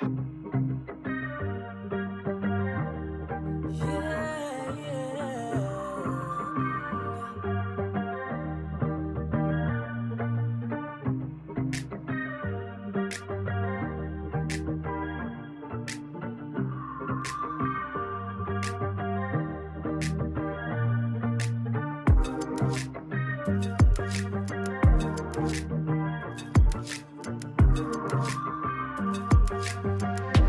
Yeah, yeah.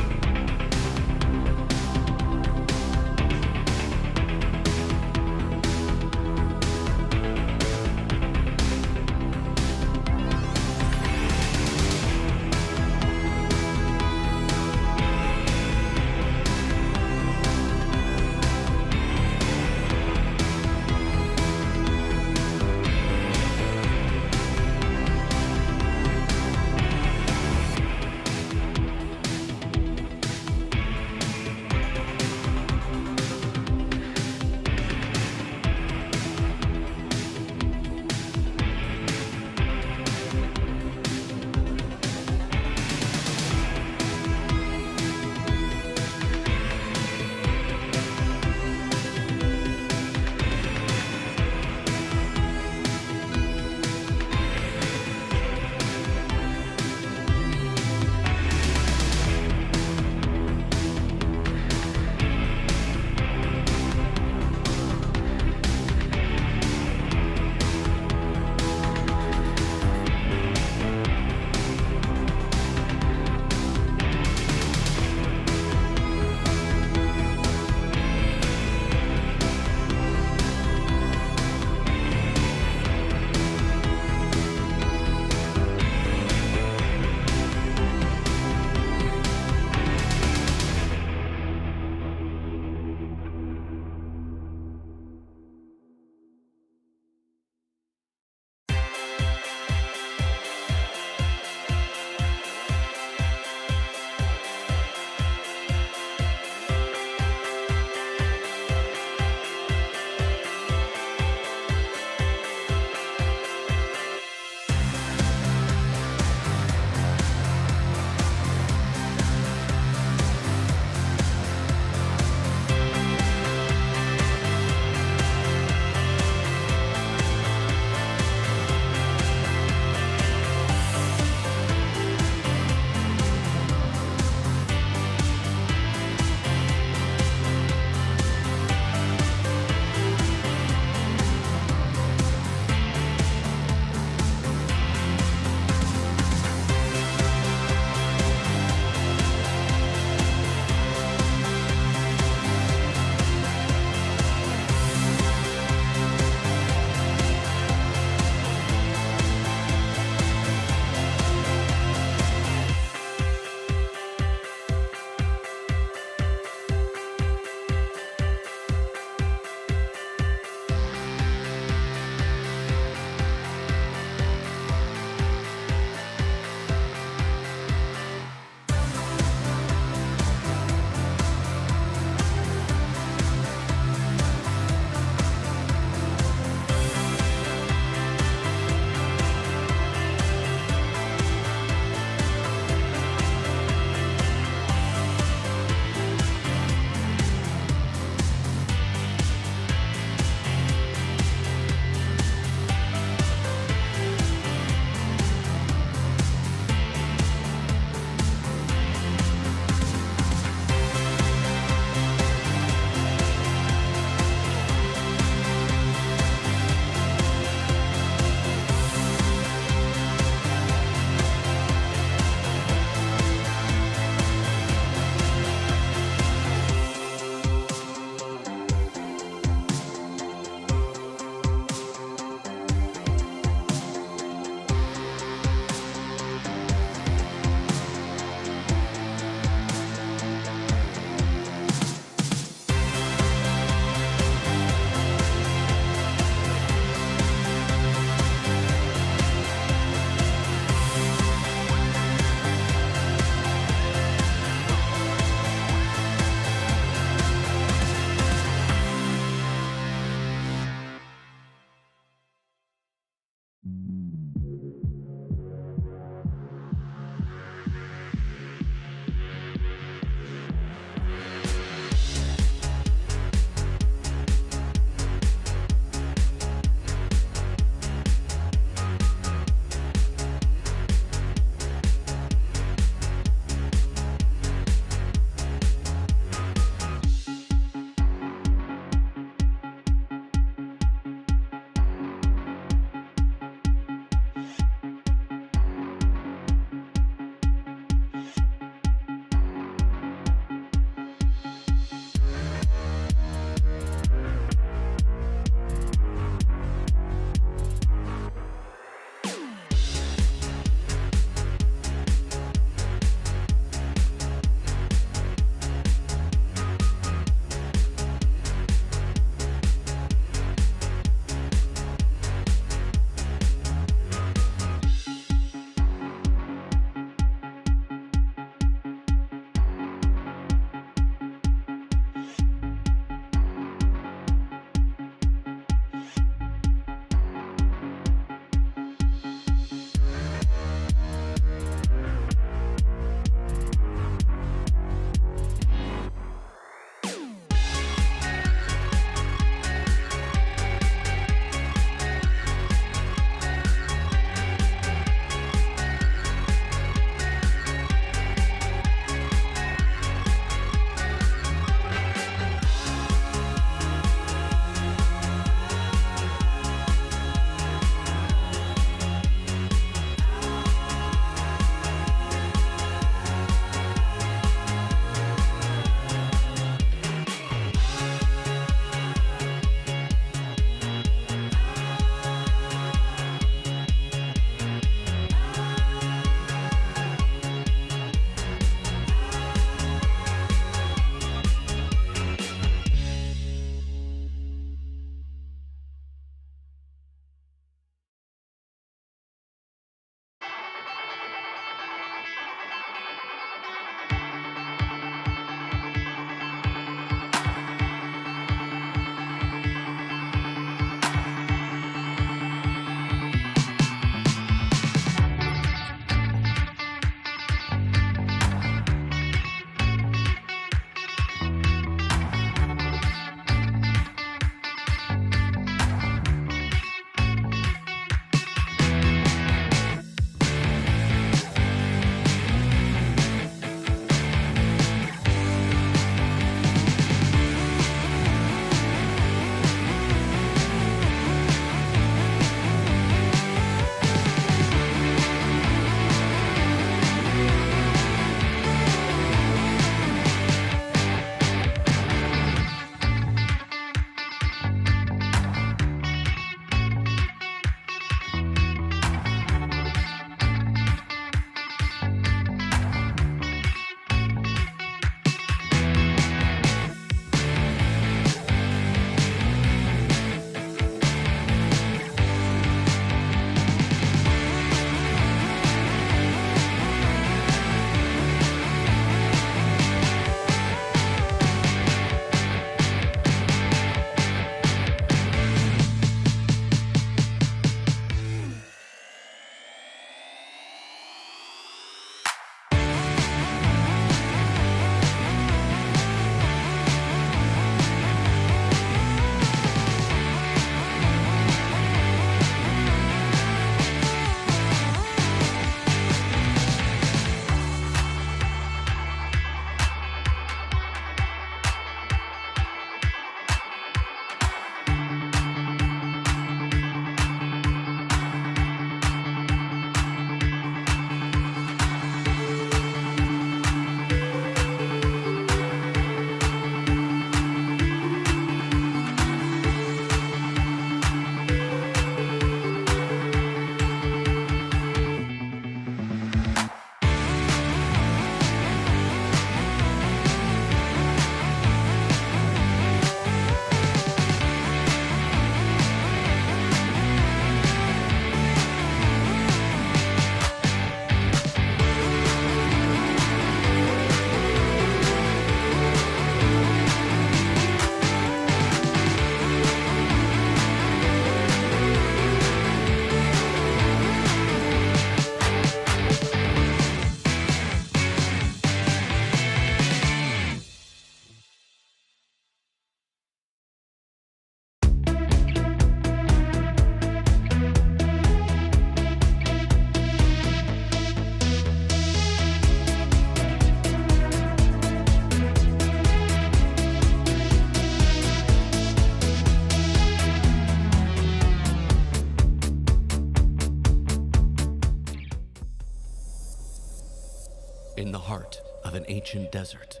In the heart of an ancient desert,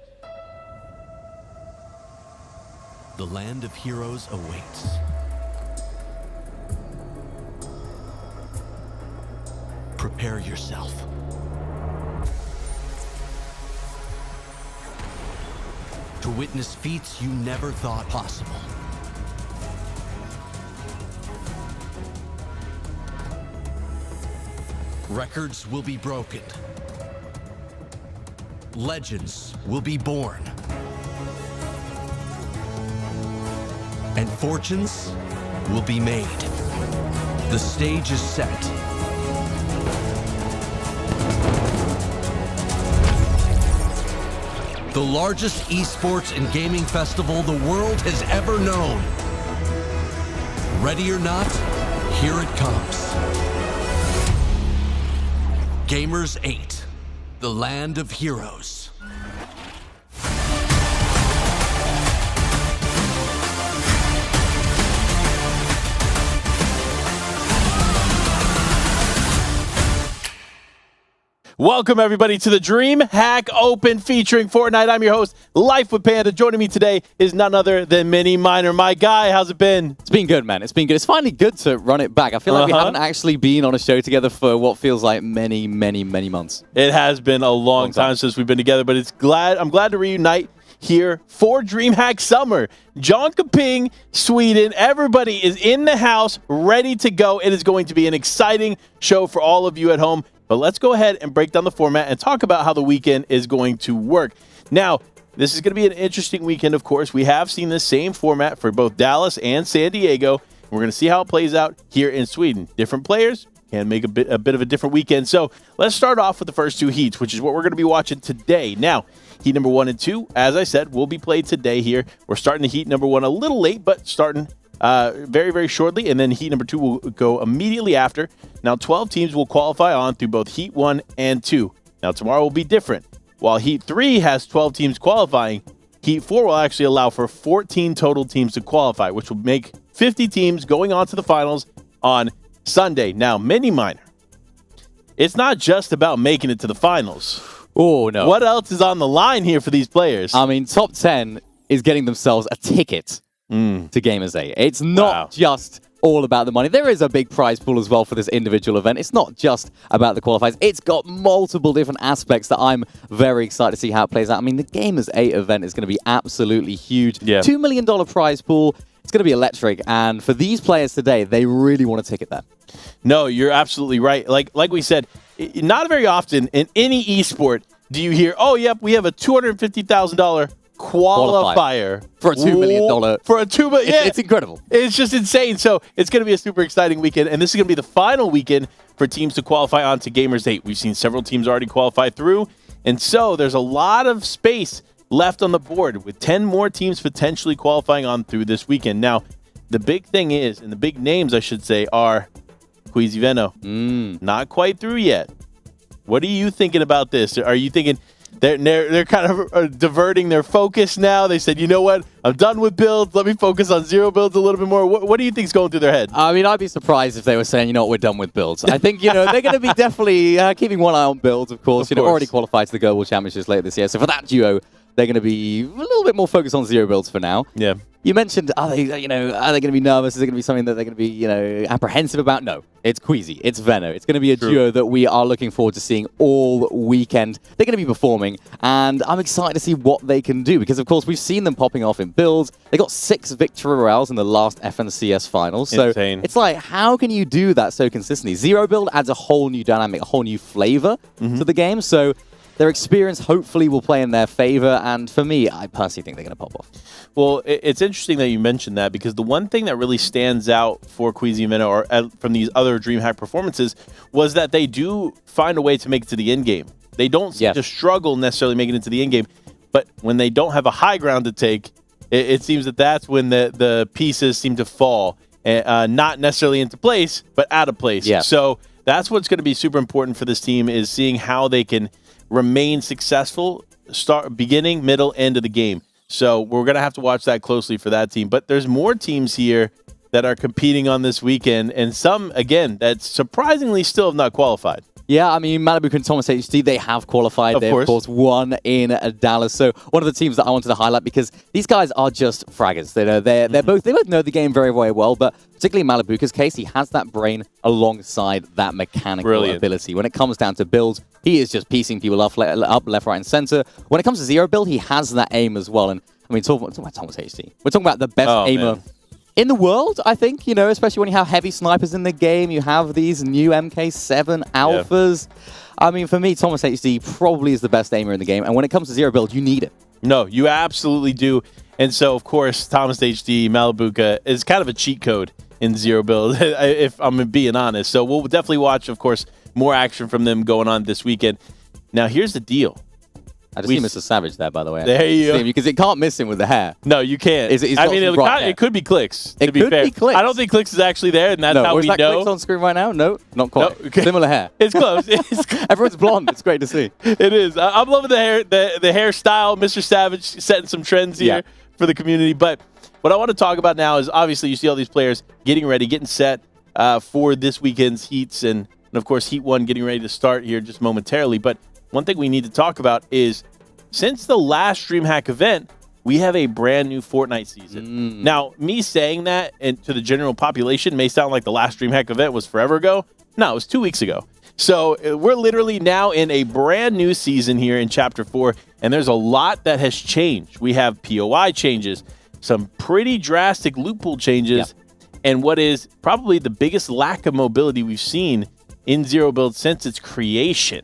the land of heroes awaits. Prepare yourself. To witness feats you never thought possible. Records will be broken. Legends will be born. And fortunes will be made. The stage is set. The largest esports and gaming festival the world has ever known. Ready or not, here it comes. Gamers 8, the land of heroes. Welcome, everybody, to the DreamHack Open featuring Fortnite. I'm your host, Life with Panda. Joining me today is none other than Mini Miner. My guy, how's it been? It's been good, man. It's been good. It's finally good to run it back. I feel like we haven't actually been on a show together for what feels like many, many, many months. It has been a long time since we've been together, but I'm glad to reunite here for DreamHack Summer. Jönköping, Sweden. Everybody is in the house, ready to go. It is going to be an exciting show for all of you at home. But let's go ahead and break down the format and talk about how the weekend is going to work. Now, this is going to be an interesting weekend, of course. We have seen the same format for both Dallas and San Diego. We're going to see how it plays out here in Sweden. Different players can make a bit of a different weekend. So let's start off with the first two heats, which is what we're going to be watching today. Now, heat number 1 and 2, as I said, will be played today here. We're starting the heat number 1 a little late, but starting very, very shortly, and then heat number 2 will go immediately after. Now, 12 teams will qualify on through both heat 1 and 2. Now, tomorrow will be different. While heat 3 has 12 teams qualifying, heat 4 will actually allow for 14 total teams to qualify, which will make 50 teams going on to the finals on Sunday. Now, Mini Miner, it's not just about making it to the finals. Oh, no. What else is on the line here for these players? I mean, top 10 is getting themselves a ticket to Gamers 8. It's not just all about the money. There is a big prize pool as well for this individual event. It's not just about the qualifiers. It's got multiple different aspects that I'm very excited to see how it plays out. I mean, the Gamers 8 event is going to be absolutely huge. Yeah. $2 million prize pool. It's going to be electric. And for these players today, they really want a ticket there. No, you're absolutely right. Like we said, not very often in any esport do you hear, oh, yep, we have a $250,000 qualifier for a $2 million. For a $2 million. It's incredible. It's just insane. So it's going to be a super exciting weekend. And this is going to be the final weekend for teams to qualify on to Gamers 8. We've seen several teams already qualify through. And so there's a lot of space left on the board with 10 more teams potentially qualifying on through this weekend. Now, the big thing is, and the big names, I should say, are Queasy Venno. Not quite through yet. What are you thinking about this? Are you thinking they're kind of diverting their focus now? They said, you know what? I'm done with builds. Let me focus on zero builds a little bit more. What do you think's going through their head? I mean, I'd be surprised if they were saying, you know what, we're done with builds. I think, they're going to be definitely keeping one eye on builds, of course. Already qualified to the Global Championships later this year. So for that duo, they're going to be a little bit more focused on zero builds for now. Yeah. You mentioned, are they going to be nervous? Is it going to be something that they're going to be, apprehensive about? No, it's Queasy. It's Venno. It's going to be a duo that we are looking forward to seeing all weekend. They're going to be performing, and I'm excited to see what they can do because, of course, we've seen them popping off in builds. They got 6 victory royales in the last FNCS finals. So insane. It's like, how can you do that so consistently? Zero build adds a whole new dynamic, a whole new flavor to the game. So their experience hopefully will play in their favor, and for me, I personally think they're going to pop off. Well, it's interesting that you mentioned that because the one thing that really stands out for Queasy and Venno or from these other DreamHack performances was that they do find a way to make it to the end game. They don't seem to struggle necessarily making it to the end game, but when they don't have a high ground to take, it seems that that's when the pieces seem to fall, not necessarily into place, but out of place. Yeah. So that's what's going to be super important for this team is seeing how they can remain successful, beginning, middle, end of the game. So we're going to have to watch that closely for that team. But there's more teams here that are competing on this weekend, and some, again, that surprisingly still have not qualified. Yeah, I mean, Malibu and Thomas HD, they have qualified. They, of course, won in Dallas. So one of the teams that I wanted to highlight, because these guys are just fraggers. They both know the game very, very well, but particularly in Malibu's case, he has that brain alongside that mechanical ability. When it comes down to builds, he is just piecing people up, left, right, and center. When it comes to zero build, he has that aim as well. And I mean, talking about Thomas HD, we're talking about the best aimer in the world, I think, you know, especially when you have heavy snipers in the game, you have these new MK7 alphas. I mean, for me, Thomas HD probably is the best aimer in the game. And when it comes to zero build, you need it. No, you absolutely do. And so, of course, Thomas HD, Malibuca is kind of a cheat code in zero build, if I'm being honest. So we'll definitely watch, of course, more action from them going on this weekend. Now, here's the deal. I just see Mr. Savage there, by the way. There you go. Because it can't miss him with the hair. No, you can't. I mean, it could be Clicks, to be fair. I don't think Clicks is actually there, and that's how we know. Clicks on screen right now? No, not quite. No, okay. Similar hair. It's close. Everyone's blonde. It's great to see. It is. I'm loving the hair, the hairstyle. Mr. Savage setting some trends here for the community. But what I want to talk about now is, obviously, you see all these players getting ready, getting set for this weekend's heats, and of course, Heat 1 getting ready to start here just momentarily. But one thing we need to talk about is, since the last DreamHack event, we have a brand new Fortnite season. Now, me saying that and to the general population may sound like the last DreamHack event was forever ago. No, it was 2 weeks ago. So we're literally now in a brand new season here in Chapter 4, and there's a lot that has changed. We have POI changes, some pretty drastic loot pool changes, and what is probably the biggest lack of mobility we've seen in zero build since its creation.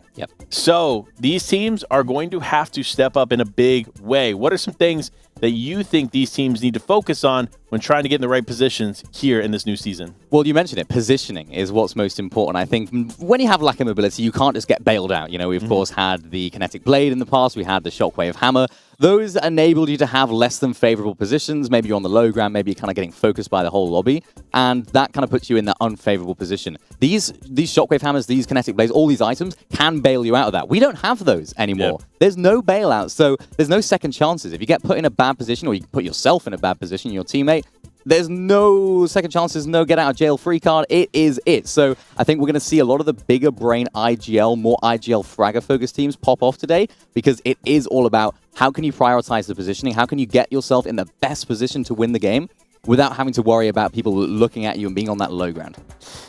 So these teams are going to have to step up in a big way. What are some things that you think these teams need to focus on when trying to get in the right positions here in this new season? Well, you mentioned it. Positioning is what's most important. I think when you have lack of mobility, you can't just get bailed out. You know, we, of course, had the Kinetic Blade in the past. We had the Shockwave Hammer. Those enabled you to have less than favorable positions. Maybe you're on the low ground. Maybe you're kind of getting focused by the whole lobby. And that kind of puts you in that unfavorable position. These Shockwave Hammers, these Kinetic Blades, all these items can bail you out of that. We don't have those anymore. There's no bailouts. So there's no second chances. If you get put in a bad position, or you put yourself in a bad position, your teammate, there's no second chances, no get out of jail free card. It is it. So I think we're going to see a lot of the bigger brain IGL, more IGL fragger focused teams pop off today, because it is all about how can you prioritize the positioning? How can you get yourself in the best position to win the game without having to worry about people looking at you and being on that low ground?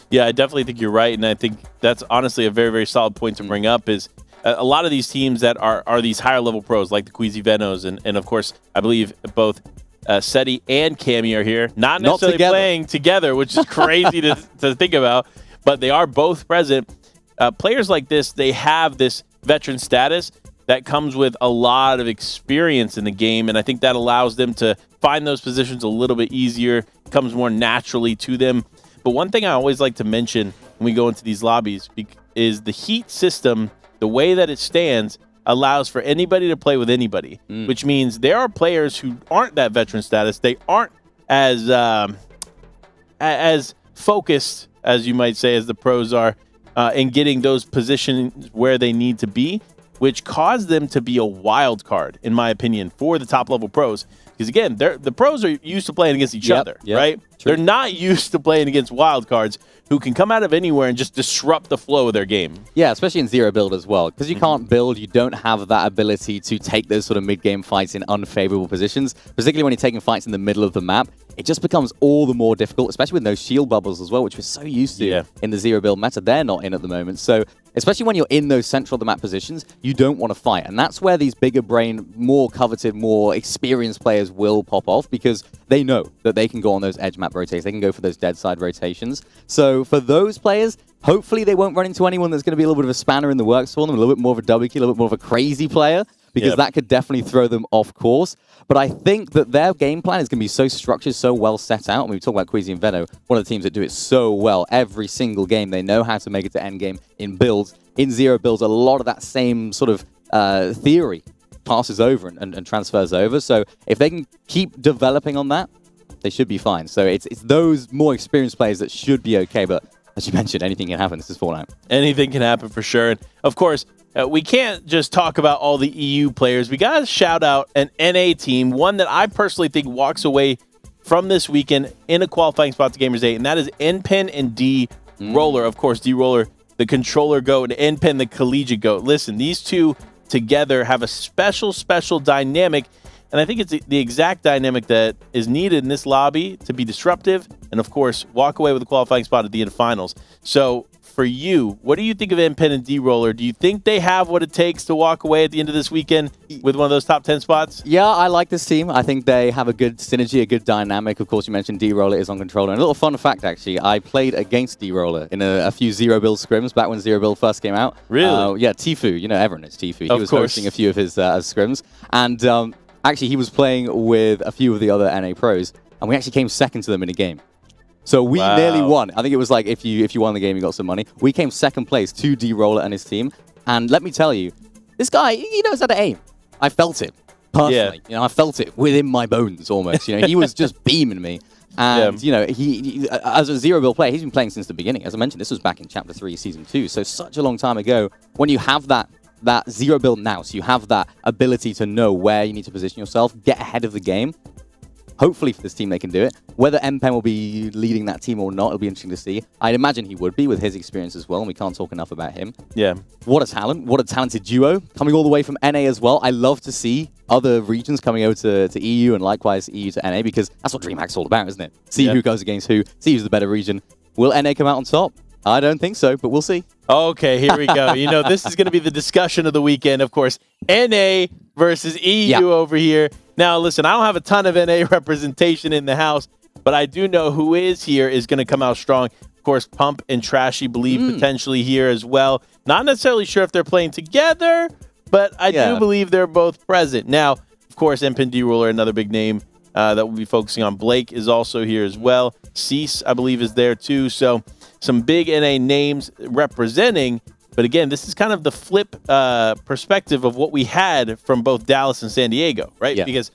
Yeah, I definitely think you're right. And I think that's honestly a very, very solid point to bring up is a lot of these teams that are these higher level pros like the Queasy Venos and of course, I believe both Seti and Cammy are here. Not necessarily playing together, which is crazy to think about, but they are both present. Players like this, they have this veteran status that comes with a lot of experience in the game, and I think that allows them to find those positions a little bit easier, comes more naturally to them. But one thing I always like to mention when we go into these lobbies is the Heat system, the way that it stands, allows for anybody to play with anybody, which means there are players who aren't that veteran status. They aren't as focused, as you might say, as the pros are in getting those positions where they need to be, which caused them to be a wild card, in my opinion, for the top level pros. Because again, the pros are used to playing against each other, right? True. They're not used to playing against wild cards who can come out of anywhere and just disrupt the flow of their game. Yeah, especially in zero build as well. Because you can't build, you don't have that ability to take those sort of mid-game fights in unfavorable positions, particularly when you're taking fights in the middle of the map. It just becomes all the more difficult, especially with those shield bubbles as well, which we're so used to in the zero build meta. They're not in at the moment. So especially when you're in those central of the map positions, you don't want to fight. And that's where these bigger brain, more coveted, more experienced players will pop off, because they know that they can go on those edge map rotations. They can go for those dead side rotations. So for those players, hopefully they won't run into anyone that's going to be a little bit of a spanner in the works for them, a little bit more of a W key, a little bit more of a crazy player, because that could definitely throw them off course. But I think that their game plan is going to be so structured, so well set out. And we talk about Queasy and Veno, one of the teams that do it so well every single game. They know how to make it to endgame in builds. In zero builds, a lot of that same sort of theory passes over and transfers over. So if they can keep developing on that, they should be fine. So it's those more experienced players that should be okay. But as you mentioned, anything can happen. This is Fortnite. Anything can happen for sure. And of course, we can't just talk about all the EU players. We got to shout out an NA team, one that I personally think walks away from this weekend in a qualifying spot to Gamers 8, and that is NPen and D-Roller. Of course, D-Roller, the controller GOAT, and NPen, the collegiate GOAT. Listen, these two together have a special dynamic, and I think it's the exact dynamic that is needed in this lobby to be disruptive and, of course, walk away with a qualifying spot at the end of finals. So for you, what do you think of NPen and D-Roller? Do you think they have what it takes to walk away at the end of this weekend with one of those top 10 spots? Yeah, I like this team. I think they have a good synergy, a good dynamic. Of course, you mentioned D-Roller is on controller. And a little fun fact, actually, I played against D-Roller in a few Zero Build scrims back when Zero Build first came out. Really? Yeah, Tfue. You know, everyone knows Tfue. He was hosting a few of his scrims. And actually, he was playing with a few of the other NA pros. And we actually came second to them in a game. So we nearly won. I think it was like if you won the game, you got some money. We came second place to D-Roller and his team. And let me tell you, this guy, he knows how to aim. I felt it personally. Yeah. You know, I felt it within my bones almost. You know, he was just beaming me. And, you know, he as a Zero Build player, he's been playing since the beginning. As I mentioned, this was back in Chapter 3, Season 2. So such a long time ago. When you have that Zero Build now, so you have that ability to know where you need to position yourself, get ahead of the game. Hopefully for this team they can do it. Whether NPen will be leading that team or not, it'll be interesting to see. I'd imagine he would be with his experience as well, and we can't talk enough about him. Yeah. What a talent. What a talented duo. Coming all the way from NA as well. I love to see other regions coming over to EU and likewise EU to NA, because that's what DreamHack's all about, isn't it? See who goes against who, see who's the better region. Will NA come out on top? I don't think so, but we'll see. Okay, here we go. You know, this is going to be the discussion of the weekend, of course. NA versus EU over here. Now, listen, I don't have a ton of NA representation in the house, but I do know who is here is going to come out strong. Of course, Pump and Trashy believe potentially here as well. Not necessarily sure if they're playing together, but I do believe they're both present. Now, of course, NPen D-Roller, another big name that we'll be focusing on. Blake is also here as well. Cease, I believe, is there too. So some big NA names representing. But again, this is kind of the flip perspective of what we had from both Dallas and San Diego, right? Yeah. Because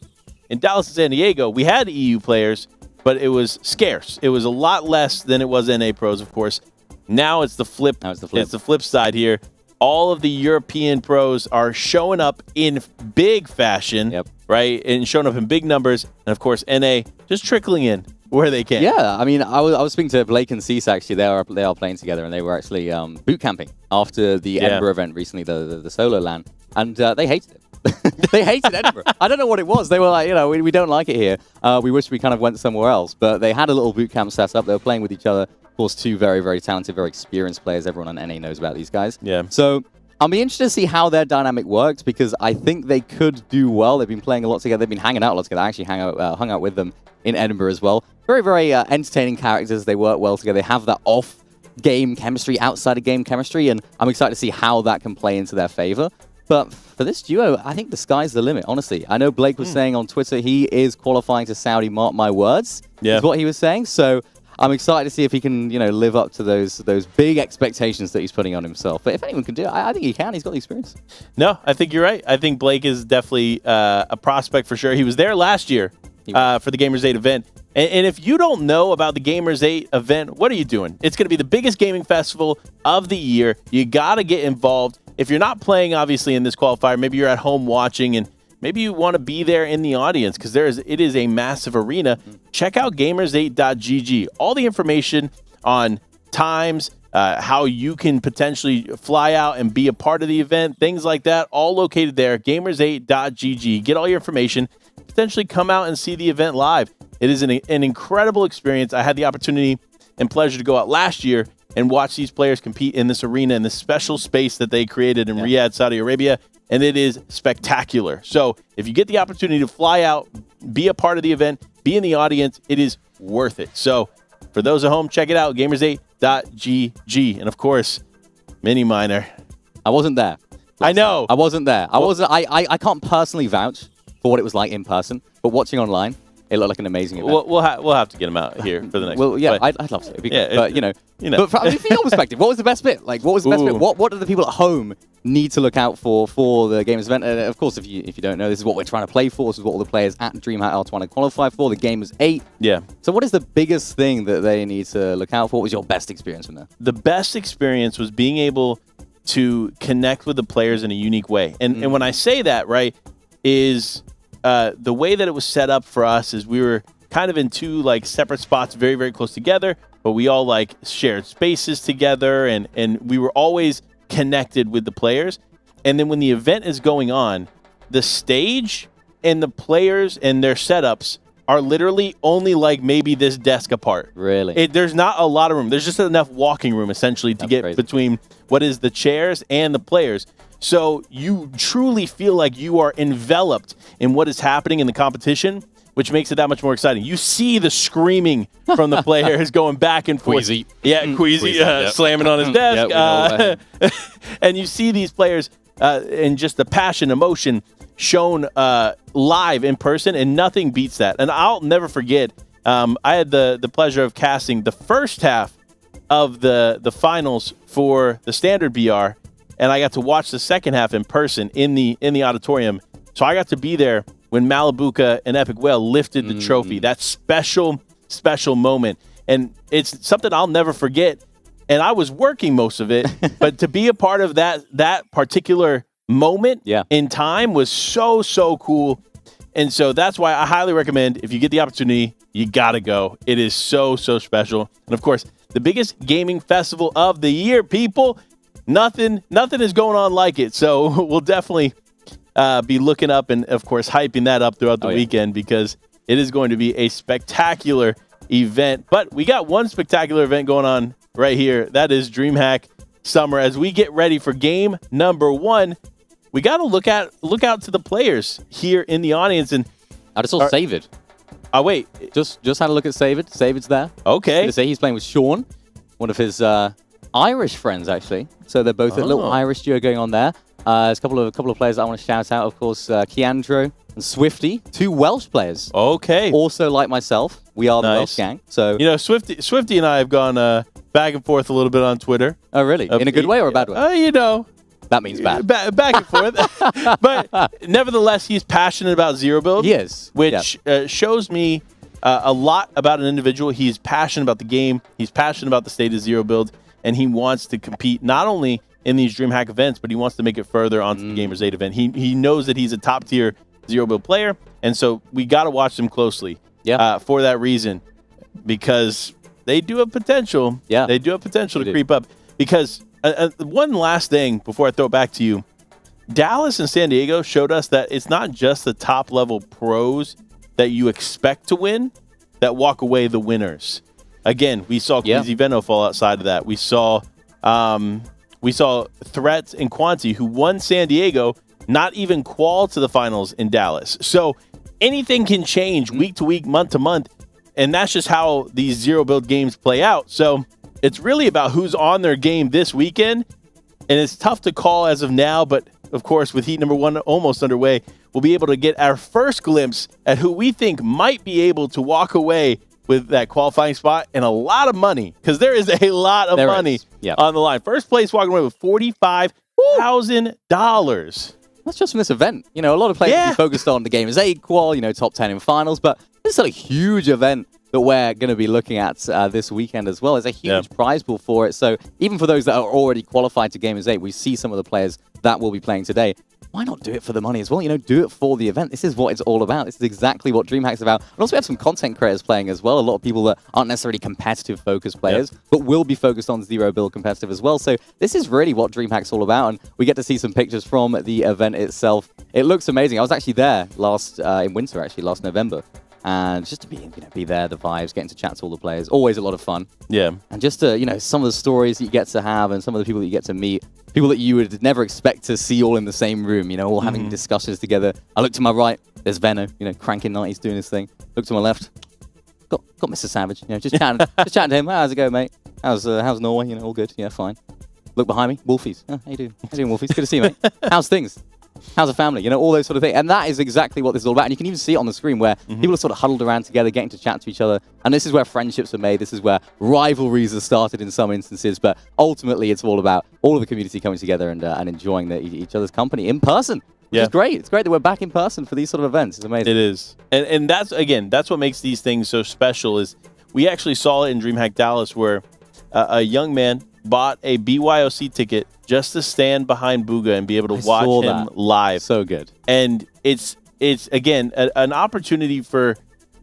in Dallas and San Diego, we had EU players, but it was scarce. It was a lot less than it was NA pros, of course. Now it's the flip. It's the flip side here. All of the European pros are showing up in big fashion, right? And showing up in big numbers. And of course, NA just trickling in where they can. Yeah, I mean, I was speaking to Blake and Cease, actually. They are playing together, and they were actually boot camping after the Edinburgh event recently, the solo LAN, and they hated it. They hated Edinburgh. I don't know what it was. They were like, you know, we don't like it here. We wish we kind of went somewhere else. But they had a little boot camp set up. They were playing with each other. Of course, two very, very talented, very experienced players. Everyone on NA knows about these guys. Yeah. So I'll be interested to see how their dynamic works, because I think they could do well. They've been playing a lot together. They've been hanging out a lot together. I actually hung out with them in Edinburgh as well. Very, very entertaining characters. They work well together. They have that off-game chemistry, outside-of-game chemistry, and I'm excited to see how that can play into their favor. But for this duo, I think the sky's the limit, honestly. I know Blake was saying on Twitter he is qualifying to Saudi, mark my words, is what he was saying. So I'm excited to see if he can, you know, live up to those big expectations that he's putting on himself. But if anyone can do it, I think he can. He's got the experience. No, I think you're right. I think Blake is definitely a prospect for sure. He was there last year for the Gamers 8 event. And if you don't know about the Gamers 8 event, what are you doing? It's going to be the biggest gaming festival of the year. You got to get involved. If you're not playing, obviously, in this qualifier, maybe you're at home watching, and maybe you want to be there in the audience, because it is a massive arena. Check out gamers8.gg. All the information on times, how you can potentially fly out and be a part of the event, things like that, all located there. Gamers8.gg. Get all your information. Potentially come out and see the event live. It is an incredible experience. I had the opportunity and pleasure to go out last year and watch these players compete in this arena, in this special space that they created in Riyadh, Saudi Arabia, and it is spectacular. So if you get the opportunity to fly out, be a part of the event, be in the audience, it is worth it. So for those at home, check it out, gamers8.gg. And of course, Mini Miner. I wasn't there. I know. I wasn't there. I can't personally vouch for what it was like in person, but watching online, it looked like an amazing event. We'll have to get him out here for the next. Well, yeah, I'd love to. But you know. But from your perspective, what was the best bit? Like, what was the best bit? What do the people at home need to look out for the Gamers event? And of course, if you don't know, this is what we're trying to play for. This is what all the players at DreamHack are trying to qualify for. The Gamers 8. Yeah. So, what is the biggest thing that they need to look out for? What was your best experience from there? The best experience was being able to connect with the players in a unique way. And when I say that, right, is the way that it was set up for us is we were kind of in two like separate spots, very, very close together, but we all like shared spaces together, and we were always connected with the players. And then when the event is going on, the stage and the players and their setups are literally only like maybe this desk apart. Really? There's not a lot of room. There's just enough walking room essentially to get crazy. between what is the chairs and the players. So you truly feel like you are enveloped in what is happening in the competition, which makes it that much more exciting. You see the screaming from the players going back and forth. Queasy. Yeah, Queasy, Yep. slamming on his desk. Yep, And you see these players and just the passion, emotion shown live in person, and nothing beats that. And I'll never forget, I had the pleasure of casting the first half of the finals for the standard BR, and I got to watch the second half in person in the auditorium. So I got to be there when Malibuca and Epic Whale lifted the trophy. That special moment. And it's something I'll never forget. And I was working most of it, but to be a part of that particular moment in time was so cool. And so that's why I highly recommend, if you get the opportunity, you gotta go. It is so special. And of course, the biggest gaming festival of the year, people. Nothing is going on like it. So we'll definitely be looking up and, of course, hyping that up throughout the weekend, because it is going to be a spectacular event. But we got one spectacular event going on right here. That is DreamHack Summer. As we get ready for game number 1, we got to look out to the players here in the audience. And I just saw Savid. Oh, wait. Just had a look at Savid. Savid's there. Okay. To say he's playing with Sean, one of his Irish friends, actually. So they're both a little Irish duo going on there. There's a couple of players I want to shout out. Of course, Keandro and Swifty, 2 Welsh players. Okay. Also, like myself, we are the Welsh gang. So Swifty and I have gone back and forth a little bit on Twitter. Oh, really? In a good way or a bad way? That means bad. Back and forth. But nevertheless, he's passionate about zero build. He is. Which shows me a lot about an individual. He's passionate about the game. He's passionate about the state of zero build. And he wants to compete not only in these DreamHack events, but he wants to make it further onto the Gamers 8 event. He knows that he's a top-tier zero build player. And so we got to watch them closely for that reason. Because they do have potential. Yeah. They do have potential to creep up. Because one last thing before I throw it back to you. Dallas and San Diego showed us that it's not just the top-level pros that you expect to win that walk away the winners. Again, we saw Queasy Venno fall outside of that. We saw Threats and Quanti, who won San Diego, not even qual to the finals in Dallas. So anything can change week to week, month to month, and that's just how these zero build games play out. So it's really about who's on their game this weekend, and it's tough to call as of now, but of course, with heat number 1 almost underway, we'll be able to get our first glimpse at who we think might be able to walk away with that qualifying spot and a lot of money, because there is a lot of money on the line. First place walking away with $45,000. That's just from this event. A lot of players focused on the Gamers 8 qual, top 10 in finals, but this is a huge event that we're going to be looking at this weekend as well. There's a huge prize pool for it. So even for those that are already qualified to Gamers 8, we see some of the players that will be playing today. Why not do it for the money as well? Do it for the event. This is what it's all about. This is exactly what DreamHack's about. And also we have some content creators playing as well. A lot of people that aren't necessarily competitive focused players, but will be focused on zero build competitive as well. So this is really what DreamHack's all about. And we get to see some pictures from the event itself. It looks amazing. I was actually there last November. And just to be there, the vibes, getting to chat to all the players, always a lot of fun. Yeah. And just to, some of the stories that you get to have and some of the people that you get to meet, people that you would never expect to see all in the same room, all having discussions together. I look to my right, there's Venno, cranking 90s doing his thing. Look to my left, got Mr. Savage, just chatting to him. How's it going, mate? How's Norway? All good? Yeah, fine. Look behind me, Wolfies. Oh, how you doing? How you doing, Wolfies? Good to see you, mate. How's things? How's the family? All those sort of things. And that is exactly what this is all about. And you can even see it on the screen where people are sort of huddled around together, getting to chat to each other. And this is where friendships are made. This is where rivalries are started in some instances. But ultimately, it's all about all of the community coming together and enjoying each other's company in person. Which is great. It's great that we're back in person for these sort of events. It's amazing. It is. And that's what makes these things so special is we actually saw it in DreamHack Dallas where a young man bought a BYOC ticket just to stand behind Booga and be able to watch him live. So good. And it's again, an opportunity for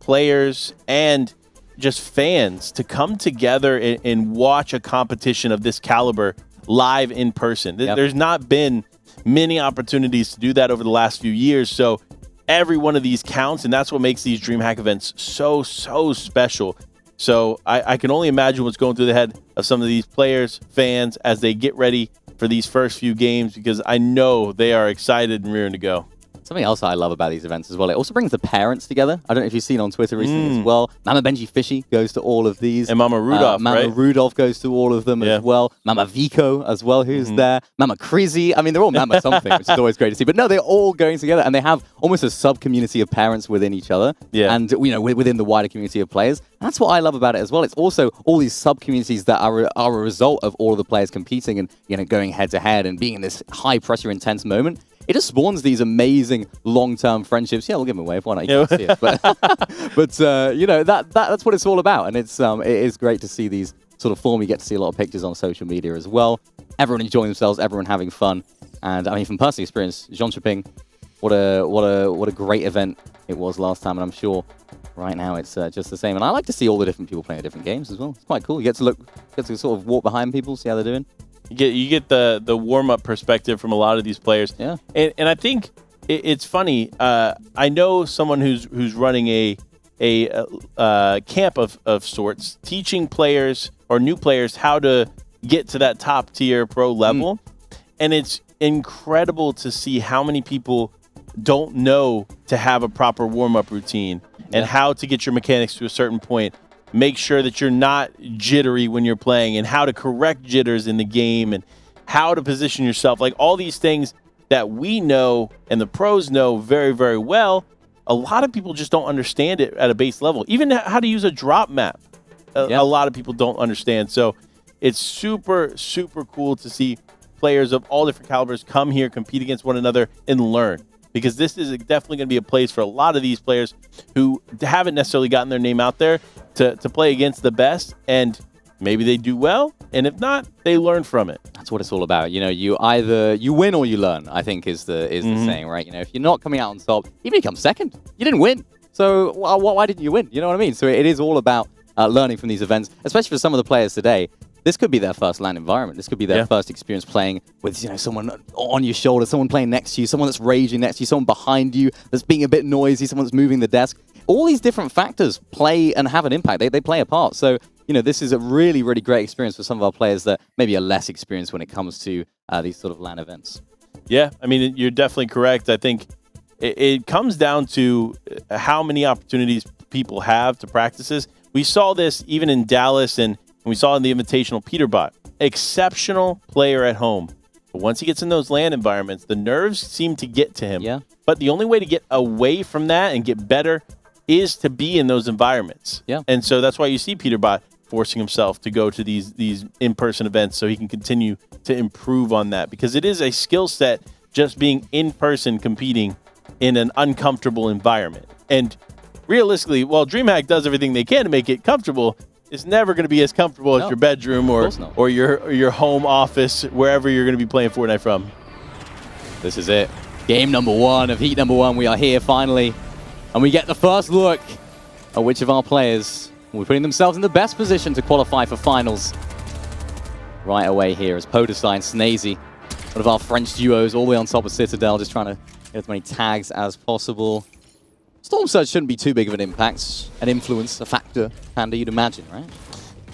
players and just fans to come together and watch a competition of this caliber live in person. There's not been many opportunities to do that over the last few years, so every one of these counts, and that's what makes these DreamHack events so special. So I can only imagine what's going through the head of some of these players, fans, as they get ready for these first few games, because I know they are excited and rearing to go. Something else I love about these events as well, it also brings the parents together. I don't know if you've seen on Twitter recently as well. Mama Benji Fishy goes to all of these. And Mama Rudolph, Mama Rudolph goes to all of them as well. Mama Vico as well, who's there. Mama Crizzy. I mean, they're all Mama something, which is always great to see. But no, they're all going together, and they have almost a sub-community of parents within each other. And, you know, within the wider community of players. That's what I love about it as well. It's also all these sub-communities that are a result of all of the players competing and, you know, going head-to-head and being in this high-pressure, intense moment. It just spawns these amazing long-term friendships. Yeah, we'll give them away. Why not? You can't see it. But you know, that's what it's all about. And it is great to see these sort of form. You get to see a lot of pictures on social media as well. Everyone enjoying themselves, everyone having fun. And I mean, from personal experience, Jönköping, what a great event it was last time. And I'm sure right now it's just the same. And I like to see all the different people playing different games as well. It's quite cool. You get to sort of walk behind people, see how they're doing. You get the warm-up perspective from a lot of these players. Yeah. And I think it's funny. I know someone who's running a camp of sorts, teaching players or new players how to get to that top-tier pro level. And it's incredible to see how many people don't know to have a proper warm-up routine and how to get your mechanics to a certain point. Make sure that you're not jittery when you're playing, and how to correct jitters in the game, and how to position yourself. Like all these things that we know and the pros know very, very well, a lot of people just don't understand it at a base level. Even how to use a drop map, a lot of people don't understand. So it's super cool to see players of all different calibers come here, compete against one another, and learn. Because this is definitely going to be a place for a lot of these players who haven't necessarily gotten their name out there to play against the best, and maybe they do well, and if not, they learn from it. That's what it's all about. You know, you win or you learn, I think is the saying, right? You know, if you're not coming out on top, even if you come second, you didn't win. So why didn't you win? You know what I mean? So it is all about learning from these events, especially for some of the players today. This could be their first LAN environment. This could be their first experience playing with, you know, someone on your shoulder, someone playing next to you, someone that's raging next to you, someone behind you that's being a bit noisy, someone that's moving the desk. All these different factors play and have an impact. They play a part. So, you know, this is a really great experience for some of our players that maybe are less experienced when it comes to these sort of LAN events. Yeah, I mean, you're definitely correct. I think it comes down to how many opportunities people have to practice this. We saw this even in Dallas, and we saw in the Invitational Peterbot. Exceptional player at home. But once he gets in those LAN environments, the nerves seem to get to him. Yeah. But the only way to get away from that and get better is to be in those environments. Yeah. And so that's why you see Peterbot forcing himself to go to these in-person events so he can continue to improve on that. Because it is a skill set just being in person competing in an uncomfortable environment. And realistically, while DreamHack does everything they can to make it comfortable, it's never going to be as comfortable as your bedroom or your home office, wherever you're going to be playing Fortnite from. This is it. Game number 1 of Heat number 1. We are here finally. And we get the first look at which of our players will be putting themselves in the best position to qualify for finals. Right away here is Podesai and Snazy, one of our French duos, all the way on top of Citadel, just trying to get as many tags as possible. Storm Surge shouldn't be too big of an impact, an influence, a factor, Panda, you'd imagine, right?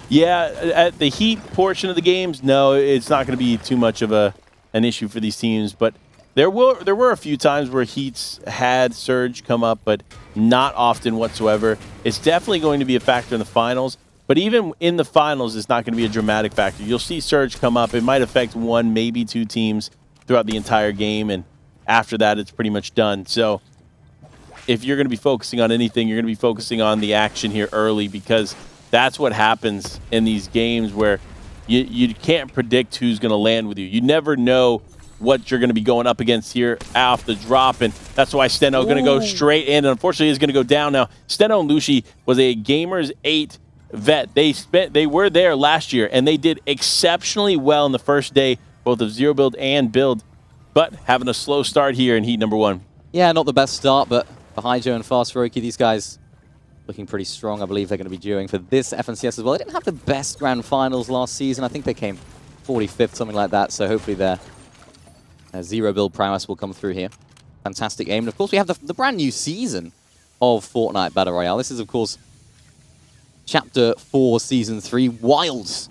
Yeah, at the Heat portion of the games, no, it's not going to be too much of an issue for these teams. But there were a few times where Heats had Surge come up, but not often whatsoever. It's definitely going to be a factor in the finals. But even in the finals, it's not going to be a dramatic factor. You'll see Surge come up. It might affect 1, maybe 2 teams throughout the entire game. And after that, it's pretty much done. So if you're going to be focusing on anything, you're going to be focusing on the action here early, because that's what happens in these games where you can't predict who's going to land with you. You never know what you're going to be going up against here off the drop, and that's why Steno going to go straight in, and unfortunately is going to go down now. Steno and Lushi was a Gamers 8 vet. They were there last year, and they did exceptionally well in the first day, both of Zero Build and Build, but having a slow start here in Heat number 1. Yeah, not the best start, but for Hijo and Fast Roki, these guys looking pretty strong. I believe they're going to be dueling for this FNCS as well. They didn't have the best grand finals last season. I think they came 45th, something like that. So hopefully their zero build prowess will come through here. Fantastic aim. And of course, we have the brand new season of Fortnite Battle Royale. This is, of course, Chapter 4, Season 3, Wilds.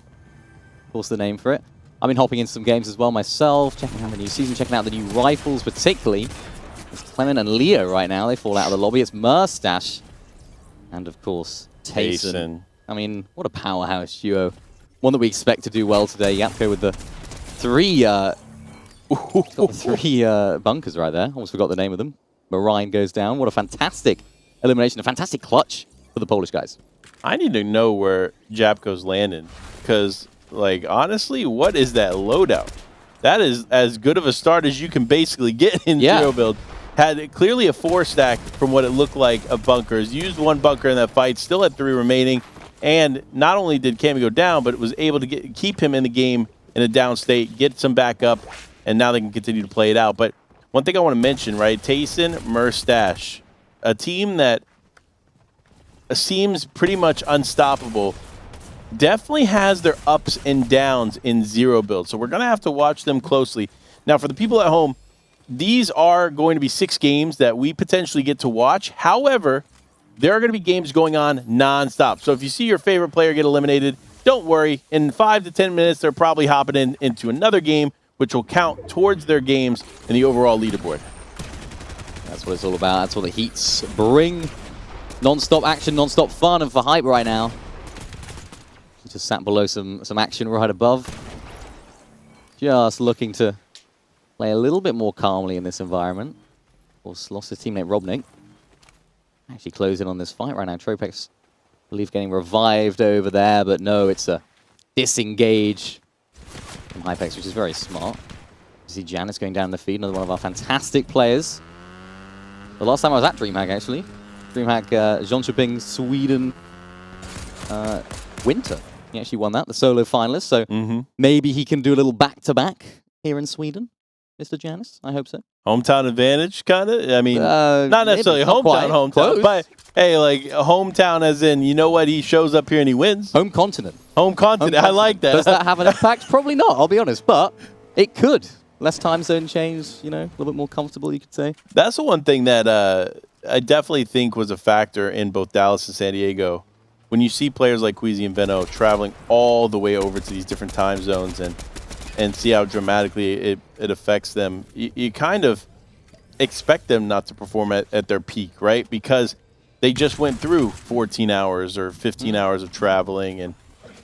Of course, the name for it. I've been hopping into some games as well myself, checking out the new season, checking out the new rifles, particularly. It's Clement and Leo right now. They fall out of the lobby. It's Murstache. And, of course, Tayson. I mean, what a powerhouse duo. One that we expect to do well today. Yapko with the three bunkers right there. Almost forgot the name of them. Marine goes down. What a fantastic elimination. A fantastic clutch for the Polish guys. I need to know where Japko's landing. Because, like, honestly, what is that loadout? That is as good of a start as you can basically get in zero build. Had clearly a 4-stack from what it looked like of bunkers. Used 1 bunker in that fight. Still had 3 remaining. And not only did Cammy go down, but it was able to keep him in the game in a down state, get some backup, and now they can continue to play it out. But one thing I want to mention, right? Tayson, Murstache, a team that seems pretty much unstoppable, definitely has their ups and downs in zero build. So we're going to have to watch them closely. Now, for the people at home, these are going to be 6 games that we potentially get to watch. However, there are going to be games going on nonstop. So if you see your favorite player get eliminated, don't worry. In 5 to 10 minutes, they're probably hopping into another game, which will count towards their games in the overall leaderboard. That's what it's all about. That's what the heats bring. Non-stop action, non-stop fun, and for Hype right now. Just sat below some action right above. Just looking to play a little bit more calmly in this environment. Of course, lost his teammate Robnik. Actually closing on this fight right now. Tropex, I believe, getting revived over there, but no, it's a disengage from Hypex, which is very smart. You see Janice going down the feed, another one of our fantastic players. The last time I was at DreamHack, actually. DreamHack Jönköping, Sweden, Winter. He actually won that, the solo finalist, so maybe he can do a little back-to-back here in Sweden, Mr. Janice. I hope so. Hometown advantage, kind of? I mean, not necessarily hometown, close. But, hey, like, a hometown as in, you know what, he shows up here and he wins. Home continent. Home continent. I like that. Does that have an impact? Probably not, I'll be honest, but it could. Less time zone change, you know, a little bit more comfortable, you could say. That's the one thing that I definitely think was a factor in both Dallas and San Diego. When you see players like Queasy and Veno traveling all the way over to these different time zones and see how dramatically it affects them, you kind of expect them not to perform at their peak, right? Because they just went through 14 hours or 15 hours of traveling and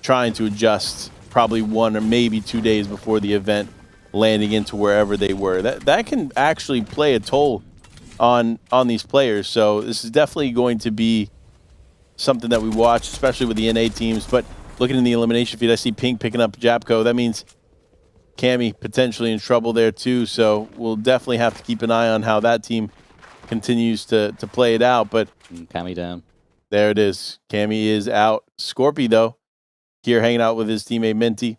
trying to adjust probably 1 or maybe 2 days before the event, landing into wherever they were. That can actually play a toll on these players. So this is definitely going to be something that we watch, especially with the NA teams. But looking in the elimination feed, I see Pink picking up Japko. That means Cammy potentially in trouble there too. So we'll definitely have to keep an eye on how that team continues to play it out. But Cammy down. There it is. Cammy is out. Scorpy, though, here hanging out with his teammate Minty.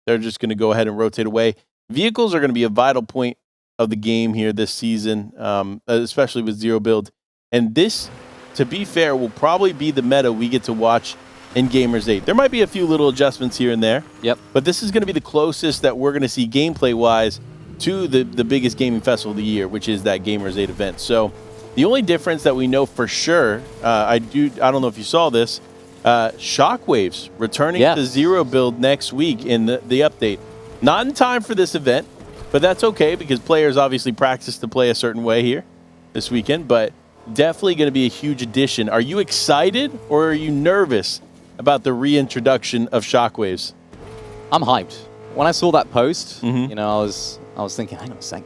They're just going to go ahead and rotate away. Vehicles are going to be a vital point of the game here this season, especially with zero build. And this, to be fair, will probably be the meta we get to watch in Gamers 8. There might be a few little adjustments here and there. Yep. But this is going to be the closest that we're going to see gameplay-wise to the biggest gaming festival of the year, which is that Gamers 8 event. So the only difference that we know for sure, I don't know if you saw this, Shockwaves returning to zero build next week in the update. Not in time for this event, but that's okay because players obviously practice to play a certain way here this weekend, but definitely going to be a huge addition. Are you excited or are you nervous about the reintroduction of Shockwaves? I'm hyped. When I saw that post, you know, I was thinking, hang on a sec.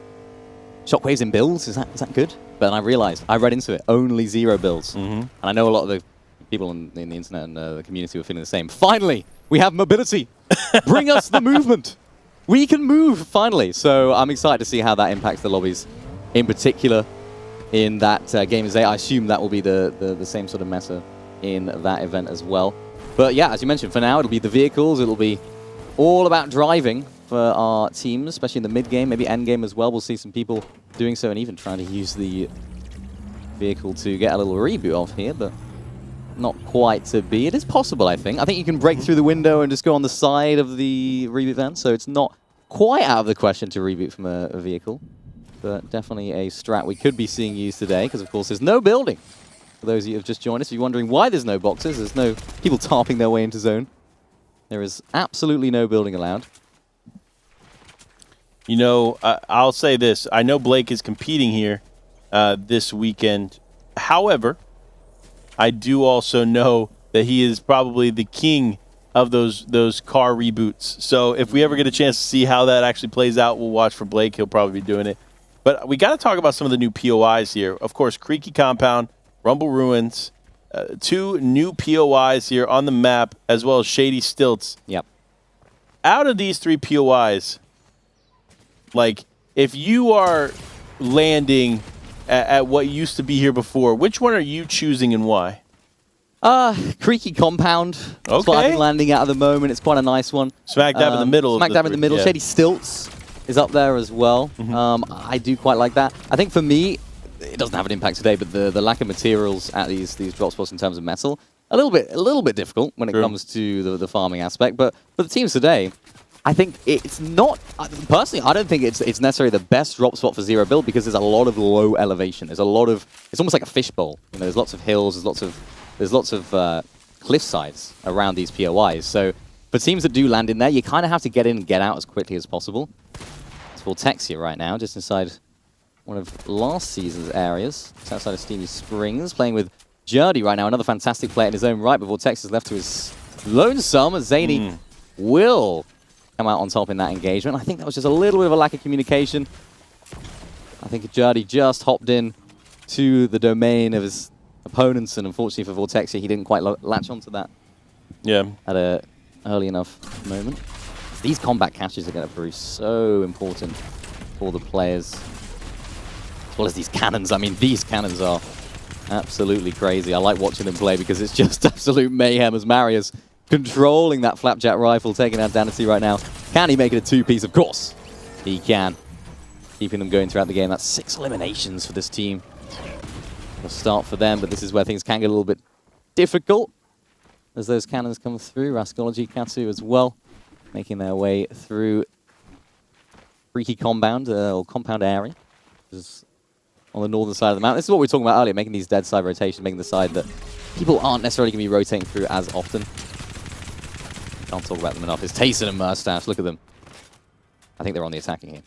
Shockwaves in builds, is that good? But then I realized, I read into it, only zero builds. And I know a lot of the people in the internet and the community were feeling the same. Finally, we have mobility. Bring us the movement. We can move, finally. So I'm excited to see how that impacts the lobbies, in particular in that Gamers 8. I assume that will be the same sort of meta in that event as well. But yeah, as you mentioned, for now, it'll be the vehicles. It'll be all about driving for our teams, especially in the mid-game, maybe end-game as well. We'll see some people doing so and even trying to use the vehicle to get a little reboot off here. But not quite to be. It is possible, I think. I think you can break through the window and just go on the side of the reboot van, so it's not quite out of the question to reboot from a vehicle. But definitely a strat we could be seeing used today, because of course there's no building. For those of you who have just joined us, if you're wondering why there's no boxes, there's no people tarping their way into zone. There is absolutely no building allowed. You know, I'll say this. I know Blake is competing here this weekend. However, I do also know that he is probably the king of those car reboots. So if we ever get a chance to see how that actually plays out, we'll watch for Blake. He'll probably be doing it. But we got to talk about some of the new POIs here. Of course, Creaky Compound, Rumble Ruins, 2 new POIs here on the map, as well as Shady Stilts. Yep. Out of these 3 POIs, like, if you are landing at what used to be here before, which one are you choosing and why? Creaky Compound. That's what I've been landing at the moment. It's quite a nice one. Smack dab in the middle. Smack dab in the middle. Yeah. Shady Stilts is up there as well. I do quite like that. I think for me, it doesn't have an impact today, but the lack of materials at these drop spots in terms of metal, a little bit difficult when it comes to the farming aspect. But for the teams today, I think it's not, personally, I don't think it's necessarily the best drop spot for zero build, because there's a lot of low elevation. There's a lot of, it's almost like a fishbowl. You know, there's lots of hills, there's lots of cliff sides around these POIs. So for teams that do land in there, you kind of have to get in and get out as quickly as possible. It's Vortexia right now, just inside one of last season's areas. It's outside of Steamy Springs, playing with Jerdy right now, another fantastic player in his own right, but Vortexia's left to his lonesome, as Zany will come out on top in that engagement. I think that was just a little bit of a lack of communication. I think Jerdy just hopped in to the domain of his opponents, and unfortunately for Vortexia, he didn't quite latch onto that. Yeah. At a early enough moment. These combat catches are going to prove so important for the players, as well as these cannons. I mean, these cannons are absolutely crazy. I like watching them play because it's just absolute mayhem as Marius controlling that flapjack rifle, taking out Danity right now. Can he make it a 2-piece? Of course he can. Keeping them going throughout the game. That's 6 eliminations for this team. A start for them, but this is where things can get a little bit difficult as those cannons come through. Rascology, Katsu as well, making their way through Creaky Compound, or Compound area. This is on the northern side of the map. This is what we were talking about earlier, making these dead side rotations, making the side that people aren't necessarily going to be rotating through as often. Can't talk about them enough. It's Tayson and Mustache. Look at them. I think they're on the attacking here.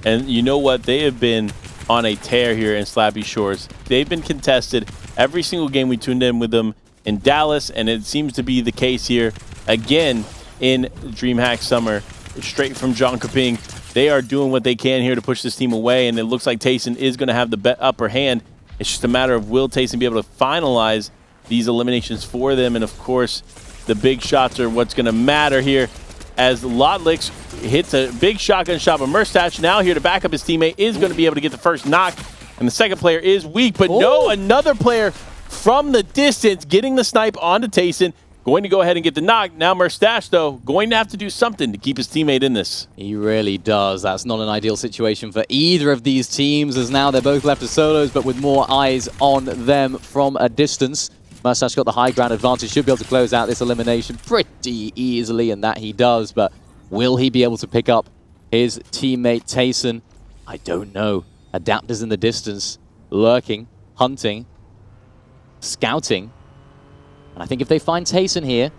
And you know what? They have been on a tear here in Slappy Shores. They've been contested every single game we tuned in with them in Dallas, and it seems to be the case here again in DreamHack Summer. Straight from Jönköping. They are doing what they can here to push this team away, and it looks like Tayson is going to have the upper hand. It's just a matter of will Tayson be able to finalize these eliminations for them, and of course, the big shots are what's going to matter here as Lotlix hits a big shotgun shot, but Mustache now here to back up his teammate is going to be able to get the first knock, and the second player is weak, but no, another player from the distance getting the snipe onto Tayson, going to go ahead and get the knock. Now Mustache, though, going to have to do something to keep his teammate in this. He really does. That's not an ideal situation for either of these teams, as now they're both left as solos, but with more eyes on them from a distance. Mustache got the high ground advantage, should be able to close out this elimination pretty easily, and that he does, but will he be able to pick up his teammate Tayson? I don't know. Adapters in the distance, lurking, hunting, scouting. And I think if they find Tayson here, it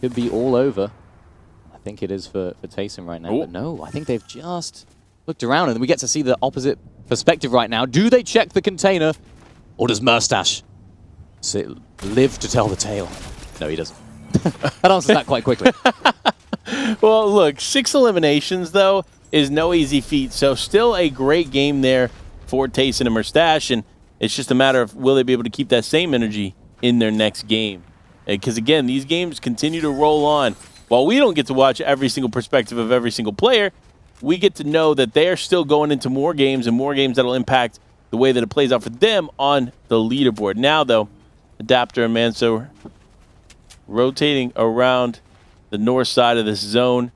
could be all over. I think it is for Tayson right now, but no, I think they've just looked around, and we get to see the opposite perspective right now. Do they check the container, or does Mustache live to tell the tale? No, he doesn't. That answers that quite quickly. Well, look, 6 eliminations, though, is no easy feat. So still a great game there for Tayson and Mustache, and it's just a matter of will they be able to keep that same energy in their next game. Because, again, these games continue to roll on. While we don't get to watch every single perspective of every single player, we get to know that they're still going into more games and more games that'll impact the way that it plays out for them on the leaderboard. Now, though, Adapter and Manso rotating around the north side of this zone,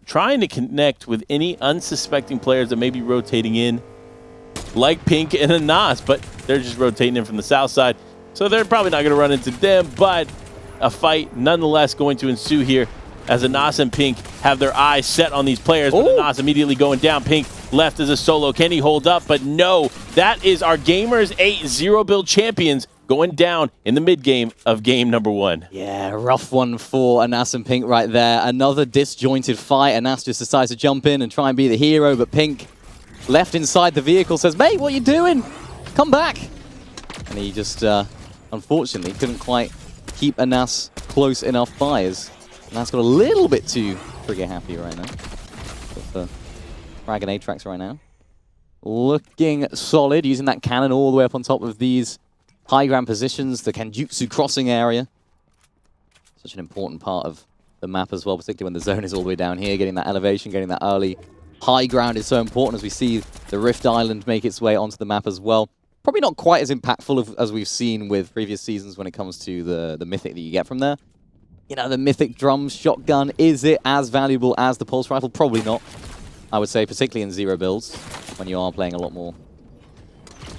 trying to connect with any unsuspecting players that may be rotating in, like Pink and Anas, but they're just rotating in from the south side. So they're probably not going to run into them, but a fight nonetheless going to ensue here as Anas and Pink have their eyes set on these players. But Anas immediately going down. Pink left as a solo. Can he hold up? But no, that is our Gamers 8 Zero Build champions going down in the mid-game of game number 1. Yeah, rough one for Anas and Pink right there. Another disjointed fight. Anas just decides to jump in and try and be the hero, but Pink left inside the vehicle says, mate, what are you doing? Come back. And he just, unfortunately, couldn't quite keep Anas close enough by as Anas got a little bit too trigger happy right now. But Dragon Atrax right now. Looking solid, using that cannon all the way up on top of these high ground positions, the Kenjutsu crossing area. Such an important part of the map as well, particularly when the zone is all the way down here. Getting that elevation, getting that early high ground is so important as we see the Rift Island make its way onto the map as well. Probably not quite as impactful as we've seen with previous seasons when it comes to the mythic that you get from there. You know, the mythic drum shotgun, is it as valuable as the pulse rifle? Probably not, I would say, particularly in zero builds, when you are playing a lot more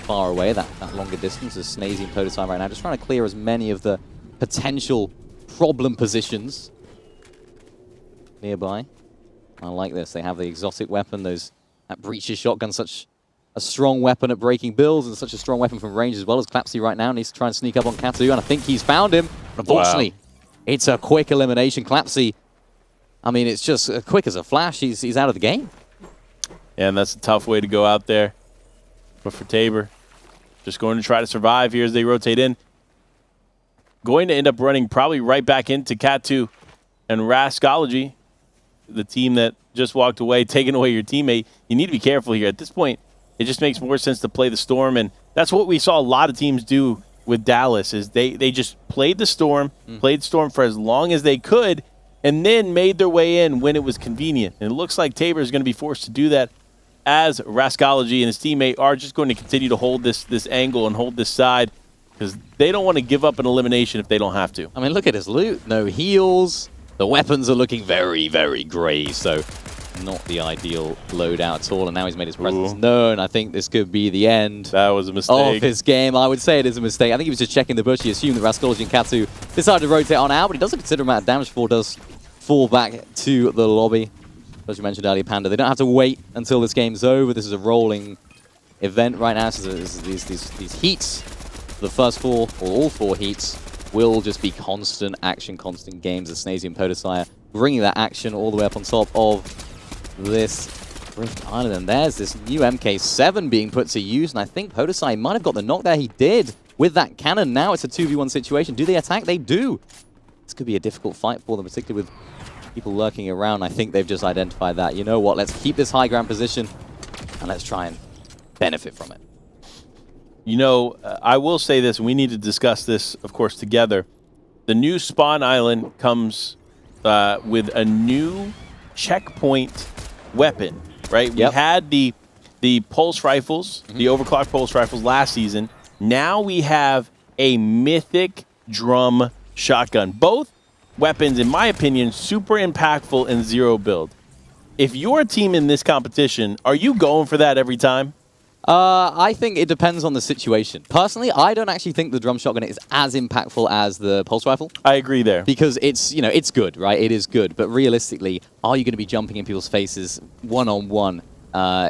far away, that longer distance, as Snazy and Podosai right now, just trying to clear as many of the potential problem positions nearby. I like this. They have the exotic weapon, that Breaches shotgun, such a strong weapon at breaking builds and such a strong weapon from range as well. As Clapsy right now needs to try and sneak up on Katu, and I think he's found him. But unfortunately, it's a quick elimination. Clapsy, I mean, it's just quick as a flash. He's out of the game. Yeah, and that's a tough way to go out there. But for Tabor, just going to try to survive here as they rotate in. Going to end up running probably right back into Katu and Rascology, the team that just walked away, taking away your teammate. You need to be careful here. At this point, it just makes more sense to play the Storm, and that's what we saw a lot of teams do with Dallas, is they just played the Storm, played Storm for as long as they could, and then made their way in when it was convenient. And it looks like Tabor is going to be forced to do that, as Rascology and his teammate are just going to continue to hold this angle and hold this side, because they don't want to give up an elimination if they don't have to. I mean, look at his loot. No heals. The weapons are looking very, very grey, so not the ideal loadout at all. And now he's made his presence known. I think this could be the end. That was a mistake of his game. I would say it is a mistake. I think he was just checking the bush. He assumed that Rascology and Katu decided to rotate on out, but he does a considerable amount of damage before does fall back to the lobby. As you mentioned earlier, Panda, they don't have to wait until this game's over. This is a rolling event right now. So these heats, the first 4 or all 4 heats, will just be constant action, constant games. As Snazy and Podosai bringing that action all the way up on top of this Rift Island. And there's this new MK7 being put to use. And I think Podosai might have got the knock there. He did with that cannon. Now it's a 2v1 situation. Do they attack? They do. This could be a difficult fight for them, particularly with people lurking around. I think they've just identified that. You know what? Let's keep this high ground position and let's try and benefit from it. You know, I will say this, and we need to discuss this, of course, together. The new Spawn Island comes with a new checkpoint weapon, right? Yep. We had the pulse rifles, the overclocked pulse rifles last season. Now we have a mythic drum shotgun. Both weapons, in my opinion, super impactful in zero build. If you're a team in this competition, are you going for that every time? I think it depends on the situation. Personally, I don't actually think the drum shotgun is as impactful as the pulse rifle. I agree there. Because it's, you know, it's good, right? It is good. But realistically, are you going to be jumping in people's faces one-on-one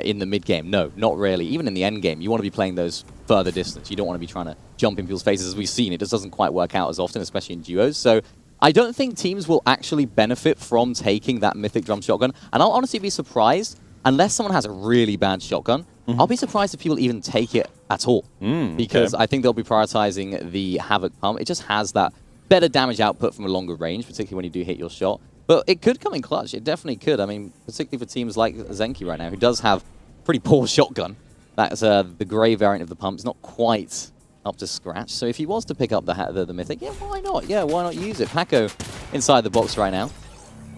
in the mid-game? No, not really. Even in the end game, you want to be playing those further distance. You don't want to be trying to jump in people's faces. As we've seen, it just doesn't quite work out as often, especially in duos. So I don't think teams will actually benefit from taking that mythic drum shotgun. And I'll honestly be surprised, unless someone has a really bad shotgun, I'll be surprised if people even take it at all. Because I think they'll be prioritizing the Havoc pump. It just has that better damage output from a longer range, particularly when you do hit your shot. But it could come in clutch. It definitely could. I mean, particularly for teams like Zenki right now, who does have pretty poor shotgun. That's the gray variant of the pump. It's not quite up to scratch. So if he was to pick up the Mythic, yeah, why not? Yeah, why not use it? Paco inside the box right now,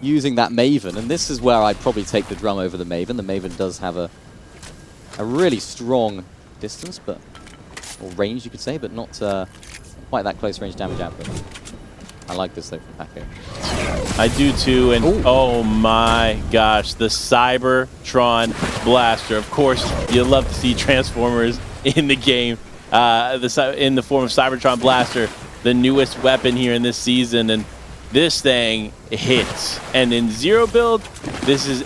using that Maven. And this is where I'd probably take the drum over the Maven. The Maven does have a really strong distance, or range, you could say, but not quite that close range damage output. I like this, though, from Paco. I do, too, and oh my gosh, the Cybertron Blaster. Of course, you love to see Transformers in the game. in the form of Cybertron Blaster, the newest weapon here in this season, and this thing hits. And in zero build, this is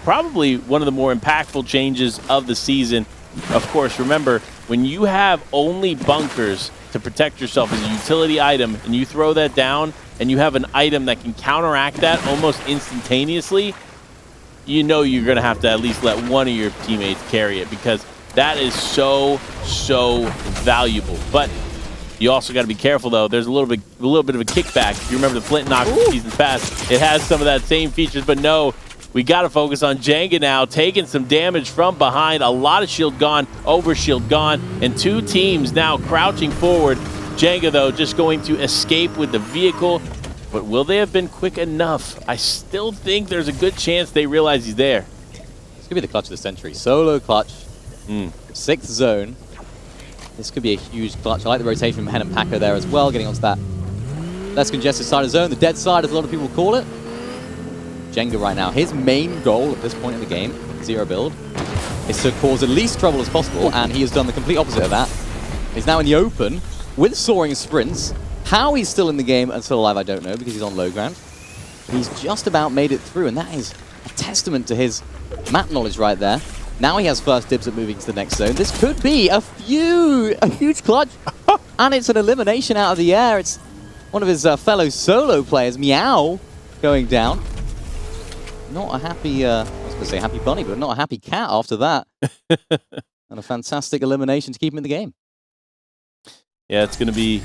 probably one of the more impactful changes of the season. Of course, remember, when you have only bunkers to protect yourself as a utility item, and you throw that down, and you have an item that can counteract that almost instantaneously, you know you're going to have to at least let one of your teammates carry it, because that is so valuable. But you also got to be careful, though. There's a little bit of a kickback. If you remember the Flint Knock from seasons past, it has some of that same features, but no, we got to focus on Jenga now, taking some damage from behind. A lot of shield gone, over shield gone, and two teams now crouching forward. Jenga, though, just going to escape with the vehicle. But will they have been quick enough? I still think there's a good chance they realize he's there. This could be the clutch of the century. Solo clutch. 6th zone. This could be a huge clutch. I like the rotation from Hen and Paco there as well, getting onto that less congested side of the zone. The dead side, as a lot of people call it. Jenga right now, his main goal at this point in the game, zero build, is to cause the least trouble as possible, and he has done the complete opposite of that. He's now in the open with soaring sprints. How he's still in the game and still alive, I don't know, because he's on low ground. He's just about made it through, and that is a testament to his map knowledge right there. Now he has first dibs at moving to the next zone. This could be a huge clutch, and it's an elimination out of the air. It's one of his fellow solo players, Meow, going down. Not a happy, I was going to say happy bunny, but not a happy cat after that. And a fantastic elimination to keep him in the game. Yeah, it's going to be...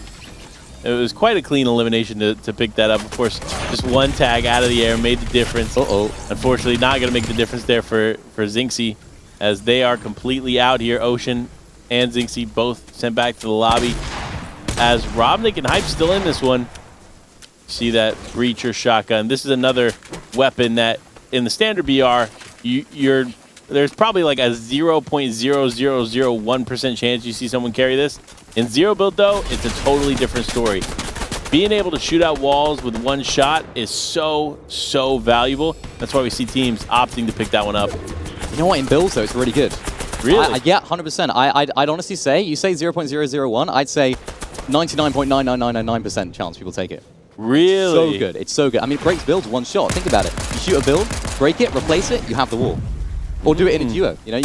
It was quite a clean elimination to pick that up. Of course, just one tag out of the air made the difference. Unfortunately, not going to make the difference there for Zinxie, as they are completely out here. Ocean and Zinxie both sent back to the lobby. As Robnik and Hype still in this one. See that Breacher shotgun. This is another weapon that in the standard BR, there's probably like a 0.0001% chance you see someone carry this. In zero build, though, it's a totally different story. Being able to shoot out walls with one shot is so valuable. That's why we see teams opting to pick that one up. You know what? In builds, though, it's really good. Really? Yeah, 100%. I'd honestly say, you say 0.001, I'd say 99.99999% chance people take it. Really? So good. It's so good. I mean, it breaks builds one shot. Think about it. You shoot a build, break it, replace it, you have the wall. Or do it in a duo. You know, you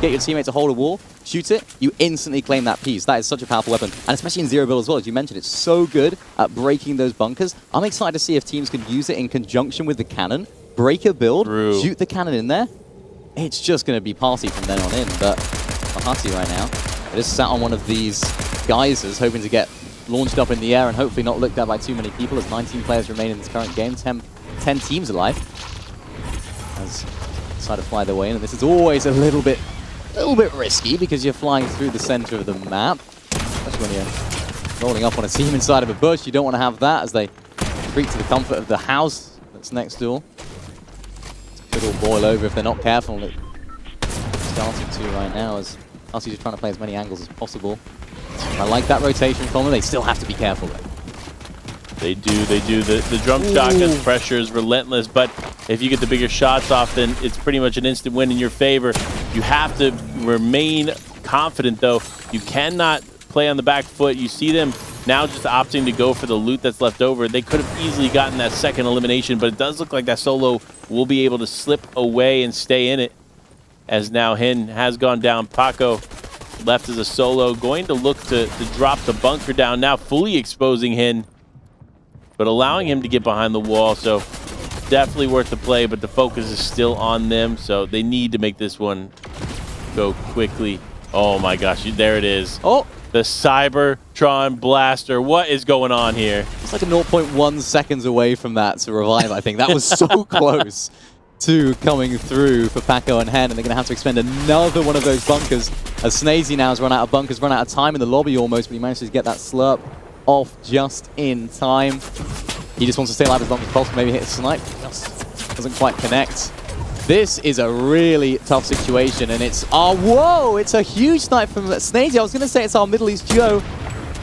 get your teammate to hold a wall, shoot it, you instantly claim that piece. That is such a powerful weapon. And especially in zero build as well, as you mentioned, it's so good at breaking those bunkers. I'm excited to see if teams can use it in conjunction with the cannon, break a build, shoot the cannon in there. It's just going to be party from then on in. But Mahati right now, they just sat on one of these geysers, hoping to get launched up in the air and hopefully not looked at by too many people, as 19 players remain in this current game, 10 teams alive. As decide to fly their way in, and this is always a little bit risky because you're flying through the center of the map, especially when you're rolling up on a team inside of a bush. You don't want to have that as they creep to the comfort of the house that's next door. Could all boil over if they're not careful. It's starting to right now, as RC's just trying to play as many angles as possible. I like that rotation from them. They still have to be careful though. They do. The drum shotgun pressure is relentless, but if you get the bigger shots off, then it's pretty much an instant win in your favor. You have to remain confident, though. You cannot play on the back foot. You see them now just opting to go for the loot that's left over. They could have easily gotten that second elimination, but it does look like that solo will be able to slip away and stay in it, as now Hen has gone down. Paco left as a solo, going to look to drop the bunker down now, fully exposing Hen, but allowing him to get behind the wall. So definitely worth the play, but the focus is still on them, so they need to make this one go quickly. Oh my gosh, there it is. Oh, the Cybertron Blaster. What is going on here? It's like a 0.1 seconds away from that to revive, I think. That was so close to coming through for Paco and Hen, and they're going to have to expend another one of those bunkers, as Snazy now has run out of bunkers, run out of time in the lobby almost, but he manages to get that slurp off just in time. He just wants to stay alive as long as possible, maybe hit a snipe. Just doesn't quite connect. This is a really tough situation, and it's, oh, whoa, it's a huge snipe from Snazy. I was going to say it's our Middle East duo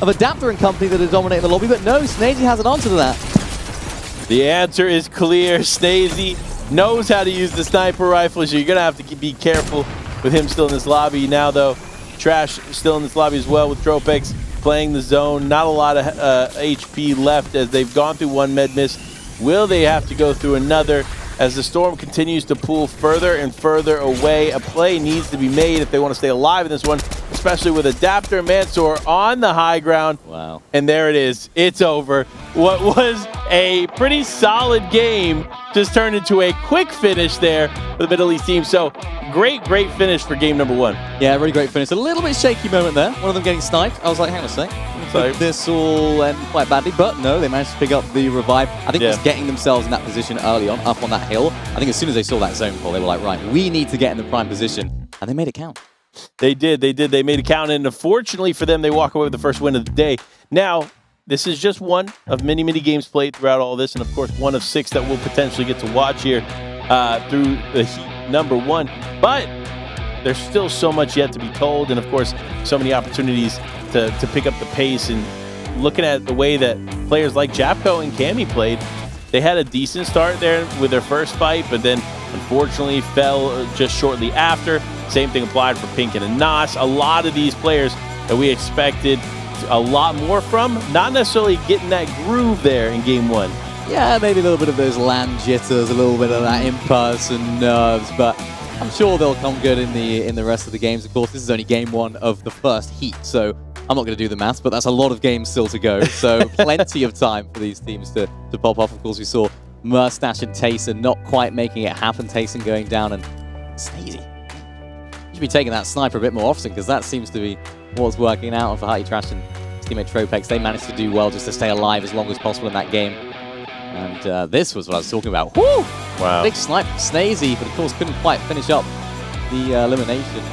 of Adapter and company that are dominating the lobby, but no, Snazy has an answer to that. The answer is clear. Snazy knows how to use the sniper rifle, so you're going to have to be careful with him still in this lobby now, though. Trash still in this lobby as well with Tropex playing the zone. Not a lot of HP left as they've gone through one med miss. Will they have to go through another as the storm continues to pull further and further away? A play needs to be made if they want to stay alive in this one, especially with Adapter and Mansour on the high ground. Wow. And there it is. It's over. What was a pretty solid game just turned into a quick finish there for the Middle East team. So great finish for game number 1. Yeah, really great finish. A little bit shaky moment there. One of them getting sniped. I was like, hang on a sec. Could this all end quite badly? But no, they managed to pick up the revive. I think just getting themselves in that position early on, up on that hill. I think as soon as they saw that zone call, they were like, right, we need to get in the prime position. And they made it count. They did. They made it count. And unfortunately for them, they walk away with the first win of the day. Now, this is just one of many games played throughout all this. And of course, one of 6 that we'll potentially get to watch here through the Heat number 1. But there's still so much yet to be told. And of course, so many opportunities to pick up the pace. And looking at the way that players like Japco and Cammy played, they had a decent start there with their first fight, but then unfortunately fell just shortly after. Same thing applied for Pink and Anas. A lot of these players that we expected a lot more from, not necessarily getting that groove there in game 1. Yeah, maybe a little bit of those land jitters, a little bit of that impulse and nerves, but I'm sure they'll come good in the rest of the games. Of course, this is only game 1 of the first heat, so I'm not going to do the maths, but that's a lot of games still to go. So plenty of time for these teams to pop off. Of course, we saw Mustache and Tayson not quite making it happen. Tayson going down and Sneezy. You should be taking that sniper a bit more often because that seems to be what's working out for Hearty Trash and his teammate Tropex. They managed to do well just to stay alive as long as possible in that game. And this was what I was talking about. Woo! Wow. Big snipe from Snazy, but of course couldn't quite finish up the elimination.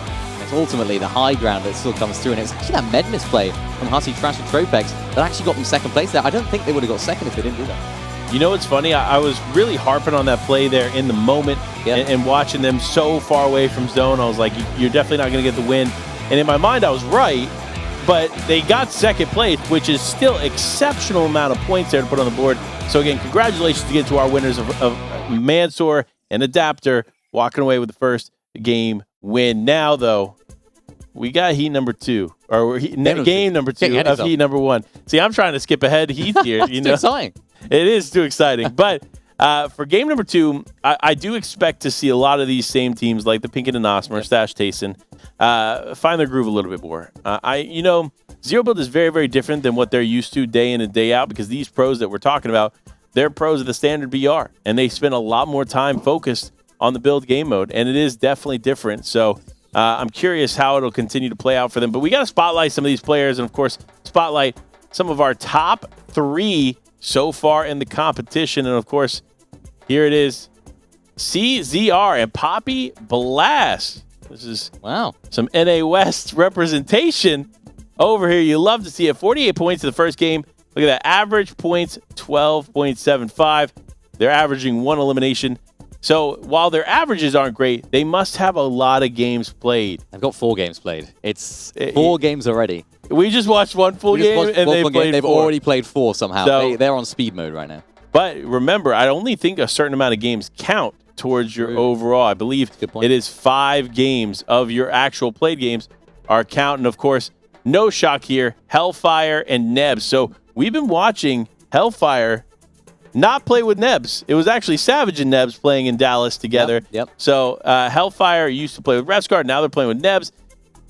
It's ultimately the high ground that still comes through, and it's actually that med misplay from Hearty Trash and Tropex that actually got them second place there. I don't think they would have got second if they didn't do that. You know what's funny? I was really harping on that play there in the moment and watching them so far away from zone. I was like, you're definitely not going to get the win. And in my mind, I was right, but they got second place, which is still exceptional amount of points there to put on the board. So again, congratulations again to our winners of Mansour and Adapter walking away with the first game win. Now, though, we got Heat number 2, or game number 2 of Heat number 1. See, I'm trying to skip ahead Heat here. You know, exciting. It is too exciting. But for game number 2, I do expect to see a lot of these same teams like the Pink and Anas, Mustache, Tayson, find their groove a little bit more. Zero Build is very different than what they're used to day in and day out because these pros that we're talking about, they're pros of the standard BR, and they spend a lot more time focused on the build game mode, and it is definitely different. So I'm curious how it'll continue to play out for them. But we got to spotlight some of these players and, of course, spotlight some of our top 3 so far in the competition. And, of course, here it is, CZR and Poppy Blast. This is some NA West representation over here. You love to see it. 48 points in the first game. Look at that. Average points, 12.75. They're averaging 1 elimination. So while their averages aren't great, they must have a lot of games played. They've got 4 games played. It's 4 games already. We just watched one full game, and they've already played 4 somehow. So, they're on speed mode right now. But remember, I only think a certain amount of games count towards your overall. I believe it is 5 games of your actual played games are counting. Of course, no shock here, Hellfire and Nebs. So we've been watching Hellfire not play with Nebs. It was actually Savage and Nebs playing in Dallas together. Yep. So Hellfire used to play with Resguard. Now they're playing with Nebs.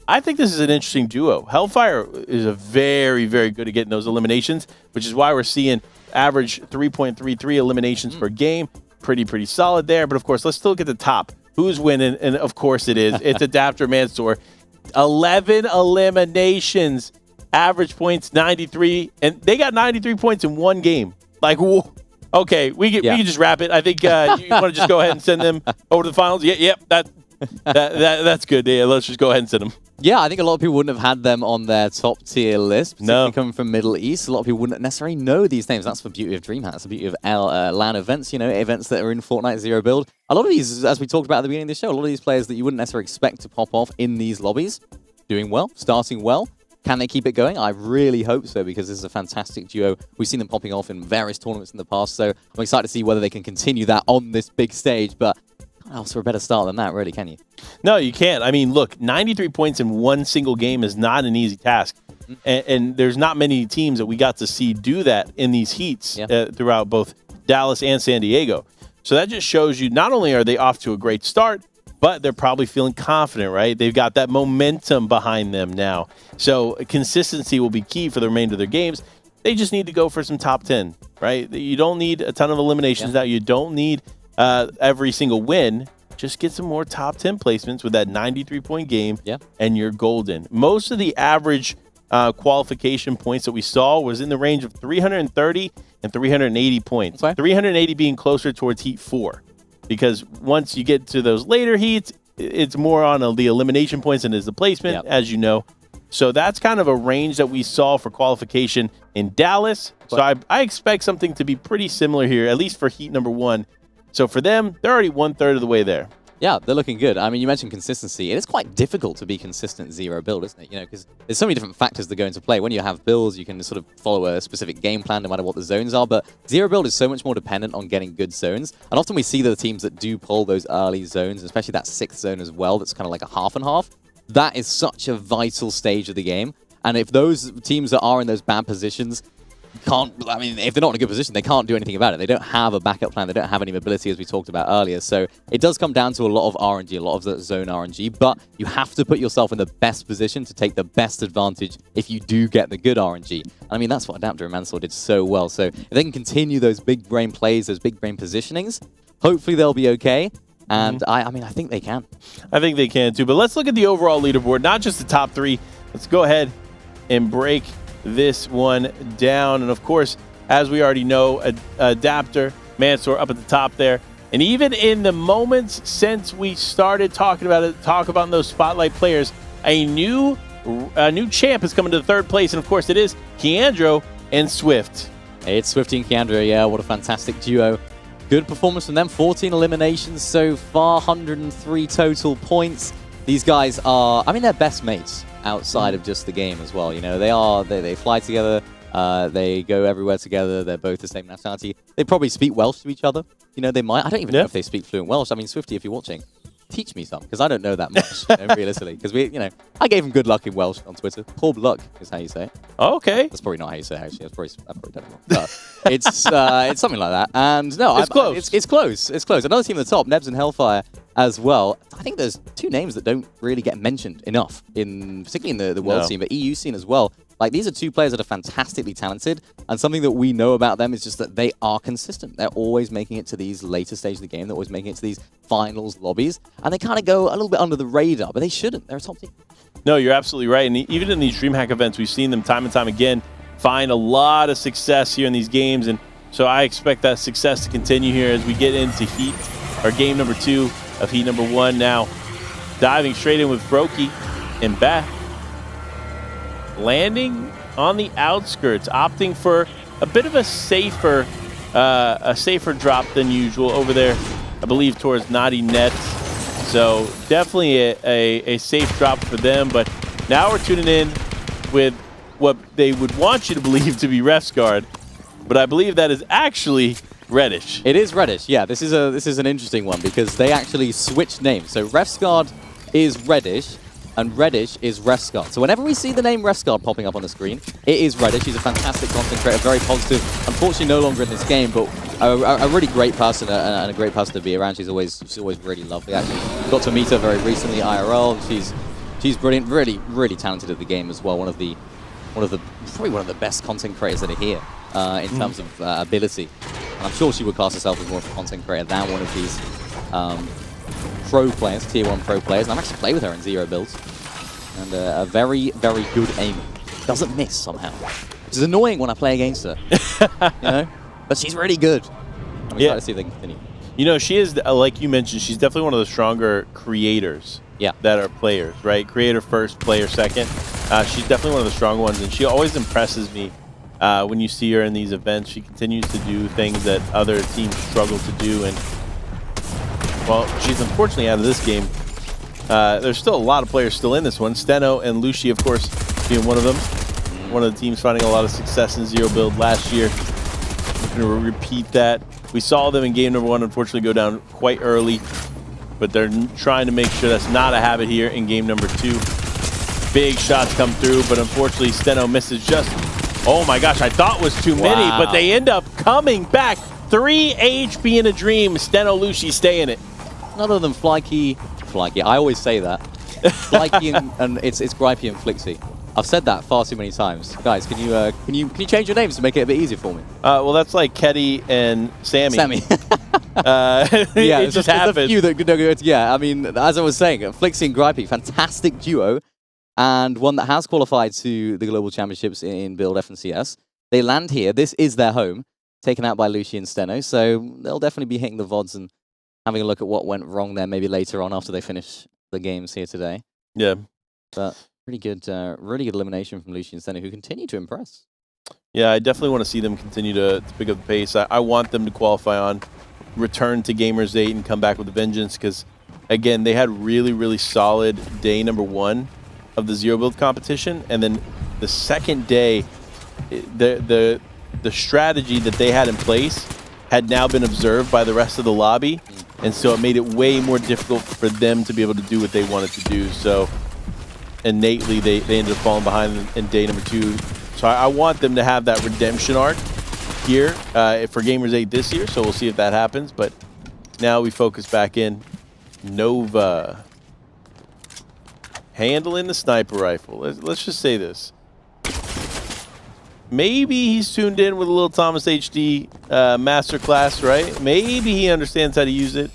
I think this is an interesting duo. Hellfire is a very good at getting those eliminations, which is why we're seeing average 3.33 eliminations per game. Pretty solid there. But of course, let's still look at the top. Who's winning? And of course it is. It's Adapter Mansour. 11 eliminations. Average points 93. And they got 93 points in 1 game. Like, whoa. Okay, we can just wrap it. I think you want to just go ahead and send them over to the finals. Yep, that's good. Yeah, let's just go ahead and send them. Yeah, I think a lot of people wouldn't have had them on their top tier list, particularly coming from Middle East. A lot of people wouldn't necessarily know these names. That's the beauty of DreamHack. That's the beauty of LAN events, events that are in Fortnite Zero Build. A lot of these, as we talked about at the beginning of the show, a lot of these players that you wouldn't necessarily expect to pop off in these lobbies, doing well, starting well. Can they keep it going? I really hope so, because this is a fantastic duo. We've seen them popping off in various tournaments in the past, so I'm excited to see whether they can continue that on this big stage, but ask for a better start than that, really, can you? No, you can't. I mean, look, 93 points in one single game is not an easy task. And there's not many teams that we got to see do that in these heats throughout both Dallas and San Diego. So that just shows you not only are they off to a great start, but they're probably feeling confident, right? They've got that momentum behind them now. So consistency will be key for the remainder of their games. They just need to go for some top 10, right? You don't need a ton of eliminations now. You don't need every single win. Just get some more top 10 placements with that 93-point game, and you're golden. Most of the average qualification points that we saw was in the range of 330 and 380 points. 380 being closer towards Heat 4. Because once you get to those later heats, it's more on the elimination points than is the placement, as you know. So that's kind of a range that we saw for qualification in Dallas. So I expect something to be pretty similar here, at least for Heat number 1. So for them, they're already 1/3 of the way there. Yeah, they're looking good. I mean, you mentioned consistency. It is quite difficult to be consistent zero build, isn't it? You know, because there's so many different factors that go into play. When you have builds, you can sort of follow a specific game plan no matter what the zones are. But zero build is so much more dependent on getting good zones. And often we see the teams that do pull those early zones, especially that 6th zone as well, that's kind of like a half and half. That is such a vital stage of the game. And if those teams that are in those bad positions if they're not in a good position, they can't do anything about it. They don't have a backup plan. They don't have any mobility, as we talked about earlier. So it does come down to a lot of RNG, a lot of the zone RNG, but you have to put yourself in the best position to take the best advantage if you do get the good RNG. I mean, that's what Adapter and Mansour did so well. So if they can continue those big brain plays, those big brain positionings, hopefully they'll be okay. And I mean, I think they can. I think they can too. But let's look at the overall leaderboard, not just the top 3. Let's go ahead and break this one down. And of course, as we already know, Adapter, Mansour up at the top there. And even in the moments since we started talking about it, talk about those spotlight players, a new champ is coming to the 3rd place. And of course, it is Keandro and Swift. It's Swifty and Keandro, yeah. What a fantastic duo. Good performance from them. 14 eliminations so far, 103 total points. These guys are, I mean, they're best mates outside of just the game as well. You know, they fly together, they go everywhere together, they're both the same nationality. They probably speak Welsh to each other. You know, they might. I don't even know if they speak fluent Welsh. I mean, Swifty, if you're watching, teach me some, because I don't know that much, realistically. Because I gave him good luck in Welsh on Twitter. Poor luck is how you say it. Okay. That's probably not how you say it, actually. I probably done it wrong. But it's something like that. And no, it's close. It's close. It's close. Another team at the top, Nebs and Hellfire as well. I think there's 2 names that don't really get mentioned enough, particularly in the world scene, but EU scene as well. Like, these are 2 players that are fantastically talented, and something that we know about them is just that they are consistent. They're always making it to these later stages of the game. They're always making it to these finals lobbies, and they kind of go a little bit under the radar, but they shouldn't. They're a top team. No, you're absolutely right. And even in these DreamHack events, we've seen them time and time again find a lot of success here in these games, and so I expect that success to continue here as we get into Heat, or game number 2 of Heat number 1 now. Diving straight in with Brokey and Beth. Landing on the outskirts, opting for a bit of a safer drop than usual over there, I believe, towards Naughty Nets. So definitely a safe drop for them. But now we're tuning in with what they would want you to believe to be Refsguard, but I believe that is actually Reddish. It is Reddish, yeah. This is an interesting one because they actually switched names. So Refsguard is Reddish, and Reddish is Refsguard. So whenever we see the name Refsguard popping up on the screen, it is Reddish. He's a fantastic content creator, very positive. Unfortunately, no longer in this game, but a really great person and a great person to be around. She's always really lovely. Actually, got to meet her very recently IRL. She's brilliant, really talented at the game as well. Probably one of the best content creators that are here in terms of ability. And I'm sure she would class herself as more of a content creator than one of these pro players, tier 1 pro players. And I've actually played with her in zero builds. And a very good aim. Doesn't miss somehow. Which is annoying when I play against her. But she's really good. I'm excited to see if they can continue. You know, she is, like you mentioned, she's definitely one of the stronger creators that are players, right? Creator first, player second. She's definitely one of the strong ones, and she always impresses me when you see her in these events. She continues to do things that other teams struggle to do, and, well, she's unfortunately out of this game. There's still a lot of players still in this one. Steno and Lucy, of course, being one of them. One of the teams finding a lot of success in zero build last year. We're going to repeat that. We saw them in game number 1, unfortunately, go down quite early. but they're trying to make sure that's not a habit here in game number 2. Big shots come through, but unfortunately Steno misses just, oh my gosh, I thought was too many, but they end up coming back. 3 HP in a dream. Steno Lucy stay in it. None of them Flykey. I always say that. Flykey and it's Gripey and Flixie. I've said that far too many times. Guys, can you change your names to make it a bit easier for me? Well, that's like Ketty and Sammy. Yeah, it just happens. There's a few that, yeah, I mean, as I was saying, Flixie and Gripey, fantastic duo, and one that has qualified to the Global Championships in Build FNCS. They land here. This is their home, taken out by Lucy and Steno, so they'll definitely be hitting the VODs and having a look at what went wrong there maybe later on after they finish the games here today. Yeah. But really good elimination from Lucy and Steno, who continue to impress. Yeah, I definitely want to see them continue to pick up the pace. I want them to qualify on, return to Gamers 8 and come back with a vengeance because, again, they had really, really solid day number 1 of the Zero Build competition. And then the second day, the strategy that they had in place had now been observed by the rest of the lobby. And so it made it way more difficult for them to be able to do what they wanted to do. So innately, they ended up falling behind in day number 2. So I want them to have that redemption arc here for Gamers 8 this year. So we'll see if that happens. But now we focus back in. Nova handling the sniper rifle. Let's just say this. Maybe he's tuned in with a little Thomas HD masterclass, right? Maybe he understands how to use it.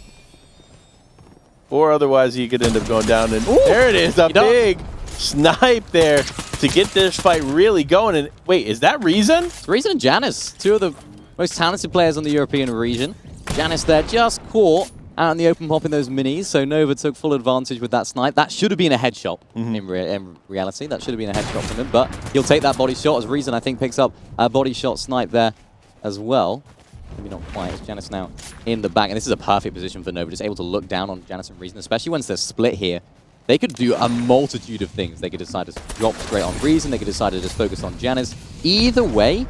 Or otherwise he could end up going down and there it is, a big snipe there to get this fight really going. And wait, is that Reason? It's Reason and Janice, 2 of the most talented players on the European region. Janice there just caught out in the open popping those minis, so Nova took full advantage with that snipe. That should have been a headshot in reality. That should have been a headshot from him, but he'll take that body shot as Reason, I think, picks up a body shot snipe there as well. Maybe not quite, as Janice now in the back, and this is a perfect position for Nova, just able to look down on Janice and Reason, especially once they're split here. They could do a multitude of things. They could decide to drop straight on Reason, they could decide to just focus on Janice. Either way,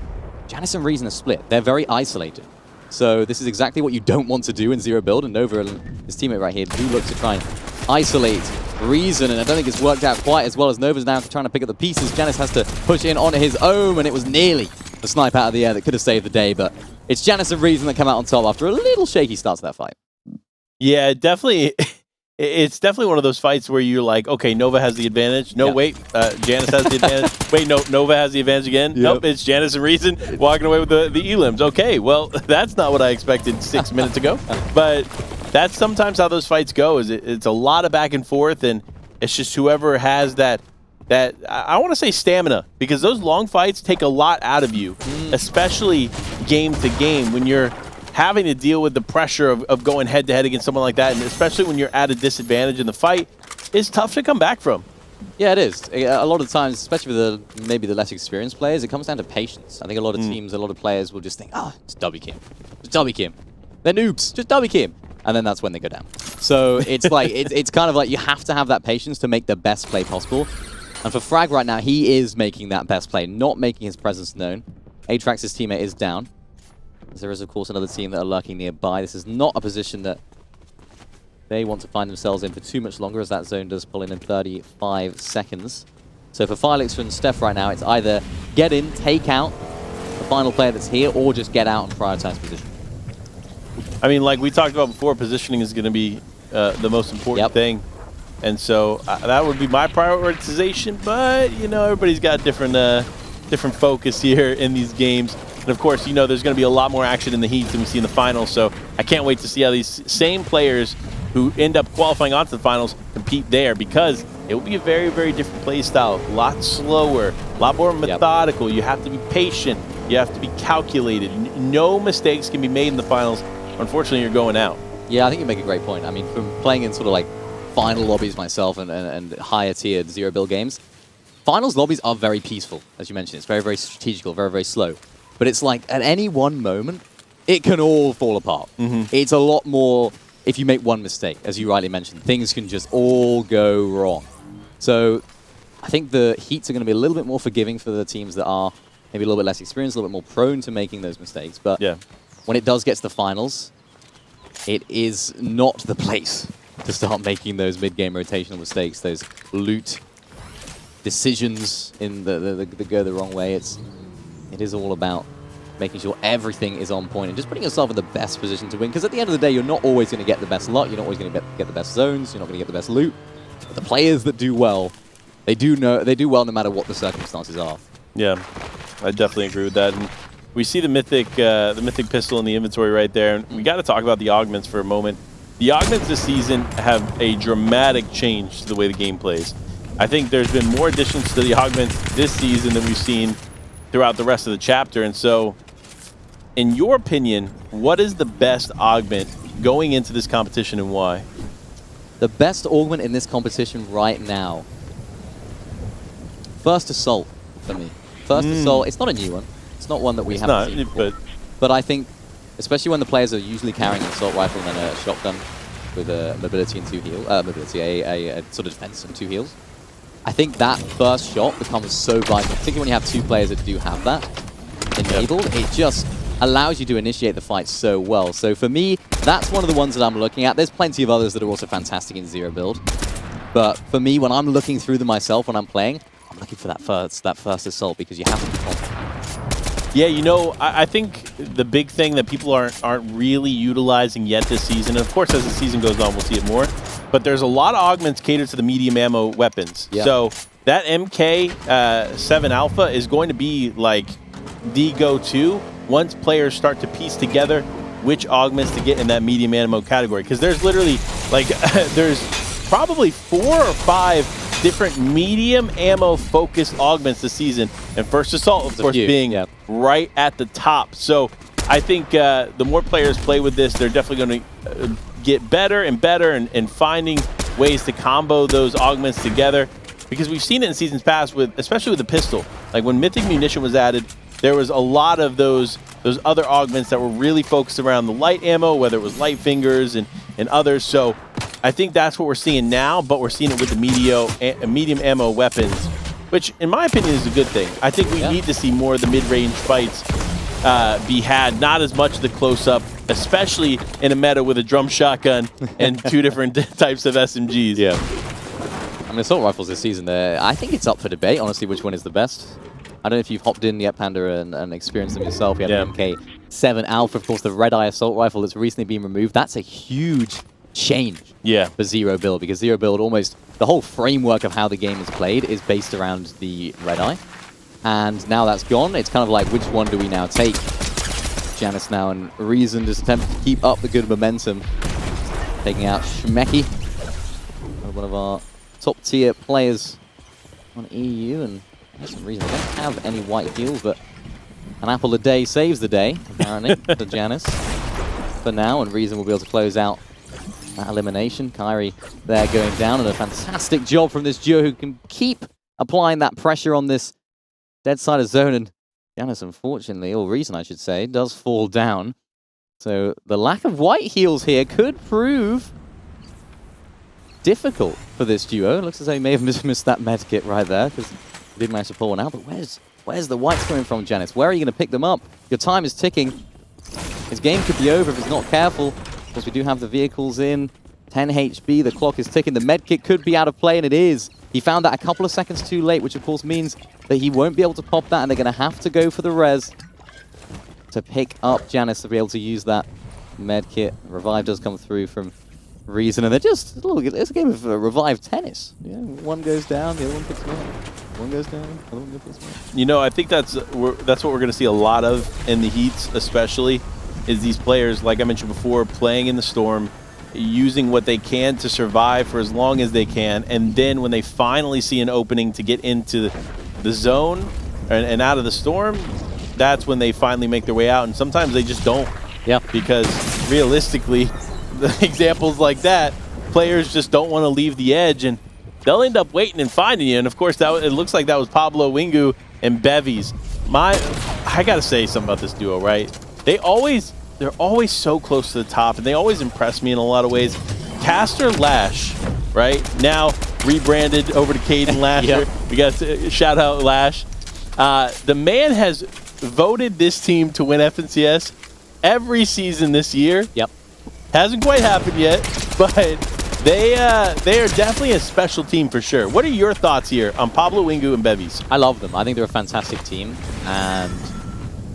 Janice and Reason are split. They're very isolated. So this is exactly what you don't want to do in Zero Build, and Nova and his teammate right here do look to try and isolate Reason, and I don't think it's worked out quite as well as Nova's now trying to pick up the pieces. Janice has to push in on his own, and it was nearly a snipe out of the air that could have saved the day, but it's Janice and Reason that come out on top after a little shaky start to that fight. Yeah, definitely. It's definitely one of those fights where you're like, okay, Nova has the advantage. No, wait, Janice has the advantage. Wait, no, Nova has the advantage again. Yep. Nope, it's Janice and Reason walking away with the elims. Okay, well, that's not what I expected 6 minutes ago. But that's sometimes how those fights go. It's a lot of back and forth, and it's just whoever has that I want to say stamina, because those long fights take a lot out of you, especially game to game when you're having to deal with the pressure of going head-to-head against someone like that, and especially when you're at a disadvantage in the fight, it's tough to come back from. Yeah, it is. A lot of times, especially with maybe the less experienced players, it comes down to patience. I think a lot of teams, a lot of players will just think, just W Kim. Just W Kim. They're noobs. Just W Kim. And then that's when they go down. So it's like, it's kind of like you have to have that patience to make the best play possible. And for Frag right now, he is making that best play, not making his presence known. Atrax's teammate is down. There is, of course, another team that are lurking nearby. This is not a position that they want to find themselves in for too much longer, as that zone does pull in 35 seconds. So for Firelix and Steph right now, it's either get in, take out the final player that's here, or just get out and prioritize position. I mean, like we talked about before, positioning is going to be the most important thing. And so that would be my prioritization. But, you know, everybody's got different focus here in these games. And of course, you know, there's going to be a lot more action in the heats than we see in the finals. So I can't wait to see how these same players who end up qualifying onto the finals compete there, because it will be a very, very different play style. A lot slower, a lot more methodical. You have to be patient. You have to be calculated. No mistakes can be made in the finals. Unfortunately, you're going out. Yeah, I think you make a great point. I mean, from playing in sort of like final lobbies myself and higher tiered Zero Build games, finals lobbies are very peaceful, as you mentioned. It's very, very strategical, very, very slow. But it's like, at any one moment, it can all fall apart. It's a lot more, if you make one mistake, as you rightly mentioned, things can just all go wrong. So I think the heats are going to be a little bit more forgiving for the teams that are maybe a little bit less experienced, a little bit more prone to making those mistakes. But when it does get to the finals, it is not the place to start making those mid-game rotational mistakes, those loot decisions in that go the wrong way. It is all about making sure everything is on point and just putting yourself in the best position to win. Because at the end of the day, you're not always going to get the best luck. You're not always going to get the best zones. You're not going to get the best loot. But the players that do well, they do well no matter what the circumstances are. Yeah, I definitely agree with that. And we see the mythic pistol in the inventory right there. And we got to talk about the augments for a moment. The augments this season have a dramatic change to the way the game plays. I think there's been more additions to the augments this season than we've seen throughout the rest of the chapter. And so, in your opinion, what is the best augment going into this competition and why? The best augment in this competition right now. First Assault for me. First Assault, it's not a new one. It's not one that we haven't seen before. But I think, especially when the players are usually carrying an assault rifle and then a shotgun with a mobility and 2 heals, a sort of defense and 2 heals, I think that first shot becomes so vital, particularly when you have 2 players that do have that enabled. It just allows you to initiate the fight so well. So for me, that's one of the ones that I'm looking at. There's plenty of others that are also fantastic in zero build. But for me, when I'm looking through them myself when I'm playing, I'm looking for that first assault because you have to be confident. Yeah, you know, I think the big thing that people aren't really utilizing yet this season, and of course as the season goes on we'll see it more, but there's a lot of augments catered to the medium ammo weapons. Yep. So that MK7 Alpha is going to be like the go-to once players start to piece together which augments to get in that medium ammo category. Because there's literally, like, there's probably 4 or 5 different medium ammo focused augments this season, and First Assault, of course, being right at the top. So I think the more players play with this, they're definitely going to get better and better and finding ways to combo those augments together, because we've seen it in seasons past, with especially with the pistol. Like when Mythic Munition was added, there was a lot of those other augments that were really focused around the light ammo, whether it was light fingers and others. So I think that's what we're seeing now, but we're seeing it with the medium ammo weapons, which in my opinion is a good thing. I think we need to see more of the mid-range fights be had, not as much the close-up, especially in a meta with a drum shotgun and 2 different types of SMGs. Yeah. I mean, assault rifles this season, I think it's up for debate, honestly, which one is the best. I don't know if you've hopped in yet, Panda, and experienced them yourself. You have the MK7 Alpha, of course, the red-eye assault rifle that's recently been removed. That's a huge change for zero build, because zero build, almost the whole framework of how the game is played is based around the red-eye. And now that's gone, it's kind of like, which one do we now take? Janus now and Reason just attempt to keep up the good momentum. Taking out Shmeki, one of our top-tier players on EU, and for some reason, I don't have any white heals, but an apple a day saves the day, apparently, for Janus for now, and Reason will be able to close out that elimination. Kyrie there going down, and a fantastic job from this duo who can keep applying that pressure on this dead side of zone, and Janus, unfortunately, or Reason I should say, does fall down. So the lack of white heals here could prove difficult for this duo. It looks as though he may have missed that medkit right there, because he did manage to pull one out, but where's the whites coming from, Janus? Where are you going to pick them up? Your time is ticking. His game could be over if he's not careful. Of course, we do have the vehicles in. 10 HP, the clock is ticking. The medkit could be out of play, and it is. He found that a couple of seconds too late, which of course means that he won't be able to pop that, and they're going to have to go for the res to pick up Janus to be able to use that medkit. Revive does come through from Reason, and they're just, look, it's a game of revive tennis. Yeah, one goes down, the other one picks him up. One goes down, the other one picks him up. You know, I think that's what we're going to see a lot of in the heats, especially, is these players, like I mentioned before, playing in the storm, using what they can to survive for as long as they can, and then when they finally see an opening to get into the zone and out of the storm, that's when they finally make their way out, and sometimes they just don't. Yeah. Because realistically, the examples like that, players just don't want to leave the edge, and they'll end up waiting and finding you. And of course, it looks like that was Pablo Wingu and Bevies. I gotta say something about this duo, right? They're always so close to the top, and they always impress me in a lot of ways. Caster Lash, right? Now rebranded over to Caden Lasher. We got to shout out Lash. The man has voted this team to win FNCS every season this year. Yep. Hasn't quite happened yet, but They are definitely a special team for sure. What are your thoughts here on Pablo, Wingu, and Bevies? I love them. I think they're a fantastic team, and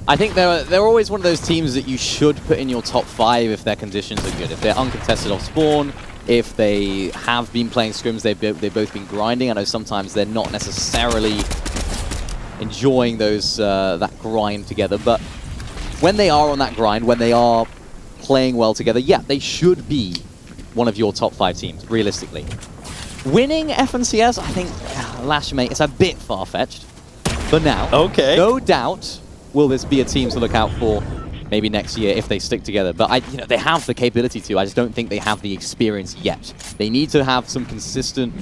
I think they're always one of those teams that you should put in your top 5 if their conditions are good. If they're uncontested off spawn, if they have been playing scrims, they've both been grinding. I know sometimes they're not necessarily enjoying those that grind together, but when they are on that grind, when they are playing well together, yeah, they should be one of your top 5 teams, realistically. Winning FNCS, I think, Lashmate, it's a bit far-fetched. But now, no doubt, will this be a team to look out for maybe next year if they stick together. But they have the capability to. I just don't think they have the experience yet. They need to have some consistent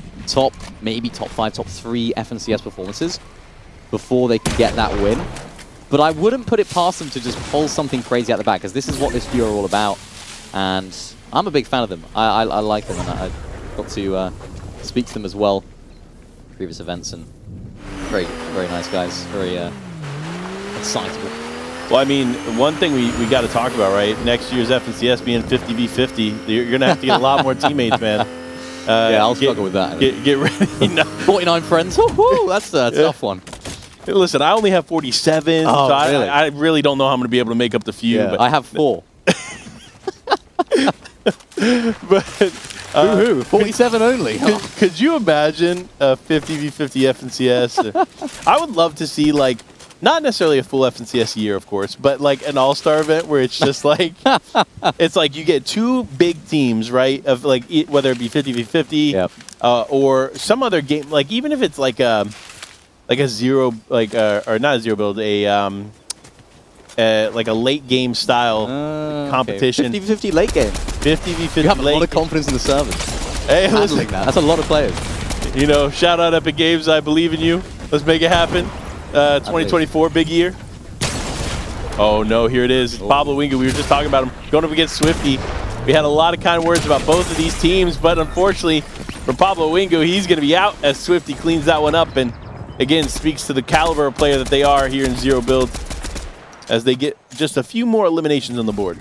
maybe top 5, top 3 FNCS performances before they can get that win. But I wouldn't put it past them to just pull something crazy out the back, because this is what this duo are all about. And I'm a big fan of them. I like them, and I got to speak to them as well previous events, and very nice guys, very excitable. Well, I mean, one thing we got to talk about, right? Next year's FNCS being 50v50, you're going to have to get a lot more teammates, man. Yeah, I'll struggle with that. Get ready. No. 49 friends. Woohoo! That's a tough one. Hey, listen, I only have 47, so really? I really don't know how I'm going to be able to make up the few. Yeah, but I have 4. But 47 only. Could you imagine a 50v50 FNCS? I would love to see, like, not necessarily a full FNCS year, of course, but like an all-star event where it's just like, it's like you get 2 big teams, right? Of like, whether it be 50v50 yep. Or some other game, like even if it's like a zero, like or not a zero build, like a late game style competition. 50v50 late game. 50v50 You have a late lot of confidence in the servers. Hey, listen, that's a lot of players. You know, shout out Epic Games. I believe in you. Let's make it happen. 2024, big year. Oh no, here it is. It's Pablo Wingu. We were just talking about him going up against Swifty. We had a lot of kind words about both of these teams, but unfortunately for Pablo Wingu, he's going to be out as Swifty cleans that one up, and again speaks to the caliber of player that they are here in Zero Build as they get just a few more eliminations on the board.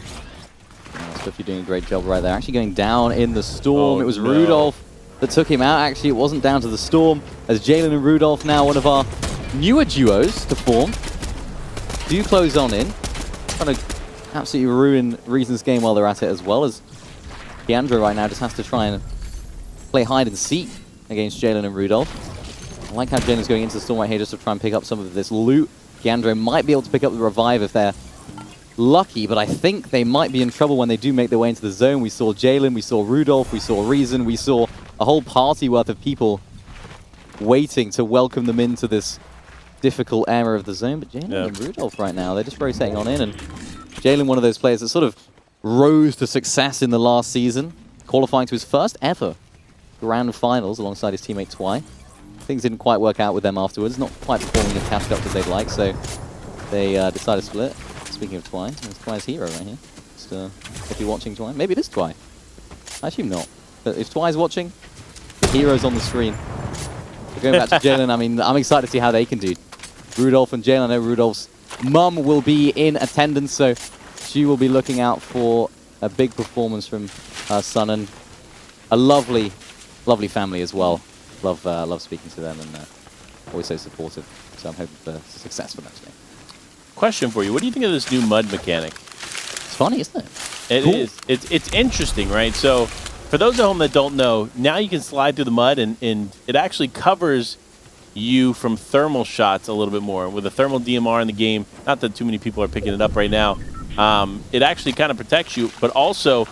Swifty doing a great job right there. Actually going down in the storm. It was Rudolph that took him out. Actually, it wasn't down to the storm, as Jalen and Rudolph, now one of our newer duos to form, do close on in. Trying to absolutely ruin Reason's game while they're at it, as well as Leandro right now just has to try and play hide and seek against Jalen and Rudolph. I like how Jalen's going into the storm right here just to try and pick up some of this loot. Leandro might be able to pick up the revive if they're lucky, but I think they might be in trouble when they do make their way into the zone. We saw Jalen, we saw Rudolph, we saw Reason, we saw a whole party worth of people waiting to welcome them into this difficult era of the zone. But Jalen and Rudolph right now, they're just rotating on in, and Jalen, one of those players that sort of rose to success in the last season, qualifying to his first ever grand finals alongside his teammate Twy. Things didn't quite work out with them afterwards, not quite performing as cashed up as they'd like, so they decided to split. Speaking of Twy, there's Twy's hero right here. Just, if you're watching Twy, maybe it is Twy. I assume not. But if Twy's watching, the hero's on the screen. But going back to Jalen, I mean, I'm excited to see how they can do. Rudolph and Jalen, I know Rudolph's mum will be in attendance, so she will be looking out for a big performance from her son, and a lovely, lovely family as well. Love speaking to them, and always so supportive. So I'm hoping for success for that today. Question for you: what do you think of this new mud mechanic? It's funny, isn't it? It is. It's interesting, right? So for those at home that don't know, now you can slide through the mud, and it actually covers you from thermal shots a little bit more. With a thermal DMR in the game, not that too many people are picking it up right now, it actually kind of protects you, but also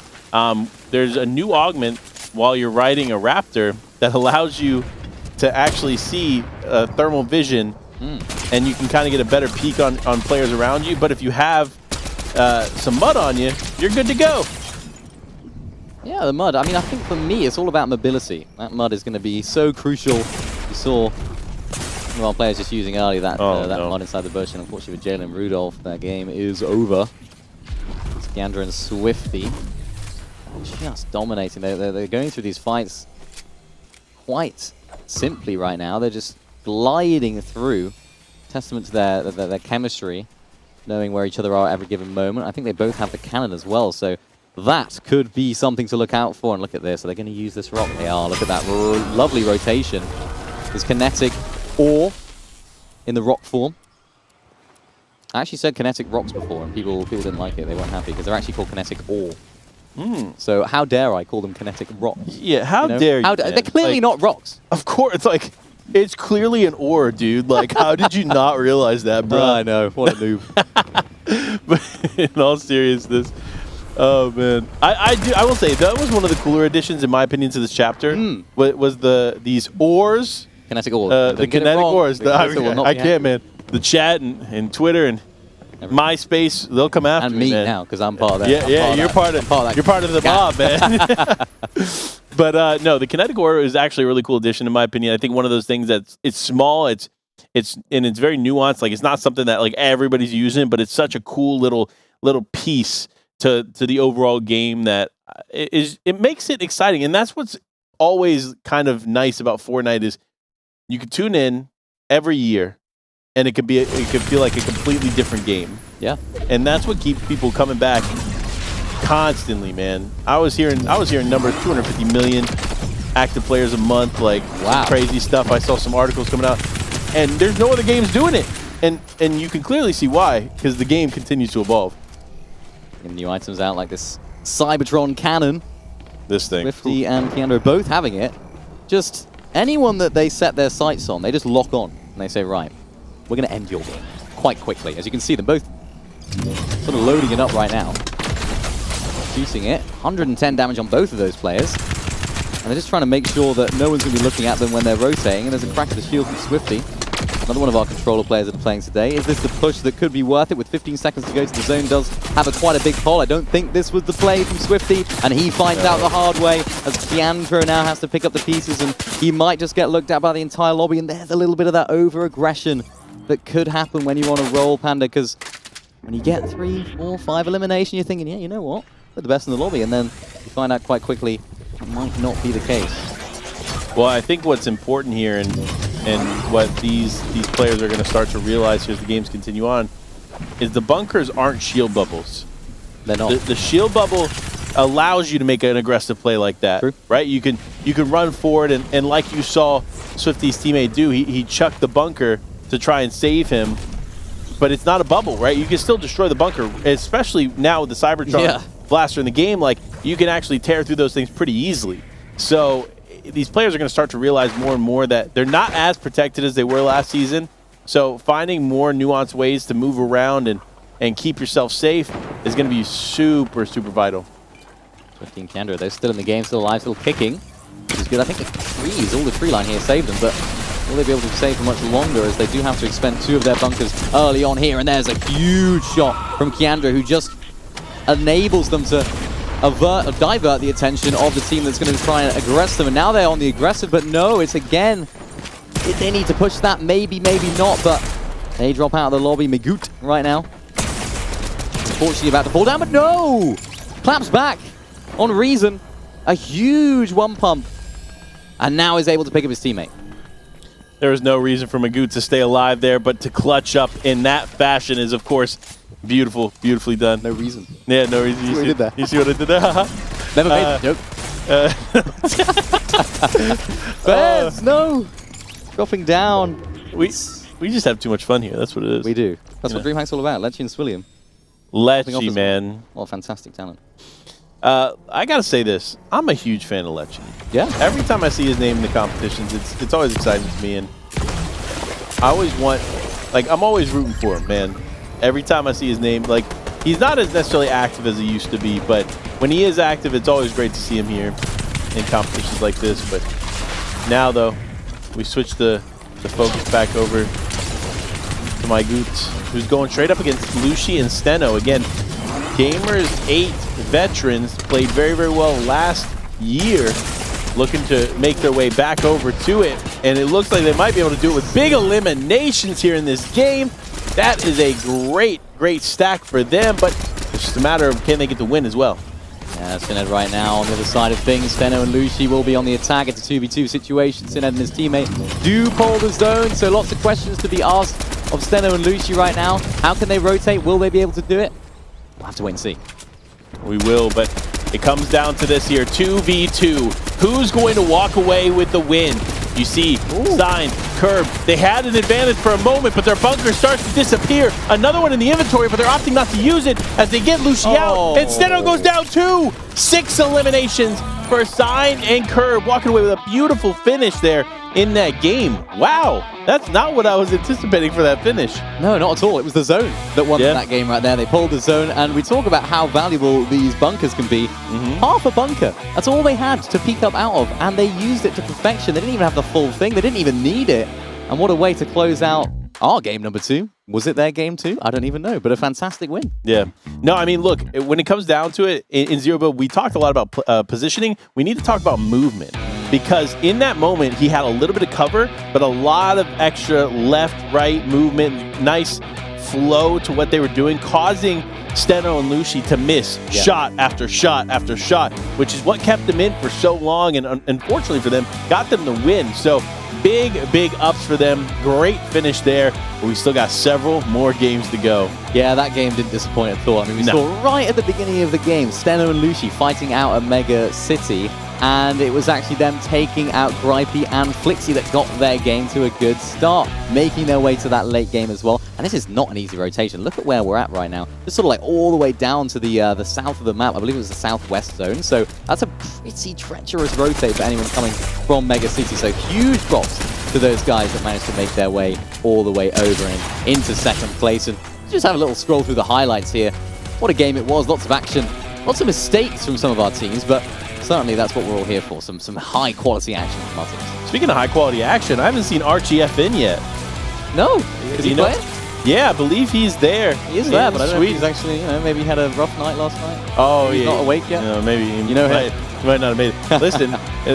there's a new augment while you're riding a Raptor that allows you to actually see thermal vision, and you can kind of get a better peek on players around you. But if you have some mud on you, you're good to go. Yeah, the mud. I mean, I think for me, it's all about mobility. That mud is going to be so crucial. You saw one of our players just using early that mud inside the bush, and unfortunately with Jalen Rudolph, that game is over. It's Leandro and Swifty just dominating. They're going through these fights quite simply right now. They're just gliding through. Testament to their chemistry, knowing where each other are at every given moment. I think they both have the cannon as well, so that could be something to look out for. And look at this. Are they going to use this rock? They are. Look at that lovely rotation. This kinetic ore in the rock form. I actually said kinetic rocks before, and people didn't like it. They weren't happy because they're actually called kinetic ore. So how dare I call them kinetic rocks? Yeah, how dare you? They're clearly not rocks. Of course, it's like, it's clearly an ore, dude. Like, how did you not realize that, bro? I know, what a noob. But in all seriousness, oh man, I will say that was one of the cooler additions, in my opinion, to this chapter. Was these ores, kinetic ores, the kinetic ores. I can't, man. The chat and Twitter and MySpace, they'll come after me man. now because I'm part of that. Yeah, you're part of the mob, man. But no, the kinetic ore is actually a really cool addition, in my opinion. I think one of those things it's small, it's very nuanced. Like, it's not something that like everybody's using, but it's such a cool little piece to the overall game that it makes it exciting. And that's what's always kind of nice about Fortnite is you can tune in every year. And it could feel like a completely different game. Yeah. And that's what keeps people coming back constantly, man. I was hearing numbers 250 million active players a month, like wow. Crazy stuff. I saw some articles coming out. And there's no other games doing it. And you can clearly see why, because the game continues to evolve. And new items out like this Cybertron cannon. This thing. Swifty and Keandro both having it. Just anyone that they set their sights on, they just lock on and they say, right, we're going to end your game quite quickly. As you can see, them both sort of loading it up right now. Shooting it. 110 damage on both of those players. And they're just trying to make sure that no one's going to be looking at them when they're rotating. And there's a crack of the shield from Swifty. Another one of our controller players that are playing today. Is this the push that could be worth it with 15 seconds to go to the zone? Does have quite a big pull. I don't think this was the play from Swifty. And he finds out the hard way as Keandro now has to pick up the pieces. And he might just get looked at by the entire lobby. And there's a little bit of that over-aggression that could happen when you want to roll, Panda, because when you get 3, 4, 5 elimination, you're thinking, yeah, you know what? We're the best in the lobby. And then you find out quite quickly it might not be the case. Well, I think what's important here and what these players are going to start to realize here as the games continue on is the bunkers aren't shield bubbles. They're not. The shield bubble allows you to make an aggressive play like that. True. Right? You can run forward and like you saw Swifty's teammate do, he chucked the bunker to try and save him, but it's not a bubble, right? You can still destroy the bunker, especially now with the Cybertron blaster in the game. Like, you can actually tear through those things pretty easily. So these players are going to start to realize more and more that they're not as protected as they were last season. So finding more nuanced ways to move around and keep yourself safe is going to be super, super vital. 15 Keandro, they're still in the game, still alive, still kicking, which is good. I think the trees, all the tree line here saved them, but will they be able to save for much longer as they do have to expend 2 of their bunkers early on here? And there's a huge shot from Keandro who just enables them to divert the attention of the team that's going to try and aggress them. And now they're on the aggressive, but no, it's again, they need to push that, maybe not, but they drop out of the lobby. Migoot right now, unfortunately about to fall down, but no! Claps back on Reason, a huge one pump, and now is able to pick up his teammate. There was no reason for Magoo to stay alive there, but to clutch up in that fashion is, of course, beautiful, beautifully done. No reason. Yeah, no reason. You see what I did there? You see what I did there? Never made it. Nope. Bears, no! Dropping down. We just have too much fun here. That's what it is. We do. That's what DreamHack's all about. Lechy and Swilliam. Lechy, man. Oh, fantastic talent. I gotta say this. I'm a huge fan of Lechy. Yeah. Every time I see his name in the competitions, it's always exciting to me, and I always want, like, I'm always rooting for him, man. Every time I see his name, like, he's not as necessarily active as he used to be, but when he is active, it's always great to see him here in competitions like this. But now, though, we switch the focus back over to my Goots, who's going straight up against Lucy and Steno. Again, Gamers 8 veterans played very, very well last year, looking to make their way back over to it. And it looks like they might be able to do it with big eliminations here in this game. That is a great, great stack for them, but it's just a matter of can they get the win as well. Yeah, Sined right now on the other side of things. Steno and Lucy will be on the attack. It's a 2v2 situation. Sined and his teammate do pull the zone, so lots of questions to be asked of Steno and Lucy right now. How can they rotate? Will they be able to do it? We'll have to wait and see. We will, but it comes down to this here, 2v2. Who's going to walk away with the win? You see, Sign, Curb, they had an advantage for a moment, but their bunker starts to disappear. Another one in the inventory, but they're opting not to use it as they get Lucy out. And Steno goes down too. 6 eliminations for Sign and Curb, walking away with a beautiful finish there in that game. Wow, that's not what I was anticipating for that finish. No, not at all. It was the zone that won that game right there. They pulled the zone, and we talk about how valuable these bunkers can be. Half a bunker. That's all they had to peek up out of, and they used it to perfection. They didn't even have the full thing. They didn't even need it. And what a way to close out our game number 2. Was it their game 2? I don't even know, but a fantastic win. Yeah. No, I mean, look, when it comes down to it, in Zero Build, we talked a lot about positioning. We need to talk about movement, because in that moment, he had a little bit of cover, but a lot of extra left-right movement, nice flow to what they were doing, causing Steno and Lucy to miss shot after shot after shot, which is what kept them in for so long, and unfortunately for them, got them the win. So big ups for them. Great finish there, but we still got several more games to go. Yeah, that game didn't disappoint at all. I mean, we saw right at the beginning of the game, Steno and Lucy fighting out a Mega City, and it was actually them taking out Gripey and Flixie that got their game to a good start, making their way to that late game as well. And this is not an easy rotation. Look at where we're at right now. Just sort of like all the way down to the south of the map. I believe it was the southwest zone. So that's a pretty treacherous rotate for anyone coming from Mega City. So huge props to those guys that managed to make their way all the way over and into second place. And just have a little scroll through the highlights here. What a game it was. Lots of action. Lots of mistakes from some of our teams, but certainly that's what we're all here for. Some high quality action from our teams. Speaking of high quality action, I haven't seen Archie F in yet. No, is he playing? Yeah, I believe he's there. He is there, but I don't know if he's actually, maybe he had a rough night last night. Oh, he's not awake yet. No, maybe he might not have made it. Listen,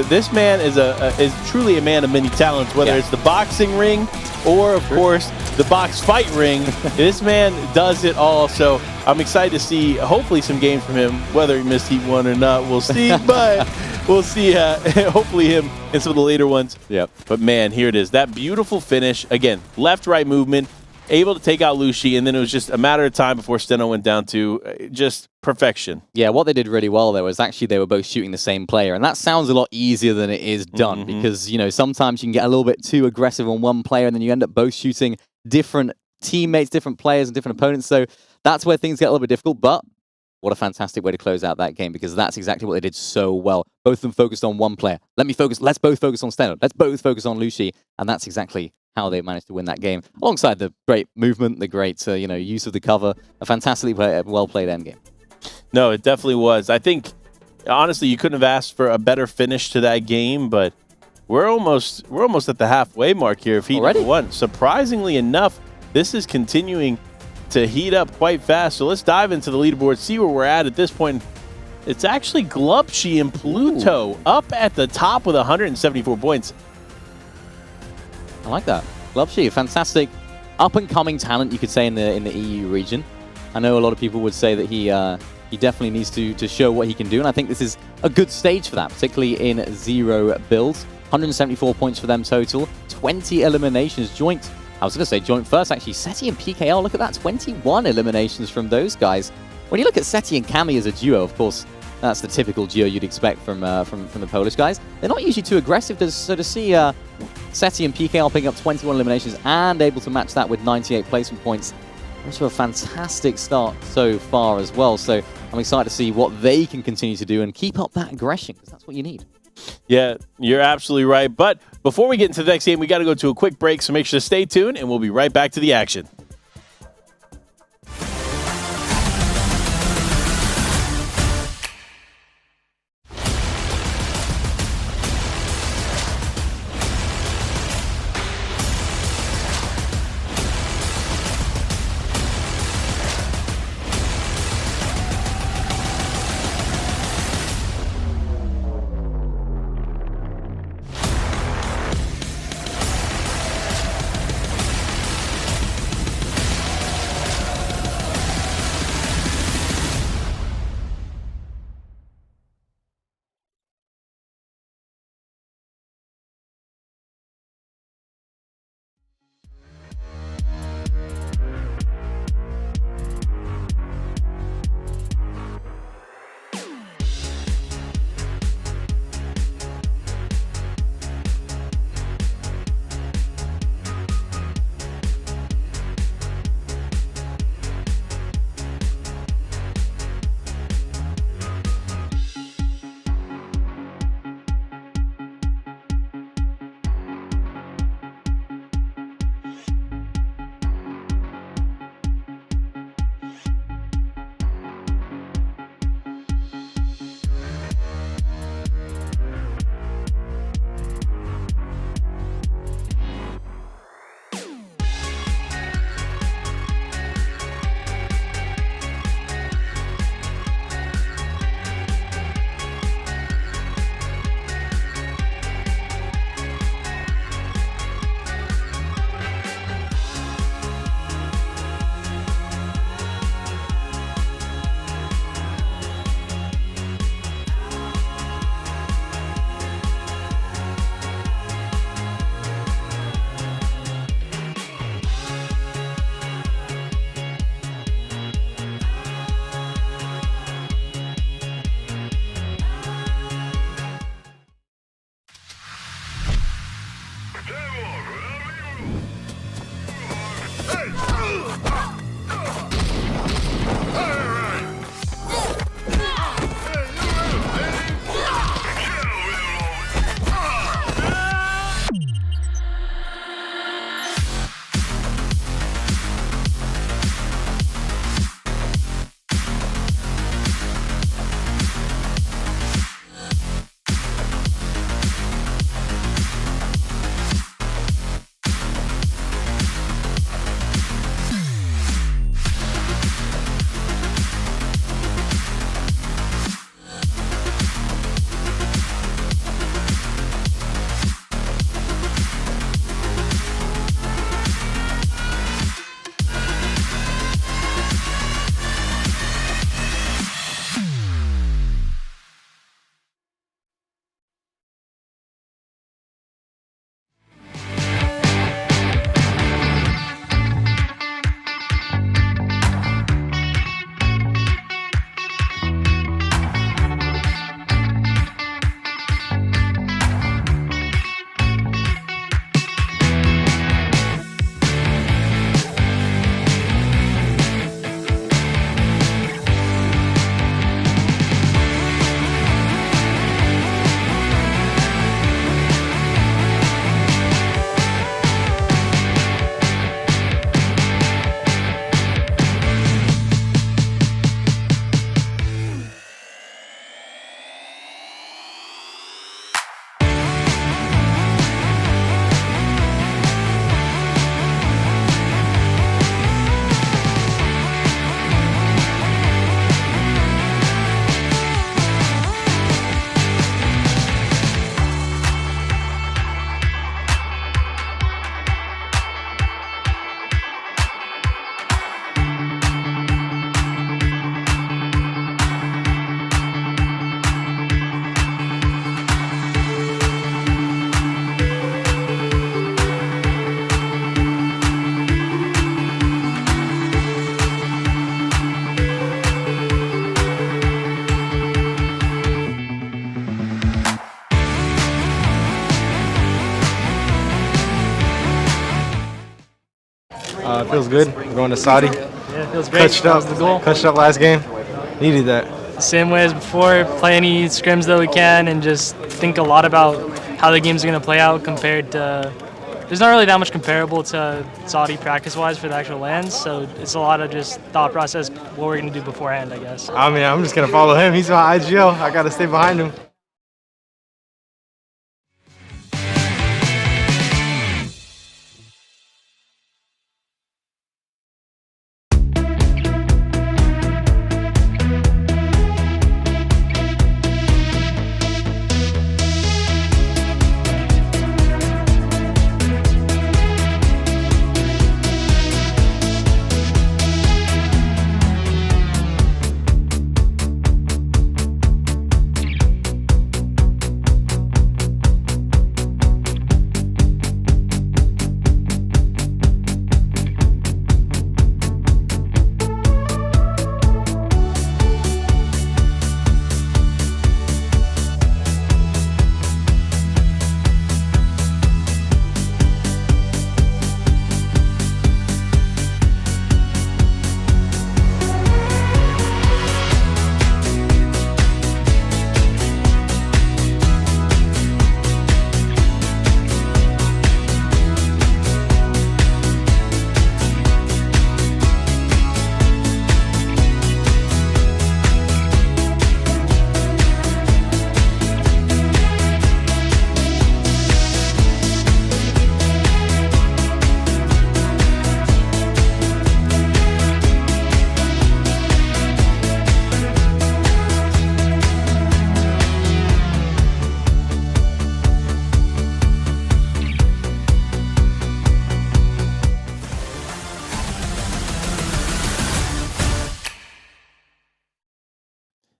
this man is truly a man of many talents, whether it's the boxing ring or, of course, the box fight ring. This man does it all, so I'm excited to see, hopefully, some games from him. Whether he missed Heat 1 or not, we'll see, but we'll see, hopefully, him in some of the later ones. Yep. But, man, here it is. That beautiful finish. Again, left-right movement, able to take out Lucy, and then it was just a matter of time before Steno went down to just perfection. Yeah, what they did really well there was actually they were both shooting the same player, and that sounds a lot easier than it is done because, sometimes you can get a little bit too aggressive on one player and then you end up both shooting different teammates, different players, and different opponents. So that's where things get a little bit difficult, but what a fantastic way to close out that game, because that's exactly what they did so well. Both of them focused on one player. Let's both focus on Steno. Let's both focus on Lucy, and that's exactly how they managed to win that game, alongside the great movement, the great use of the cover, a fantastically well-played endgame. No, it definitely was. I think, honestly, you couldn't have asked for a better finish to that game, but we're almost at the halfway mark here of Heat number 1. Surprisingly enough, this is continuing to heat up quite fast. So let's dive into the leaderboard, see where we're at this point. It's actually Glupshy and Pluto up at the top with 174 points. I like that. Glupshy, a fantastic up-and-coming talent, you could say, in the EU region. I know a lot of people would say that he definitely needs to show what he can do, and I think this is a good stage for that, particularly in Zero builds. 174 points for them total, 20 eliminations. Joint, I was going to say joint first, actually. Seti and PKL, look at that, 21 eliminations from those guys. When you look at Seti and Cami as a duo, of course, that's the typical duo you'd expect from the Polish guys. They're not usually too aggressive, so to see Seti and PKL picking up 21 eliminations and able to match that with 98 placement points, also a fantastic start so far as well. So I'm excited to see what they can continue to do and keep up that aggression, because that's what you need. Yeah, you're absolutely right. But before we get into the next game, we got to go to a quick break, so make sure to stay tuned, and we'll be right back to the action. It feels good. We're going to Saudi. Yeah, it feels great. That was the goal. Clutched up last game. Needed that. Same way as before, play any scrims that we can and just think a lot about how the game's going to play out compared to... There's not really that much comparable to Saudi practice-wise for the actual lands, so it's a lot of just thought process, what we're going to do beforehand, I guess. I mean, I'm just going to follow him. He's my IGL. I got to stay behind him.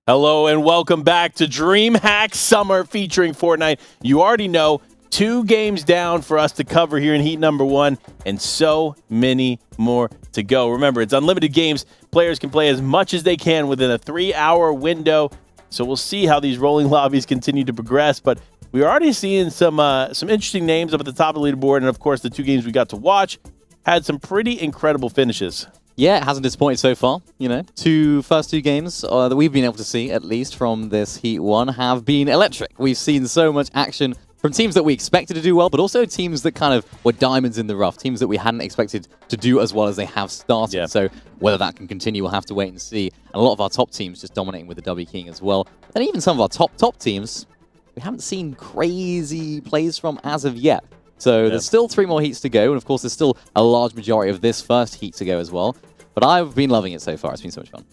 Hello and welcome back to DreamHack Summer featuring Fortnite. You already know, 2 games down for us to cover here in heat number 1 and so many more to go. Remember, it's unlimited games. Players can play as much as they can within a 3-hour window. So we'll see how these rolling lobbies continue to progress, but we're already seeing some interesting names up at the top of the leaderboard, and of course the 2 games we got to watch had some pretty incredible finishes. Yeah, it hasn't disappointed so far. You know, first two games that we've been able to see, at least from this Heat 1, have been electric. We've seen so much action from teams that we expected to do well, but also teams that kind of were diamonds in the rough, teams that we hadn't expected to do as well as they have started. Yeah. So whether that can continue, we'll have to wait and see. And a lot of our top teams just dominating with the W King as well. And even some of our top teams, we haven't seen crazy plays from as of yet. So there's still 3 more heats to go, and of course there's still a large majority of this first heat to go as well. But I've been loving it so far. It's been so much fun.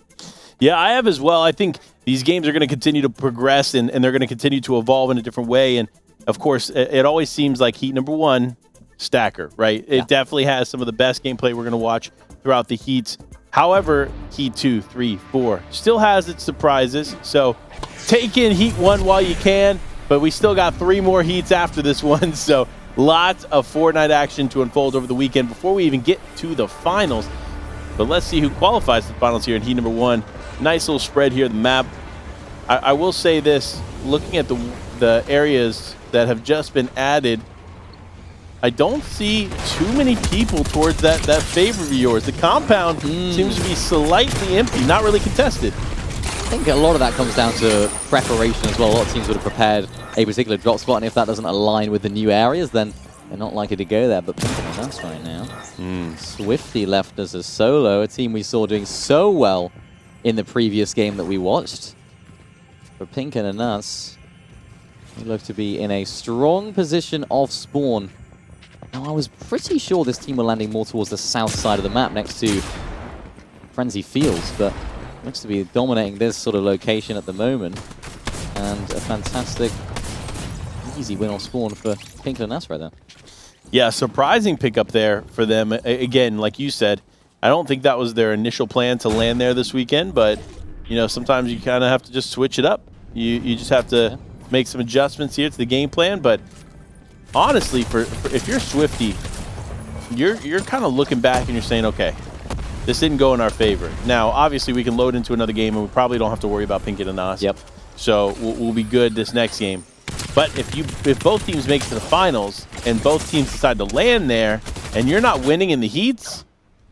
Yeah, I have as well. I think these games are going to continue to progress, and they're going to continue to evolve in a different way. And of course, it always seems like Heat number 1, Stacker, right? It definitely has some of the best gameplay we're going to watch throughout the heats. However, Heat 2, 3, 4 still has its surprises. So take in Heat 1 while you can, but we still got 3 more heats after this one. So lots of Fortnite action to unfold over the weekend before we even get to the finals. But let's see who qualifies to the finals here in Heat number 1. Nice little spread here, the map. I will say this, looking at the areas that have just been added, I don't see too many people towards that favorite of yours. The compound seems to be slightly empty, not really contested. I think a lot of that comes down to preparation as well. A lot of teams would have prepared a particular drop spot, and if that doesn't align with the new areas, then they're not likely to go there. But that's right now. Swifty left as a solo, a team we saw doing so well in the previous game that we watched. For Pink and Anas, they look to be in a strong position of spawn. Now, I was pretty sure this team were landing more towards the south side of the map next to Frenzy Fields, but looks to be dominating this sort of location at the moment. And a fantastic, easy win off spawn for Pink and Anas right there. Yeah, surprising pickup there for them. Again, like you said, I don't think that was their initial plan to land there this weekend, but you know, sometimes you kind of have to just switch it up. You just have to make some adjustments here to the game plan. But honestly, for if you're Swifty, you're kind of looking back and you're saying, okay, this didn't go in our favor. Now, obviously, we can load into another game and we probably don't have to worry about Pink and Anas. Yep. So we'll be good this next game. But if both teams make it to the finals and both teams decide to land there and you're not winning in the heats,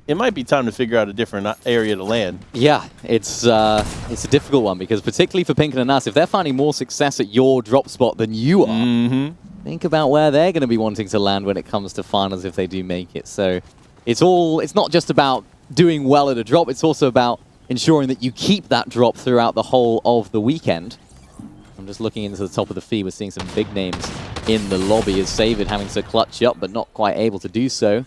it might be time to figure out a different area to land. Yeah, it's a difficult one because particularly for Pink and Anas, if they're finding more success at your drop spot than you are, think about where they're going to be wanting to land when it comes to finals if they do make it. So it's not just about doing well at a drop, it's also about ensuring that you keep that drop throughout the whole of the weekend. I'm just looking into the top of the feed. We're seeing some big names in the lobby as Savid having to clutch up, but not quite able to do so.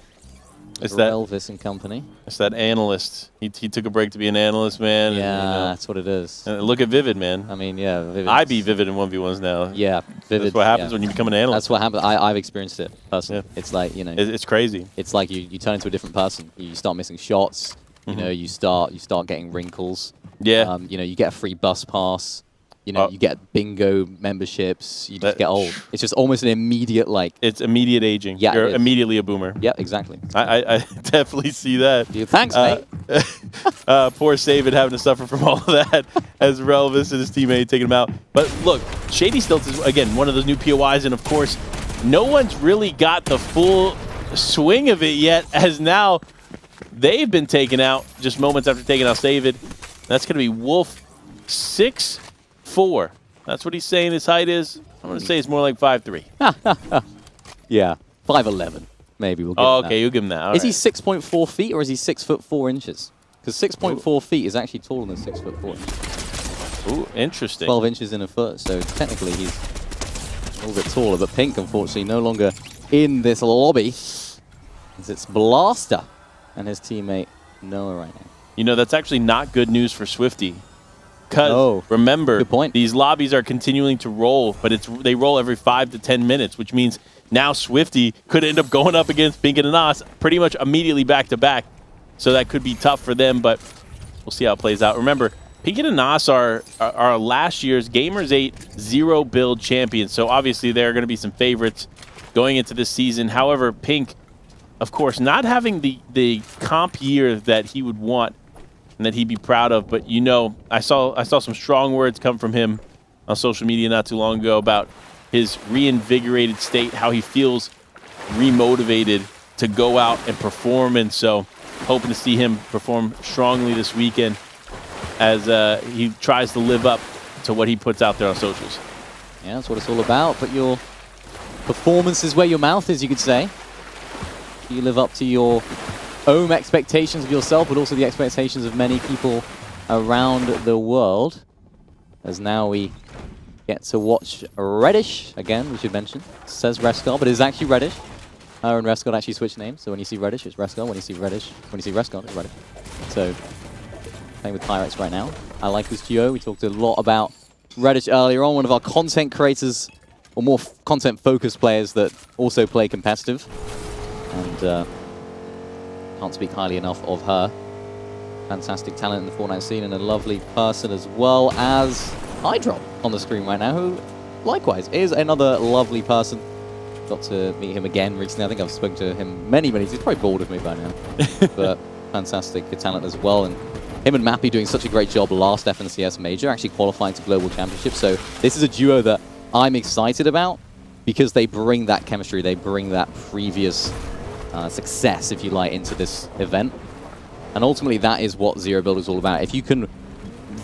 It's that Elvis and company. It's that analyst. He took a break to be an analyst, man. Yeah, and, you know, that's what it is. Look at Vivid, man. I mean, yeah, Vivid. I be Vivid in 1v1s now. Yeah, Vivid. That's what happens when you become an analyst. That's what happens. I've experienced it personally. Yeah. It's like, you know, it's crazy. It's like you turn into a different person. You start missing shots. You know, you start getting wrinkles. Yeah. You know, you get a free bus pass. You know, you get bingo memberships. You just get old. It's just almost an immediate, like... It's immediate aging. Yeah, You're immediately a boomer. Yeah, exactly. I definitely see that. Dude, thanks, mate. Poor Savid having to suffer from all of that as Relvis and his teammate taking him out. But look, Shady Stilts is, again, one of those new POIs, and of course, no one's really got the full swing of it yet, as now they've been taken out just moments after taking out Savid. That's going to be Wolf 6'4". That's what he's saying his height is. I'm going to say it's more like 5'3". Yeah, 5'11", maybe. We'll give him okay, that. you'll give him that. All is he right. 6.4 feet or is he 6'4" inches? Because 6.4 feet is actually taller than 6'4". Ooh, interesting. 12 inches in a foot, so technically he's a little bit taller. But Pink, unfortunately, no longer in this lobby, as it's Blaster and his teammate Noah right now. You know, that's actually not good news for Swifty. Because remember, these lobbies are continuing to roll, but they roll every 5 to 10 minutes, which means now Swifty could end up going up against Pink and Anas pretty much immediately back to back. So that could be tough for them, but we'll see how it plays out. Remember, Pink and Anas are last year's Gamers 8 Zero Build champions, so obviously there are going to be some favorites going into this season. However, Pink, of course, not having the comp year that he would want and that he'd be proud of, but you know, I saw some strong words come from him on social media not too long ago about his reinvigorated state, how he feels remotivated to go out and perform, and so hoping to see him perform strongly this weekend as he tries to live up to what he puts out there on socials. Yeah, that's what it's all about. But your performance is where your mouth is, you could say. You live up to your own expectations of yourself, but also the expectations of many people around the world. As now we get to watch Reddish again, we should mention. It says Rescar, but it is actually Reddish. Her and Rescar actually switch names, so when you see Reddish, it's Rescar. When you see Reddish, when you see Rescar, it's Reddish. So, playing with Pyrex right now. I like this duo. We talked a lot about Reddish earlier on, one of our content creators, or more content-focused players that also play competitive. And can't speak highly enough of her. Fantastic talent in the Fortnite scene and a lovely person, as well as Hydrop on the screen right now, who likewise is another lovely person. Got to meet him again recently. I think I've spoken to him many times. He's probably bored of me by now. But fantastic talent as well. And him and Mappy doing such a great job last FNCS Major, actually qualifying to Global Championship. So this is a duo that I'm excited about because they bring that chemistry, they bring that previous success, if you like, into this event. And ultimately, that is what Zero Build is all about. If you can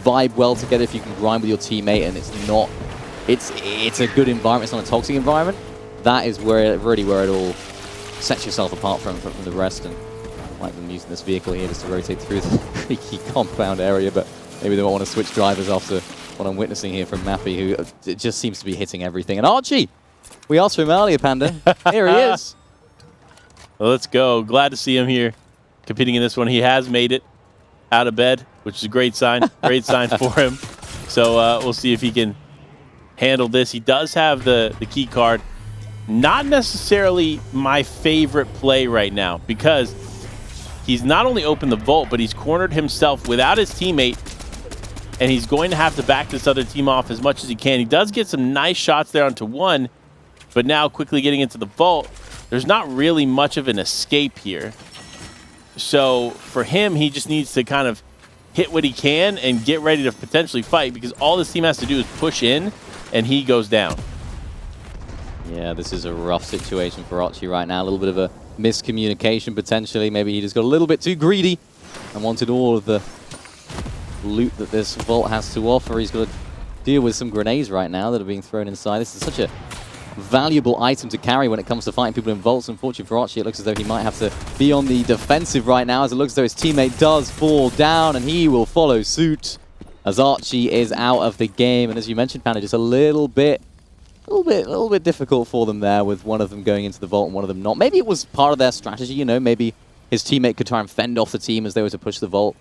vibe well together, if you can grind with your teammate, and it's a good environment, it's not a toxic environment, that is really where it all sets yourself apart from the rest. And I like them using this vehicle here just to rotate through the creaky compound area, but maybe they won't want to switch drivers after what I'm witnessing here from Mappy, who it just seems to be hitting everything. And Archie, we asked for him earlier, Panda. Here he is. Well, let's go. Glad to see him here competing in this one. He has made it out of bed, which is a great sign. Great sign for him. So we'll see if he can handle this. He does have the key card. Not necessarily my favorite play right now because he's not only opened the vault, but he's cornered himself without his teammate, and he's going to have to back this other team off as much as he can. He does get some nice shots there onto one, but now quickly getting into the vault, there's not really much of an escape here. So for him, he just needs to kind of hit what he can and get ready to potentially fight, because all this team has to do is push in and he goes down. Yeah, this is a rough situation for Archie right now. A little bit of a miscommunication potentially. Maybe he just got a little bit too greedy and wanted all of the loot that this vault has to offer. He's got to deal with some grenades right now that are being thrown inside. This is such a valuable item to carry when it comes to fighting people in vaults. Unfortunately for Archie, it looks as though he might have to be on the defensive right now, as it looks as though his teammate does fall down, and he will follow suit as Archie is out of the game. And as you mentioned, Panda, just a little bit difficult for them there, with one of them going into the vault and one of them not. Maybe it was part of their strategy, you know, maybe his teammate could try and fend off the team as they were to push the vault,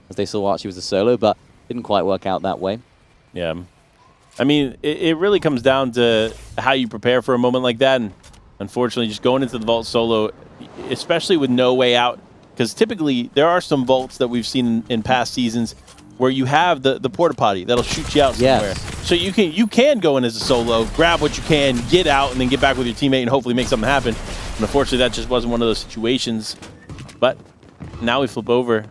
as they saw Archie was a solo, but didn't quite work out that way. Yeah. I mean, it really comes down to how you prepare for a moment like that, and unfortunately just going into the vault solo, especially with no way out, because typically there are some vaults that we've seen in past seasons where you have the porta potty that'll shoot you out somewhere. Yes. So you can go in as a solo, grab what you can, get out, and then get back with your teammate and hopefully make something happen. And unfortunately, that just wasn't one of those situations. But now we flip over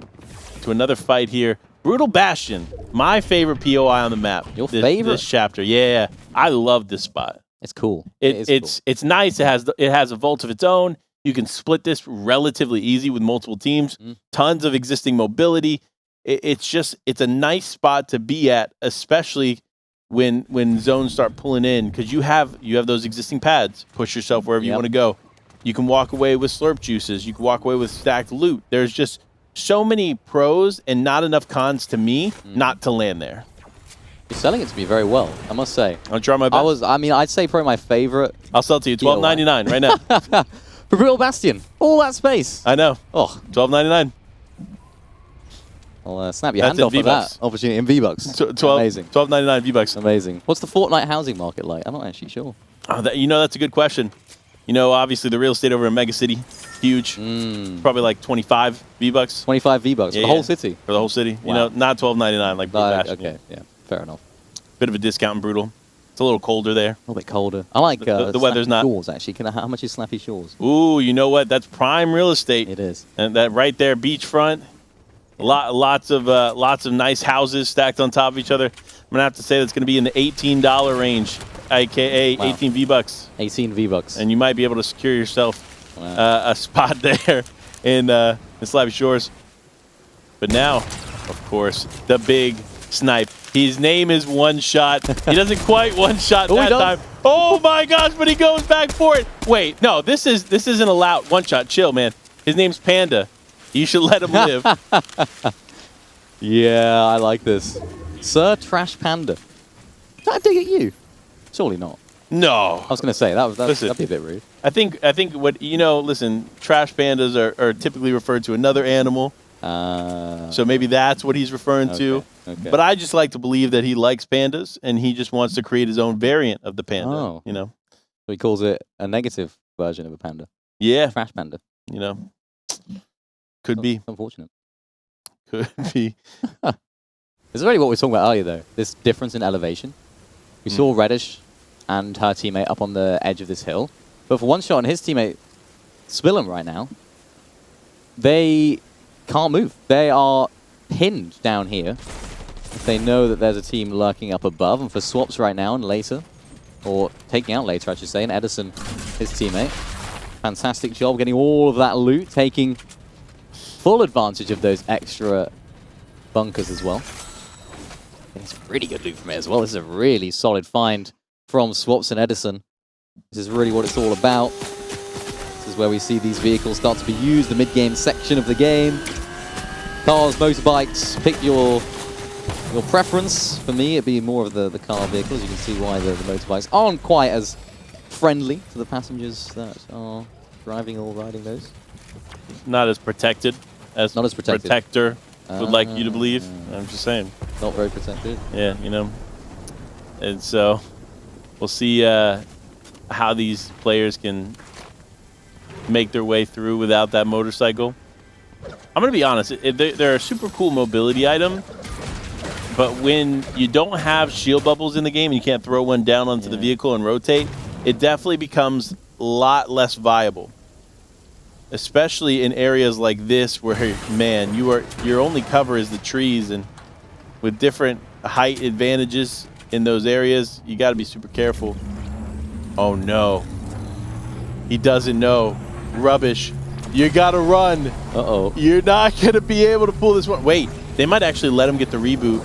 to another fight here. Brutal Bastion, my favorite POI on the map. Your favorite? This chapter, yeah. I love this spot. It's cool. It's nice. It has a vault of its own. You can split this relatively easy with multiple teams. Tons of existing mobility. It's a nice spot to be at, especially when zones start pulling in, because you have those existing pads. Push yourself wherever you want to go. You can walk away with slurp juices. You can walk away with stacked loot. There's just so many pros and not enough cons to me not to land there. You're selling it to me very well, I must say. I'll try my best. I'd say probably my favorite. I'll sell it to you, $12.99 right now. For Brutal Bastion, all that space. I know. Oh, $12.99. I'll snap your hand off of that opportunity in V-Bucks. Amazing. $12.99 V-Bucks. Amazing. What's the Fortnite housing market like? I'm not actually sure. Oh, that's a good question. You know, obviously the real estate over in Mega City, huge. Probably like 25 V-Bucks. 25 V-Bucks for the whole city? For the whole city. Wow. You know, not $12.99 like Brutal Bastion. Okay, yeah, fair enough. Bit of a discount in Brutal. It's a little colder there. A little bit colder. I like the weather's not. Shores, actually. How much is Snappy Shores? Ooh, you know what? That's prime real estate. It is. And that right there, beachfront. Lots of nice houses stacked on top of each other. I'm gonna have to say that's gonna be in the $18 range, aka 18 V-Bucks. 18 V-Bucks. And you might be able to secure yourself a spot there in Slappy Shores. But now, of course, the big snipe. His name is One Shot. He doesn't quite one shot that time. Oh my gosh, but he goes back for it. Wait, no, this isn't allowed. One Shot, chill, man. His name's Panda. You should let him live. Yeah, I like this. Sir Trash Panda. Did I dig at you? Surely not. No. I was going to say, that'd be a bit rude. I think what, listen, trash pandas are typically referred to another animal. So maybe that's what he's referring to. Okay. But I just like to believe that he likes pandas and he just wants to create his own variant of the panda, Oh. So he calls it a negative version of a panda. Yeah. Trash panda. Could be. Unfortunate. Could be. This is really what we were talking about earlier, though. This difference in elevation. We saw Reddish and her teammate up on the edge of this hill. But for One Shot and his teammate, Spillum right now, they can't move. They are pinned down here. They know that there's a team lurking up above. And for swaps right now and later, or taking out later, I should say, and Edison, his teammate, fantastic job getting all of that loot, taking full advantage of those extra bunkers as well. It's pretty good loot from it as well. This is a really solid find from Swaps and Edison. This is really what it's all about. This is where we see these vehicles start to be used, the mid-game section of the game. Cars, motorbikes, pick your preference. For me, it'd be more of the car vehicles. You can see why the motorbikes aren't quite as friendly to the passengers that are driving or riding those. Not as protected as Not as protected. Protector would like you to believe. I'm just saying. Not very protected. Yeah, And so we'll see how these players can make their way through without that motorcycle. I'm going to be honest. They're a super cool mobility item. But when you don't have shield bubbles in the game and you can't throw one down onto the vehicle and rotate, it definitely becomes a lot less viable. Especially in areas like this where, man, your only cover is the trees, and with different height advantages in those areas, you got to be super careful. Oh no. He doesn't know. Rubbish. You got to run. Uh-oh. You're not going to be able to pull this one. Wait, they might actually let him get the reboot.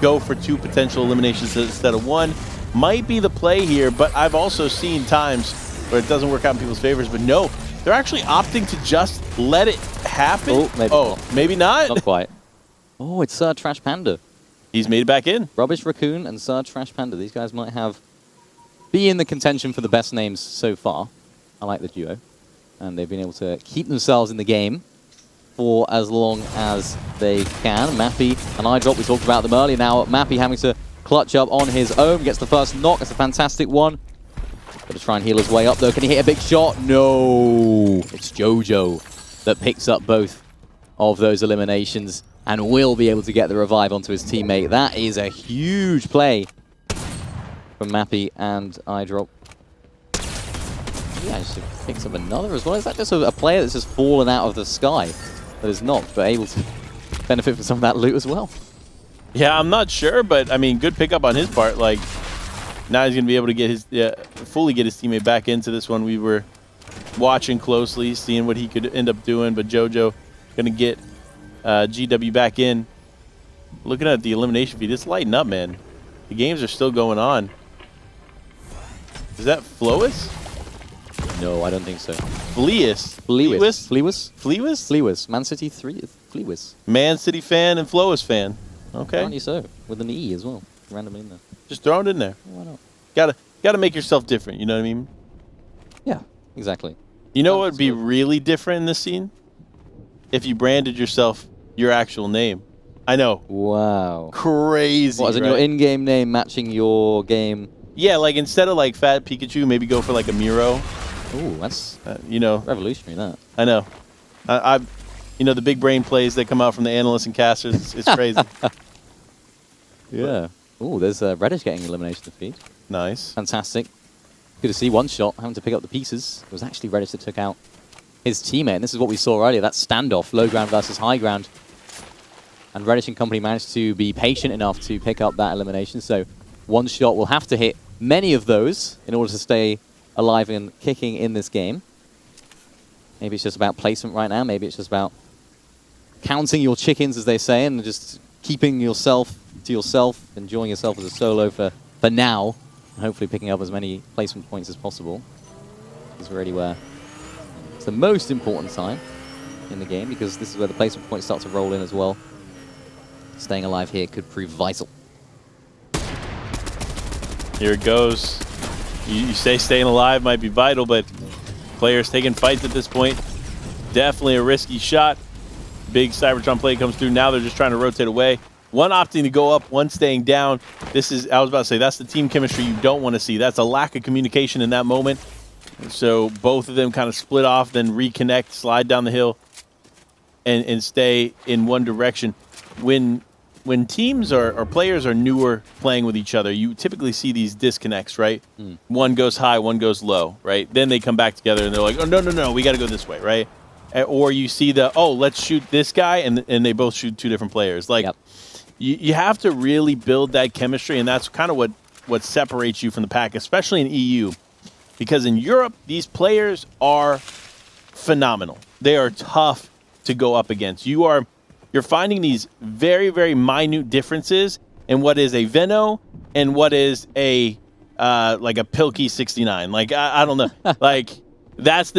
Go for 2 potential eliminations instead of 1. Might be the play here, but I've also seen times where it doesn't work out in people's favors, but no. They're actually opting to just let it happen. Maybe not. Not quite. Oh, it's Sir Trash Panda. He's made it back in. Rubbish Raccoon and Sir Trash Panda. These guys might be in the contention for the best names so far. I like the duo. And they've been able to keep themselves in the game for as long as they can. Mappy and iDrop, we talked about them earlier. Now Mappy having to clutch up on his own. Gets the first knock. That's a fantastic one. Got to try and heal his way up, though. Can he hit a big shot? No. It's Jojo that picks up both of those eliminations and will be able to get the revive onto his teammate. That is a huge play from Mappy and iDrop. Yeah, just picks up another as well. Is that just a player that's just fallen out of the sky that is knocked, but able to benefit from some of that loot as well? Yeah, I'm not sure, but I mean, good pickup on his part. Like, now he's going to be able to get his fully get his teammate back into this one. We were watching closely, seeing what he could end up doing, but Jojo going to get GW back in. Looking at the elimination feed, it's lighting up, man. The games are still going on. Is that Flois? No, I don't think so. Fleas. Fleas. Fleas? Fleas. Man City 3. Fleas. Man City fan and Flois fan. Okay. Apparently so. With an E as well. Randomly in there. Just throw it in there. Why not? Gotta make yourself different, you know what I mean? Yeah, exactly. You know what would be really different in this scene? If you branded yourself your actual name. I know. Wow. Crazy. What, as in your in-game name matching your game? Yeah, like instead of like Fat Pikachu, maybe go for like a Miro. Ooh, that's revolutionary. That. I know. The big brain plays that come out from the analysts and casters. It's crazy. Yeah. Ooh, there's Reddish getting elimination defeat. Nice. Fantastic. Good to see One Shot having to pick up the pieces. It was actually Reddish that took out his teammate, and this is what we saw earlier, that standoff, low ground versus high ground. And Reddish and company managed to be patient enough to pick up that elimination, so One Shot will have to hit many of those in order to stay alive and kicking in this game. Maybe it's just about placement right now. Maybe it's just about counting your chickens, as they say, and just keeping yourself to yourself, enjoying yourself as a solo for now, and hopefully picking up as many placement points as possible. This is really where it's the most important time in the game, because this is where the placement points start to roll in as well. Staying alive here could prove vital. Here it goes. You say staying alive might be vital, but players taking fights at this point. Definitely a risky shot. Big Cybertron play comes through. Now they're just trying to rotate away. One opting to go up, one staying down. This is, I was about to say, that's the team chemistry you don't want to see. That's a lack of communication in that moment. So both of them kind of split off, then reconnect, slide down the hill, and stay in one direction. When teams or players are newer playing with each other, you typically see these disconnects, right? One goes high, one goes low, right? Then they come back together and they're like, oh, no, we got to go this way, right? Or you see let's shoot this guy, and they both shoot two different players. Like, yep. You have to really build that chemistry, and that's kind of what separates you from the pack, especially in EU. Because in Europe, these players are phenomenal. They are tough to go up against. You're finding these very, very minute differences in what is a Veno and what is a like a Pilkey 69. Like I don't know. Like that's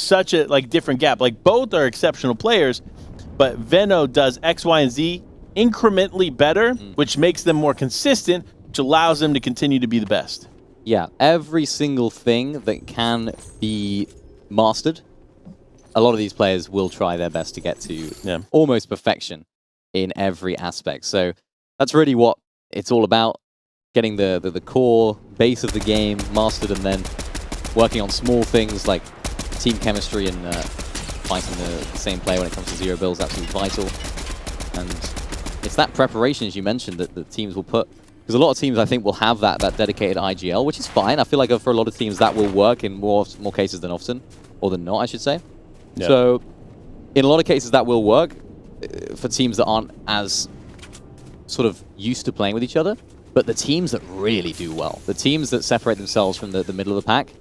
such a different gap. Like both are exceptional players, but Veno does X, Y, and Z incrementally better, which makes them more consistent, which allows them to continue to be the best. Yeah, every single thing that can be mastered, a lot of these players will try their best to get to almost perfection in every aspect. So that's really what it's all about, getting the core base of the game mastered, and then working on small things like team chemistry and fighting the same player when it comes to zero builds, absolutely vital. And it's that preparation, as you mentioned, that the teams will put. Because a lot of teams, I think, will have that dedicated IGL, which is fine. I feel like for a lot of teams, that will work in more cases than often, or than not, I should say. Yep. So, in a lot of cases, that will work for teams that aren't as sort of used to playing with each other. But the teams that really do well, the teams that separate themselves from the middle of the pack,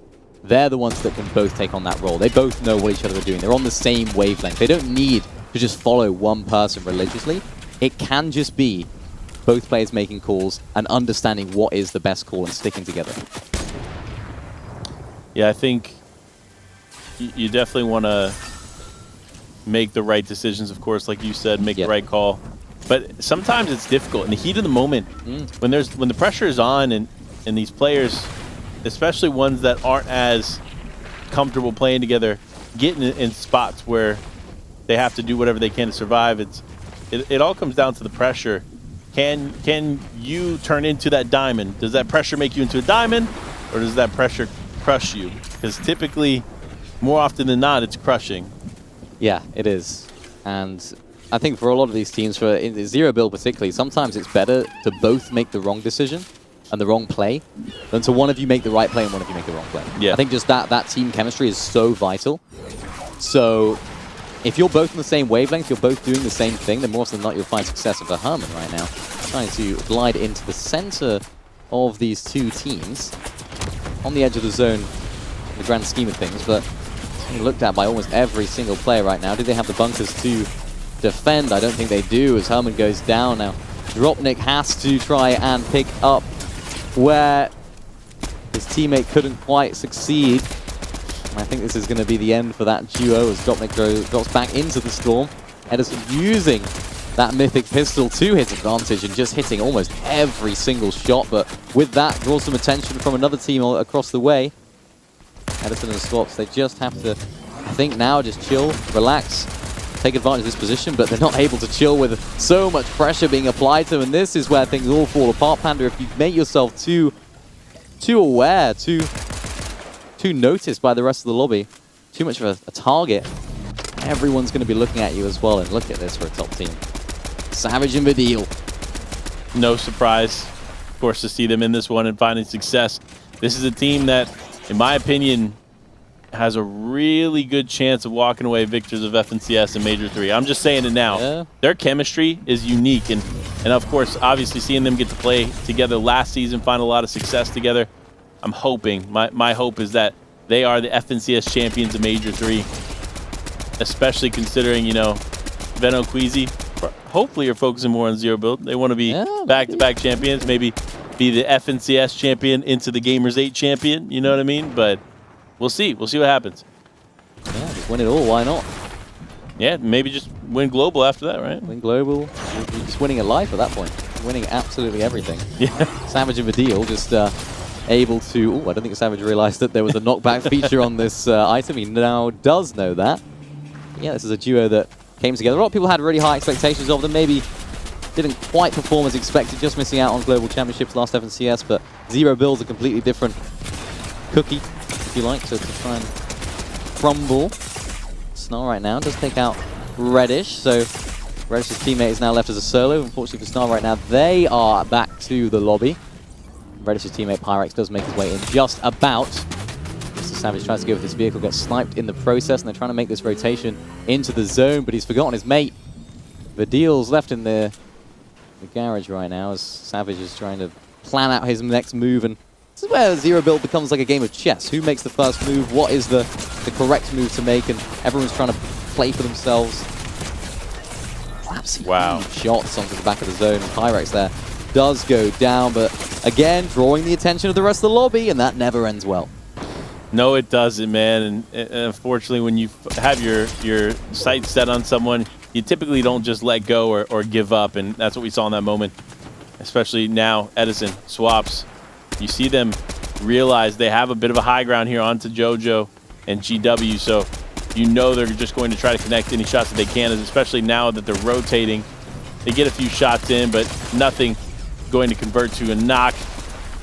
they're the ones that can both take on that role. They both know what each other are doing. They're on the same wavelength. They don't need to just follow one person religiously. It can just be both players making calls and understanding what is the best call and sticking together. Yeah, I think you definitely want to make the right decisions, of course, like you said, make the right call. But sometimes it's difficult in the heat of the moment when the pressure is on, and these players, especially ones that aren't as comfortable playing together, get in spots where they have to do whatever they can to survive. It all comes down to the pressure. Can you turn into that diamond? Does that pressure make you into a diamond, or does that pressure crush you? Because typically, more often than not, it's crushing. Yeah, it is. And I think for a lot of these teams, for in the zero build particularly, sometimes it's better to both make the wrong decision and the wrong play than to one of you make the right play and one of you make the wrong play. Yeah. I think just that team chemistry is so vital. So if you're both on the same wavelength, you're both doing the same thing, then more often than not, you'll find success for Herman right now. Trying to glide into the center of these two teams. On the edge of the zone in the grand scheme of things, but being looked at by almost every single player right now. Do they have the bunkers to defend? I don't think they do, as Herman goes down now. Dropnik has to try and pick up where his teammate couldn't quite succeed. I think this is going to be the end for that duo as Dropnik drops back into the storm. Edison using that mythic pistol to his advantage and just hitting almost every single shot, but with that draws some attention from another team across the way. Edison and the Swaps, they just have to, I think now, just chill, relax, take advantage of this position, but they're not able to chill with so much pressure being applied to them, and this is where things all fall apart, Panda. If you make yourself too aware, too noticed by the rest of the lobby, too much of a target, everyone's going to be looking at you as well, and look at this for a top team. Savage and Vidil. No surprise, of course, to see them in this one and finding success. This is a team that, in my opinion, has a really good chance of walking away victors of FNCS in Major 3. I'm just saying it now. Yeah. Their chemistry is unique, and of course, obviously seeing them get to play together last season, find a lot of success together, I'm hoping, my hope is that they are the FNCS champions of Major 3. especially considering, you know, Venno Queasy hopefully are focusing more on zero build. They want to be back-to-back champions, maybe be the FNCS champion into the Gamers 8 champion, you know what I mean? But we'll see. We'll see what happens. Yeah, just win it all. Why not? Yeah, maybe just win global after that, right? Win global. You're just winning a life at that point. Winning absolutely everything. Yeah. Savage and Vidil just able to... Oh, I don't think Savage realized that there was a knockback feature on this item. He now does know that. Yeah, this is a duo that came together. A lot of people had really high expectations of them. Maybe didn't quite perform as expected, just missing out on Global Championships last FNCS, but Zero Build's a completely different cookie, if you like, to try and crumble. Snar right now does take out Reddish, so Reddish's teammate is now left as a solo. Unfortunately for Snar right now, they are back to the lobby. Reddish's teammate Pyrex does make his way in just about. Mr. Savage tries to go with his vehicle, gets sniped in the process, and they're trying to make this rotation into the zone, but he's forgotten his mate. Vidil's left in the garage right now as Savage is trying to plan out his next move, and this is where Zero Build becomes like a game of chess. Who makes the first move? What is the correct move to make? And everyone's trying to play for themselves. Wow. Shots onto the back of the zone, and Pyrex there does go down, but again, drawing the attention of the rest of the lobby, and that never ends well. No, it doesn't, man. And unfortunately, when you have your sights set on someone, you typically don't just let go or give up, and that's what we saw in that moment. Especially now, Edison swaps. You see them realize they have a bit of a high ground here onto JoJo and GW, so you know they're just going to try to connect any shots that they can, especially now that they're rotating. They get a few shots in, but nothing going to convert to a knock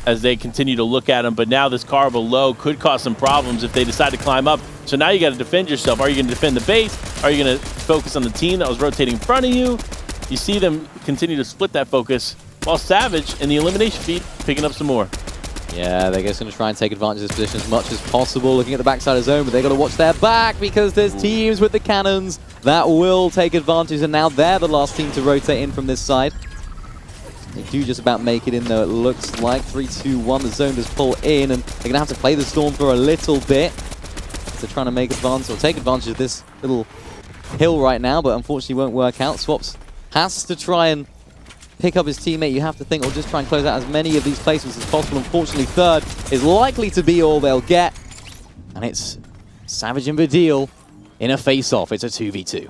as they continue to look at them. But now this car below could cause some problems if they decide to climb up. So now you got to defend yourself. Are you going to defend the base? Are you going to focus on the team that was rotating in front of you? You see them continue to split that focus, while Savage in the elimination feed picking up some more. Yeah, they're just going to try and take advantage of this position as much as possible, looking at the backside of zone, but they got to watch their back because there's teams with the cannons that will take advantage, and now they're the last team to rotate in from this side. They do just about make it in, though, it looks like. 3, 2, 1, the zone does pull in, and they're going to have to play the Storm for a little bit. They're trying to make advantage, or take advantage of this little hill right now, but unfortunately won't work out. Swaps has to try and pick up his teammate, you have to think, or just try and close out as many of these placements as possible. Unfortunately, third is likely to be all they'll get. And it's Savage and Vidil in a face-off. It's a 2v2.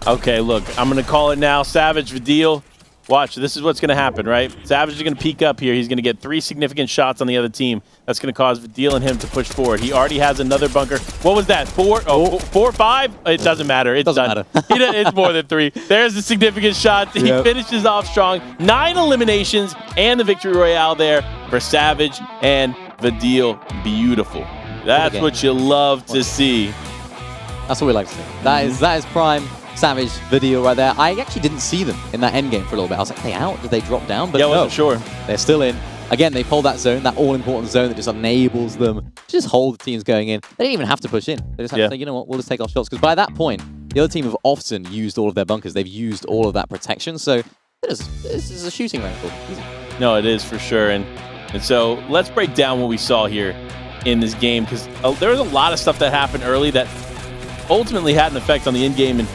Okay, look, I'm going to call it now. Savage, Vidil. Watch, this is what's going to happen, right? Savage is going to peek up here. He's going to get 3 significant shots on the other team. That's going to cause Vidil and him to push forward. He already has another bunker. What was that? 4? Oh, 4 or 5? It doesn't matter. It's done. It's more than 3. There's the significant shot. He finishes off strong. 9 eliminations and the victory royale there for Savage and Vidil. Beautiful. That's what you love to see. That's what we like to see. That is prime Savage Vidil right there. I actually didn't see them in that endgame for a little bit. I was like, are they out? Did they drop down? But yeah, I wasn't sure. They're still in. Again, they pulled that zone, that all-important zone that just enables them to just hold the teams going in. They didn't even have to push in. They just had to say, you know what, we'll just take our shots. Because by that point, the other team have often used all of their bunkers. They've used all of that protection. So this is a shooting range. No, it is for sure. And so let's break down what we saw here in this game. Because there was a lot of stuff that happened early that ultimately had an effect on the end game. And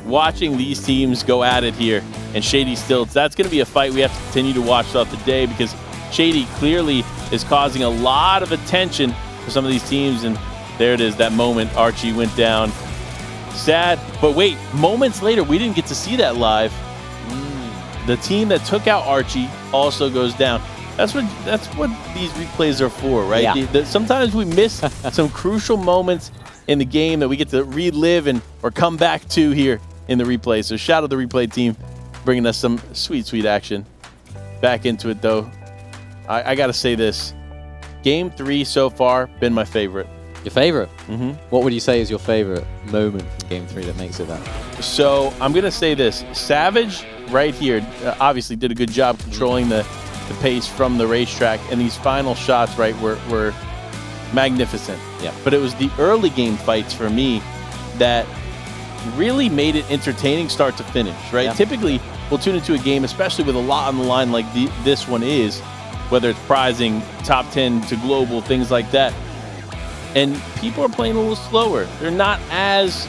watching these teams go at it here, and Shady Stilts, that's going to be a fight we have to continue to watch throughout the day, because Shady clearly is causing a lot of attention for some of these teams. And there it is, that moment Archie went down. Sad, but wait, moments later, we didn't get to see that live. The team that took out Archie also goes down. That's what these replays are for, right? Yeah. Sometimes we miss some crucial moments in the game that we get to relive or come back to here in the replay. So shout out to the replay team, bringing us some sweet, sweet action. Back into it, though. I got to say this. Game 3 so far, been my favorite. Your favorite? Mm-hmm. What would you say is your favorite moment in Game 3 that makes it that? So I'm going to say this. Savage right here obviously did a good job controlling the pace from the racetrack. And these final shots, right, were magnificent. Yeah. But it was the early game fights for me that really made it entertaining start to finish, right? Yeah. Typically, we'll tune into a game, especially with a lot on the line like this one is, whether it's prizing, top 10 to global, things like that. And people are playing a little slower. They're not as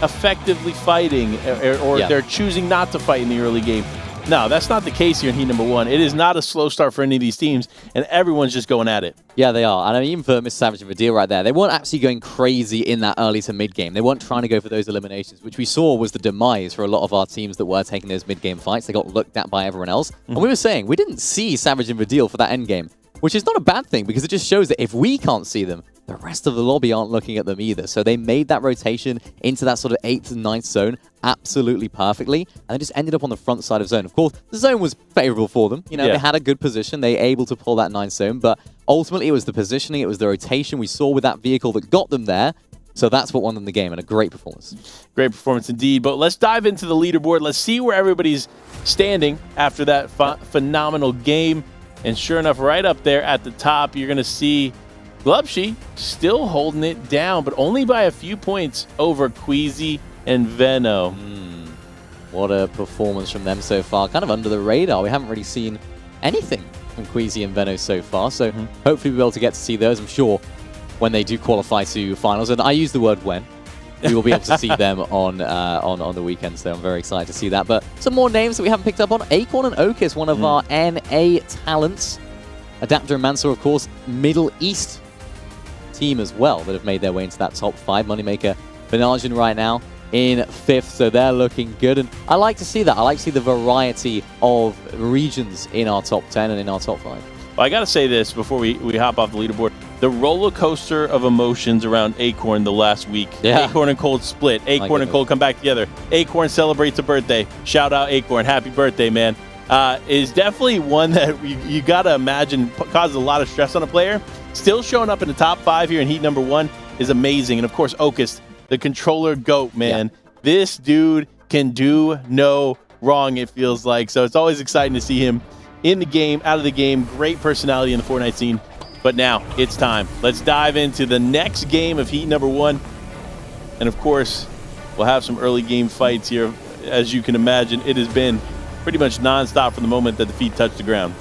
effectively fighting or they're choosing not to fight in the early game. No, that's not the case here in Heat number 1. It is not a slow start for any of these teams, and everyone's just going at it. Yeah, they are. And I mean, even for Mr. Savage and Vidal right there, they weren't actually going crazy in that early to mid-game. They weren't trying to go for those eliminations, which we saw was the demise for a lot of our teams that were taking those mid-game fights. They got looked at by everyone else. And we were saying, we didn't see Savage and Vidal for that endgame, which is not a bad thing, because it just shows that if we can't see them, the rest of the lobby aren't looking at them either. So they made that rotation into that sort of 8th and 9th zone absolutely perfectly, and they just ended up on the front side of zone. Of course, the zone was favorable for them. You know, they had a good position. They were able to pull that 9th zone, but ultimately it was the positioning, it was the rotation we saw with that vehicle that got them there. So that's what won them the game, and a great performance. Great performance indeed. But let's dive into the leaderboard. Let's see where everybody's standing after that phenomenal game. And sure enough, right up there at the top, you're going to see Glubshy still holding it down, but only by a few points over Queasy and Veno. What a performance from them so far. Kind of under the radar. We haven't really seen anything from Queasy and Veno so far, so hopefully we'll be able to get to see those, I'm sure, when they do qualify to finals. And I use the word when. We will be able to see them on the weekend, so I'm very excited to see that. But some more names that we haven't picked up on. Acorn and Okis, one of our NA talents. Adapter and Mansour, of course, Middle East team as well that have made their way into that top 5. Moneymaker, Benarjan right now in 5th, so they're looking good. And I like to see that. I like to see the variety of regions in our top 10 and in our top 5. Well, I got to say this before we hop off the leaderboard. The roller coaster of emotions around Acorn the last week. Yeah. Acorn and Cold split. Acorn and Cold come back together. Acorn celebrates a birthday. Shout out Acorn. Happy birthday, man. Is definitely one that you got to imagine causes a lot of stress on a player. Still showing up in the top 5 here in Heat number 1 is amazing. And of course, Okis, the controller GOAT, man. Yeah. This dude can do no wrong, it feels like. So it's always exciting to see him in the game, out of the game. Great personality in the Fortnite scene. But now it's time. Let's dive into the next game of Heat number 1. And of course, we'll have some early game fights here. As you can imagine, it has been pretty much nonstop from the moment that the feet touch the ground.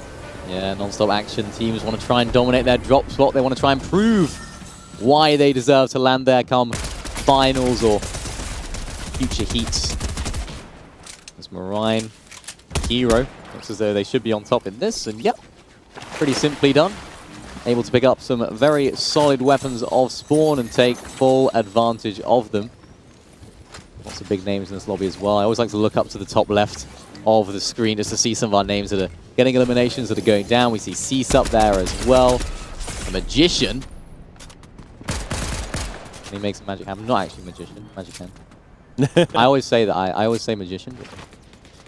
Yeah, non-stop action. Teams want to try and dominate their drop spot. They want to try and prove why they deserve to land there come finals or future heats. There's Marine, Hero. Looks as though they should be on top in this. And yep, pretty simply done. Able to pick up some very solid weapons of spawn and take full advantage of them. Lots of big names in this lobby as well. I always like to look up to the top left of the screen just to see some of our names that are getting eliminations, that are going down. We see Cease up there as well. A Magician. He makes magic happen. Not actually Magician. Magic hand. I always say that. I always say Magician.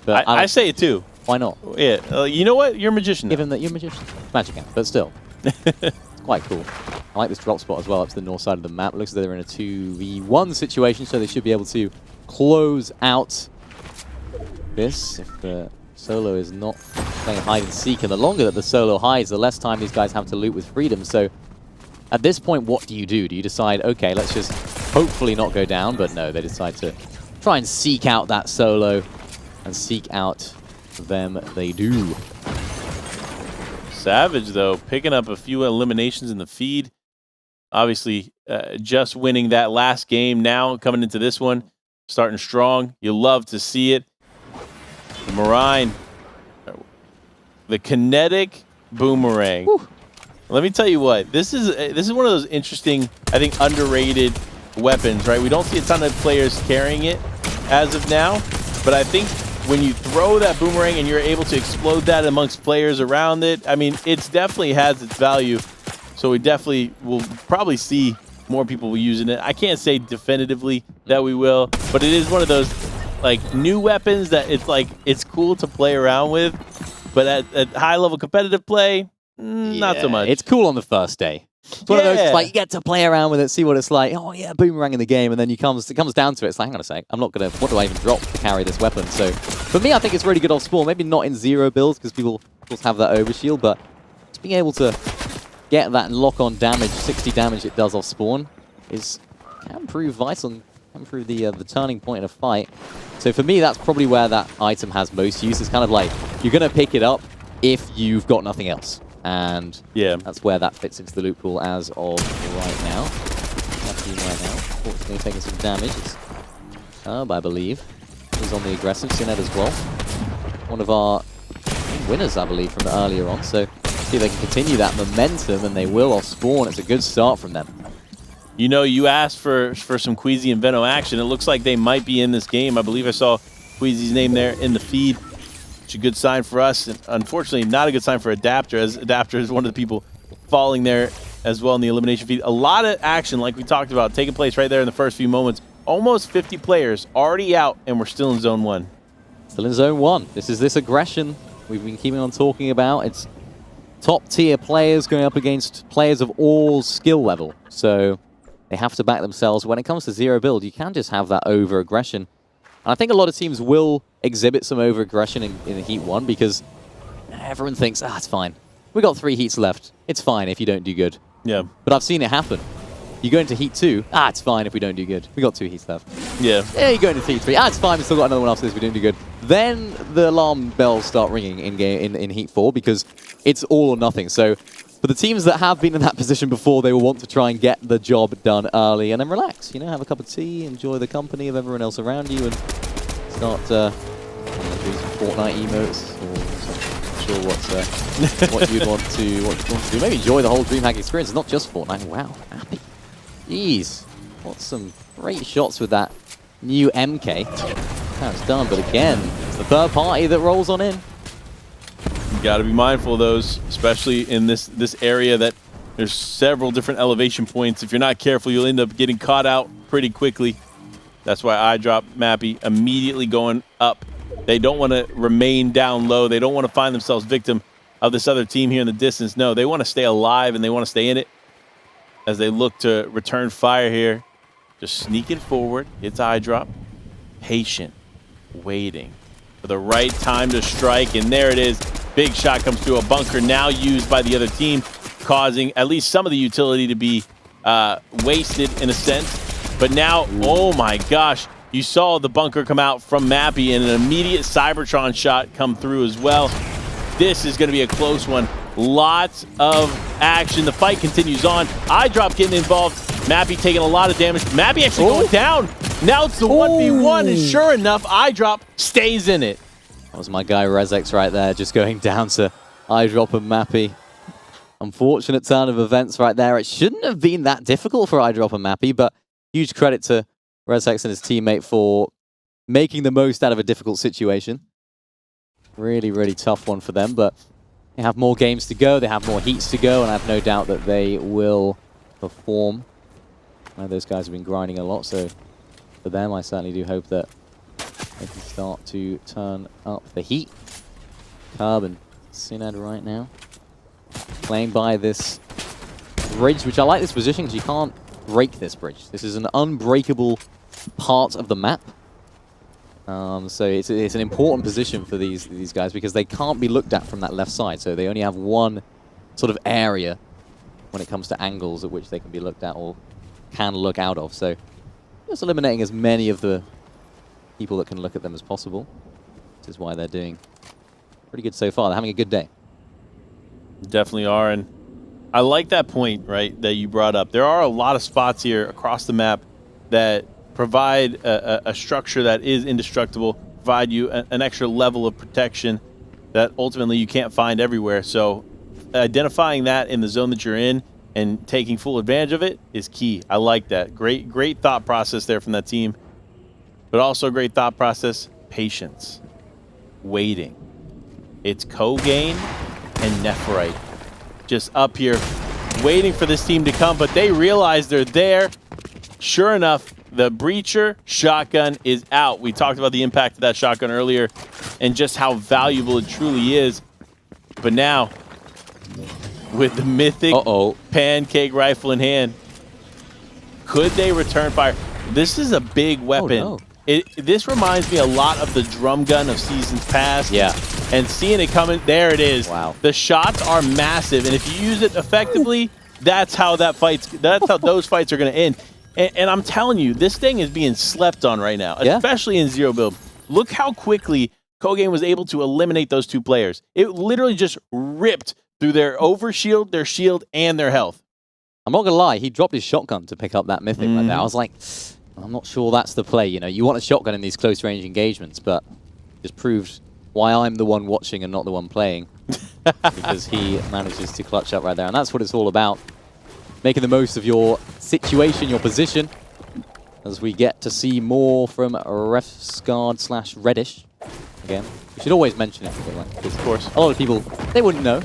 But I say it too. Why not? Yeah. You know what? You're a magician. Given that you're a magician. Magic hand. But still. It's quite cool. I like this drop spot as well up to the north side of the map. Looks like they're in a 2v1 situation, so they should be able to close out this if the solo is not playing hide and seek. And the longer that the solo hides, the less time these guys have to loot with freedom. So at this point, what do you do? Do you decide, okay, let's just hopefully not go down? But no, they decide to try and seek out that solo, and seek out them they do. Savage, though, picking up a few eliminations in the feed. Obviously, just winning that last game. Now coming into this one, starting strong. You love to see it. The Marine, the kinetic boomerang. Whew. Let me tell you what, this is one of those interesting, I think, underrated weapons, right? We don't see a ton of players carrying it as of now, but I think when you throw that boomerang and you're able to explode that amongst players around it, I mean, it definitely has its value. So we definitely will probably see more people using it. I can't say definitively that we will, but it is one of those like new weapons that it's cool to play around with, but at high level competitive play, not so much. It's cool on the first day. It's one of those, it's like, you get to play around with it, see what it's like. Oh yeah, boomerang in the game, and then it comes down to it. It's like, hang on a sec, I'm not gonna, what do I even drop to carry this weapon? So for me, I think it's really good off spawn. Maybe not in 0 builds, because people of course have that overshield, but just being able to get that lock-on damage, 60 damage it does off spawn, can prove vital, can prove the turning point in a fight. So for me, that's probably where that item has most use. It's kind of like, you're gonna pick it up if you've got nothing else. And yeah, that's where that fits into the loot pool as of right now. That team right now, unfortunately taking some damage. It's I believe. He's on the aggressive, Sined as well. One of our winners, I believe, from earlier on. So see if they can continue that momentum, and they will off spawn. It's a good start from them. You know, you asked for some Queasy and Veno action. It looks like they might be in this game. I believe I saw Queasy's name there in the feed. It's a good sign for us. And unfortunately, not a good sign for Adapter, as Adapter is one of the people falling there as well in the elimination feed. A lot of action, like we talked about, taking place right there in the first few moments. Almost 50 players already out, and we're still in Zone 1. Still in Zone 1. This is this aggression we've been keeping on talking about. It's top-tier players going up against players of all skill level. So they have to back themselves. When it comes to zero build, you can just have that over-aggression. And I think a lot of teams will exhibit some over-aggression in Heat 1 because everyone thinks, it's fine. We got 3 heats left. It's fine if you don't do good. Yeah. But I've seen it happen. You go into Heat 2, it's fine if we don't do good. We got 2 heats left. Yeah. Yeah, you go into Heat 3, it's fine, we still got another one after this, we didn't do good. Then the alarm bells start ringing in Heat 4 because it's all or nothing. So for the teams that have been in that position before, they will want to try and get the job done early and then relax. You know, have a cup of tea, enjoy the company of everyone else around you, and start doing some Fortnite emotes or sure what you'd want to do. Maybe enjoy the whole DreamHack experience, not just Fortnite. Wow, happy. Jeez, what some great shots with that new MK. How it's done, but again, it's the third party that rolls on in. You got to be mindful of those, especially in this area that there's several different elevation points. If you're not careful, you'll end up getting caught out pretty quickly. That's why I drop Mappy immediately going up. They don't want to remain down low. They don't want to find themselves victim of this other team here in the distance. No, they want to stay alive and they want to stay in it as they look to return fire here. Just sneaking forward. It's eye drop. Patient. Waiting for the right time to strike. And there it is. Big shot comes through. A bunker now used by the other team, causing at least some of the utility to be wasted in a sense. But now, oh my gosh, you saw the bunker come out from Mappy and an immediate Cybertron shot come through as well. This is going to be a close one. Lots of action. The fight continues on. iDrop getting involved. Mappy taking a lot of damage. Mappy actually going down. Now it's the 1v1, and sure enough, iDrop stays in it. That was my guy Rezex right there, just going down to iDrop and Mappy. Unfortunate turn of events right there. It shouldn't have been that difficult for iDrop and Mappy, but huge credit to Rezex and his teammate for making the most out of a difficult situation. Really, really tough one for them, but they have more games to go, they have more heats to go, and I have no doubt that they will perform. I know those guys have been grinding a lot, so for them, I certainly do hope that they can start to turn up the heat. Carb and Sinad right now playing by this bridge, which I like this position because you can't break this bridge. This is an unbreakable part of the map. So it's an important position for these guys because they can't be looked at from that left side. So they only have one sort of area when it comes to angles at which they can be looked at or can look out of. So just eliminating as many of the people that can look at them as possible. Which is why they're doing pretty good so far. They're having a good day. Definitely are, and I like that point, right, that you brought up. There are a lot of spots here across the map that provide a structure that is indestructible, provide you an extra level of protection that ultimately you can't find everywhere. So identifying that in the zone that you're in and taking full advantage of it is key. I like that. Great thought process there from that team. But also great thought process, patience, waiting. It's Kogain and Nephorite just up here waiting for this team to come, but they realize they're there. Sure enough, the Breacher shotgun is out. We talked about the impact of that shotgun earlier and just how valuable it truly is. But now, with the mythic pancake rifle in hand, could they return fire? This is a big weapon. Oh, no. This reminds me a lot of the drum gun of seasons past. Yeah. And seeing it coming, there it is. Wow. The shots are massive, and if you use it effectively, that's how those fights are going to end. And I'm telling you, this thing is being slept on right now, especially in zero build. Look how quickly Kogain was able to eliminate those two players. It literally just ripped through their overshield, their shield, and their health. I'm not gonna lie, he dropped his shotgun to pick up that mythic right there. I was like, I'm not sure that's the play. You know, you want a shotgun in these close-range engagements, but just proved why I'm the one watching and not the one playing. Because he manages to clutch up right there. And that's what it's all about. Making the most of your situation, your position. As we get to see more from Refsguard / Reddish. Again, we should always mention it. Because Of course. a lot of people, they wouldn't know.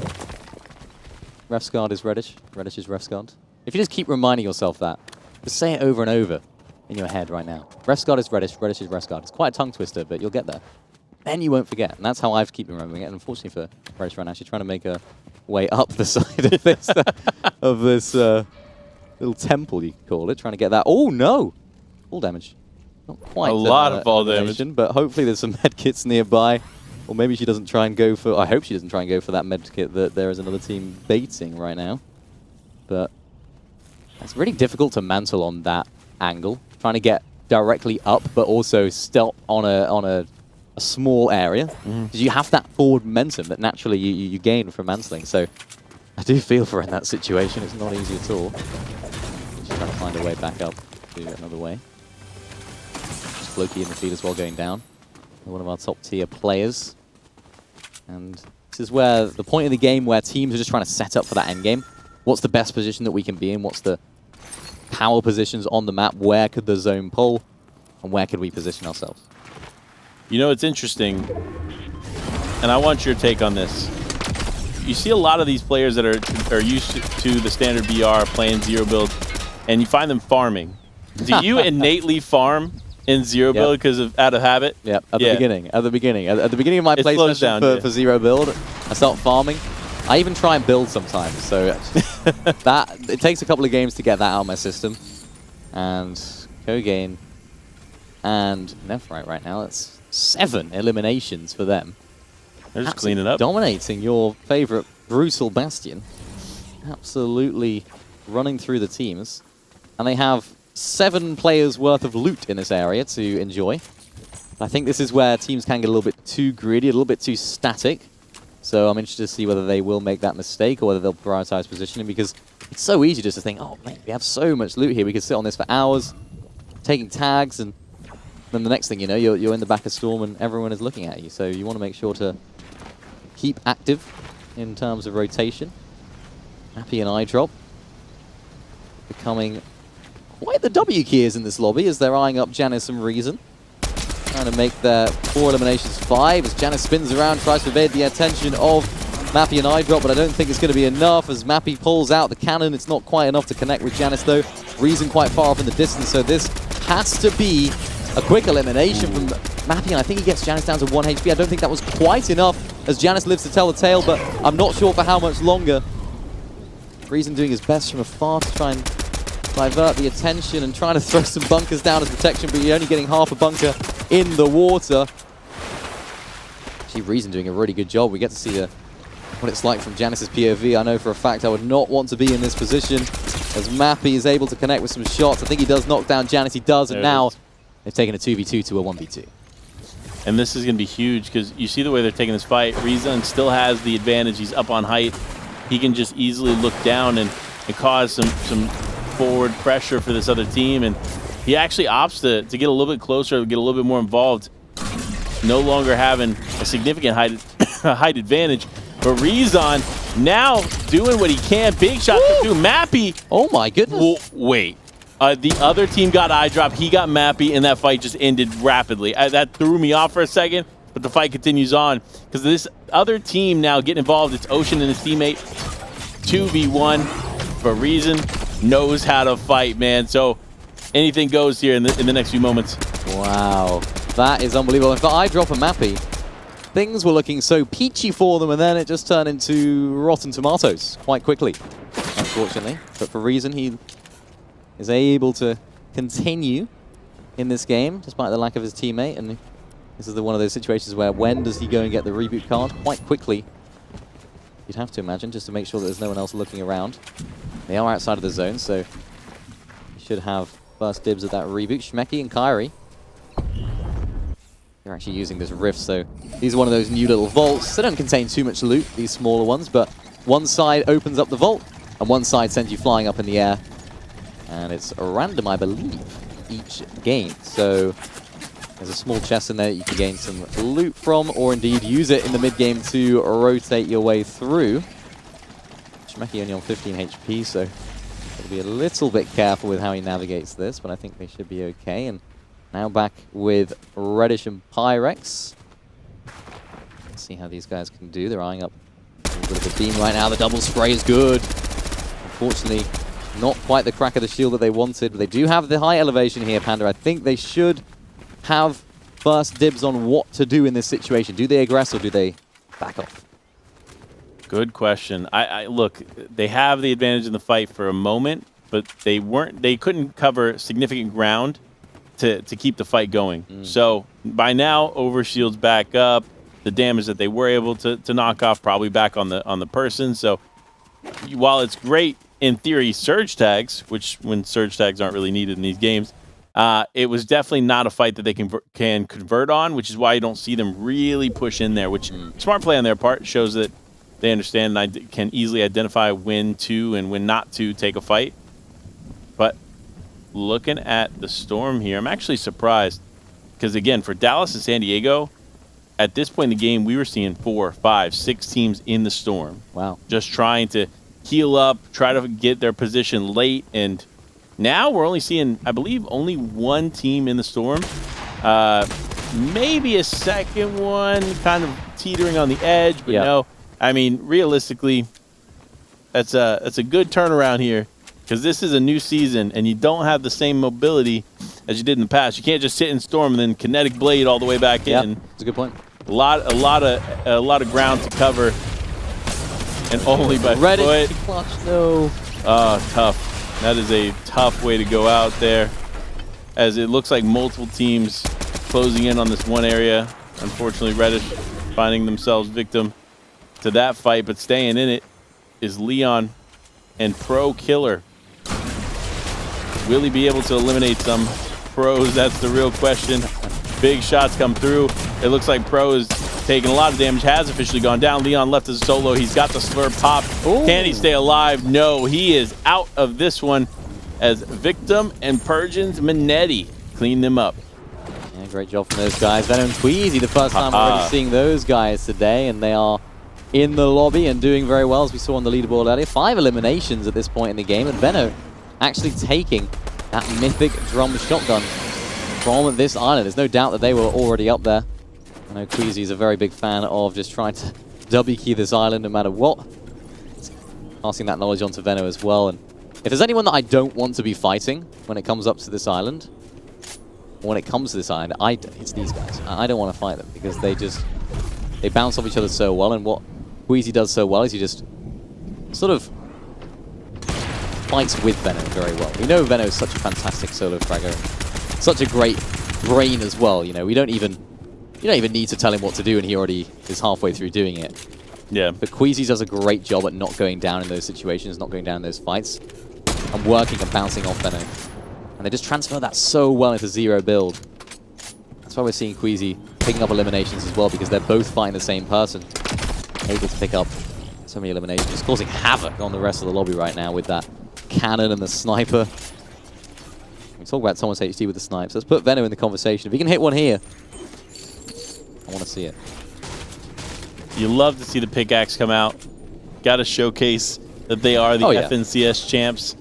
Refsguard is Reddish. Reddish is Refsguard. If you just keep reminding yourself that, just say it over and over in your head right now. Refsguard is Reddish. Reddish is Refsguard. It's quite a tongue twister, but you'll get there. Then you won't forget. And that's how I've keep remembering it. And unfortunately for Reddish right now, she's trying to make her way up the side of this, little temple, you could call it. Trying to get that. Oh, no! Full damage. Not quite. A lot of fall damage. But hopefully there's some medkits nearby. Or maybe she doesn't try and go for... I hope she doesn't try and go for that medkit that there is another team baiting right now. But it's really difficult to mantle on that angle. Trying to get directly up, but also stop on a small area, because you have that forward momentum that naturally you gain from mantling. So I do feel for her in that situation. It's not easy at all. She's trying to find a way back up to another way. Just Floki in the feed as well, going down. One of our top tier players. And this is where the point of the game where teams are just trying to set up for that end game. What's the best position that we can be in? What's the power positions on the map? Where could the zone pull? And where could we position ourselves? You know, it's interesting, and I want your take on this. You see a lot of these players that are used to the standard BR playing zero build, and you find them farming. Do you innately farm in zero build because of out of habit? Yeah, at the beginning. At the beginning of my play session for zero build, I start farming. I even try and build sometimes, so it takes a couple of games to get that out of my system. And Kogain and Nephrite right now, it's 7 eliminations for them. They're just cleaning up. Dominating your favorite brutal Bastion. Absolutely running through the teams. And they have 7 players worth of loot in this area to enjoy. I think this is where teams can get a little bit too greedy, a little bit too static. So I'm interested to see whether they will make that mistake or whether they'll prioritize positioning, because it's so easy just to think, oh, man, we have so much loot here. We could sit on this for hours, taking tags, and then the next thing you know, you're in the back of Storm and everyone is looking at you. So you want to make sure to keep active in terms of rotation. Happy and eyedrop becoming quite the W keys in this lobby as they're eyeing up Janice and Reason. Trying to make their 4 eliminations 5 as Janice spins around, tries to evade the attention of Mappy and eyedrop, but I don't think it's going to be enough as Mappy pulls out the cannon. It's not quite enough to connect with Janice though. Reason quite far off in the distance, so this has to be a quick elimination from Mappy, and I think he gets Janice down to 1 HP. I don't think that was quite enough as Janice lives to tell the tale, but I'm not sure for how much longer. Reason doing his best from afar to try and divert the attention and trying to throw some bunkers down as protection, but you're only getting half a bunker in the water. Actually, Reason doing a really good job. We get to see what it's like from Janice's POV. I know for a fact I would not want to be in this position as Mappy is able to connect with some shots. I think he does knock down Janice. He does, and now they've taken a 2v2 to a 1v2. And this is going to be huge because you see the way they're taking this fight. Reason still has the advantage. He's up on height. He can just easily look down and cause some forward pressure for this other team. And he actually opts to get a little bit closer, get a little bit more involved. No longer having a significant height advantage. But Reason now doing what he can. Big shot through Mappy. Oh my goodness. Well, wait. The other team got eye drop, he got Mappy, and that fight just ended rapidly. That threw me off for a second, but the fight continues on. Because this other team now getting involved, it's Ocean and his teammate, 2v1, for Reason knows how to fight, man. So anything goes here in the next few moments. Wow, that is unbelievable. And for eye drop and Mappy, things were looking so peachy for them, and then it just turned into rotten tomatoes quite quickly, unfortunately. But for Reason, he is able to continue in this game despite the lack of his teammate, and this is one of those situations where when does he go and get the reboot card? Quite quickly, you'd have to imagine, just to make sure that there's no one else looking around. They are outside of the zone, so you should have first dibs at that reboot. Shmeki and Kyrie, they're actually using this rift, so these are one of those new little vaults. They don't contain too much loot, these smaller ones, but one side opens up the vault and one side sends you flying up in the air. And it's random, I believe. each game. So there's a small chest in there that you can gain some loot from, or indeed use it in the mid-game to rotate your way through. Shmeki only on 15 HP, so got to be a little bit careful with how he navigates this, but I think they should be okay. And now back with Reddish and Pyrex. Let's see how these guys can do. They're eyeing up a little bit of a beam right now. The double spray is good. Unfortunately, not quite the crack of the shield that they wanted, but they do have the high elevation here, Panda. I think they should have first dibs on what to do in this situation. Do they aggress or do they back off? Good question. I look, they have the advantage in the fight for a moment, but they couldn't cover significant ground to keep the fight going. So by now, overshield's back up. The damage that they were able to knock off probably back on the person. So while it's great in theory surge tags, which when surge tags aren't really needed in these games, it was definitely not a fight that they can convert on, which is why you don't see them really push in there, which smart play on their part, shows that they understand and can easily identify when to and when not to take a fight. But looking at the Storm here, I'm actually surprised because, again, for Dallas and San Diego, at this point in the game, we were seeing 4, 5, 6 teams in the Storm. Wow. Just trying to heal up, try to get their position late, and now we're only seeing, I believe, only one team in the Storm. Maybe a second one kind of teetering on the edge, but no. I mean, realistically, that's a good turnaround here because this is a new season and you don't have the same mobility as you did in the past. You can't just sit in Storm and then kinetic blade all the way back in. That's a good point. A lot of ground to cover, and only by foot. Clutch, no. Tough. That is a tough way to go out there, as it looks like multiple teams closing in on this one area. Unfortunately, Reddish finding themselves victim to that fight, but staying in it is Leon and Pro Killer. Will he be able to eliminate some pros? That's the real question. Big shots come through. It looks like Pro is taking a lot of damage, has officially gone down. Leon left as a solo. He's got the slurp pop. Ooh. Can he stay alive? No, he is out of this one as Victim and Purgeon's Minetti clean them up. Yeah, great job from those guys. Venom and Queasy, the first time we're already seeing those guys today, and they are in the lobby and doing very well, as we saw on the leaderboard earlier. 5 eliminations at this point in the game, and Venno actually taking that mythic drum shotgun from this island. There's no doubt that they were already up there. I know Queasy is a very big fan of just trying to W key this island no matter what. Passing that knowledge on to Venno as well. And if there's anyone that I don't want to be fighting when it comes up to this island, it's these guys. I don't want to fight them because they bounce off each other so well, and what Queasy does so well is he just sort of fights with Venno very well. We know Venno is such a fantastic solo fragger, such a great brain as well. You know, you don't even need to tell him what to do, and he already is halfway through doing it. Yeah. But Queasy does a great job at not going down in those situations, not going down in those fights, and working and bouncing off Venno. And they just transfer that so well into zero build. That's why we're seeing Queasy picking up eliminations as well, because they're both fighting the same person. Able to pick up so many eliminations, just causing havoc on the rest of the lobby right now with that cannon and the sniper. We talk about Thomas HD with the snipes. Let's put Venno in the conversation. If he can hit one here, I want to see it. You love to see the pickaxe come out. Got to showcase that they are the FNCS champs.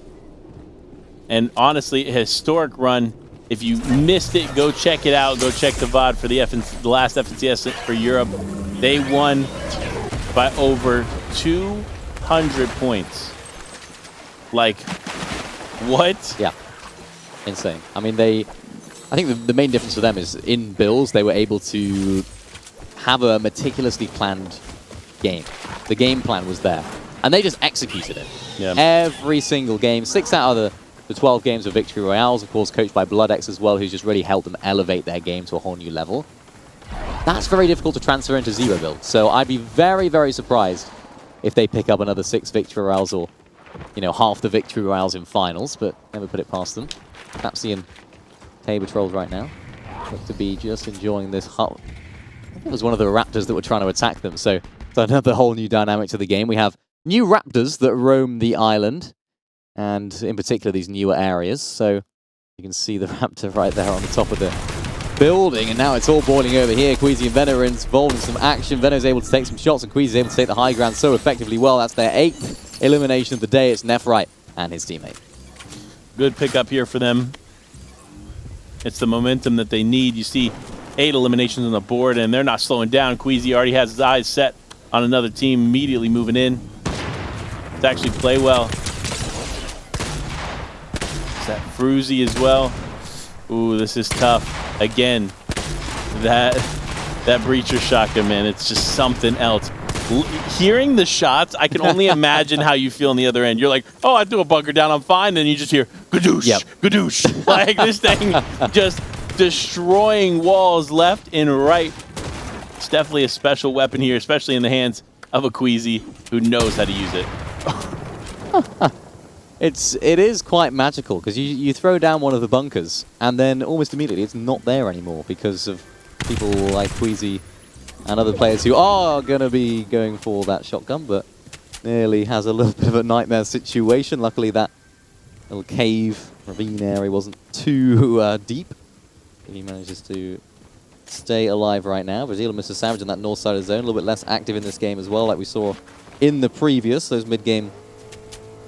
And honestly, a historic run. If you missed it, go check it out. Go check the VOD for the last FNCS for Europe. They won by over 200 points. Like, what? Yeah. Insane. I mean, I think the main difference for them is in builds, they were able to have a meticulously planned game. The game plan was there, and they just executed it. Yeah. Every single game, 6 out of the 12 games were victory royales, of course, coached by BloodX as well, who's just really helped them elevate their game to a whole new level. That's very difficult to transfer into zero build, so I'd be very, very surprised if they pick up another 6 victory royales or, you know, half the victory royales in finals, but never put it past them. Tapsy and Tabor Trolls right now look to be just enjoying this hut. I think it was one of the Raptors that were trying to attack them, so it's another whole new dynamic to the game. We have new Raptors that roam the island, and in particular these newer areas, so You can see the Raptor right there on the top of the building, and now it's all boiling over here. Queasy and Veno are involved in some action. Veno's able to take some shots, and Queasy's able to take the high ground so effectively well. That's their 8th elimination of the day. It's Nephrite and his teammate. Good pickup here for them. It's the momentum that they need. You see 8 eliminations on the board, and they're not slowing down. Queasy already has his eyes set on another team, immediately moving in to actually play well. Is that Fruzy as well? Ooh, this is tough. Again, that breacher shotgun, man, it's just something else. Hearing the shots, I can only imagine how you feel on the other end. You're like, oh, I threw a bunker down, I'm fine. And you just hear, gadoosh, gadoosh. Like this thing just destroying walls left and right. It's definitely a special weapon here, especially in the hands of a Queasy who knows how to use it. It is quite magical, because you throw down one of the bunkers, and then almost immediately it's not there anymore because of people like Queasy and other players who are going to be going for that shotgun, but nearly has a little bit of a nightmare situation. Luckily, that little cave ravine area wasn't too deep. He manages to stay alive right now. Brazil and Mr. Savage on that north side of the zone, a little bit less active in this game as well, like we saw in the previous. Those mid-game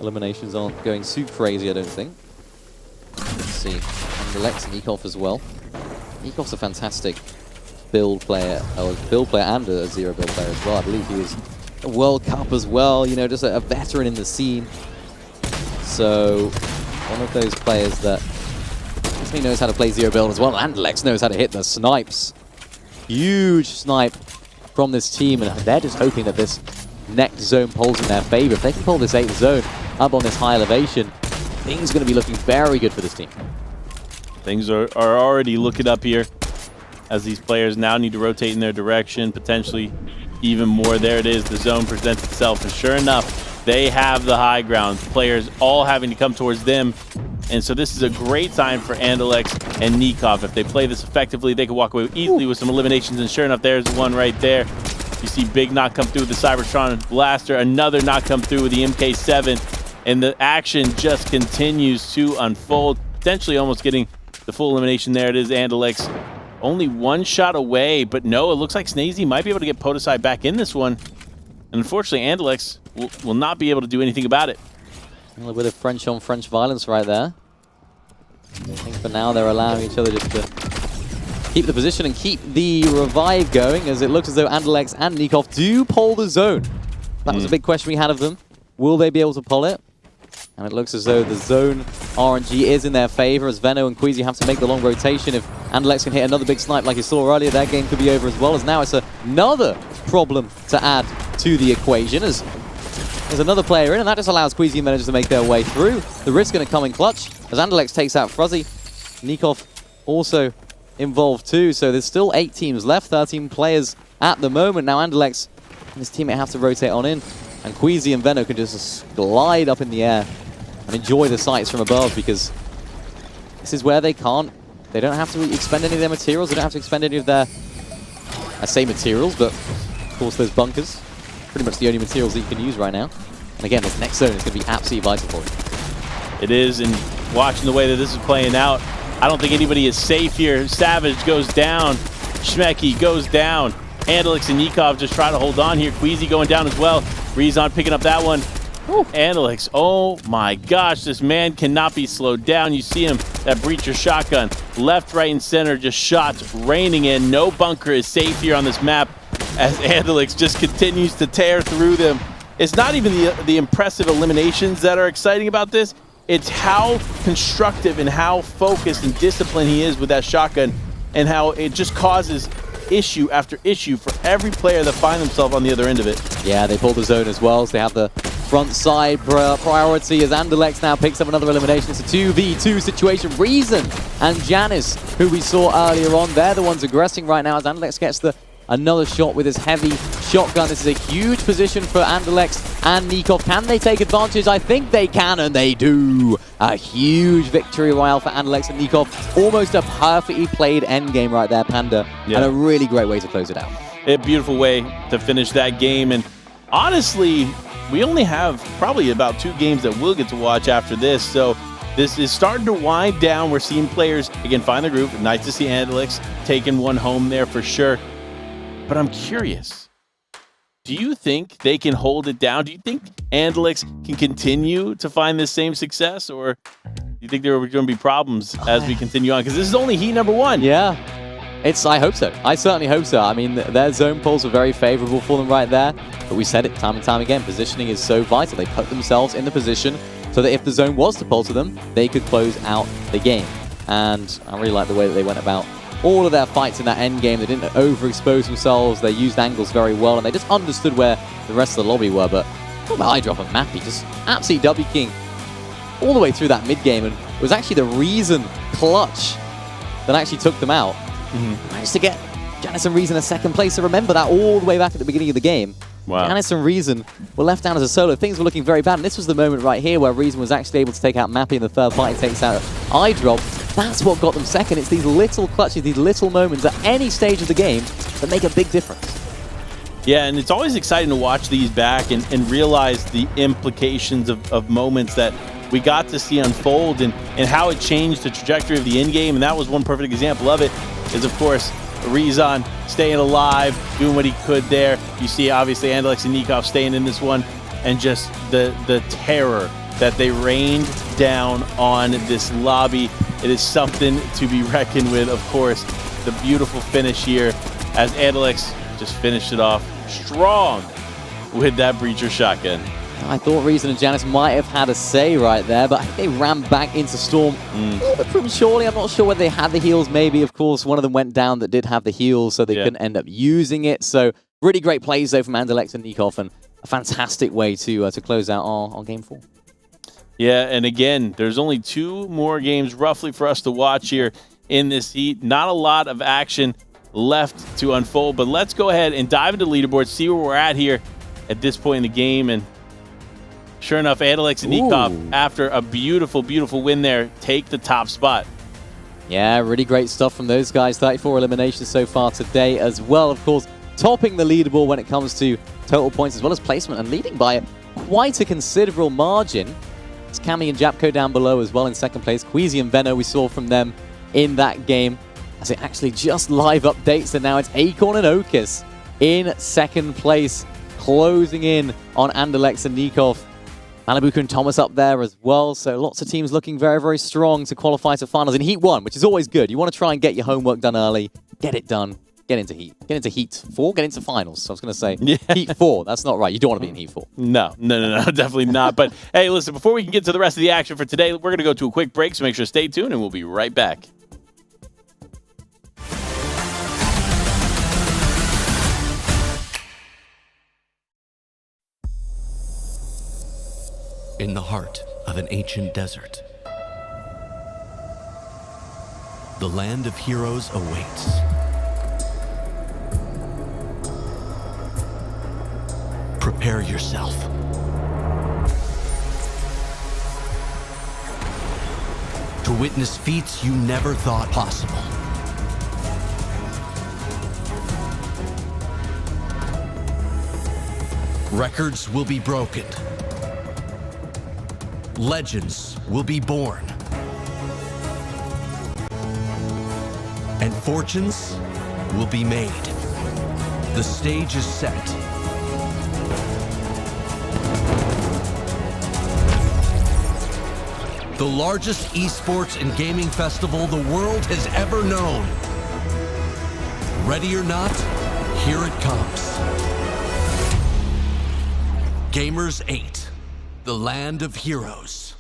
eliminations aren't going too crazy, I don't think. Let's see. And Alex and Ekov as well. Ekov's a fantastic build player and a zero build player as well. I believe he was a World Cup as well, you know, just a veteran in the scene. So, one of those players that definitely knows how to play zero build as well, and Lex knows how to hit the snipes. Huge snipe from this team, and they're just hoping that this next zone pulls in their favor. If they can pull this 8th zone up on this high elevation, things are going to be looking very good for this team. Things are already looking up here as these players now need to rotate in their direction, potentially even more. There it is, the zone presents itself, and sure enough, they have the high ground. Players all having to come towards them, and so this is a great time for Andalex and Nikov. If they play this effectively, they can walk away easily with some eliminations, and sure enough, there's one right there. You see Big knock come through with the Cybertron Blaster, another knock come through with the MK7, and the action just continues to unfold, potentially almost getting the full elimination. There it is, Andalex only one shot away, but no, it looks like Snazy might be able to get Podesai back in this one, and unfortunately Andalex will not be able to do anything about it. A little bit of French on French violence right there. I think for now they're allowing each other just to keep the position and keep the revive going, as it looks as though Andalex and Nikov do pull the zone. That was a big question we had of them. Will they be able to pull it? And it looks as though the zone RNG is in their favor, as Veno and Queasy have to make the long rotation. If Andalex can hit another big snipe like you saw earlier, that game could be over as well, as now it's another problem to add to the equation, as there's another player in, and that just allows Queasy and Veno to make their way through. The risk going to come in clutch, as Andalex takes out Fruzzy. Nikov also involved too, so there's still 8 teams left, 13 players at the moment. Now Andalex and his teammate have to rotate on in, and Queasy and Veno can just glide up in the air and enjoy the sights from above, because this is where they don't have to expend any of their materials, they don't have to expend any of their, I say materials, but of course those bunkers, pretty much the only materials that you can use right now. And again, this next zone is going to be absolutely vital for it. It is, and watching the way that this is playing out, I don't think anybody is safe here. Savage goes down, Schmecky goes down, Andalex and Nikov just try to hold on here. Queasy going down as well. Rezon picking up that one. Andalex, oh my gosh, this man cannot be slowed down. You see him, that breacher shotgun, left, right, and center, just shots raining in. No bunker is safe here on this map as Andalex just continues to tear through them. It's not even the impressive eliminations that are exciting about this. It's how constructive and how focused and disciplined he is with that shotgun, and how it just causes issue after issue for every player that find themselves on the other end of it. Yeah, they pull the zone as well, so they have the front side priority, as Andalex now picks up another elimination. It's a 2v2 situation. Reason and Janice, who we saw earlier on, they're the ones aggressing right now, as Andalex gets another shot with his heavy shotgun. This is a huge position for Andalex and Nikov. Can they take advantage? I think they can, and they do. A huge victory royale for Andalex and Nikov. Almost a perfectly played endgame right there, Panda, and a really great way to close it out. A beautiful way to finish that game, and honestly, we only have probably about 2 games that we'll get to watch after this, so this is starting to wind down. We're seeing players, again, find their groove. Nice to see Andalix taking one home there for sure. But I'm curious, do you think they can hold it down? Do you think Andalix can continue to find this same success? Or do you think there are going to be problems as we continue on? Because this is only heat number 1. Yeah. I hope so. I certainly hope so. I mean, their zone pulls were very favorable for them right there. But we said it time and time again, positioning is so vital. They put themselves in the position so that if the zone was to pull to them, they could close out the game. And I really like the way that they went about all of their fights in that end game. They didn't overexpose themselves. They used angles very well, and they just understood where the rest of the lobby were. But what about iDrop and Mappy? Just absolutely W King all the way through that mid game, and it was actually the reason Clutch that actually took them out. Managed to get Janice and Reason a second place. So remember that all the way back at the beginning of the game. Wow. Janice and Reason were left down as a solo. Things were looking very bad, and this was the moment right here where Reason was actually able to take out Mappy in the third fight and takes out iDrop. That's what got them second. It's these little clutches, these little moments at any stage of the game that make a big difference. Yeah, and it's always exciting to watch these back and realize the implications of moments that we got to see unfold and how it changed the trajectory of the end game. And that was one perfect example of it, is of course Rezon staying alive, doing what he could there. You see obviously Andalix and Nikov staying in this one, and just the terror that they rained down on this lobby. It is something to be reckoned with. Of course, the beautiful finish here as Andalix just finished it off strong with that breacher shotgun. I thought Reason and Janice might have had a say right there, but I think they ran back into Storm a little bit prematurely. I'm not sure whether they had the heals. Maybe, of course, one of them went down that did have the heals, so they couldn't end up using it. So really great plays, though, from Andalix and Nikov, and a fantastic way to close out our Game 4. Yeah, and again, there's only 2 more games roughly for us to watch here in this heat. Not a lot of action left to unfold, but let's go ahead and dive into Leaderboard, see where we're at here at this point in the game. And sure enough, Andalix and Nikov, after a beautiful, beautiful win there, take the top spot. Yeah, really great stuff from those guys. 34 eliminations so far today as well. Of course, topping the leaderboard when it comes to total points as well as placement, and leading by quite a considerable margin. It's Cammy and Japko down below as well in second place. Queasy and Venno we saw from them in that game as it actually just live updates, and now it's Acorn and Okus in second place, closing in on Andalix and Nikov. Malibuku and Thomas up there as well, so lots of teams looking very, very strong to qualify to finals in Heat 1, which is always good. You want to try and get your homework done early, get it done, get into Heat. Get into Heat 4, get into finals. So I was going to say Heat 4. That's not right. You don't want to be in Heat 4. No, definitely not. But hey, listen, before we can get to the rest of the action for today, we're going to go to a quick break, so make sure to stay tuned, and we'll be right back. In the heart of an ancient desert, the land of heroes awaits. Prepare yourself. To witness feats you never thought possible. Records will be broken. Legends will be born. And fortunes will be made. The stage is set. The largest esports and gaming festival the world has ever known. Ready or not, here it comes. Gamers 8, the land of heroes.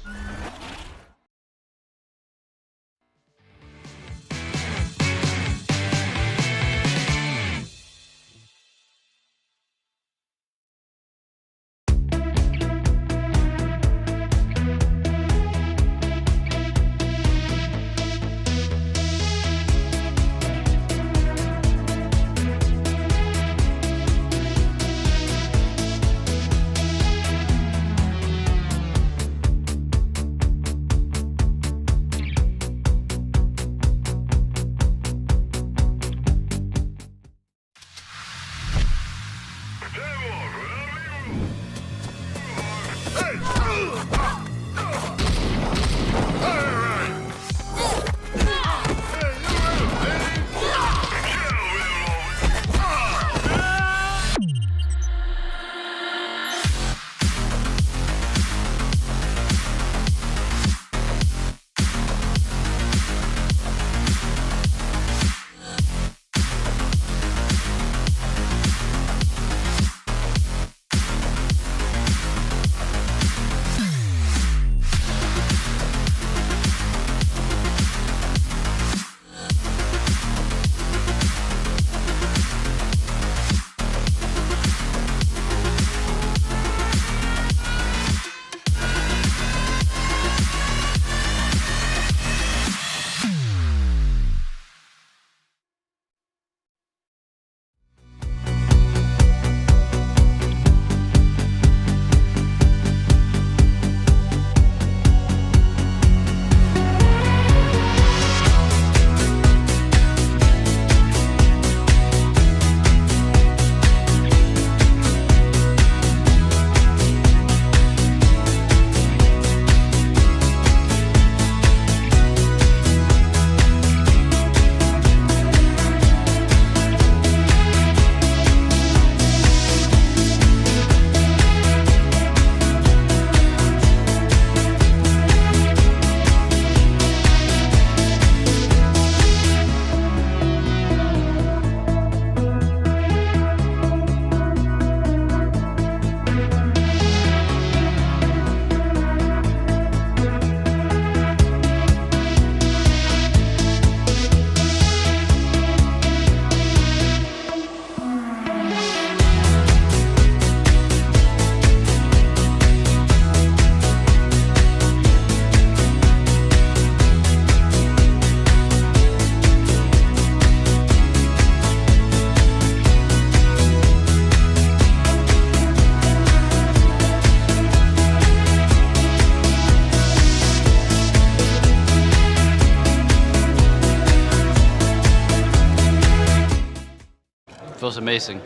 Feels amazing.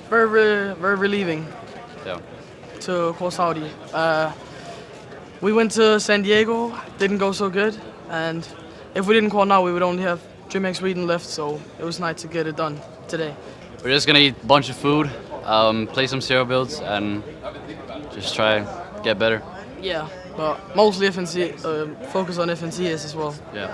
Very relieving Yeah. to call Saudi. We went to San Diego, didn't go so good, and if we didn't call now, we would only have DreamHack Sweden left, so it was nice to get it done today. We're just gonna eat a bunch of food, play some zero builds, and just try and get better. Yeah, but mostly FNC, focus on FNCS as well. Yeah.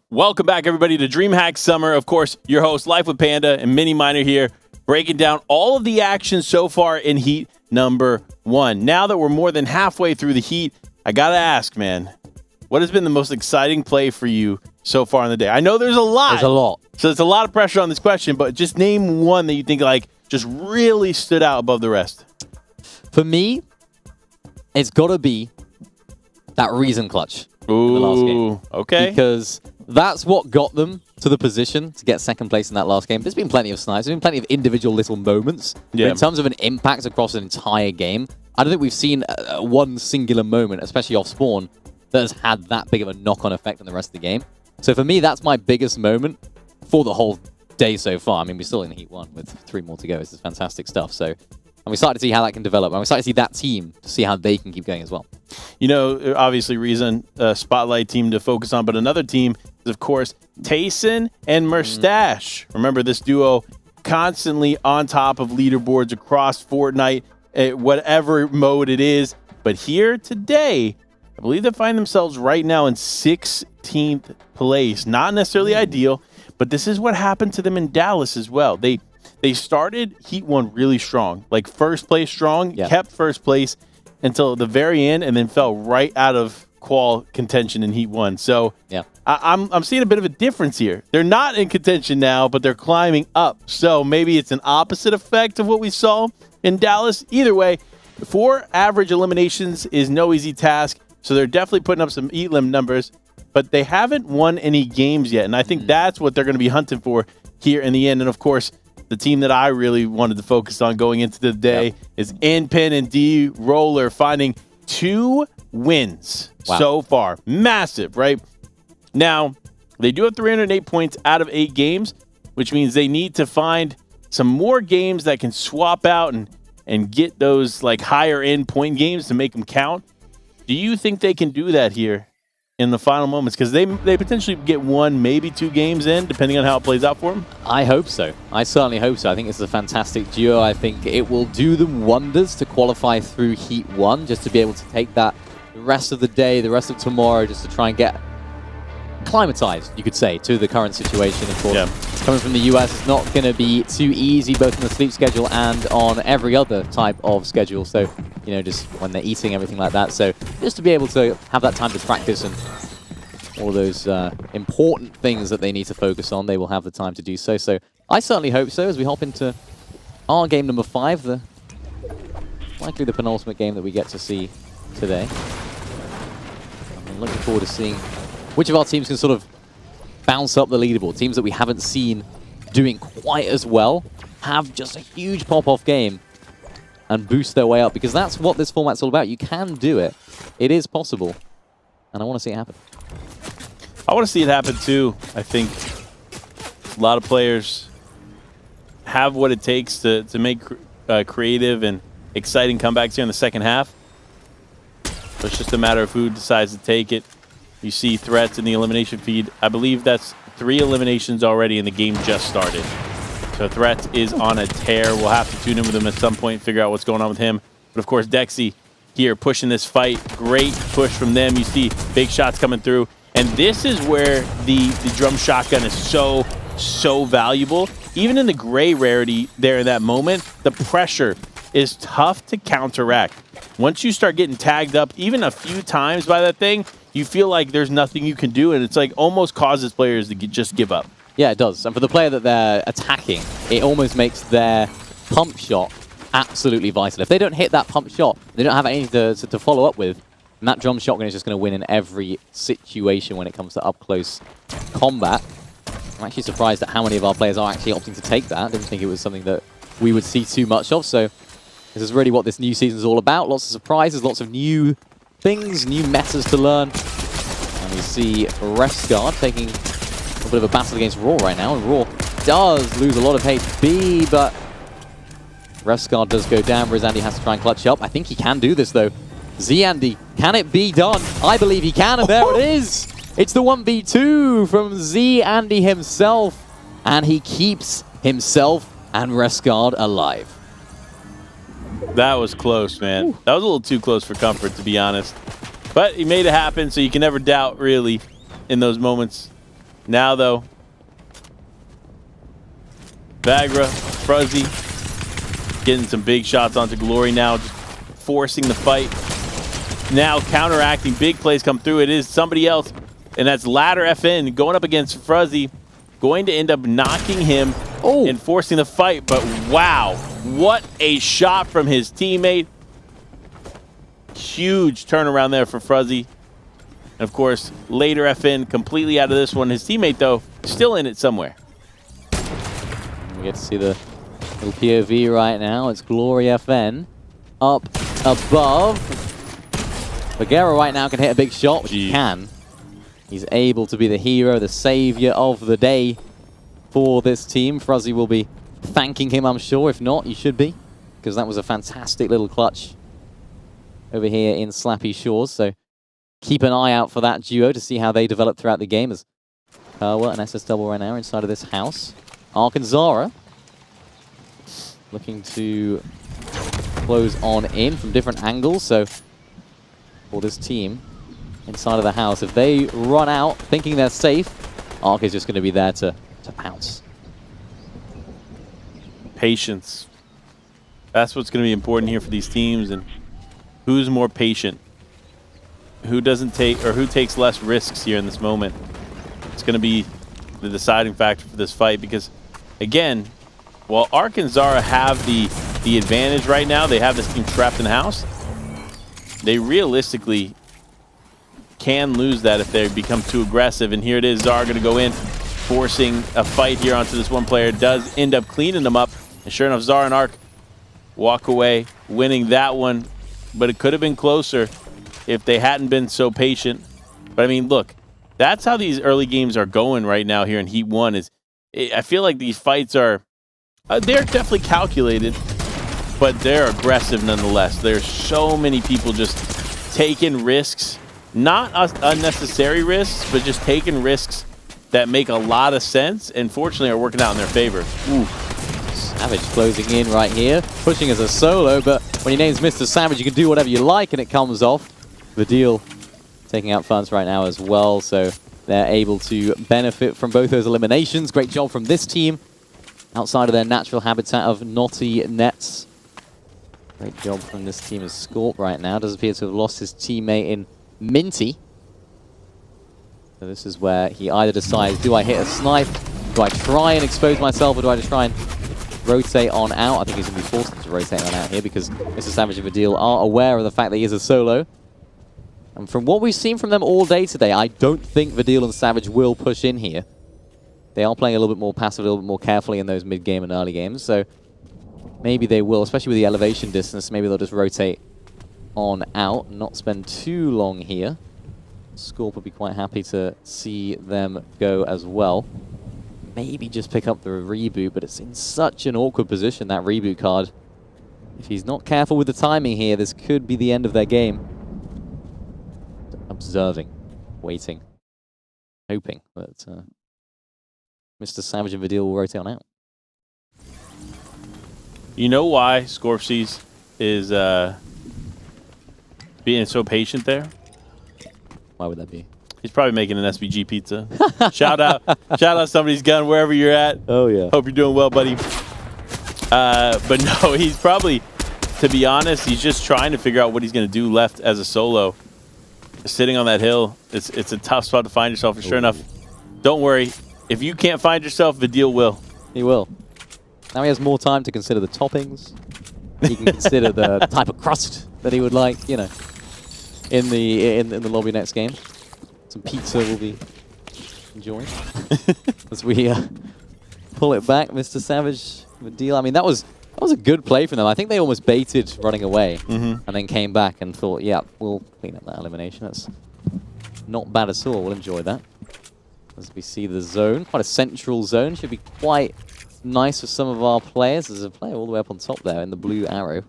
Welcome back, everybody, to DreamHack Summer. Of course, your host, Life with Panda, and Mini Miner here, breaking down all of the action so far in Heat number 1. Now that we're more than halfway through the Heat, I got to ask, man, what has been the most exciting play for you so far in the day? I know there's a lot. There's a lot. So it's a lot of pressure on this question, but just name one that you think like just really stood out above the rest. For me, it's got to be that reason clutch. Ooh, in the last game. Okay. Because that's what got them to the position to get second place in that last game. There's been plenty of snipes. There's been plenty of individual little moments. But in terms of an impact across an entire game, I don't think we've seen one singular moment, especially off spawn, that has had that big of a knock-on effect on the rest of the game. So for me, that's my biggest moment for the whole day so far. I mean, we're still in Heat 1 with 3 more to go. This is fantastic stuff. So, and we're starting to see how that can develop. And we're starting to see that team to see how they can keep going as well. You know, obviously, reason spotlight team to focus on, but another team is, of course, Tayson and Mustache. Remember, this duo constantly on top of leaderboards across Fortnite, whatever mode it is. But here today, I believe they find themselves right now in 16th place. Not necessarily ideal, but this is what happened to them in Dallas as well. They started Heat 1 really strong, like first place strong, kept first place until the very end, and then fell right out of qual contention in Heat 1. So I'm seeing a bit of a difference here. They're not in contention now, but they're climbing up. So maybe it's an opposite effect of what we saw in Dallas. Either way, 4 average eliminations is no easy task. So they're definitely putting up some elim numbers, but they haven't won any games yet. And I think that's what they're going to be hunting for here in the end. And of course, the team that I really wanted to focus on going into the day is Inpin and D-Roller, finding 2 wins so far. Massive, right? Now, they do have 308 points out of 8 games, which means they need to find some more games that can swap out and get those like higher end point games to make them count. Do you think they can do that here in the final moments? Because they potentially get 1, maybe 2 games in, depending on how it plays out for them. I hope so. I certainly hope so. I think this is a fantastic duo. I think it will do them wonders to qualify through Heat 1, just to be able to take that the rest of the day, the rest of tomorrow, just to try and get acclimatized, you could say, to the current situation. Of course, coming from the US, it's not going to be too easy, both in the sleep schedule and on every other type of schedule. So, you know, just when they're eating, everything like that. So just to be able to have that time to practice and all those important things that they need to focus on, they will have the time to do so. So I certainly hope so, as we hop into our game number 5, likely the penultimate game that we get to see today. I'm looking forward to seeing which of our teams can sort of bounce up the leaderboard. Teams that we haven't seen doing quite as well have just a huge pop-off game and boost their way up, because that's what this format's all about. You can do it. It is possible. And I want to see it happen. I want to see it happen too. I think a lot of players have what it takes to make creative and exciting comebacks here in the second half. So it's just a matter of who decides to take it. You see threats in the elimination feed. I believe that's 3 eliminations already, and the game just started. So Threats is on a tear. We'll have to tune in with him at some point, figure out what's going on with him. But of course, Dexy here pushing this fight. Great push from them. You see big shots coming through. And this is where the drum shotgun is so valuable. Even in the gray rarity there in that moment, the pressure is tough to counteract. Once you start getting tagged up even a few times by that thing, you feel like there's nothing you can do, and it's like almost causes players to just give up. Yeah, it does. And for the player that they're attacking, it almost makes their pump shot absolutely vital. If they don't hit that pump shot, they don't have anything to follow up with, and that drum shotgun is just going to win in every situation when it comes to up-close combat. I'm actually surprised at how many of our players are actually opting to take that. I didn't think it was something that we would see too much of, so this is really what this new season is all about. Lots of surprises, lots of new things, new metas to learn. And we see Refsguard taking a bit of a battle against Raw right now, and Raw does lose a lot of HP, but Refsguard does go down, whereas Andy has to try and clutch up. I think he can do this, though. Z-Andy, can it be done? I believe he can, and there it is! It's the 1v2 from Z-Andy himself, and he keeps himself and Refsguard alive. That was close, man. Ooh. That was a little too close for comfort, to be honest. But he made it happen, so you can never doubt, really, in those moments. Now, though, Bagra, Fruzzy, getting some big shots onto Glory now, just forcing the fight. Now counteracting, big plays come through. It is somebody else, and that's Ladder FN going up against Fruzzy, going to end up knocking him and forcing the fight. But wow, what a shot from his teammate. Huge turnaround there for Fruzzy. And of course, later FN completely out of this one. His teammate, though, still in it somewhere. We get to see the little POV right now. It's Glory FN up above. Bagheera right now can hit a big shot, which he can. He's able to be the hero, the savior of the day for this team. Fruzzy will be thanking him, I'm sure. If not, he should be, because that was a fantastic little clutch over here in Slappy Shores. So keep an eye out for that duo to see how they develop throughout the game, as Kawa and SS Double right now inside of this house. Ark and Zara looking to close on in from different angles. So for this team inside of the house, if they run out thinking they're safe, Ark is just going to be there to pounce. Patience. That's what's going to be important here for these teams, and who's more patient, who doesn't take, or who takes less risks here in this moment. It's going to be the deciding factor for this fight, because again, while Ark and Zara have the advantage right now, they have this team trapped in the house, they realistically can lose that if they become too aggressive. And here it is, Zara going to go in, forcing a fight here onto this one player. Does end up cleaning them up, and sure enough, Zara and Ark walk away, winning that one. But it could have been closer if they hadn't been so patient. But I mean, look, that's how these early games are going right now here in Heat 1. Is I feel like these fights are, they're definitely calculated, but they're aggressive nonetheless. There's so many people just taking risks, not unnecessary risks, but just taking risks that make a lot of sense and fortunately are working out in their favor. Ooh. Savage closing in right here, pushing as a solo, but when your name's Mr. Savage, you can do whatever you like and it comes off. The deal taking out funds right now as well, so they're able to benefit from both those eliminations. Great job from this team outside of their natural habitat of knotty nets. Great job from this team as Scorp right now. Does appear to have lost his teammate in Minty. So this is where he either decides, do I hit a snipe, do I try and expose myself, or do I just try and rotate on out? I think he's going to be forced to rotate on out here because Mr. Savage and Vidil are aware of the fact that he is a solo. And from what we've seen from them all day today, I don't think Vidil and Savage will push in here. They are playing a little bit more passive, a little bit more carefully in those mid-game and early games, so maybe they will, especially with the elevation distance. Maybe they'll just rotate on out, not spend too long here. Scorp will be quite happy to see them go as well. Maybe just pick up the reboot, but it's in such an awkward position, that reboot card. If he's not careful with the timing here, this could be the end of their game. Observing, waiting, hoping that Mr. Savage and Vidil will rotate on out. You know why Scorpsies is being so patient there? Why would that be? He's probably making an SVG pizza. Shout out somebody's gun wherever you're at. Oh yeah. Hope you're doing well, buddy. But no, he's probably, to be honest, he's just trying to figure out what he's going to do left as a solo. Sitting on that hill, it's a tough spot to find yourself. And sure enough, don't worry. If you can't find yourself, Vidil will. He will. Now he has more time to consider the toppings. He can consider the type of crust that he would like, you know, in the lobby next game. Some pizza will be enjoying as we pull it back, Mr. Savage. Vidil. I mean, that was a good play from them. I think they almost baited running away and then came back and thought, yeah, we'll clean up that elimination. That's not bad at all. We'll enjoy that. As we see the zone, quite a central zone. Should be quite nice for some of our players. There's a player all the way up on top there in the blue arrow.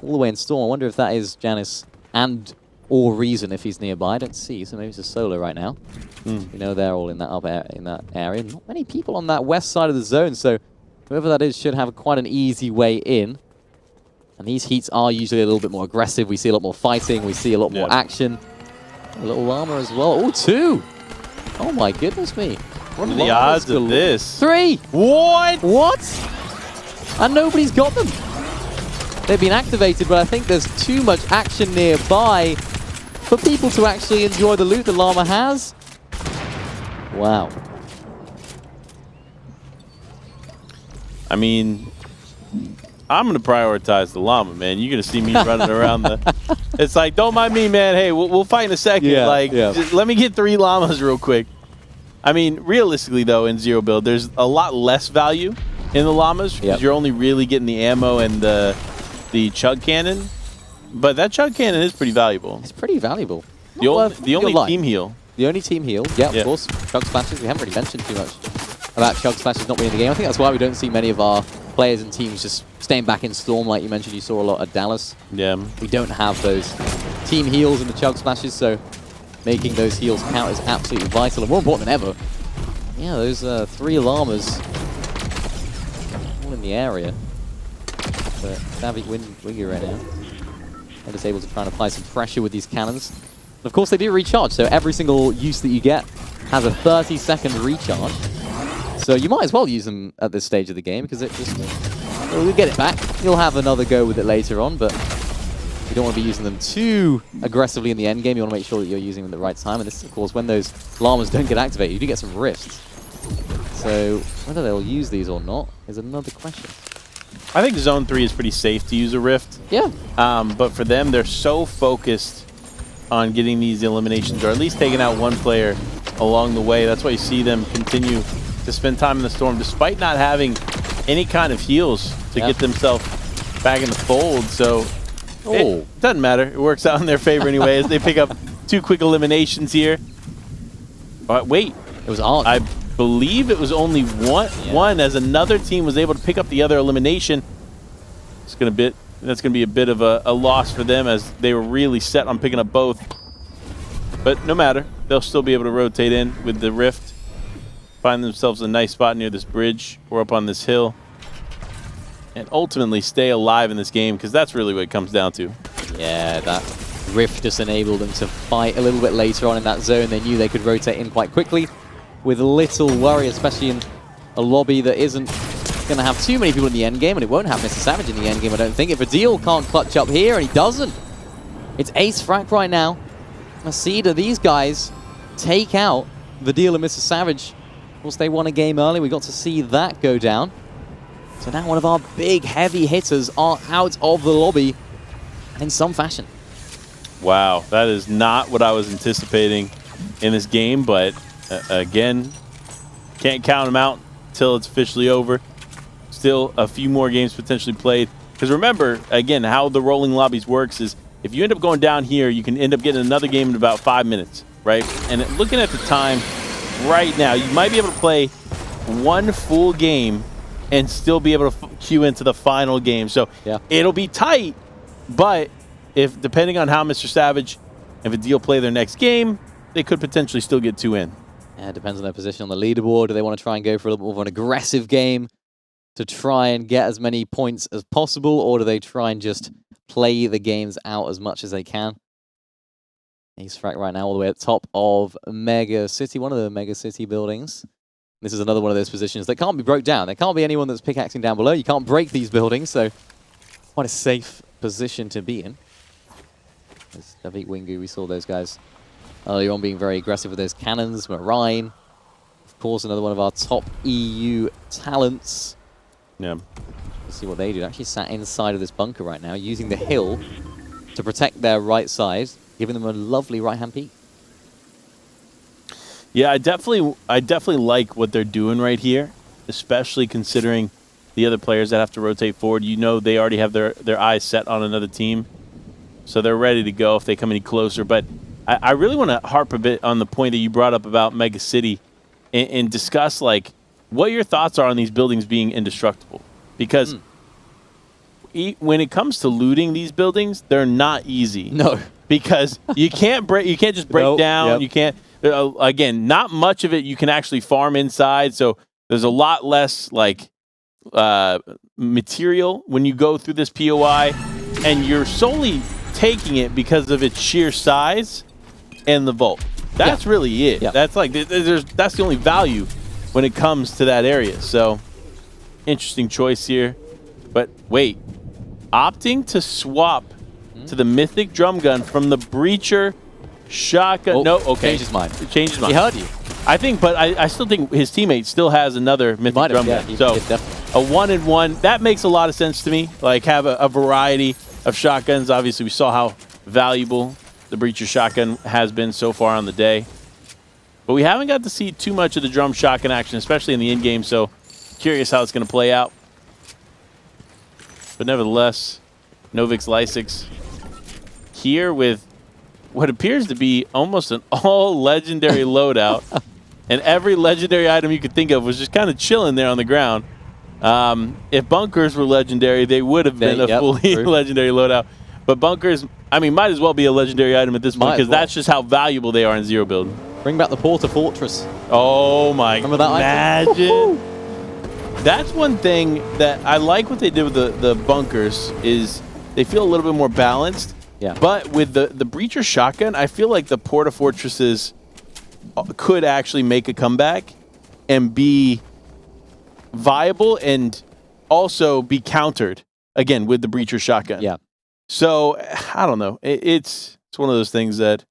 All the way in Storm. I wonder if that is Janice and or Reason if he's nearby. I don't see, so maybe it's a solo right now. You know they're all in that area. Not many people on that west side of the zone, so whoever that is should have quite an easy way in. And these heats are usually a little bit more aggressive. We see a lot more fighting. We see a lot more action. A little llama as well. Oh, 2! Oh my goodness me. What are the odds of this? 3! What? What? And nobody's got them. They've been activated, but I think there's too much action nearby for people to actually enjoy the loot the llama has. Wow. I mean, I'm going to prioritize the llama, man. You're going to see me running around the... It's like, don't mind me, man. Hey, we'll fight in a second. Just let me get 3 llamas real quick. I mean, realistically, though, in zero build, there's a lot less value in the llamas because you're only really getting the ammo and the chug cannon. But that chug cannon is pretty valuable. It's pretty valuable. The only team heal. The only team heal. Yeah, of course. Chug splashes. We haven't really mentioned too much about chug splashes not being in the game. I think that's why we don't see many of our players and teams just staying back in Storm, like you mentioned. You saw a lot at Dallas. Yeah. We don't have those team heals and the chug splashes, so making those heals count is absolutely vital and more important than ever. Yeah, those 3 llamas all in the area. But Savvy Winger right now. And is able to try and apply some pressure with these cannons. And of course, they do recharge, so every single use that you get has a 30-second recharge. So you might as well use them at this stage of the game because it just... You'll get it back. You'll have another go with it later on, but you don't want to be using them too aggressively in the end game. You want to make sure that you're using them at the right time. And this, of course, when those llamas don't get activated, you do get some rifts. So whether they'll use these or not is another question. I think Zone 3 is pretty safe to use a rift. Yeah. But for them, they're so focused on getting these eliminations, or at least taking out one player along the way. That's why you see them continue to spend time in the Storm, despite not having any kind of heals to get themselves back in the fold. So it doesn't matter. It works out in their favor anyway, as they pick up 2 quick eliminations here. Wait. It was on. I believe it was only one, as another team was able to pick up the other elimination. That's going to be a bit of a loss for them, as they were really set on picking up both. But no matter, they'll still be able to rotate in with the rift, find themselves a nice spot near this bridge or up on this hill, and ultimately stay alive in this game, because that's really what it comes down to. Yeah, that rift just enabled them to fight a little bit later on in that zone. They knew they could rotate in quite quickly with little worry, especially in a lobby that isn't going to have too many people in the end game, and it won't have Mr. Savage in the end game, I don't think. If Adil can't clutch up here, and he doesn't, it's ace frack right now. Masida, these guys take out the deal of Mr. Savage. Of course, they won a game early. We got to see that go down. So now one of our big, heavy hitters are out of the lobby in some fashion. Wow, that is not what I was anticipating in this game, but again, can't count them out until it's officially over. Still a few more games potentially played. Because remember, again, how the rolling lobbies works is if you end up going down here, you can end up getting another game in about 5 minutes, right? And looking at the time right now, you might be able to play 1 full game and still be able to queue into the final game. So it'll be tight, but if depending on how Mr. Savage and Adil play their next game, they could potentially still get 2 in. Yeah, it depends on their position on the leaderboard. Do they want to try and go for a little bit more of an aggressive game to try and get as many points as possible, or do they try and just play the games out as much as they can? Ace Frack right now all the way at the top of Mega City, one of the Mega City buildings. This is another one of those positions that can't be broke down. There can't be anyone that's pickaxing down below. You can't break these buildings, so quite a safe position to be in. There's David Wingu, we saw those guys earlier on being very aggressive with those cannons. Marine, of course, another one of our top EU talents. Yeah. Let's see what they do. They're actually sat inside of this bunker right now, using the hill to protect their right side, giving them a lovely right-hand peek. Yeah, I definitely like what they're doing right here, especially considering the other players that have to rotate forward. You know, they already have their eyes set on another team, so they're ready to go if they come any closer. But I really want to harp a bit on the point that you brought up about Mega City and discuss, like, what your thoughts are on these buildings being indestructible. Because when it comes to looting these buildings, they're not easy. No. Because you can't just break down. You can't, again, not much of it you can actually farm inside. So there's a lot less, like, material when you go through this POI. And you're solely taking it because of its sheer size and the vault. That's really it. That's like, that's the only value when it comes to that area. So interesting choice here. But wait, opting to swap to the Mythic Drum Gun from the Breacher Shotgun. No, okay. Changed his mind. Changed his mind. He heard you. I think, but I still think his teammate still has another Mythic Drum Gun. So a 1-in-1, that makes a lot of sense to me. Like, have a variety of shotguns. Obviously, we saw how valuable the Breacher Shotgun has been so far on the day. But we haven't got to see too much of the drum shotgun action, especially in the in-game, so curious how it's going to play out. But nevertheless, Novix Lysix here with what appears to be almost an all-legendary loadout. And every legendary item you could think of was just kind of chilling there on the ground. If bunkers were legendary, they would have been a fully legendary loadout. But bunkers, I mean, might as well be a legendary item at this point because that's just how valuable they are in zero build. Bring back the Porter Fortress. Oh my! Remember that imagine. That's one thing that I like what they did with the bunkers is they feel a little bit more balanced. Yeah. But with the Breacher shotgun, I feel like the Porta Fortresses could actually make a comeback and be viable and also be countered again with the Breacher shotgun. Yeah. So I don't know. It's one of those things that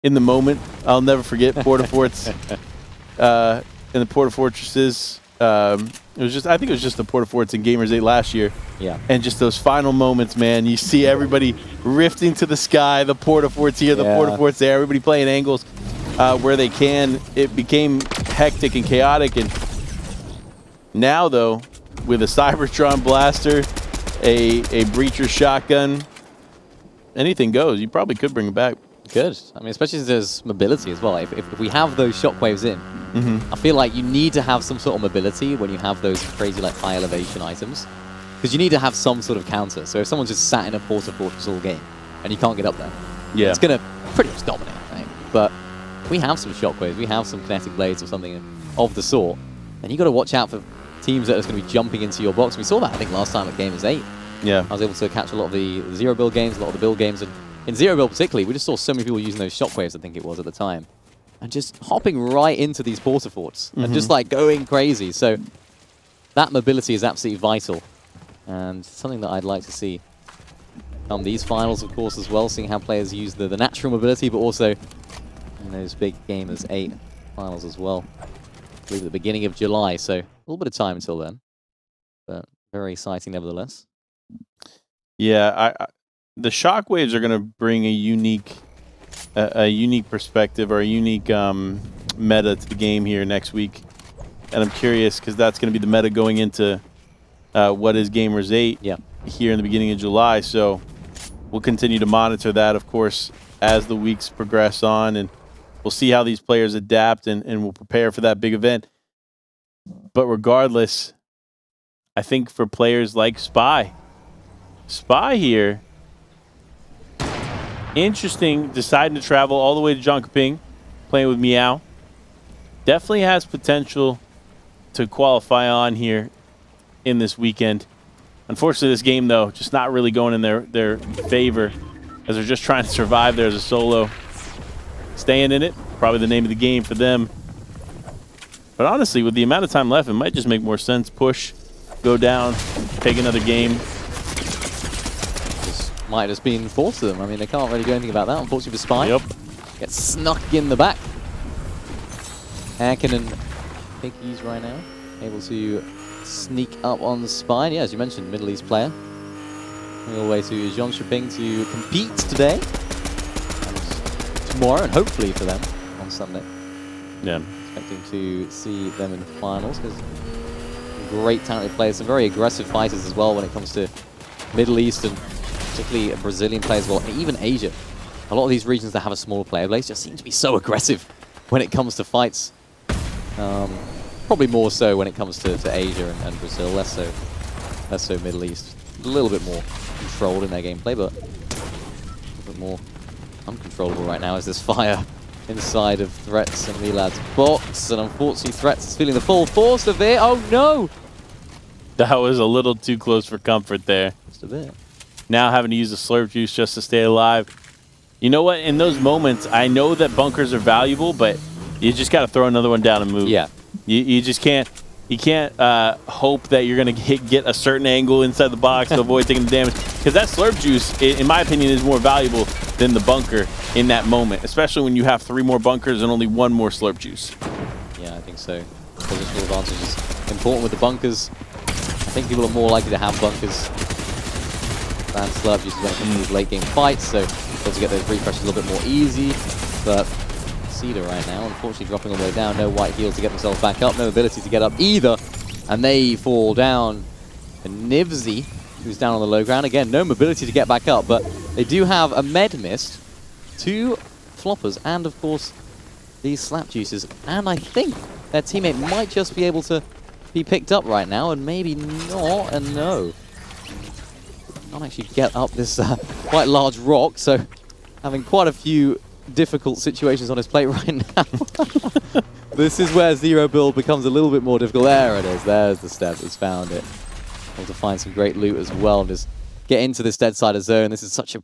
in the moment I'll never forget. Porta Forts and the Porta Fortresses. It was just I think it was just the Porta Forts and Gamers 8 last year. Yeah. And just those final moments, man. You see everybody rifting to the sky. The Porta Forts here, the Porta Forts there. Everybody playing angles where they can. It became hectic and chaotic. And now, though, with a Cybertron blaster, a Breacher shotgun, anything goes. You probably could bring it back. Good. I mean, especially since there's mobility as well. If we have those shockwaves in, I feel like you need to have some sort of mobility when you have those crazy, like, high elevation items. Because you need to have some sort of counter. So if someone's just sat in a Porta Fortress all game and you can't get up there, it's going to pretty much dominate, right? But we have some shockwaves, we have some kinetic blades or something of the sort, and you got to watch out for teams that are going to be jumping into your box. We saw that, I think, last time at Gamers 8. Yeah. I was able to catch a lot of the zero build games, a lot of the build games, and in zero build particularly, we just saw so many people using those shockwaves, I think it was at the time, and just hopping right into these Porta Forts and just like going crazy. So that mobility is absolutely vital, and something that I'd like to see come these finals, of course, as well, seeing how players use the natural mobility, but also in those big Gamers 8 finals as well. I believe at the beginning of July, so a little bit of time until then, but very exciting nevertheless. Yeah, the shockwaves are going to bring a unique perspective or a unique meta to the game here next week, and I'm curious because that's going to be the meta going into what is Gamers 8 here in the beginning of July. So we'll continue to monitor that, of course, as the weeks progress on, and we'll see how these players adapt and we'll prepare for that big event. But regardless, I think for players like Spy here, interesting, deciding to travel all the way to Jönköping, playing with Meow. Definitely has potential to qualify on here in this weekend. Unfortunately, this game, though, just not really going in their favor as they're just trying to survive there as a solo. Staying in it, probably the name of the game for them. But honestly, with the amount of time left, it might just make more sense. Push, go down, take another game. This might have been forced to them. I mean, they can't really do anything about that, unfortunately for Spy. Yep. Gets snuck in the back. Hakkinen, I think he's right now able to sneak up on the Spy. Yeah, as you mentioned, Middle East player. Going all the way to Jönköping to compete today. And tomorrow, and hopefully for them on Sunday. Yeah. Expecting to see them in the finals because great talented players, some very aggressive fighters as well when it comes to Middle East and particularly Brazilian players as well, and even Asia. A lot of these regions that have a smaller player base just seem to be so aggressive when it comes to fights. Probably more so when it comes to Asia and Brazil, less so Middle East. A little bit more controlled in their gameplay, but a little bit more uncontrollable right now as this fire inside of Threats and Milad's box, and unfortunately Threats is feeling the full force of it. Oh no! That was a little too close for comfort there. Just a bit. Now having to use the slurp juice just to stay alive. You know what? In those moments, I know that bunkers are valuable, but you just got to throw another one down and move. Yeah. You just can't. You can't hope that you're going to get a certain angle inside the box to avoid taking the damage. Because that slurp juice, in my opinion, is more valuable than the bunker in that moment. Especially when you have 3 more bunkers and only 1 more slurp juice. Yeah, I think so. Positional advantage is important with the bunkers. I think people are more likely to have bunkers than slurp juice when it comes to these late game fights. So able to get those refreshes a little bit more easy. But Cedar right now. Unfortunately, dropping all the way down. No white heal to get themselves back up. No ability to get up either. And they fall down. And Nivzy, who's down on the low ground. Again, no mobility to get back up, but they do have a med mist, 2 floppers, and of course, these slap juices. And I think their teammate might just be able to be picked up right now, and maybe not, and no. Can't actually get up this quite large rock, so having quite a few difficult situations on his plate right now. This is where zero build becomes a little bit more difficult. There it is. There's the step. He's found it. Able to find some great loot as well and just get into this dead side of zone. This is such a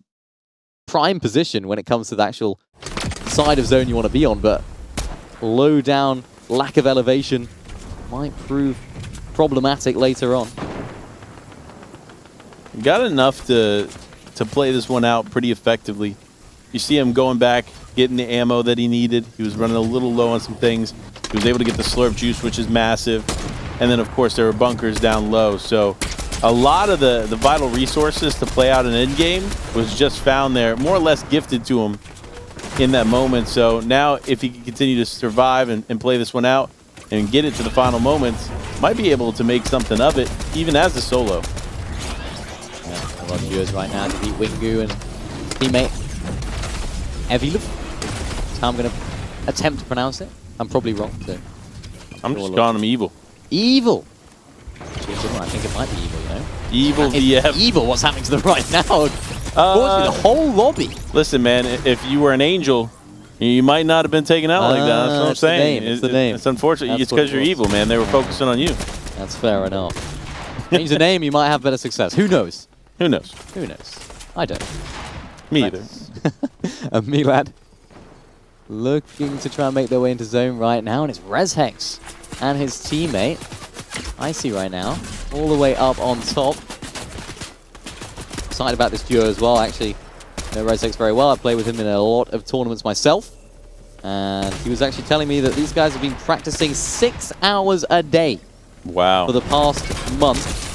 prime position when it comes to the actual side of zone you want to be on, but low down, lack of elevation might prove problematic later on. Got enough to play this one out pretty effectively. You see him going back, getting the ammo that he needed. He was running a little low on some things. He was able to get the slurp juice, which is massive. And then, of course, there were bunkers down low. So a lot of the vital resources to play out an endgame was just found there, more or less gifted to him in that moment. So now if he can continue to survive and play this one out and get it to the final moments, might be able to make something of it, even as a solo. Yeah, a lot of viewers right now to beat Wingu and teammate Evilov. That's how I'm going to attempt to pronounce it. I'm probably wrong. So I'm just calling him Evil. Evil. I think it might be Evil, you know? Evil VF. Evil, what's happening to them right now? Unfortunately, the whole lobby. Listen, man, if you were an angel, you might not have been taken out like that. That's what I'm saying. It's the name. It's unfortunate. It's because you're evil, man. They were focusing on you. That's fair enough. Change the name, you might have better success. Who knows? Who knows? Who knows? I don't. Me either. And Milad looking to try and make their way into zone right now, and it's RezHex and his teammate Icy right now, all the way up on top. Excited about this duo as well, actually. I know RezHex very well. I play with him in a lot of tournaments myself, and he was actually telling me that these guys have been practicing 6 hours a day. Wow. For the past month.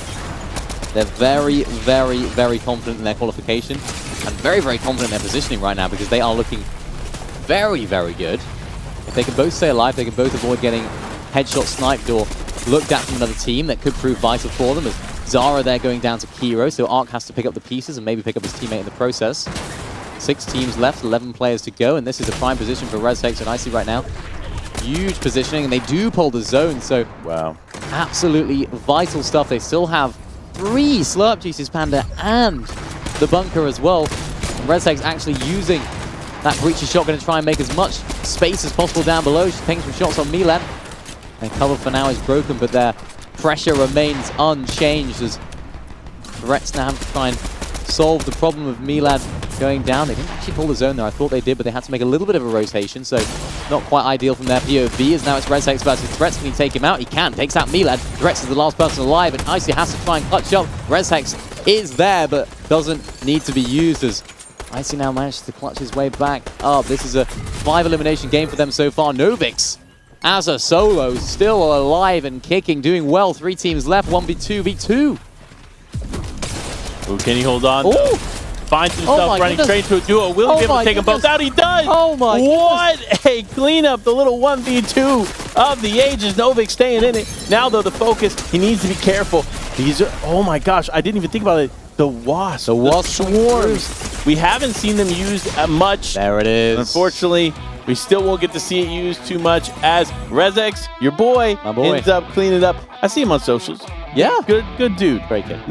They're very, very, very confident in their qualification and very, very confident in their positioning right now because they are looking very, very good. If they can both stay alive, they can both avoid getting headshot sniped or looked at from another team that could prove vital for them. As Zara there going down to Kiro, so Ark has to pick up the pieces and maybe pick up his teammate in the process. 6 teams left, 11 players to go, and this is a prime position for RezHex and Icy right now. Huge positioning, and they do pull the zone, so wow, absolutely vital stuff. They still have 3 Slurp Juices, Panda, and the bunker as well. And RezHex actually using that Breacher shotgun to try and make as much space as possible down below. She's pinging some shots on Milad. And cover for now is broken, but their pressure remains unchanged as threats now have to try and solve the problem of Milad going down. They didn't actually pull the zone there. I thought they did, but they had to make a little bit of a rotation, so not quite ideal from their POV, as now it's RezHex versus Threats. Can he take him out? He can. Takes out Milad. Threats is the last person alive, and Icy has to try and clutch up. RezHex is there, but doesn't need to be used as Icy now managed to clutch his way back up. This is a 5 elimination game for them so far. Novix, as a solo, still alive and kicking, doing well. 3 teams left, 1v2v2. Ooh, can he hold on? Ooh. Finds himself running straight to a duo. Will he be able to take them both out? He does! Oh my What a cleanup! The little 1v2 of the ages. Novik staying in it. Now, though, the focus, he needs to be careful. These are, oh my gosh, I didn't even think about it. The wasp. The wasp swarms. We haven't seen them used much. There it is. Unfortunately, we still won't get to see it used too much as RezHex, your boy, my boy, ends up cleaning it up. I see him on socials. Yeah. Good dude. Very good.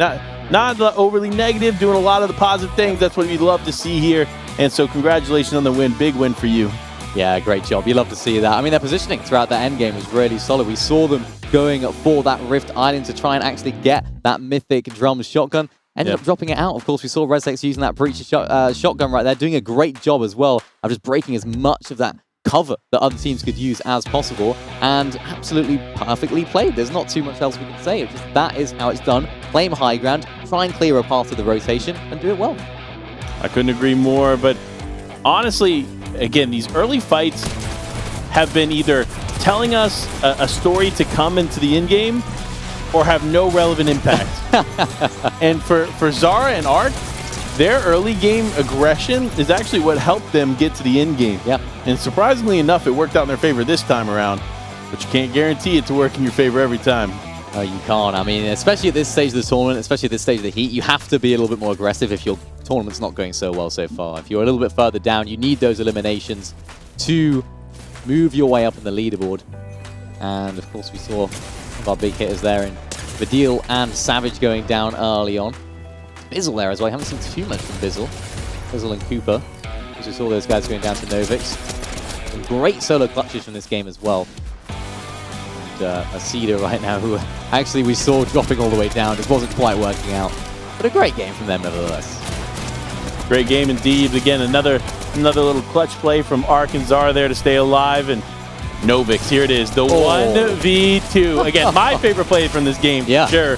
Not overly negative, doing a lot of the positive things. That's what we'd love to see here. And so congratulations on the win. Big win for you. Yeah, great job. You love to see that. I mean, their positioning throughout that endgame was really solid. We saw them going for that Rift Island to try and actually get that mythic drum shotgun. Ended up dropping it out. Of course, we saw RezHex using that Breacher shotgun right there, doing a great job as well of just breaking as much of that cover that other teams could use as possible, and absolutely perfectly played. There's not too much else we can say. It's just that is how it's done. Claim high ground, try and clear a path to the rotation, and do it well. I couldn't agree more, but honestly, again, these early fights have been either telling us a story to come into the in-game or have no relevant impact. And for Zara and Ark, their early game aggression is actually what helped them get to the end game. Yep. And surprisingly enough, it worked out in their favor this time around, but you can't guarantee it to work in your favor every time. No, you can't. I mean, especially at this stage of the tournament, especially at this stage of the heat, you have to be a little bit more aggressive if your tournament's not going so well so far. If you're a little bit further down, you need those eliminations to move your way up in the leaderboard. And of course, we saw one of our big hitters there in Vidil and Savage going down early on. Bizzle there as well. I haven't seen too much from Bizzle and Cooper. As we saw those guys going down to Novix. Some great solo clutches from this game as well. A Cedar right now, who actually we saw dropping all the way down. Just wasn't quite working out. But a great game from them nevertheless. Great game indeed. Again, another little clutch play from Ark and Zara there to stay alive. And Novix, here it is, the 1v2. Again, my favorite play from this game, yeah. Sure.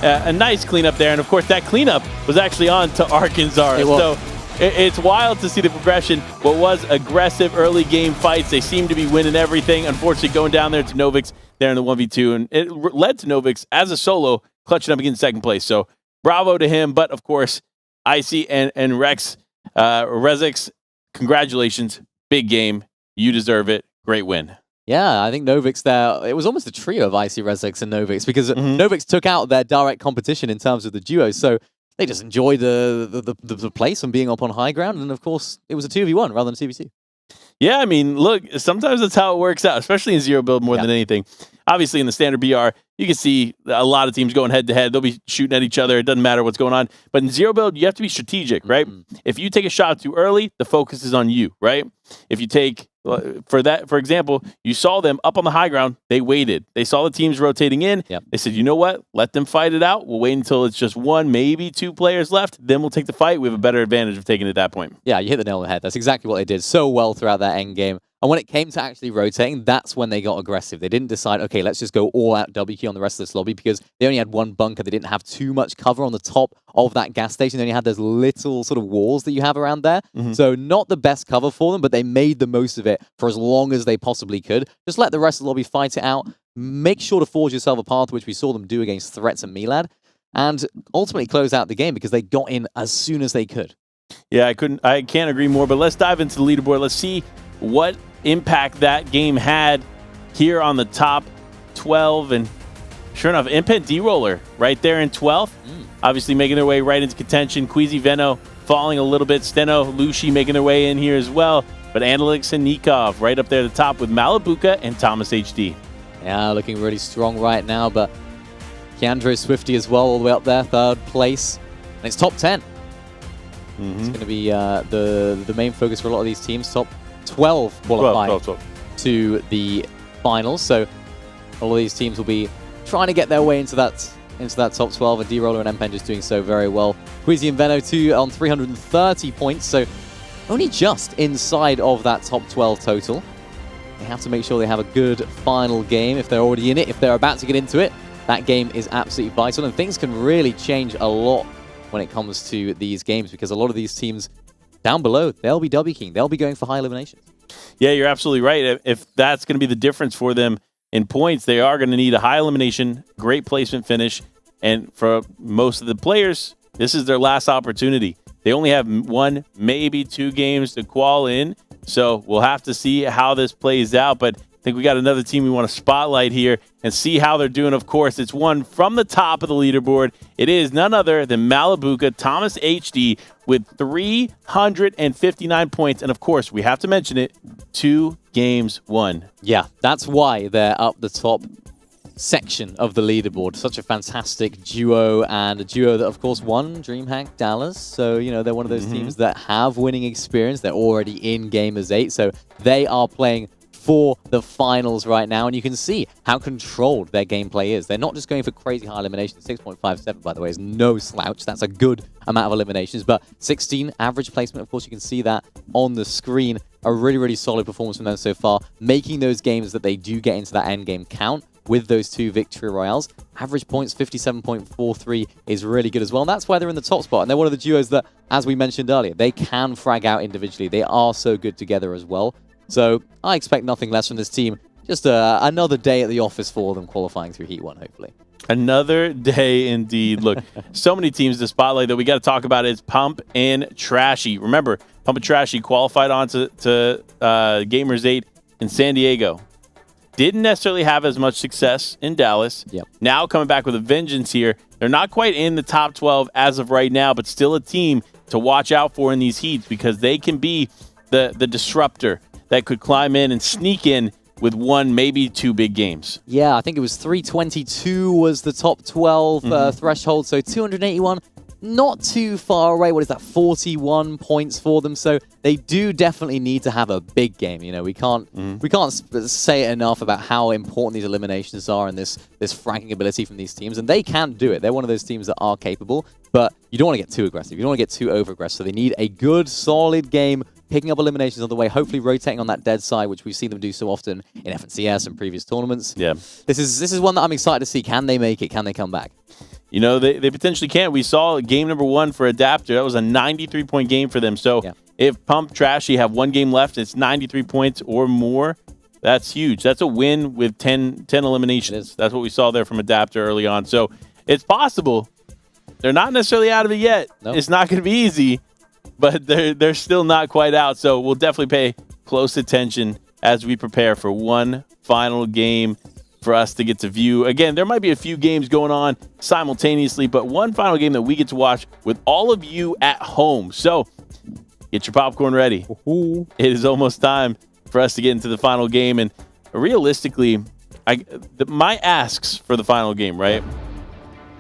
A nice cleanup there. And of course, that cleanup was actually on to Ark and Zara. So it's wild to see the progression. What was aggressive early game fights, they seem to be winning everything. Unfortunately, going down there to Novix there in the 1v2. And it led to Novix as a solo, clutching up against second place. So bravo to him. But of course, Icy and Rex, Rezix, congratulations. Big game. You deserve it. Great win. Yeah, I think Novix there, it was almost a trio of Icy, Rezix, and Novix because Novix took out their direct competition in terms of the duo. So they just enjoyed the place and being up on high ground. And of course, it was a 2v1 rather than a 2v2. Yeah, I mean, look, sometimes that's how it works out, especially in zero build more than anything. Obviously, in the standard BR, you can see a lot of teams going head-to-head. They'll be shooting at each other. It doesn't matter what's going on. But in zero build, you have to be strategic, right? If you take a shot too early, the focus is on you, right? If you take, for example, you saw them up on the high ground. They waited. They saw the teams rotating in. They said, you know what? Let them fight it out. We'll wait until it's just one, maybe two players left. Then we'll take the fight. We have a better advantage of taking it at that point. Yeah, you hit the nail on the head. That's exactly what they did so well throughout that end game. And when it came to actually rotating, that's when they got aggressive. They didn't decide, okay, let's just go all out W key on the rest of this lobby because they only had one bunker. They didn't have too much cover on the top of that gas station. They only had those little sort of walls that you have around there. So not the best cover for them, but they made the most of it for as long as they possibly could. Just let the rest of the lobby fight it out. Make sure to forge yourself a path, which we saw them do against Threats and Milad, and ultimately close out the game because they got in as soon as they could. Yeah, I can't agree more, but let's dive into the leaderboard. Let's see what impact that game had here on the top 12. And sure enough, Impen D-Roller right there in 12th. Obviously making their way right into contention. Queasy Veno falling a little bit. Steno, Lushi making their way in here as well. But Analyx and Nikov right up there at the top with Malabuka and Thomas HD. Yeah, looking really strong right now, but Keandro Swifty as well, all the way up there, third place. And it's top 10. It's going to be the main focus for a lot of these teams. Top 12 qualifying 12. to the finals. So all of these teams will be trying to get their way into that top 12, and D-Roller and Impen just doing so very well. Queasy and Veno too on 330 points, so only just inside of that top 12 total. They have to make sure they have a good final game if they're already in it. If they're about to get into it, that game is absolutely vital, and things can really change a lot when it comes to these games because a lot of these teams down below, they'll be W-king. They'll be going for high eliminations. Yeah, you're absolutely right. If that's going to be the difference for them in points, they are going to need a high elimination, great placement finish, and for most of the players, this is their last opportunity. They only have one, maybe two games to qual in, so we'll have to see how this plays out, but I think we got another team we want to spotlight here and see how they're doing. Of course, it's one from the top of the leaderboard. It is none other than Malabuka, Thomas HD, with 359 points. And of course, we have to mention it, 2 games won. Yeah, that's why they're up the top section of the leaderboard. Such a fantastic duo, and a duo that, of course, won DreamHack Dallas. So, you know, they're one of those teams that have winning experience. They're already in Gamers 8, so they are playing for the finals right now, and you can see how controlled their gameplay is. They're not just going for crazy high eliminations. 6.57, by the way, is no slouch. That's a good amount of eliminations, but 16 average placement. Of course, you can see that on the screen. A really, really solid performance from them so far, making those games that they do get into that end game count with those 2 victory royales. Average points, 57.43, is really good as well. And that's why they're in the top spot. And they're one of the duos that, as we mentioned earlier, they can frag out individually. They are so good together as well. So I expect nothing less from this team just another day at the office for them, qualifying through Heat 1, hopefully. Another day indeed. Look, so many teams to spotlight that we got to talk about is Pump and Trashy. Remember, Pump and Trashy qualified on to Gamers 8 in San Diego. Didn't necessarily have as much success in Dallas. Yep. Now coming back with a vengeance here. They're not quite in the top 12 as of right now, but still a team to watch out for in these heats because they can be the disruptor that could climb in and sneak in with one, maybe two big games. Yeah, I think it was 322 was the top 12 threshold, so 281, not too far away. What is that, 41 points for them? So they do definitely need to have a big game. You know, we can't say it enough about how important these eliminations are and this fracking ability from these teams, and they can do it. They're one of those teams that are capable, but you don't want to get too aggressive. You don't want to get too over-aggressive. So they need a good, solid game, picking up eliminations on the way, hopefully rotating on that dead side, which we've seen them do so often in FNCS and previous tournaments. Yeah. This is one that I'm excited to see. Can they make it? Can they come back? You know, they potentially can. We saw game number 1 for Adapter. That was a 93-point game for them. So if Pump Trashy have one game left, it's 93 points or more. That's huge. That's a win with 10 eliminations. That's what we saw there from Adapter early on. So it's possible. They're not necessarily out of it yet. Nope. It's not going to be easy, but they're still not quite out. So we'll definitely pay close attention as we prepare for one final game for us to get to view. Again, there might be a few games going on simultaneously, but one final game that we get to watch with all of you at home. So get your popcorn ready. It is almost time for us to get into the final game. And realistically, my asks for the final game, right?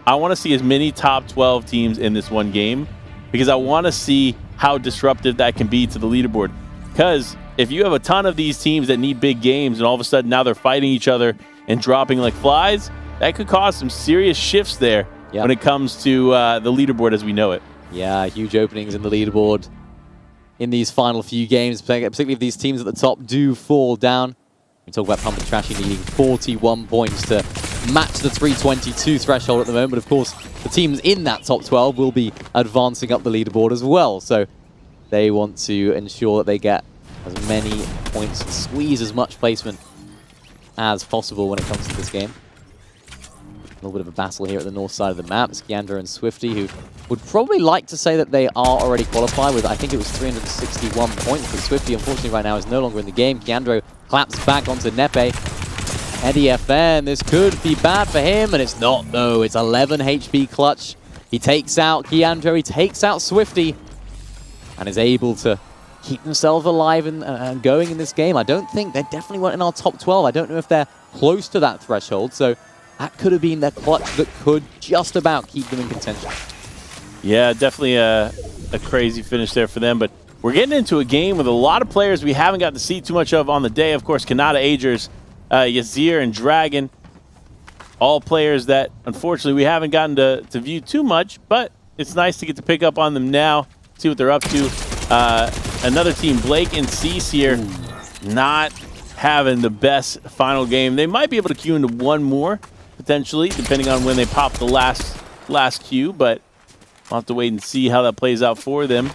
I want to see as many top 12 teams in this one game because I want to see how disruptive that can be to the leaderboard. Because if you have a ton of these teams that need big games and all of a sudden now they're fighting each other and dropping like flies, that could cause some serious shifts there when it comes to the leaderboard as we know it. Yeah, huge openings in the leaderboard in these final few games, particularly if these teams at the top do fall down. We talk about Pump and Trashy needing 41 points to match the 322 threshold at the moment, but of course the teams in that top 12 will be advancing up the leaderboard as well, so they want to ensure that they get as many points and squeeze as much placement as possible when it comes to this game. A little bit of a battle here at the north side of the map. Skiandra and Swifty, who would probably like to say that they are already qualified with, I think it was 361 points, but Swifty unfortunately right now is no longer in the game. Skiandra claps back onto Nepe. Eddie FN, this could be bad for him, and it's not though. It's 11 HP clutch. He takes out Skiandra, he takes out Swifty, and is able to keep themselves alive and going in this game. I don't think they definitely weren't in our top 12. I don't know if they're close to that threshold, so that could have been their clutch that could just about keep them in contention. Yeah, definitely a crazy finish there for them, but we're getting into a game with a lot of players we haven't got to see too much of on the day. Of course, Kanata Agers, Yazir, and Dragon, all players that unfortunately we haven't gotten to view too much, but it's nice to get to pick up on them now, see what they're up to. Another team, Blake and Cease here, not having the best final game. They might be able to queue into one more, potentially, depending on when they pop the last queue, but we'll have to wait and see how that plays out for them.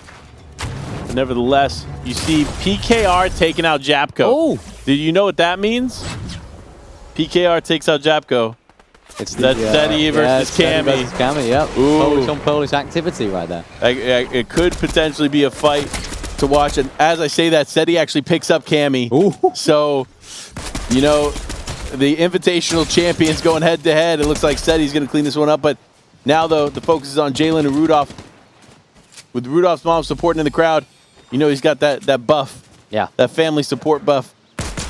But nevertheless, you see PKR taking out Japko. Oh! Did you know what that means? PKR takes out Japko. It's the, Seti versus Cammy. Cammy, yep. Polish on Polish activity right there. It could potentially be a fight to watch. And as I say that, Seti actually picks up Cammy. Ooh. So, you know, the Invitational champions going head-to-head. It looks like Seti's going to clean this one up. But now, though, the focus is on Jalen and Rudolph. With Rudolph's mom supporting in the crowd, you know he's got that buff. Yeah. That family support buff.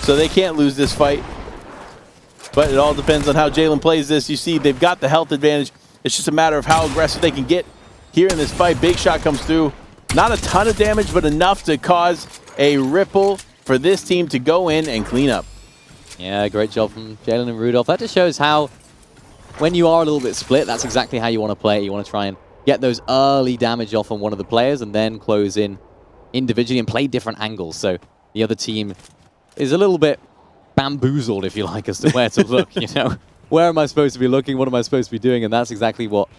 So they can't lose this fight. But it all depends on how Jalen plays this. You see, they've got the health advantage. It's just a matter of how aggressive they can get here in this fight. Big shot comes through. Not a ton of damage, but enough to cause a ripple for this team to go in and clean up. Yeah, great job from Jalen and Rudolph. That just shows how, when you are a little bit split, that's exactly how you want to play it. You want to try and get those early damage off on one of the players and then close in individually and play different angles. So the other team is a little bit bamboozled, if you like, as to where to look, you know. Where am I supposed to be looking? What am I supposed to be doing? And that's exactly what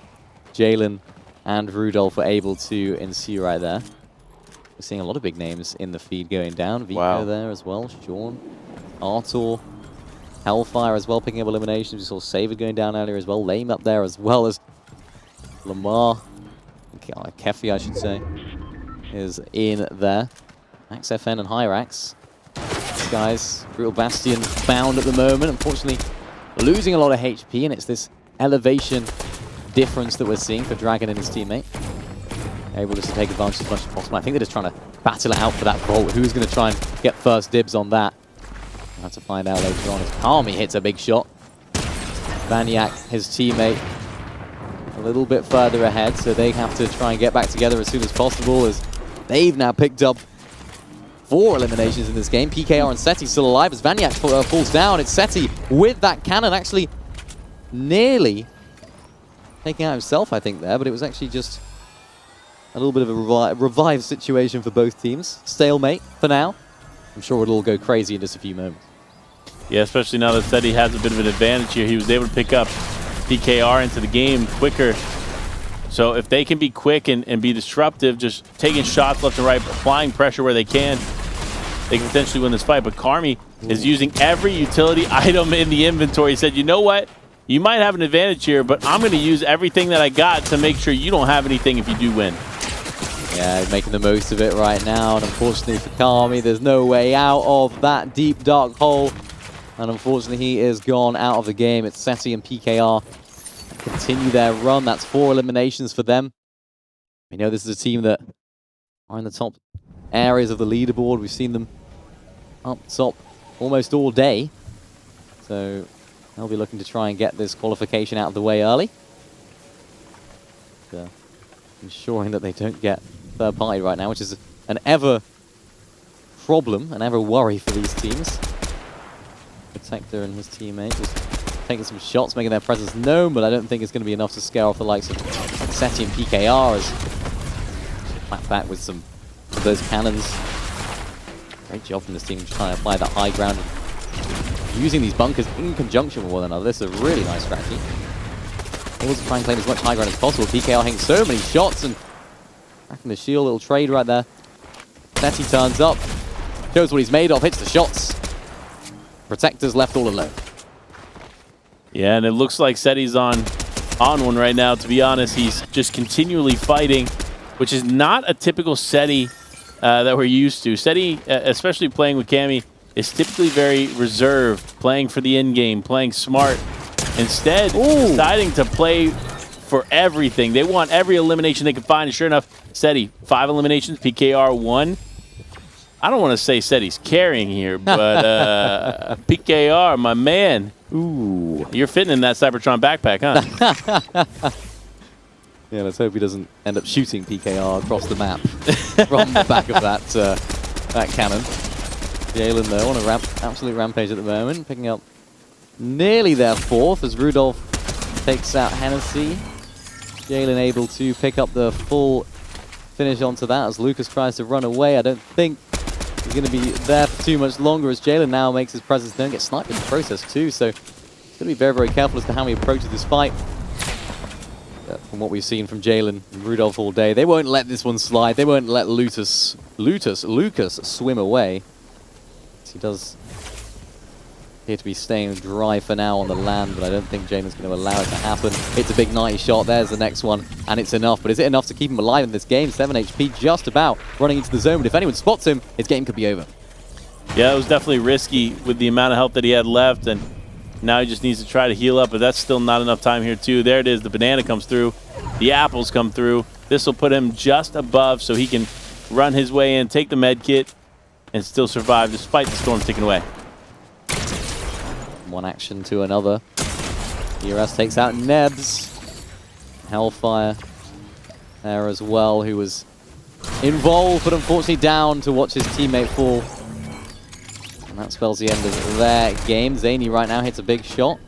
Jalen and Rudolph were able to ensue right there. We're seeing a lot of big names in the feed going down. Vico there as well, Sean, Artur, Hellfire as well, picking up eliminations. We saw Savid going down earlier as well. Lame up there as well as Lamar. Kefi, I should say, is in there. Max FN and Hyrax. These guys, Brutal Bastion bound at the moment. Unfortunately, losing a lot of HP, and it's this elevation difference that we're seeing for Dragon and his teammate. Able just to take advantage as much as possible. I think they're just trying to battle it out for that vault. Who's going to try and get first dibs on that? We'll have to find out later on as Kami hits a big shot. Vaniac, his teammate, a little bit further ahead, so they have to try and get back together as soon as possible, as they've now picked up 4 eliminations in this game. PKR and Seti still alive as Vaniac falls down. It's Seti with that cannon, actually nearly taking out himself, I think, there, but it was actually just a little bit of a revived situation for both teams. Stalemate for now. I'm sure it'll all go crazy in just a few moments. Yeah, especially now that Seti has a bit of an advantage here. He was able to pick up PKR into the game quicker. So if they can be quick and be disruptive, just taking shots left and right, applying pressure where they can potentially win this fight. But Kami is using every utility item in the inventory. He said, you know what? You might have an advantage here, but I'm going to use everything that I got to make sure you don't have anything if you do win. Yeah, he's making the most of it right now, and unfortunately for Kami, there's no way out of that deep, dark hole. And unfortunately, he is gone out of the game. It's Seti and PKR continue their run. That's 4 eliminations for them. We know this is a team that are in the top areas of the leaderboard. We've seen them up top almost all day. So they'll be looking to try and get this qualification out of the way early. Ensuring that they don't get third party right now, which is an ever problem, an ever worry for these teams. Protector and his teammate just taking some shots, making their presence known, but I don't think it's going to be enough to scare off the likes of Seti and PKR as flat back with some of those cannons. Great job from this team trying to apply that high ground, using these bunkers in conjunction with one another. This is a really nice strategy. Able to try and claim as much high ground as possible. PKR hitting so many shots and cracking the shield. Little trade right there. Seti turns up, shows what he's made of, hits the shots. Protector's left all alone. Yeah, and it looks like Seti's on one right now, to be honest. He's just continually fighting, which is not a typical Seti that we're used to. Seti, especially playing with Cammy, is typically very reserved, playing for the end game, playing smart. Instead, deciding to play for everything. They want every elimination they can find, and sure enough, Seti, 5 eliminations, PKR 1. I don't want to say Seti's carrying here, but PKR, my man. Ooh, you're fitting in that Cybertron backpack, huh? Yeah, let's hope he doesn't end up shooting PKR across the map from the back of that cannon. Jalen, though, on a absolute rampage at the moment, picking up nearly their 4th as Rudolph takes out Hennessy. Jalen able to pick up the full finish onto that as Lucas tries to run away. I don't think he's going to be there for too much longer as Jalen now makes his presence known. Gets sniped in the process too, so he's going to be very, very careful as to how he approaches this fight. But from what we've seen from Jalen and Rudolph all day, they won't let this one slide. They won't let Lucas swim away. He does appear to be staying dry for now on the land, but I don't think Jalen's going to allow it to happen. It's a big 90 shot. There's the next one, and it's enough. But is it enough to keep him alive in this game? 7 HP just about running into the zone, but if anyone spots him, his game could be over. Yeah, it was definitely risky with the amount of health that he had left, and now he just needs to try to heal up, but that's still not enough time here too. There it is. The banana comes through. The apples come through. This will put him just above so he can run his way in, take the med kit, and still survive despite the storm ticking away. One action to another. ERS takes out Nebs. Hellfire there as well, who was involved, but unfortunately down to watch his teammate fall. And that spells the end of their game. Zany right now hits a big shot.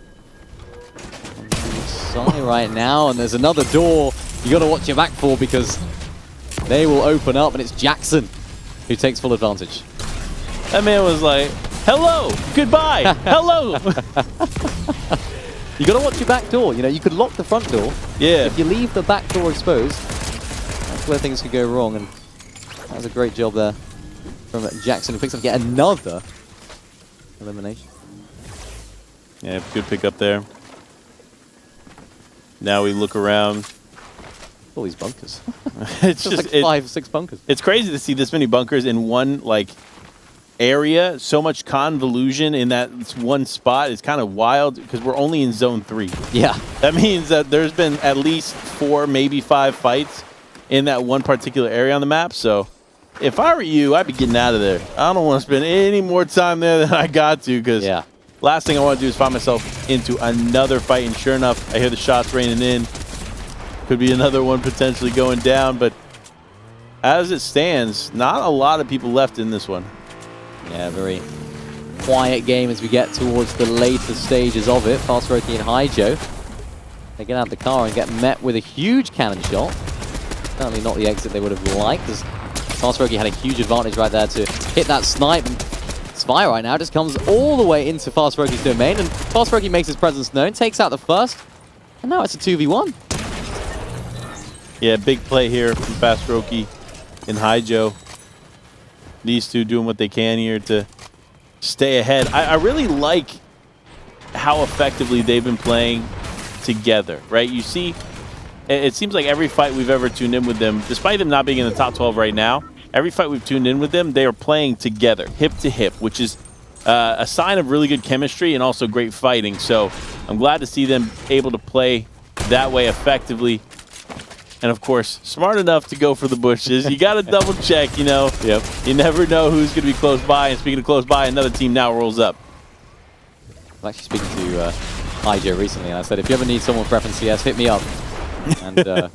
On the side right now, and there's another door you got to watch your back for because they will open up, and it's Jackson who takes full advantage. That man was like, hello, goodbye, hello. You got to watch your back door. You know, you could lock the front door. Yeah. If you leave the back door exposed, that's where things could go wrong. And that was a great job there from Jackson, who picks up yet another elimination. Yeah, good pick up there. Now we look around. All these bunkers. It's just like 5 or 6 bunkers. It's crazy to see this many bunkers in one like area. So much convolution in that one spot. It's kind of wild because we're only in zone 3. Yeah. That means that there's been at least 4, maybe 5 fights in that one particular area on the map. So if I were you, I'd be getting out of there. I don't want to spend any more time there than I got to, because last thing I want to do is find myself into another fight. And sure enough, I hear the shots raining in. Could be another one potentially going down, but as it stands, not a lot of people left in this one. Yeah, very quiet game as we get towards the later stages of it. Farsroki and Haijo, they get out of the car and get met with a huge cannon shot. Certainly not the exit they would have liked, as Farsroki had a huge advantage right there to hit that snipe. And Spire right now just comes all the way into Farsroki's domain, and Farsroki makes his presence known, takes out the first, and now it's a 2v1. Yeah, big play here from Farsroki and Haijo. These two doing what they can here to stay ahead. I really like how effectively they've been playing together, right? You see, it seems like every fight we've ever tuned in with them, despite them not being in the top 12 right now, every fight we've tuned in with them, they are playing together, hip to hip, which is a sign of really good chemistry and also great fighting. So I'm glad to see them able to play that way effectively. And of course, smart enough to go for the bushes. You got to double check, you know. Yep. You never know who's going to be close by. And speaking of close by, another team now rolls up. I was actually speaking to Haijo recently, and I said, if you ever need someone for FNCS, hit me up. And I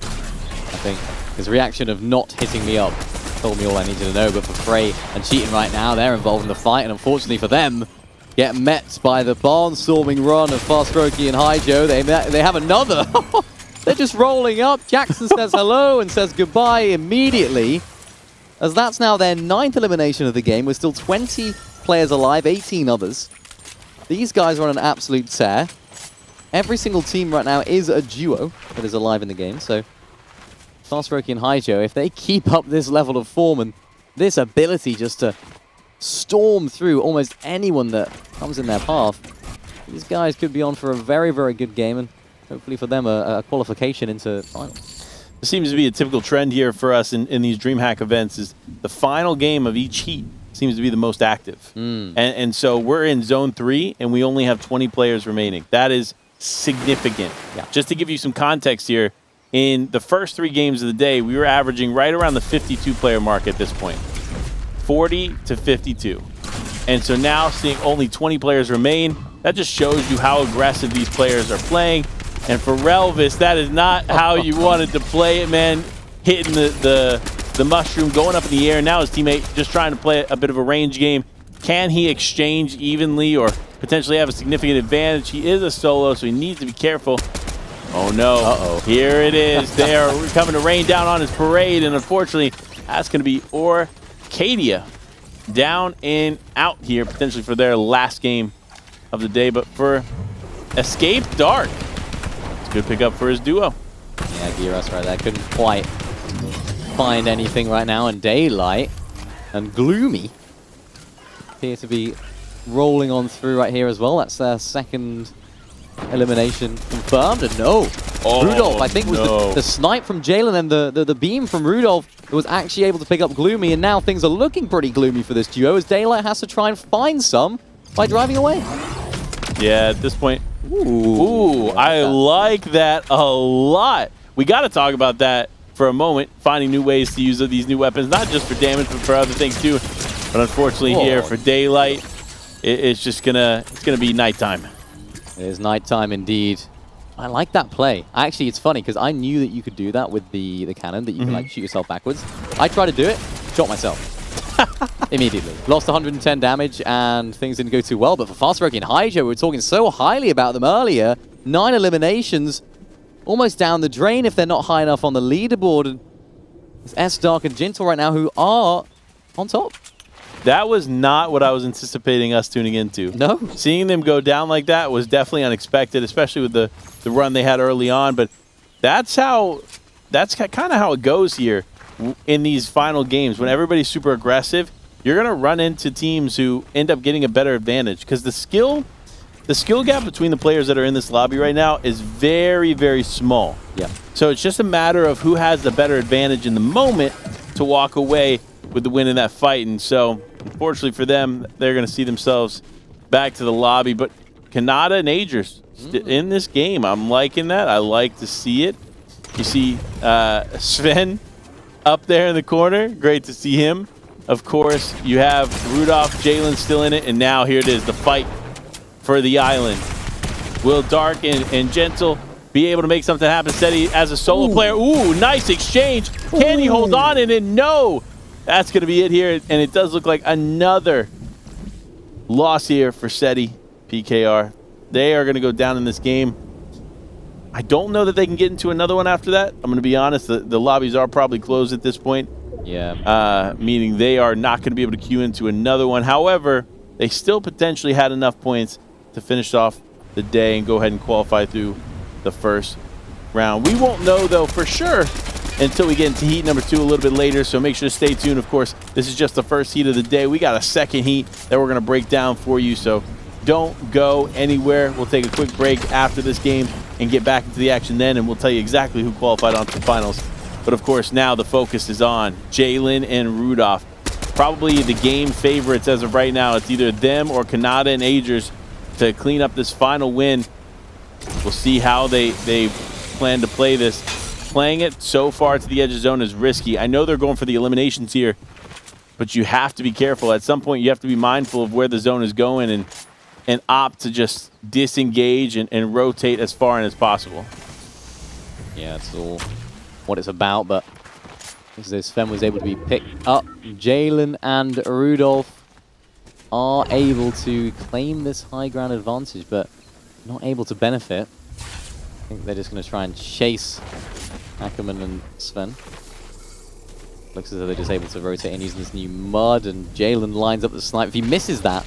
think his reaction of not hitting me up told me all I needed to know. But for Frey and Cheating right now, they're involved in the fight. And unfortunately for them, get met by the barnstorming run of Farsroki and Haijo. They have another. They're just rolling up. Jackson says hello and says goodbye immediately, as that's now their 9th elimination of the game. We're still 20 players alive, 18 others. These guys are on an absolute tear. Every single team right now is a duo that is alive in the game. So Farsroki and Haijo, if they keep up this level of form and this ability just to storm through almost anyone that comes in their path, these guys could be on for a very, very good game. And hopefully for them, a qualification into finals. It seems to be a typical trend here for us in these DreamHack events is the final game of each heat seems to be the most active. And so we're in zone 3, and we only have 20 players remaining. That is significant. Yeah. Just to give you some context here, in the first 3 games of the day, we were averaging right around the 52-player mark at this point. 40 to 52. And so now seeing only 20 players remain, that just shows you how aggressive these players are playing. And for Relvis, that is not how you wanted to play it, man. Hitting the mushroom, going up in the air. Now his teammate just trying to play a bit of a range game. Can he exchange evenly or potentially have a significant advantage? He is a solo, so he needs to be careful. Oh, no. Here it is. They are coming to rain down on his parade, and unfortunately, that's going to be Orcadia down and out here, potentially for their last game of the day. But for Escape Dark, good pickup for his duo. Yeah, Giras right there. Couldn't quite find anything right now. And Daylight and Gloomy appear to be rolling on through right here as well. That's their 2nd elimination confirmed. And Rudolph, I think, was the snipe from Jalen and the beam from Rudolph that was actually able to pick up Gloomy. And now things are looking pretty gloomy for this duo, as Daylight has to try and find some by driving away. Yeah, at this point, Ooh, I like that a lot. We got to talk about that for a moment, finding new ways to use these new weapons, not just for damage, but for other things too. But unfortunately here for Daylight, it's just gonna be nighttime. It is nighttime indeed. I like that play. Actually, it's funny because I knew that you could do that with the cannon, that you can like shoot yourself backwards. I tried to do it, shot myself. Immediately. Lost 110 damage and things didn't go too well. But for Farsroki and Haijo, we were talking so highly about them earlier. 9 eliminations, almost down the drain if they're not high enough on the leaderboard. And it's S-Dark and Jintle right now who are on top. That was not what I was anticipating us tuning into. No. Seeing them go down like that was definitely unexpected, especially with the run they had early on. But that's kind of how it goes here in these final games. When everybody's super aggressive, you're going to run into teams who end up getting a better advantage because the skill the skill gap between the players that are in this lobby right now is very, very small. Yeah. So it's just a matter of who has the better advantage in the moment to walk away with the win in that fight. And so, unfortunately for them, they're going to see themselves back to the lobby. But Kanata and Agers in this game, I'm liking that. I like to see it. You see Sven up there in the corner. Great to see him. Of course, you have Rudolph, Jalen still in it, and now here it is, the fight for the island. Will Dark and Gentle be able to make something happen? Steady as a solo player. Ooh, nice exchange. Can he hold on? And then no. That's going to be it here. And it does look like another loss here for SETI, PKR. They are going to go down in this game. I don't know that they can get into another one after that. I'm going to be honest. The lobbies are probably closed at this point. Yeah. Meaning they are not going to be able to queue into another one. However, they still potentially had enough points to finish off the day and go ahead and qualify through the first round. We won't know, though, for sure until we get into heat number 2 a little bit later, so make sure to stay tuned. Of course, this is just the first heat of the day. We got a second heat that we're going to break down for you, so don't go anywhere. We'll take a quick break after this game and get back into the action then, and we'll tell you exactly who qualified onto the finals. But, of course, now the focus is on Jalen and Rudolph. Probably the game favorites as of right now. It's either them or Kanata and Agers to clean up this final win. We'll see how they plan to play this. Playing it so far to the edge of zone is risky. I know they're going for the eliminations here, but you have to be careful. At some point, you have to be mindful of where the zone is going and opt to just disengage and rotate as far in as possible. Yeah, it's all what it's about, but Sven was able to be picked up. Jalen and Rudolph are able to claim this high ground advantage, but not able to benefit. I think they're just going to try and chase Ackerman and Sven. Looks as though they're just able to rotate in using this new mud, and Jalen lines up the snipe. If he misses that,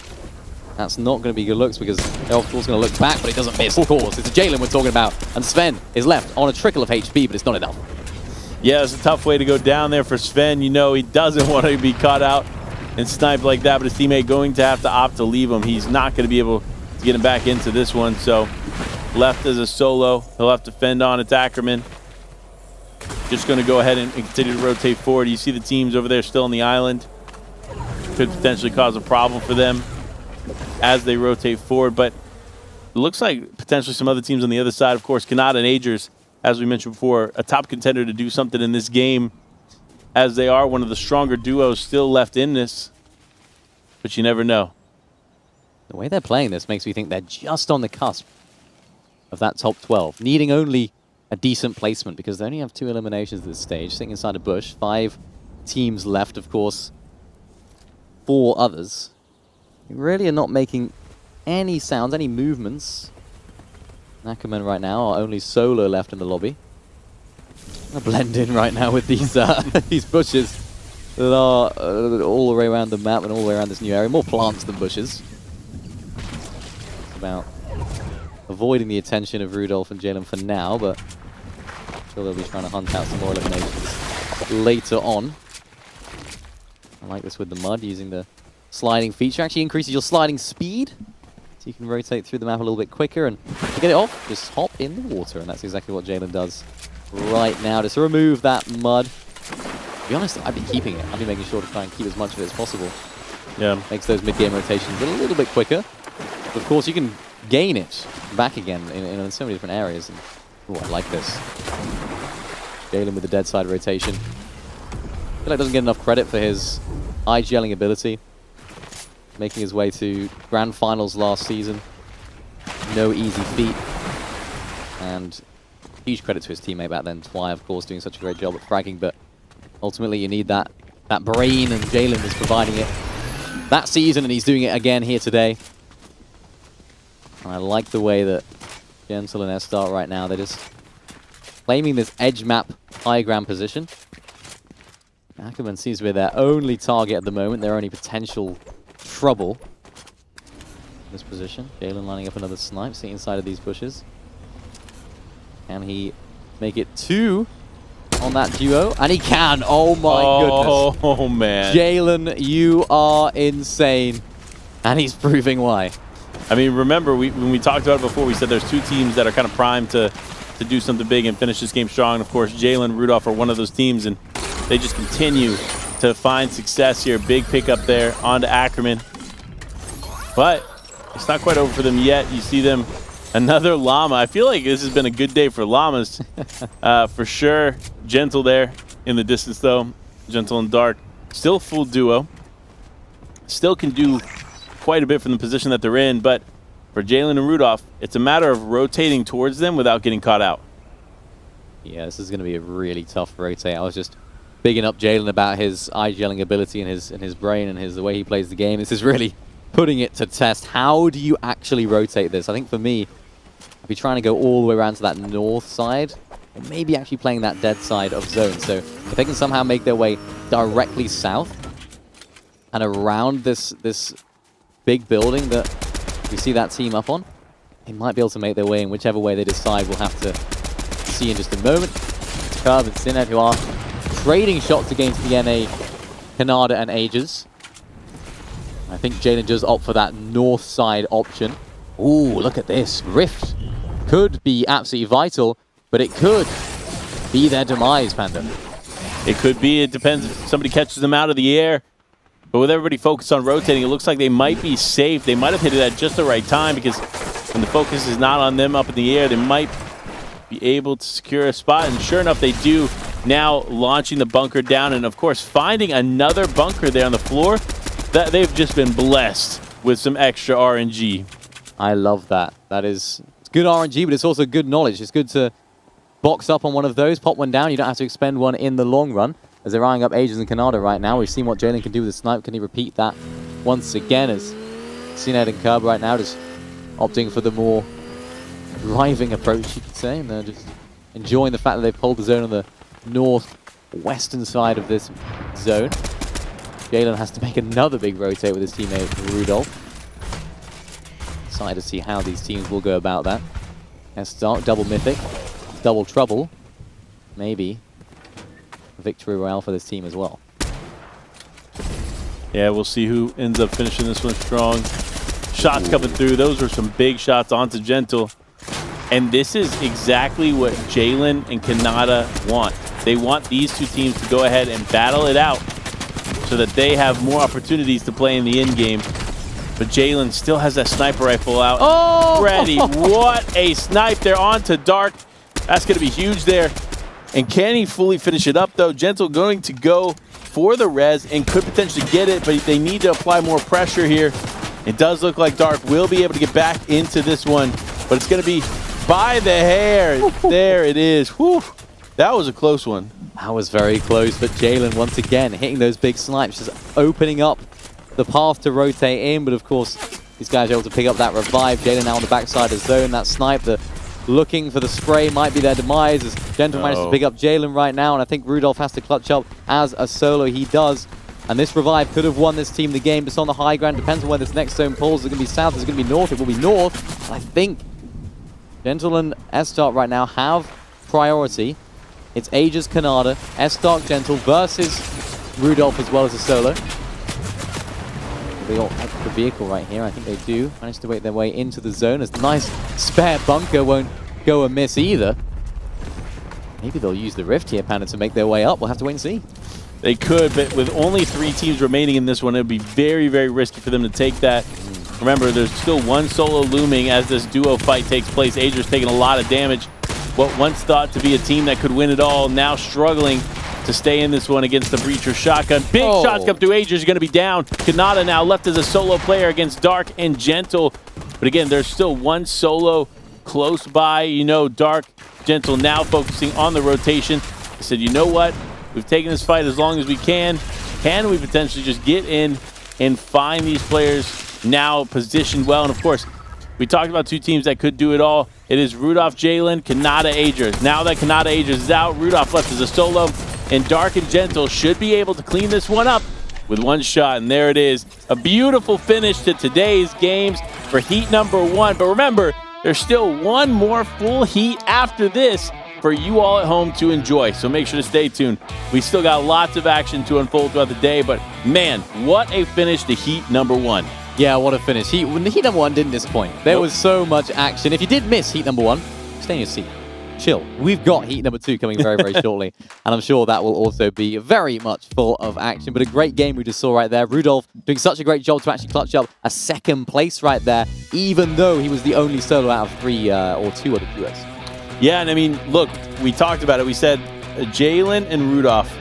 that's not going to be good looks because they're of course going to look back, but he doesn't miss, of course. It's Jalen we're talking about, and Sven is left on a trickle of HP, but it's not enough. Yeah, it's a tough way to go down there for Sven. You know he doesn't want to be caught out and sniped like that, but his teammate going to have to opt to leave him. He's not going to be able to get him back into this one, so left as a solo. He'll have to fend on. It's Ackerman. Just going to go ahead and continue to rotate forward. You see the teams over there still on the island. Could potentially cause a problem for them as they rotate forward, but it looks like potentially some other teams on the other side. Of course, Kanata and Agers, as we mentioned before, a top contender to do something in this game, as they are one of the stronger duos still left in this, but you never know. The way they're playing this makes me think they're just on the cusp of that top 12, needing only a decent placement because they only have 2 eliminations at this stage, sitting inside a bush. 5 teams left, of course, 4 others. They really are not making any sounds, any movements. Ackerman right now are only solo left in the lobby. I'm gonna blend in right now with these these bushes that are all the way around the map and all the way around this new area. More plants than bushes. It's about avoiding the attention of Rudolph and Jalen for now, but I'm sure they'll be trying to hunt out some more eliminations later on. I like this with the mud, using the sliding feature. Actually increases your sliding speed, so you can rotate through the map a little bit quicker, and to get it off, just hop in the water, and that's exactly what Jalen does right now, just to remove that mud. To be honest, I'd be keeping it. I'd be making sure to try and keep as much of it as possible. Yeah. Makes those mid-game rotations a little bit quicker. But of course, you can gain it back again in so many different areas. And, ooh, I like this. Jalen with the dead side rotation. I feel like doesn't get enough credit for his eye-gelling ability. Making his way to grand finals last season. No easy feat. And huge credit to his teammate back then, Twy, of course, doing such a great job at fragging, but ultimately you need that brain, and Jalen was providing it that season, and he's doing it again here today. I like the way that Gentle and Estar right now, they're just claiming this edge map high ground position. Ackerman seems to be their only target at the moment, their only potential trouble in this position. Jalen lining up another snipe, sitting inside of these bushes. Can he make it 2 on that duo? And he can! Oh my goodness. Oh man. Jalen, you are insane. And he's proving why. I mean, remember, when we talked about it before, we said there's two teams that are kind of primed to do something big and finish this game strong. And of course, Jalen, Rudolph are one of those teams, and they just continue to find success here. Big pickup there onto Ackerman. But it's not quite over for them yet. You see them, another llama. I feel like this has been a good day for llamas. For sure. Gentle there in the distance, though. Gentle and Dark. Still full duo. Still can do quite a bit from the position that they're in, but for Jalen and Rudolph, it's a matter of rotating towards them without getting caught out. Yeah, this is going to be a really tough rotate. I was just bigging up Jalen about his eye-gelling ability and his brain and the way he plays the game. This is really putting it to test. How do you actually rotate this? I think for me, I'd be trying to go all the way around to that north side, or maybe actually playing that dead side of zone. So if they can somehow make their way directly south and around this big building that we see that team up on, they might be able to make their way in whichever way they decide. We'll have to see in just a moment. Curve and Sined, who are trading shots against the NA, Canada and Aegis. I think Jalen does opt for that north side option. Ooh, look at this. Rift could be absolutely vital, but it could be their demise, Panda. It could be. It depends if somebody catches them out of the air. But with everybody focused on rotating, it looks like they might be safe. They might have hit it at just the right time, because when the focus is not on them up in the air, they might be able to secure a spot. And sure enough, they do. Now launching the bunker down, and of course finding another bunker there on the floor. That they've just been blessed with some extra RNG. I love that. It's good RNG, but it's also good knowledge. It's good to box up on one of those, pop one down. You don't have to expend one in the long run. As they're eyeing up Aegis and Canada right now, we've seen what Jalen can do with the snipe. Can he repeat that once again? As Sined and Curb right now just opting for the more driving approach, you could say, and they're just enjoying the fact that they've pulled the zone on the northwestern side of this zone. Jalen has to make another big rotate with his teammate Rudolph. Excited to see how these teams will go about that. S-Dark, double Mythic, double Trouble. Maybe a victory royale for this team as well. Yeah, we'll see who ends up finishing this one strong. Shots coming through. Those were some big shots onto Gentle. And this is exactly what Jalen and Canada want. They want these two teams to go ahead and battle it out, so that they have more opportunities to play in the end game. But Jalen still has that sniper rifle out. Oh! Ready. What a snipe there onto Dark. That's going to be huge there. And can he fully finish it up, though? Gentle going to go for the res and could potentially get it, but they need to apply more pressure here. It does look like Dark will be able to get back into this one, but it's going to be by the hair. There it is. Whew. That was a close one. That was very close, but Jalen once again hitting those big snipes, just opening up the path to rotate in. But of course, these guys are able to pick up that revive. Jalen now on the backside of zone. That snipe, looking for the spray, might be their demise, as Gentle manages to pick up Jalen right now. And I think Rudolph has to clutch up as a solo. He does. And this revive could have won this team the game, just on the high ground. Depends on where this next zone pulls. Is it going to be south? Is it going to be north? It will be north. And I think Gentle and S-Dark right now have priority. It's Aegis Canada, S-Dark Gentle versus Rudolph as well as a solo. They got the vehicle right here. I think they do manage to make their way into the zone, as the nice spare bunker won't go amiss either. Maybe they'll use the rift here, Panda, to make their way up. We'll have to wait and see. They could, but with only 3 teams remaining in this one, it would be very, very risky for them to take that. Remember, there's still one solo looming as this duo fight takes place. Aegis taking a lot of damage. What once thought to be a team that could win it all, now struggling to stay in this one against the Breacher shotgun. Big shots come through. Aegis is going to be down. Kanata now left as a solo player against Dark and Gentle. But again, there's still one solo close by. You know, Dark, Gentle now focusing on the rotation. I said, you know what? We've taken this fight as long as we can. Can we potentially just get in and find these players now positioned well? And of course, we talked about 2 teams that could do it all. It is Rudolph, Jalen, Kanata, Aegis. Now that Kanata, Aegis is out, Rudolph left as a solo, and Dark and Gentle should be able to clean this one up with one shot. And there it is. A beautiful finish to today's games for heat number 1. But remember, there's still one more full heat after this for you all at home to enjoy. So make sure to stay tuned. We still got lots of action to unfold throughout the day, but man, what a finish to heat number 1. Yeah, what a finish. Heat number 1 didn't disappoint. There was so much action. If you did miss Heat number 1, stay in your seat. Chill. We've got Heat number 2 coming very, very shortly. And I'm sure that will also be very much full of action. But a great game we just saw right there. Rudolph doing such a great job to actually clutch up a 2nd place right there, even though he was the only solo out of 3 or 2 other duos. Yeah, and I mean, look, we talked about it. We said Jalen and Rudolph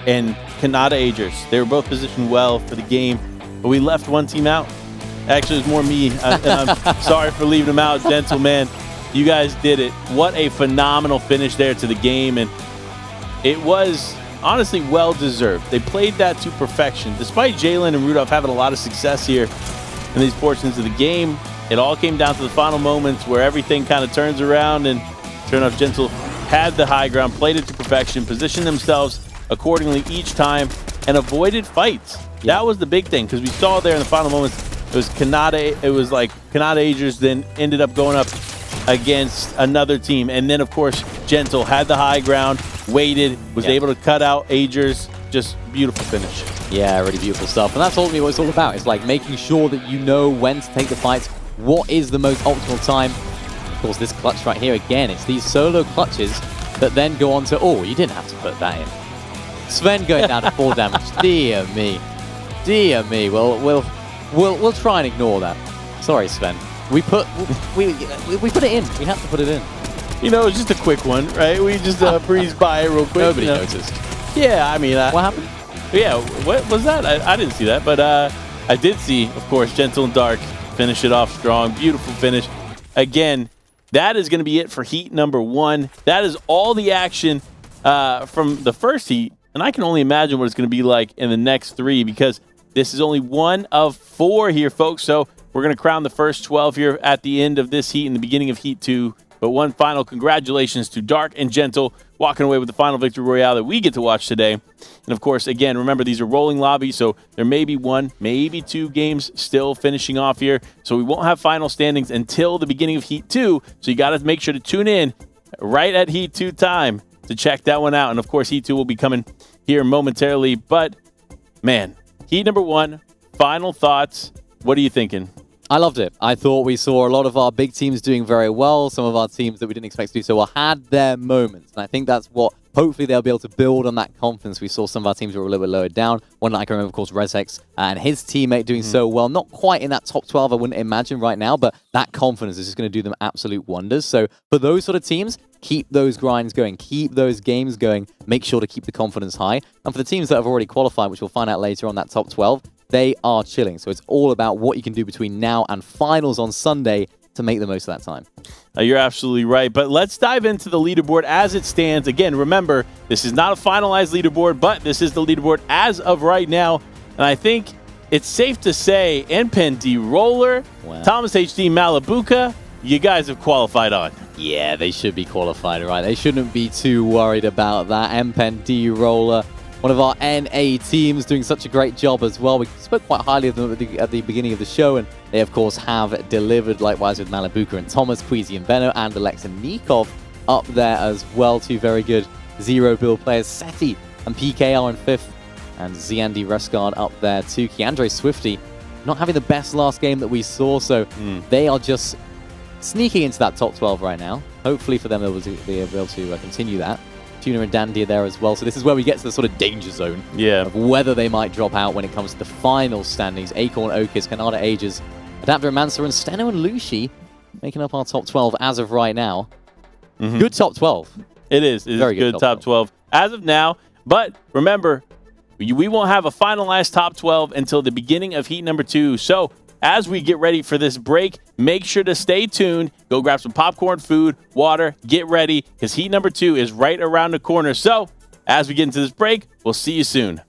and Kanata Agers, they were both positioned well for the game, but we left one team out. Actually, it was more me, and I'm sorry for leaving them out. Gentlemen, you guys did it. What a phenomenal finish there to the game, and it was honestly well-deserved. They played that to perfection. Despite Jalen and Rudolph having a lot of success here in these portions of the game, it all came down to the final moments where everything kind of turns around, and sure enough, Gentle had the high ground, played it to perfection, positioned themselves accordingly each time, and avoided fights. Yeah. That was the big thing, because we saw there in the final moments, it was Kanata Agers then ended up going up against another team. And then, of course, Gentle had the high ground, waited, was able to cut out Agers. Just beautiful finish. Yeah, really beautiful stuff. And that's ultimately what it's all about. It's like making sure that you know when to take the fights, what is the most optimal time. Of course, this clutch right here, again, it's these solo clutches that then go on to, oh, you didn't have to put that in. Sven going down to 4 damage. Dear me. Dear me. Well, we'll try and ignore that. Sorry, Sven. We put it in. We have to put it in. You know, it's just a quick one, right? We just breezed by it real quick. Nobody noticed. Yeah, I mean... what happened? Yeah, what was that? I didn't see that, but I did see, of course, Gentle and Dark finish it off strong. Beautiful finish. Again, that is going to be it for Heat number 1. That is all the action from the first Heat. And I can only imagine what it's going to be like in the next 3, because this is only 1 of 4 here, folks. So we're going to crown the first 12 here at the end of this Heat and the beginning of Heat 2. But one final congratulations to Dark and Gentle, walking away with the final victory royale that we get to watch today. And of course, again, remember, these are rolling lobbies, so there may be 1, maybe 2 games still finishing off here. So we won't have final standings until the beginning of Heat 2. So you got to make sure to tune in right at Heat 2 time to check that one out. And of course, Heat 2 will be coming here momentarily. But man, Heat number 1, final thoughts. What are you thinking? I loved it. I thought we saw a lot of our big teams doing very well. Some of our teams that we didn't expect to do so well had their moments. And I think that's what, hopefully, they'll be able to build on that confidence. We saw some of our teams were a little bit lower down. One that I can remember, of course, Rezex and his teammate doing so well. Not quite in that top 12, I wouldn't imagine right now, but that confidence is just going to do them absolute wonders. So for those sort of teams, keep those grinds going, keep those games going, make sure to keep the confidence high. And for the teams that have already qualified, which we'll find out later on that top 12, they are chilling. So it's all about what you can do between now and finals on Sunday to make the most of that time. You're absolutely right. But let's dive into the leaderboard as it stands. Again, remember, this is not a finalized leaderboard, but this is the leaderboard as of right now. And I think it's safe to say NPen D Roller, Thomas HD Malabuka, you guys have qualified on. Yeah, they should be qualified, right? They shouldn't be too worried about that. NPen D Roller, one of our NA teams, doing such a great job as well. We spoke quite highly of them at the beginning of the show, and they, of course, have delivered likewise with Malabuka and Thomas, Queasy and Benno, and Alexa Nikov up there as well. 2 very good zero build players. Seti and PK are in 5th, and Ziandi Rescard up there too. Keandre Swifty not having the best last game that we saw, so they are just sneaking into that top 12 right now. Hopefully for them, they'll be able to continue that. Tuna and Dandy are there as well. So this is where we get to the sort of danger zone of whether they might drop out when it comes to the final standings. Acorn, Okis, Kanata Ages, Adapter and Mansa, and Steno and Lushi making up our top 12 as of right now. Good top 12. It is. It is very good top 12 as of now. But remember, we won't have a finalized top 12 until the beginning of Heat number 2. So as we get ready for this break, make sure to stay tuned. Go grab some popcorn, food, water, get ready, because Heat number 2 is right around the corner. So, as we get into this break, we'll see you soon.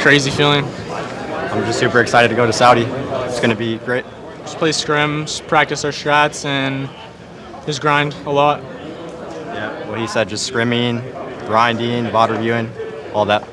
crazy feeling. I'm just super excited to go to Saudi. It's going to be great. Just play scrims, practice our strats, and just grind a lot. Yeah, what he said, just scrimming, grinding, VOD reviewing, all that.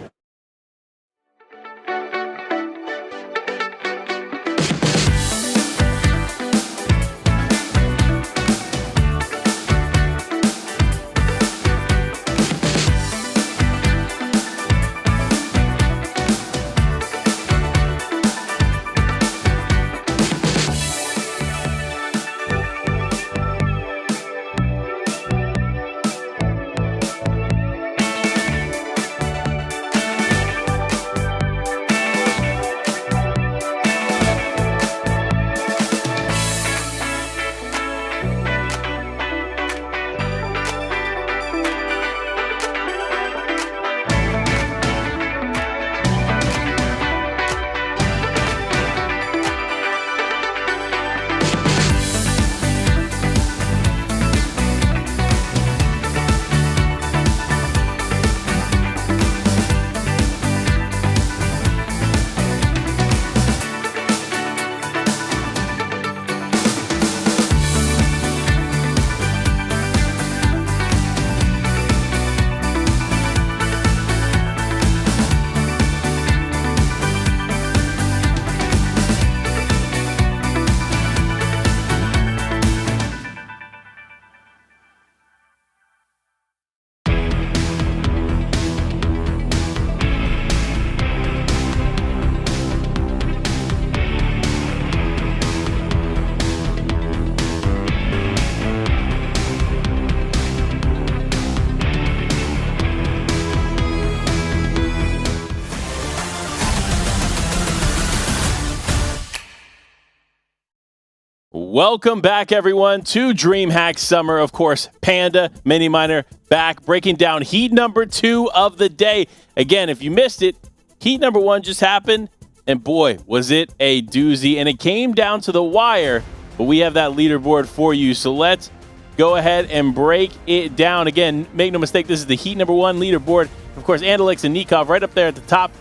Welcome back, everyone, to DreamHack Summer. Of course, Panda, Mini Miner back, breaking down heat number 2 of the day. Again, if you missed it, heat number 1 just happened, and boy, was it a doozy. And it came down to the wire, but we have that leaderboard for you. So let's go ahead and break it down. Again, make no mistake, this is the heat number 1 leaderboard. Of course, Andalix and Nikov right up there at the top.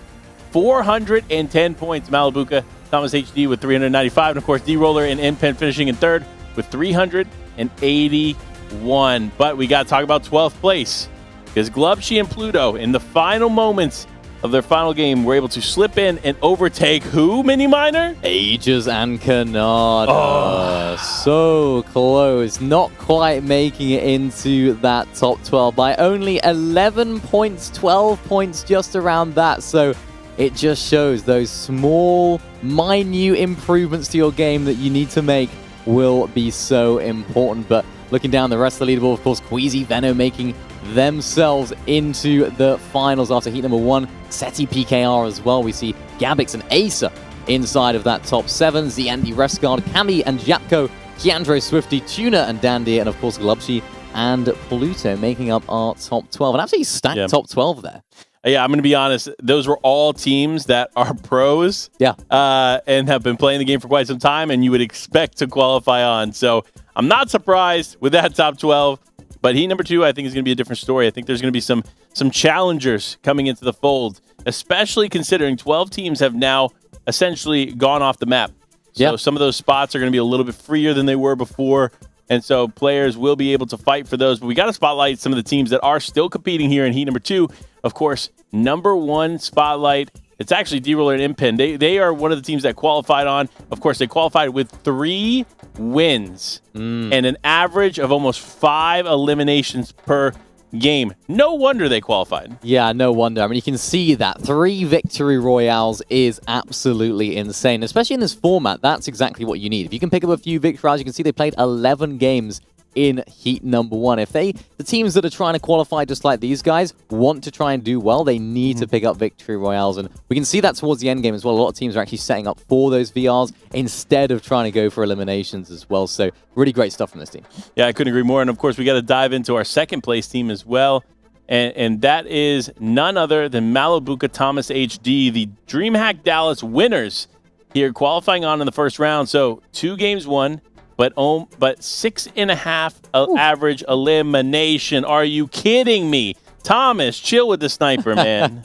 410 points. Malibuka, Thomas HD with 395. And of course, D-Roller and N-Pen finishing in third with 381. But we got to talk about 12th place because Glubshy and Pluto, in the final moments of their final game, were able to slip in and overtake who, Mini Miner? Aegis and Kanada. So close. Not quite making it into that top 12 by only 11 points, 12 points just around that. So it just shows those small, minute improvements to your game that you need to make will be so important. But looking down the rest of the leaderboard, of course, Queasy, Venom making themselves into the finals after heat number 1. Seti PKR as well. We see Gabix and Acer inside of that top 7. Zandy, Rescard, Cami and Japko, Keandro, Swifty, Tuna and Dandy, and of course Glubshy and Pluto making up our top 12. And absolutely stacked top 12 there. Yeah, I'm going to be honest. Those were all teams that are pros and have been playing the game for quite some time, and you would expect to qualify on. So I'm not surprised with that top 12. But heat number 2, I think, is going to be a different story. I think there's going to be some challengers coming into the fold, especially considering 12 teams have now essentially gone off the map. So some of those spots are going to be a little bit freer than they were before. And so players will be able to fight for those. But we got to spotlight some of the teams that are still competing here in heat number 2. Of course, number 1 spotlight, it's actually D-Roller and Impen. They are one of the teams that qualified on. Of course, they qualified with 3 wins and an average of almost 5 eliminations per game. No wonder they qualified. Yeah, no wonder. I mean, you can see that 3 victory royales is absolutely insane, especially in this format. That's exactly what you need. If you can pick up a few victory royales, you can see they played 11 games in heat number 1. If the teams that are trying to qualify just like these guys want to try and do well, they need to pick up victory royales, and we can see that towards the end game as well. A lot of teams are actually setting up for those VRs instead of trying to go for eliminations as well. So really great stuff from this team. Yeah, I couldn't agree more. And of course, we got to dive into our second place team as well, and that is none other than Malibuka Thomas HD, the DreamHack Dallas winners here, qualifying on in the first round. So 2 games won, but 6.5 average elimination. Are you kidding me? Thomas, chill with the sniper, man.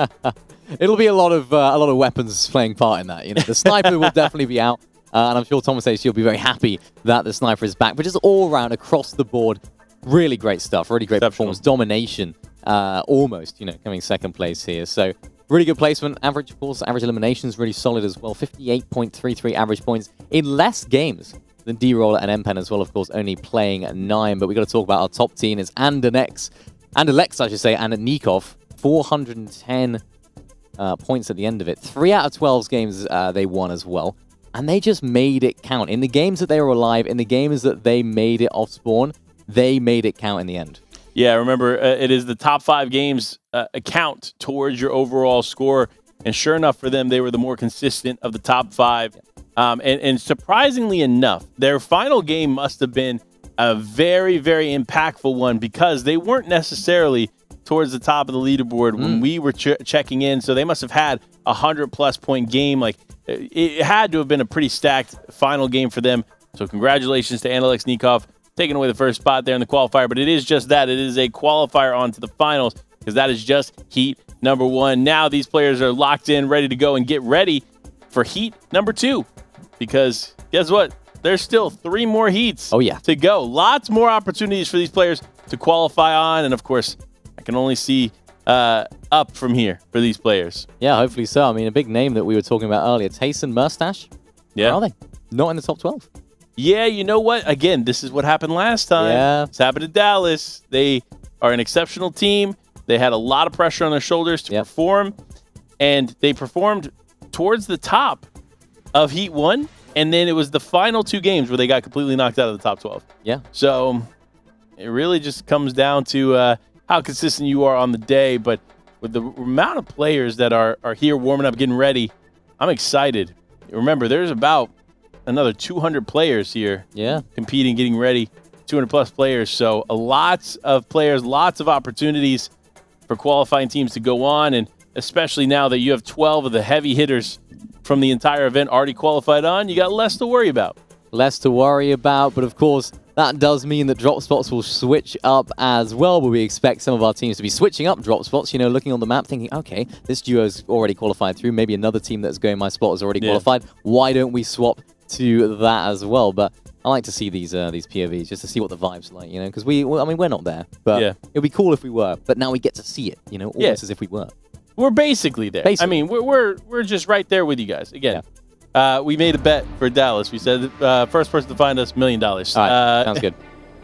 It'll be a lot of weapons playing part in that. You know, the sniper will definitely be out, and I'm sure Thomas says she'll be very happy that the sniper is back. But just all around across the board, really great stuff. Really great performance, domination, almost. You know, coming second place here. So really good placement. Average, of course, average eliminations really solid as well. 58.33 average points in less games than D-Roller and M-Pen as well. Of course, only playing 9. But we got to talk about our top team. It's Alex, I should say, and Nikov. 410 points at the end of it. 3 out of 12 games they won as well. And they just made it count. In the games that they were alive, in the games that they made it off spawn, they made it count in the end. Yeah, remember, it is the top 5 games count towards your overall score. And sure enough for them, they were the more consistent of the top 5. And surprisingly enough, their final game must have been a very, very impactful one because they weren't necessarily towards the top of the leaderboard when we were checking in. So they must have had a 100-plus point game. Like, it had to have been a pretty stacked final game for them. So congratulations to Alex Nikov taking away the first spot there in the qualifier. But it is just that. It is a qualifier onto the finals because that is just heat number 1. Now these players are locked in, ready to go and get ready for heat number 2. Because guess what? There's still 3 more heats to go. Lots more opportunities for these players to qualify on. And of course, I can only see up from here for these players. Yeah, hopefully so. I mean, a big name that we were talking about earlier, Tayson Mustache. Yeah. Where are they? Not in the top 12. Yeah, you know what? Again, this is what happened last time. Yeah. It's happened to Dallas. They are an exceptional team. They had a lot of pressure on their shoulders to perform, and they performed towards the top of Heat 1, and then it was the final 2 games where they got completely knocked out of the top 12. Yeah. So it really just comes down to how consistent you are on the day, but with the amount of players that are here warming up, getting ready, I'm excited. Remember, there's about another 200 players here competing, getting ready, 200-plus players. So lots of players, lots of opportunities for qualifying teams to go on, and especially now that you have 12 of the heavy hitters from the entire event already qualified on, you got less to worry about. Less to worry about, but of course, that does mean that drop spots will switch up as well, but we expect some of our teams to be switching up drop spots, you know, looking on the map, thinking, okay, this duo's already qualified through, maybe another team that's going my spot is already qualified. Why don't we swap to that as well? But I like to see these POVs just to see what the vibe's like, you know, because we're not there, but it'd be cool if we were, but now we get to see it, you know, almost as if we were. We're basically there. I mean, we're just right there with you guys. Again, we made a bet for Dallas. We said first person to find us $1 million. All right, sounds good.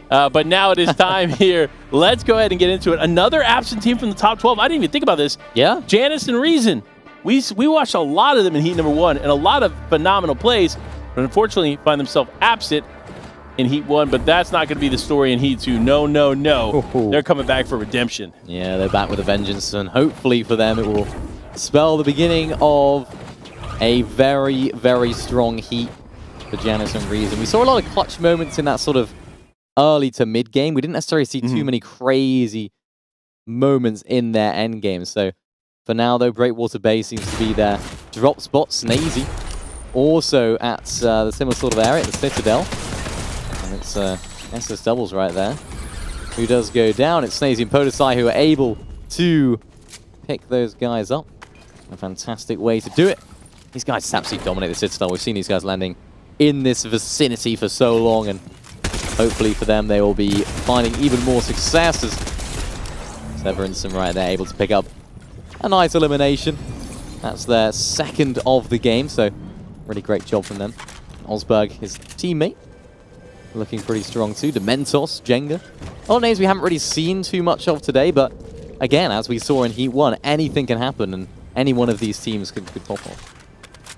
But now it is time here. Let's go ahead and get into it. Another absent team from the top 12. I didn't even think about this. Yeah. Janice and Reason. We watched a lot of them in Heat number 1 and a lot of phenomenal plays, but unfortunately find themselves absent in Heat 1, but that's not going to be the story in Heat 2. No, no, no. Ooh. They're coming back for redemption. Yeah, they're back with a vengeance, and hopefully for them it will spell the beginning of a very, very strong Heat for Janice and Reason. We saw a lot of clutch moments in that sort of early to mid game. We didn't necessarily see too many crazy moments in their end game. So for now, though, Breakwater Bay seems to be their drop spot. Snazy also at the similar sort of area, the Citadel. And it's SS doubles right there. Who does go down? It's Snazy and Podesai who are able to pick those guys up. A fantastic way to do it. These guys absolutely dominate the Citadel. We've seen these guys landing in this vicinity for so long, and hopefully for them they will be finding even more success as Severinson right there able to pick up a nice elimination. That's their second of the game, so really great job from them. Osberg, his teammate, looking pretty strong too. Dementos, Jenga. All names we haven't really seen too much of today, but again, as we saw in Heat 1, anything can happen, and any one of these teams could pop off.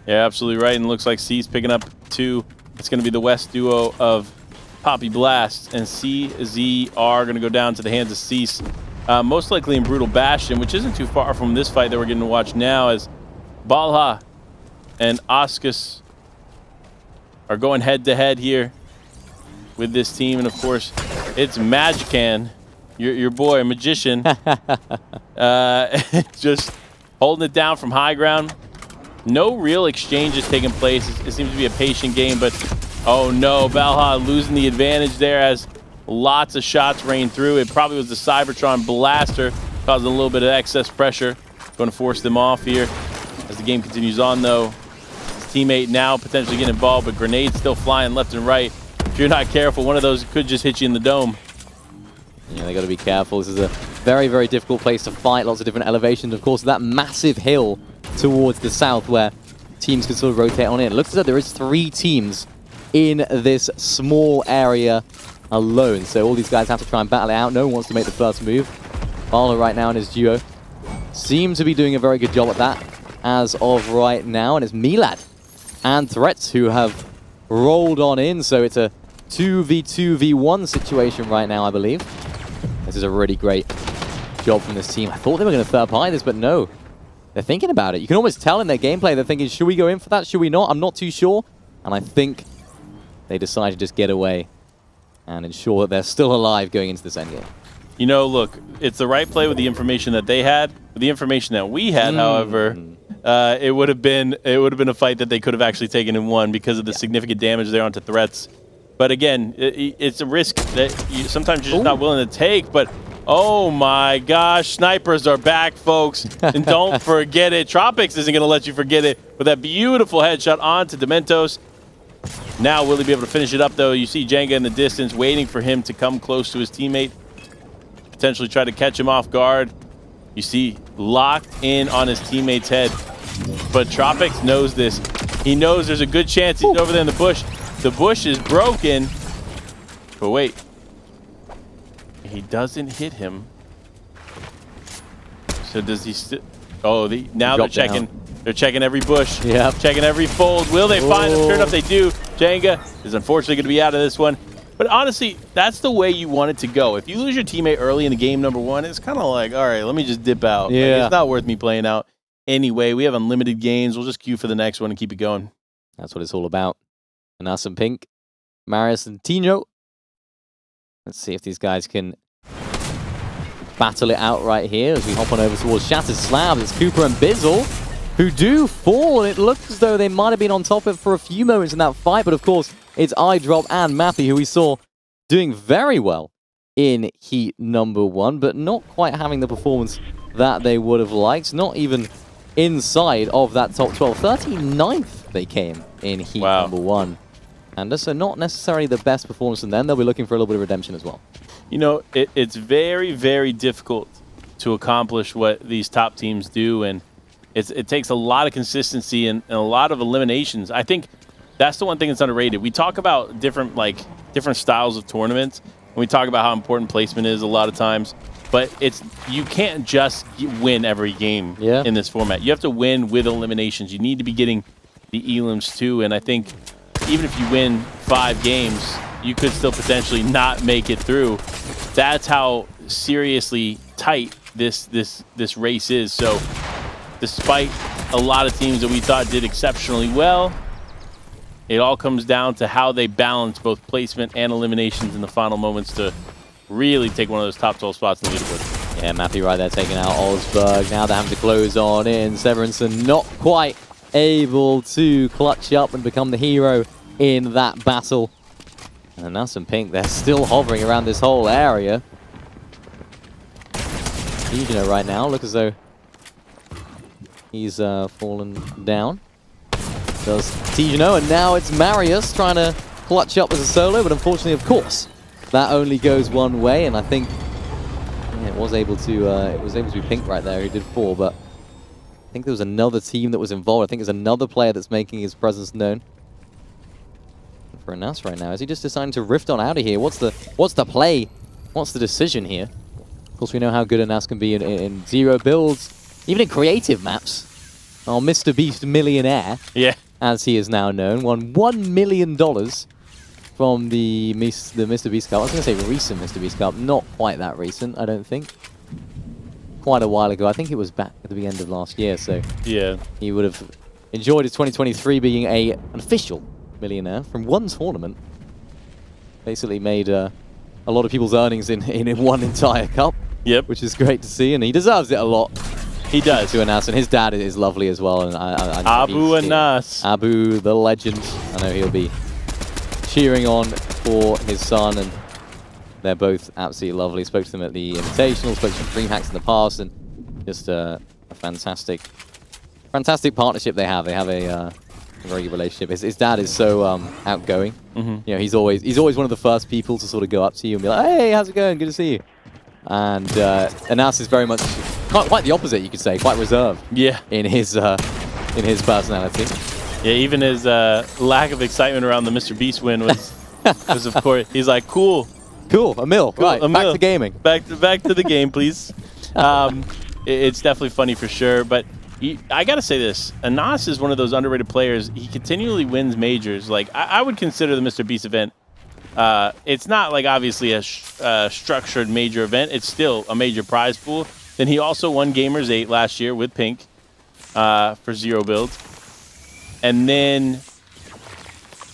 Yeah, absolutely right. And it looks like C's picking up 2. It's going to be the West duo of Poppy Blast and CZ are going to go down to the hands of Cease. Most likely in Brutal Bastion, which isn't too far from this fight that we're getting to watch now, as Balha and Oscus are going head-to-head here with this team. And, of course, it's Magican, your boy, Magician, just holding it down from high ground. No real exchanges taking place. It seems to be a patient game, but oh no, Balha losing the advantage there as lots of shots rain through. It probably was the Cybertron blaster causing a little bit of excess pressure Going to force them off here as the game continues on, though. His teammate now potentially getting involved, but grenades still flying left and right. If you're not careful, one of those could just hit you in the dome. Yeah, they got to be careful. This is a very, very difficult place to fight. Lots of different elevations. Of course, that massive hill towards the south where teams can sort of rotate on in. It looks as though there is 3 teams in this small area alone. So all these guys have to try and battle it out. No one wants to make the first move. Barlow right now and his duo seem to be doing a very good job at that as of right now. And it's Milad and Threats who have rolled on in. So it's a 2v2v1 situation right now, I believe. This is a really great job from this team. I thought they were going to third party this, but no. They're thinking about it. You can almost tell in their gameplay, they're thinking, should we go in for that? Should we not? I'm not too sure. And I think they decide to just get away and ensure that they're still alive going into this endgame. You know, look, it's the right play with the information that they had. With the information that we had, however, it would have been a fight that they could have actually taken and won because of the significant damage there onto Threats. But again, it's a risk that sometimes you're just not willing to take. But oh my gosh, snipers are back, folks. And don't forget it. Tropics isn't going to let you forget it with that beautiful headshot onto Dementos. Now, will he be able to finish it up, though? You see Jenga in the distance waiting for him to come close to his teammate. Potentially try to catch him off guard. You see locked in on his teammate's head. But Tropics knows this. He knows there's a good chance he's over there in the bush. The bush is broken. But wait. He doesn't hit him. So does he still... Oh, now they're checking. They're checking every bush. Yeah. Checking every fold. Will they find him? Sure enough, they do. Jenga is unfortunately going to be out of this one. But honestly, that's the way you want it to go. If you lose your teammate early in the game, number one, it's kind of like, all right, let me just dip out. Yeah. Like, it's not worth me playing out anyway. We have unlimited games. We'll just queue for the next one and keep it going. That's what it's all about. And us and Pink, Marius and Tino. Let's see if these guys can battle it out right here as we hop on over towards Shattered Slabs. It's Cooper and Bizzle who do fall. It looks as though they might have been on top of it for a few moments in that fight, but of course, it's iDrop and Mappy, who we saw doing very well in heat number 1, but not quite having the performance that they would have liked. Not even inside of that top 12. 39th they came in heat number 1. And so not necessarily the best performance, and then they'll be looking for a little bit of redemption as well. You know, it's very, very difficult to accomplish what these top teams do, and it takes a lot of consistency and a lot of eliminations. I think that's the one thing that's underrated. We talk about different styles of tournaments, and we talk about how important placement is a lot of times, but you can't just win every game in this format. You have to win with eliminations. You need to be getting the elims too, and I think even if you win 5 games, you could still potentially not make it through. That's how seriously tight this race is. So despite a lot of teams that we thought did exceptionally well, it all comes down to how they balance both placement and eliminations in the final moments to really take one of those top 12 spots in the leaderboard. Yeah, Mappy right there taking out Osberg. Now they're having to close on in. Severinson not quite able to clutch up and become the hero in that battle. And Nas and Pink, they're still hovering around this whole area. Tijano right now, look as though he's fallen down. Does Tijano, and now it's Marius trying to clutch up as a solo, but unfortunately, of course, that only goes one way, and I think it was able to be Pink right there, who did 4, but I think there was another team that was involved. I think there's another player that's making his presence known. For Nas right now, is he just deciding to rift on out of here? What's the play? What's the decision here? Of course, we know how good Nas can be in zero builds, even in creative maps. Oh, Mr. Beast Millionaire, as he is now known, won $1 million from the Mr. Beast Cup. I was going to say recent Mr. Beast Cup, not quite that recent, I don't think. Quite a while ago. I think it was back at the end of last year, so he would have enjoyed his 2023 being an official millionaire from one tournament. Basically made a lot of people's earnings in one entire cup. Yep. Which is great to see, and he deserves it a lot. He does. To Anas, and his dad is lovely as well. And Abu Anas. Abu, the legend. I know he'll be cheering on for his son, and they're both absolutely lovely. Spoke to them at the Invitational, spoke to DreamHacks in the past, and just a fantastic partnership they have. They have a very good relationship. His dad is so outgoing. You know, he's always one of the first people to sort of go up to you and be like, "Hey, how's it going? Good to see you." And Anas is very much quite the opposite, you could say, quite reserved. Yeah. In his personality. Yeah, even his lack of excitement around the Mr. Beast win was, of course, he's like, cool, a mill, right? Back to gaming. Back to the game, please. It's definitely funny for sure, but I gotta say this: Anas is one of those underrated players. He continually wins majors. Like I would consider the Mr. Beast event. It's not like obviously a structured major event. It's still a major prize pool. Then he also won Gamers 8 last year with Pink for 0 build. And then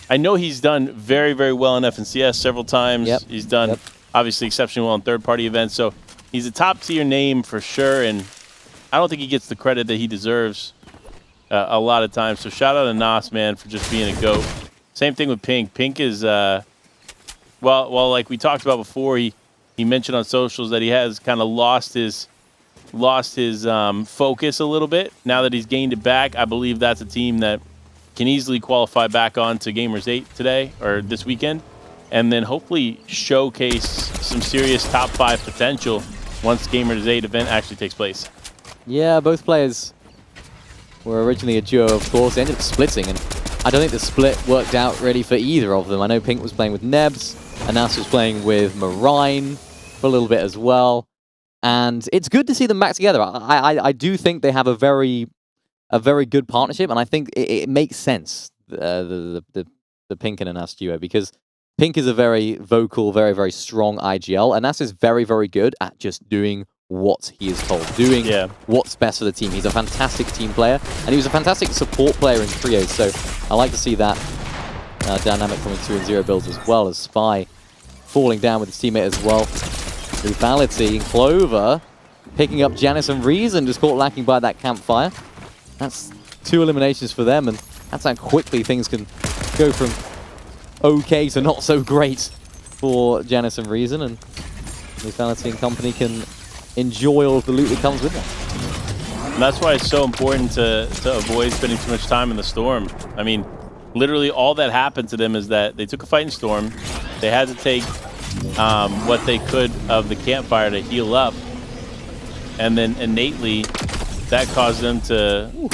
I know he's done very, very well in FNCS several times. He's done obviously exceptionally well in third-party events. So he's a top-tier name for sure, and I don't think he gets the credit that he deserves a lot of times. So shout out to Nas, man, for just being a GOAT. Same thing with Pink. Pink is, well, like we talked about before, he mentioned on socials that he has kind of lost his focus a little bit. Now that he's gained it back, I believe that's a team that can easily qualify back on to Gamers 8 today or this weekend, and then hopefully showcase some serious top 5 potential once Gamers 8 event actually takes place. Yeah, both players were originally a duo, of course. They ended up splitting, and I don't think the split worked out really for either of them. I know Pink was playing with Nebs, and Nas was playing with Marine for a little bit as well. And it's good to see them back together. I do think they have a very good partnership, and I think it makes sense, the Pink and Anas duo, because Pink is a very vocal, very, very strong IGL, and Anas is very, very good at just doing what he is told, doing what's best for the team. He's a fantastic team player, and he was a fantastic support player in trios, so I like to see that dynamic coming through in 0 builds, as well as Spy falling down with his teammate as well. Lethality, Clover picking up Janice and Reason, just caught lacking by that campfire. That's 2 eliminations for them, and that's how quickly things can go from okay to not so great for Janice and Reason, and Lethality and company can enjoy all of the loot that comes with that. And that's why it's so important to avoid spending too much time in the Storm. I mean, literally all that happened to them is that they took a fight in Storm. They had to take what they could of the campfire to heal up, and then innately that caused them to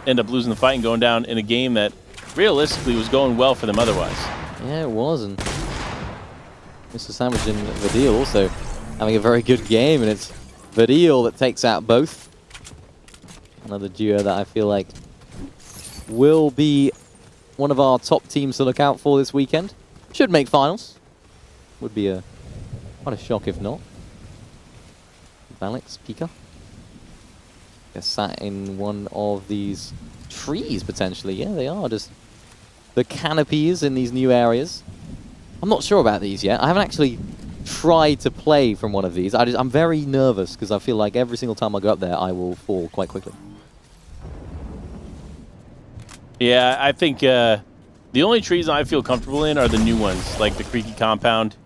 end up losing the fight and going down in a game that realistically was going well for them otherwise. Yeah, it was, and Mr. Sandwich and Vadil also having a very good game, and it's Vadil that takes out both. Another duo that I feel like will be one of our top teams to look out for this weekend. Should make finals. Would be quite a shock if not. Valix, Pika. They're sat in one of these trees, potentially. Yeah, they are. Just the canopies in these new areas. I'm not sure about these yet. I haven't actually tried to play from one of these. I'm very nervous because I feel like every single time I go up there, I will fall quite quickly. Yeah, I think the only trees I feel comfortable in are the new ones, like the Creaky Compound,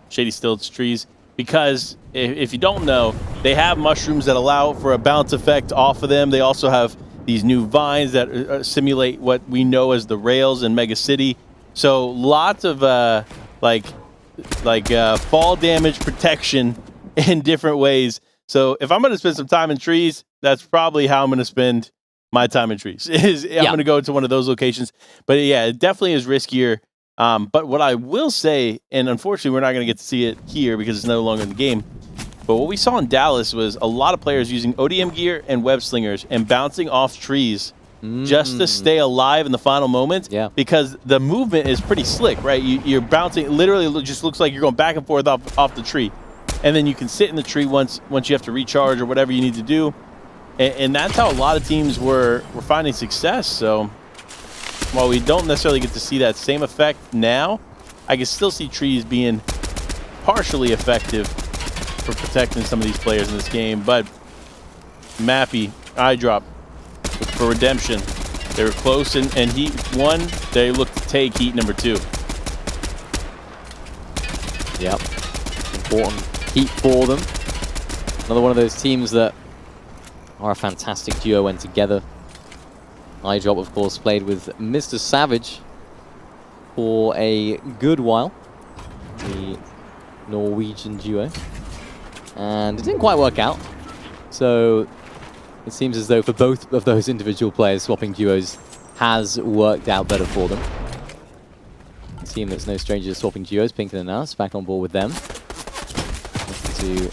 Shady Stilts trees, because if you don't know, they have mushrooms that allow for a bounce effect off of them. They also have these new vines that simulate what we know as the rails in Mega City. So lots of fall damage protection in different ways. So if I'm going to spend some time in trees, that's probably how I'm going to spend my time in trees. I'm going to go to one of those locations. But yeah, it definitely is riskier. But what I will say, and unfortunately we're not going to get to see it here because it's no longer in the game, but what we saw in Dallas was a lot of players using ODM gear and web slingers and bouncing off trees just to stay alive in the final moment. Because the movement is pretty slick, right? You're bouncing, literally it just looks like you're going back and forth off the tree. And then you can sit in the tree once you have to recharge or whatever you need to do. And that's how a lot of teams were finding success. So while we don't necessarily get to see that same effect now, I can still see trees being partially effective for protecting some of these players in this game. But Mappy, eye drop for redemption. They were close in Heat 1. They look to take Heat number 2. Yep. Important Heat for them. Another one of those teams that are a fantastic duo when together. iDrop, of course, played with Mr. Savage for a good while. The Norwegian duo. And it didn't quite work out. So it seems as though for both of those individual players, swapping duos has worked out better for them. A team that's no stranger to swapping duos, Pink and Anas, back on board with them. To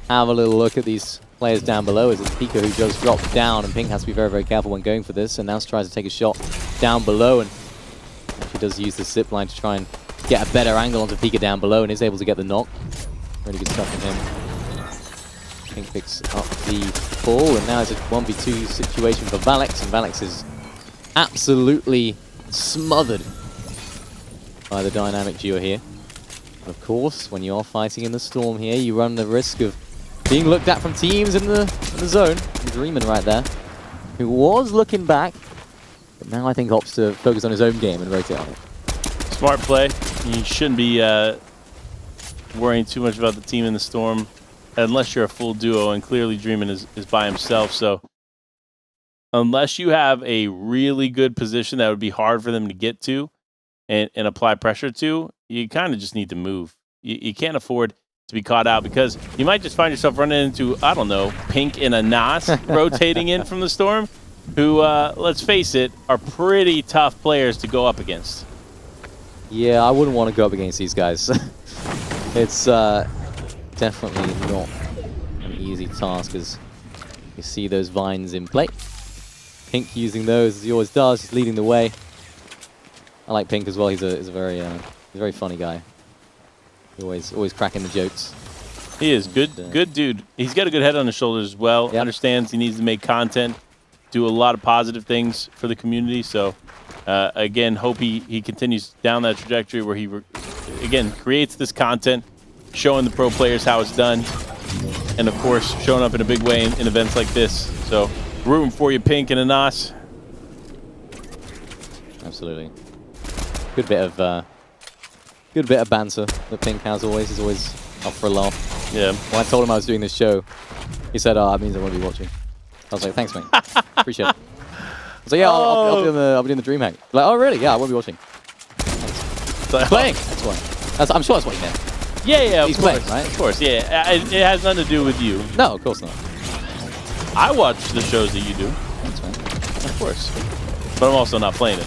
have a little look at these players down below, as it's Pika who just dropped down, and Pink has to be very, very careful when going for this. And now tries to take a shot down below, and she does use the zip line to try and get a better angle onto Pika down below, and is able to get the knock. Really good stuff from him. Pink picks up the ball, and now it's a 1v2 situation for Valex, and Valex is absolutely smothered by the dynamic duo here. Of course, when you are fighting in the storm here, you run the risk of being looked at from teams in the zone. Dreamin' right there, who was looking back, but now I think opts to focus on his own game and rotate on it. Smart play. You shouldn't be worrying too much about the team in the storm, unless you're a full duo, and clearly Dreamin' is by himself. So unless you have a really good position that would be hard for them to get to and apply pressure to, you kind of just need to move. You can't afford to be caught out, because you might just find yourself running into, I don't know, Pink and Anas rotating in from the storm, who, let's face it, are pretty tough players to go up against. Yeah, I wouldn't want to go up against these guys. It's definitely not an easy task, as you see those vines in play. Pink using those as he always does, just leading the way. I like Pink as well. He's a very funny guy. He always cracking the jokes. He is good dude. He's got a good head on his shoulders as well. Yep. Understands he needs to make content, do a lot of positive things for the community. So again, hope he continues down that trajectory where he again creates this content, showing the pro players how it's done, and of course showing up in a big way in events like this. So rooting for you, Pink and Anas. Absolutely. Good bit of banter that Pink has always. He's always up for a laugh. Yeah. When I told him I was doing this show, he said, "Oh, that means I won't be watching." I was like, "Thanks, mate. Appreciate it." I was like, "Yeah, I'll be doing the DreamHack." Like, "Oh, really? Yeah, I won't be watching." He's playing. That's why. I'm sure that's what he meant. Yeah, He's of course, playing, right? Of course, yeah. It has nothing to do with you. No, of course not. I watch the shows that you do. That's fine. Of course. But I'm also not playing it.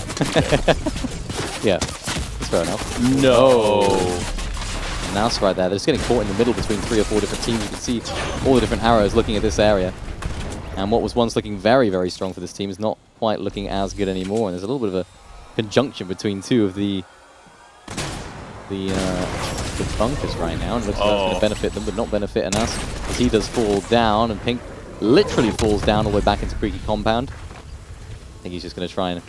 Yeah, that's fair enough. No. And now it's right there. They're just getting caught in the middle between 3 or 4 different teams. You can see all the different arrows looking at this area. And what was once looking very, very strong for this team is not quite looking as good anymore. And there's a little bit of a conjunction between two of the bunkers right now. And it looks like that's going to benefit them, but not benefit Anas, as he does fall down. And Pink literally falls down all the way back into Creaky Compound. I think he's just going to try and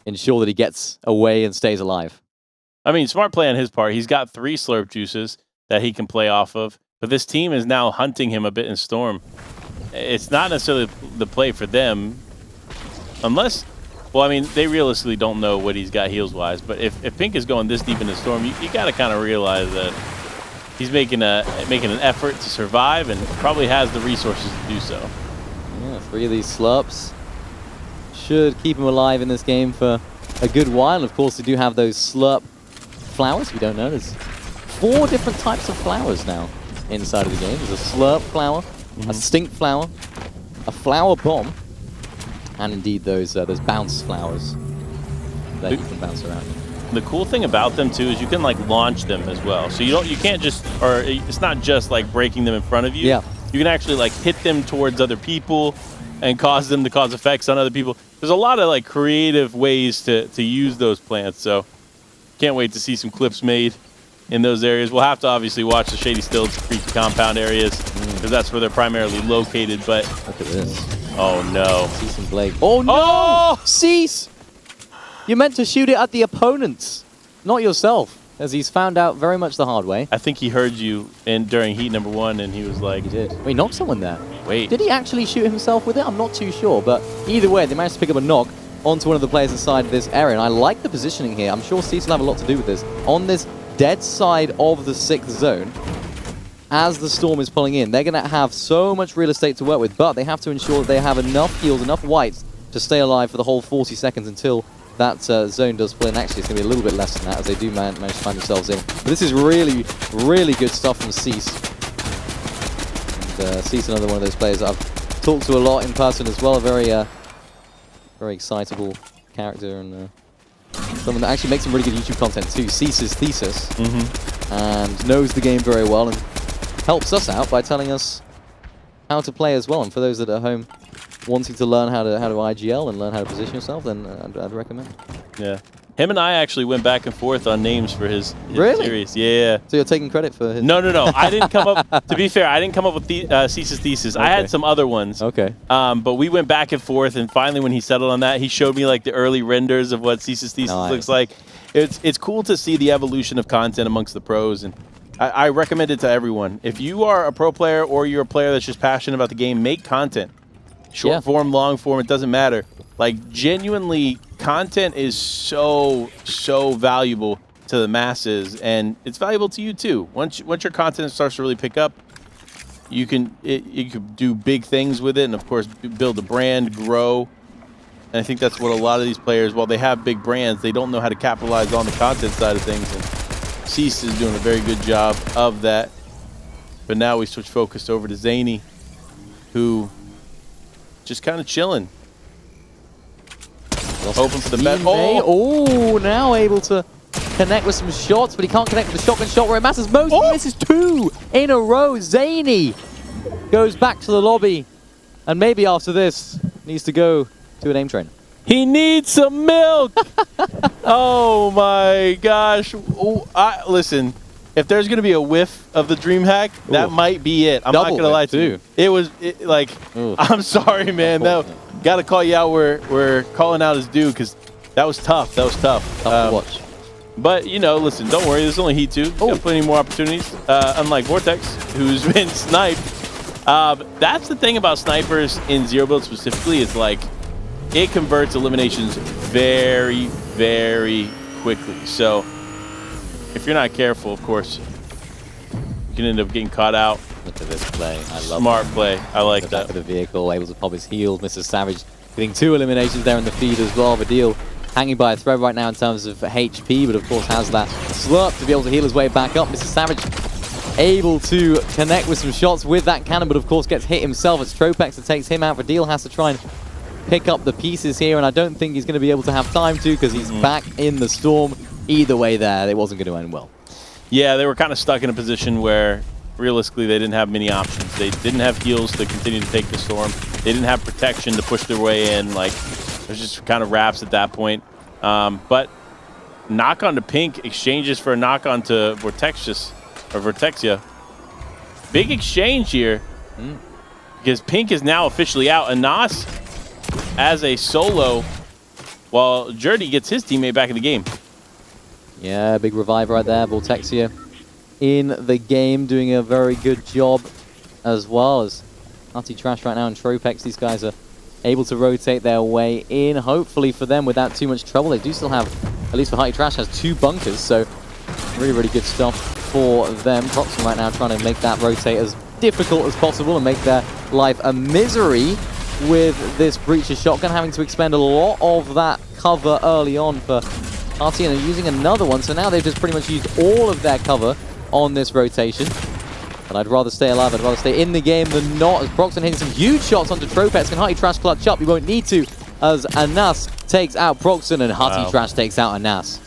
ensure that he gets away and stays alive. I mean, smart play on his part. He's got 3 slurp juices that he can play off of, but this team is now hunting him a bit in Storm. It's not necessarily the play for them, unless, well, I mean, they realistically don't know what he's got heals-wise, but if Pink is going this deep in the Storm, you got to kind of realize that he's making an effort to survive and probably has the resources to do so. Yeah, 3 of these slurps should keep him alive in this game for a good while. And of course, they do have those slurp flowers. If you don't know, there's 4 different types of flowers now inside of the game. There's a slurp flower, a stink flower, a flower bomb, and indeed those bounce flowers that you can bounce around. The cool thing about them too is you can like launch them as well. So you can't just, or it's not just like breaking them in front of you. Yeah. You can actually like hit them towards other people and cause them to cause effects on other people. There's a lot of like creative ways to use those plants. So can't wait to see some clips made in those areas. We'll have to obviously watch the Shady Stilts, Creaky Compound areas, because that's where they're primarily located. But look at this. Oh no. Cease and Blake. Oh no! Oh! Cease! You meant to shoot it at the opponents, not yourself, as he's found out very much the hard way. I think he heard you during heat number 1, and he was like... He did. Well, he knocked someone there. Wait. Did he actually shoot himself with it? I'm not too sure, but either way, they managed to pick up a knock onto one of the players inside this area, and I like the positioning here. I'm sure Cease will have a lot to do with this. On this dead side of the 6th zone, as the storm is pulling in. They're going to have so much real estate to work with, but they have to ensure that they have enough heals, enough whites to stay alive for the whole 40 seconds until that zone does play. And actually, it's going to be a little bit less than that as they do manage to find themselves in. But this is really, really good stuff from Cease. And Cease, another one of those players that I've talked to a lot in person as well. A very, very excitable character and someone that actually makes some really good YouTube content too. Cease's Thesis. And knows the game very well and helps us out by telling us how to play as well. And for those that are at home wanting to learn how to IGL and learn how to position yourself, then I'd recommend. Yeah. Him and I actually went back and forth on names for his really? series. Yeah. So you're taking credit for his... No. I didn't come up... To be fair, I didn't come up with Cease's Thesis. Okay. I had some other ones. Okay. But we went back and forth, and finally when he settled on that, he showed me like the early renders of what Cease's Thesis looks like. It's cool to see the evolution of content amongst the pros, and I recommend it to everyone. If you are a pro player or you're a player that's just passionate about the game, make content. Short form, long form, it doesn't matter. Like, genuinely, content is so valuable to the masses, and it's valuable to you too. Once your content starts to really pick up, you can do big things with it, and of course build a brand, grow. And I think that's what a lot of these players, while they have big brands, they don't know how to capitalize on the content side of things. And Cease is doing a very good job of that. But now we switch focus over to Zany, who just kind of chilling. Hoping for the best. Oh, now able to connect with some shots, but he can't connect with the shotgun shot where it matters most. This is 2 in a row. Zany goes back to the lobby, and maybe after this needs to go to an aim train. He needs some milk. Oh my gosh. Listen, if there's going to be a whiff of the DreamHack, that might be it. I'm not going to lie to you. It was I'm sorry, man. Got to call you out. We're calling out his due because that was tough. That was tough. Tough to watch. But, you know, listen, don't worry. There's only Heat 2. Got plenty more opportunities. Unlike Vortex, who's been sniped. That's the thing about snipers in Zero Build specifically. Is like, it converts eliminations very, very quickly. So if you're not careful, of course, you can end up getting caught out. Look at this play. I love Smart play. I like that. Back of the vehicle, able to pop his heals. Mr. Savage getting 2 eliminations there in the feed as well. Vidil hanging by a thread right now in terms of HP, but of course has that slurp to be able to heal his way back up. Mr. Savage able to connect with some shots with that cannon, but of course gets hit himself. It's Tropex that takes him out. Vidil has to try and pick up the pieces here, and I don't think he's going to be able to have time to because he's back in the storm. Either way there, it wasn't going to end well. Yeah, they were kind of stuck in a position where realistically they didn't have many options. They didn't have heals to continue to take the storm. They didn't have protection to push their way in. Like, there's just kind of wraps at that point. But knock on to Pink exchanges for a knock on to Vortexia. Big exchange here because Pink is now officially out. Anas as a solo while Jerdy gets his teammate back in the game. Yeah, big revive right there. Vortexia in the game, doing a very good job as well as Hutty Trash right now and Tropex. These guys are able to rotate their way in, hopefully for them without too much trouble. They do still have, at least for Hutty Trash, has 2 bunkers, so really, really good stuff for them. Proxim right now trying to make that rotate as difficult as possible and make their life a misery with this Breacher shotgun, having to expend a lot of that cover early on for Hutty, and using another one, so now they've just pretty much used all of their cover on this rotation. But I'd rather stay alive, I'd rather stay in the game than not, as Proxon hitting some huge shots onto Tropex. Can Hutty Trash clutch up? He won't need to, as Anas takes out Proxon and Hutty Trash takes out Anas.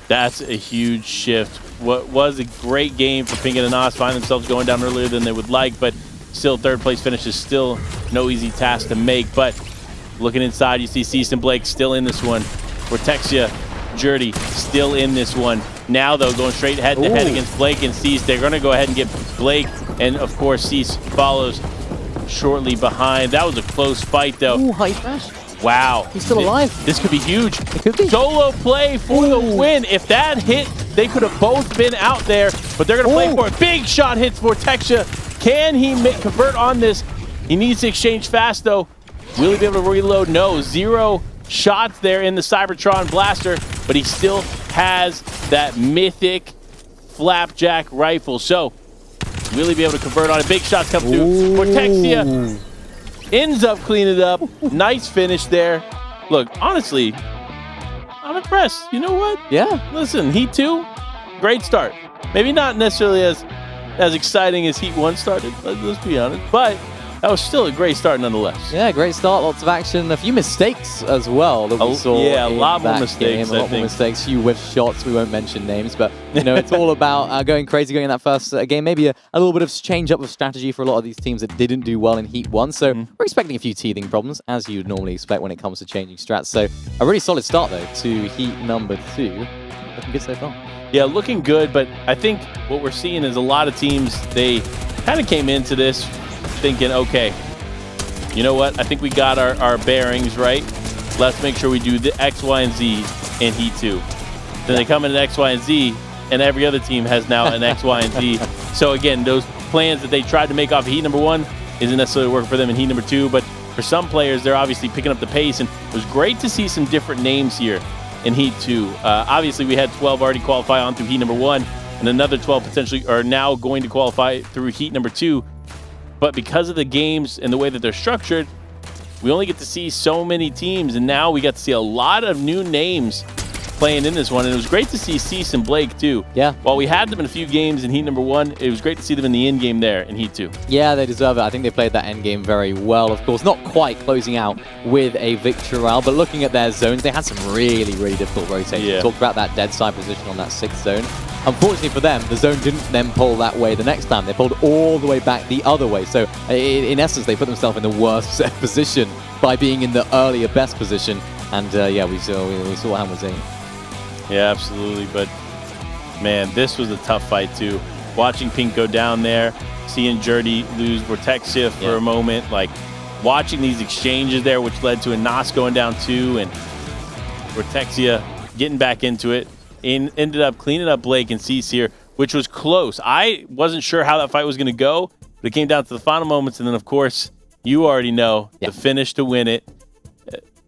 That's a huge shift. What was a great game for Pink and Anas, find themselves going down earlier than they would like, but still third place finish is still no easy task to make. But looking inside, you see Cease and Blake still in this one. Vortexia, Jerdy still in this one. Now, though, going straight head-to-head against Blake and Cease. They're going to go ahead and get Blake, and, of course, Cease follows shortly behind. That was a close fight, though. Ooh, Hutty Trash. Wow. He's still alive. This could be huge. It could be. Solo play for the win. If that hit, they could have both been out there, but they're going to play for it. Big shot hits Vortexia. Can he convert on this? He needs to exchange fast, though. Will he be able to reload? No. 0 shots there in the Cybertron blaster, but he still has that mythic flapjack rifle. So Will he be able to convert on it? Big shots come through. Fortexia ends up cleaning it up. Nice finish there. Look, honestly, I'm impressed. You know what? Yeah. Listen, Heat 2, great start. Maybe not necessarily as exciting as Heat 1 started, let's be honest. But that was still a great start nonetheless. Yeah, great start, lots of action, a few mistakes as well that we saw. Yeah, a lot more that mistakes. game. A lot more mistakes, few whiff shots. We won't mention names, but you know, it's all about going crazy, going in that first game. Maybe a little bit of change up of strategy for a lot of these teams that didn't do well in Heat 1. So we're expecting a few teething problems, as you'd normally expect when it comes to changing strats. So a really solid start though to Heat number 2. Looking good so far. Yeah, looking good, but I think what we're seeing is a lot of teams, they kind of came into this thinking, okay, you know what? I think we got our bearings right. Let's make sure we do the X, Y, and Z in Heat 2. Then they come in X, Y, and Z, and every other team has now an X, Y, and Z. So again, those plans that they tried to make off of Heat number 1 isn't necessarily working for them in Heat number 2, but for some players, they're obviously picking up the pace, and it was great to see some different names here in Heat 2. Obviously, we had 12 already qualify on through Heat number 1, and another 12 potentially are now going to qualify through Heat number 2. But because of the games and the way that they're structured, we only get to see so many teams, and now we got to see a lot of new names playing in this one, and it was great to see Cease and Blake too. Yeah. While we had them in a few games in Heat number 1, it was great to see them in the end game there in Heat 2. Yeah, they deserve it. I think they played that end game very well. Of course, not quite closing out with a victory royale, but looking at their zones, they had some really, really difficult rotations. Yeah. Talked about that dead side position on that 6th zone. Unfortunately for them, the zone didn't then pull that way the next time. They pulled all the way back the other way. So in essence, they put themselves in the worst set position by being in the earlier best position. And yeah, we saw what happened with Zane. Yeah, absolutely. But man, this was a tough fight too. Watching Pink go down there, seeing Jerdy lose Vortexia for a moment, like watching these exchanges there, which led to a Nos going down 2 and Vortexia getting back into it. Ended up cleaning up Blake and Cease here, which was close. I wasn't sure how that fight was going to go, but it came down to the final moments, and then, of course, you already know, the finish to win it.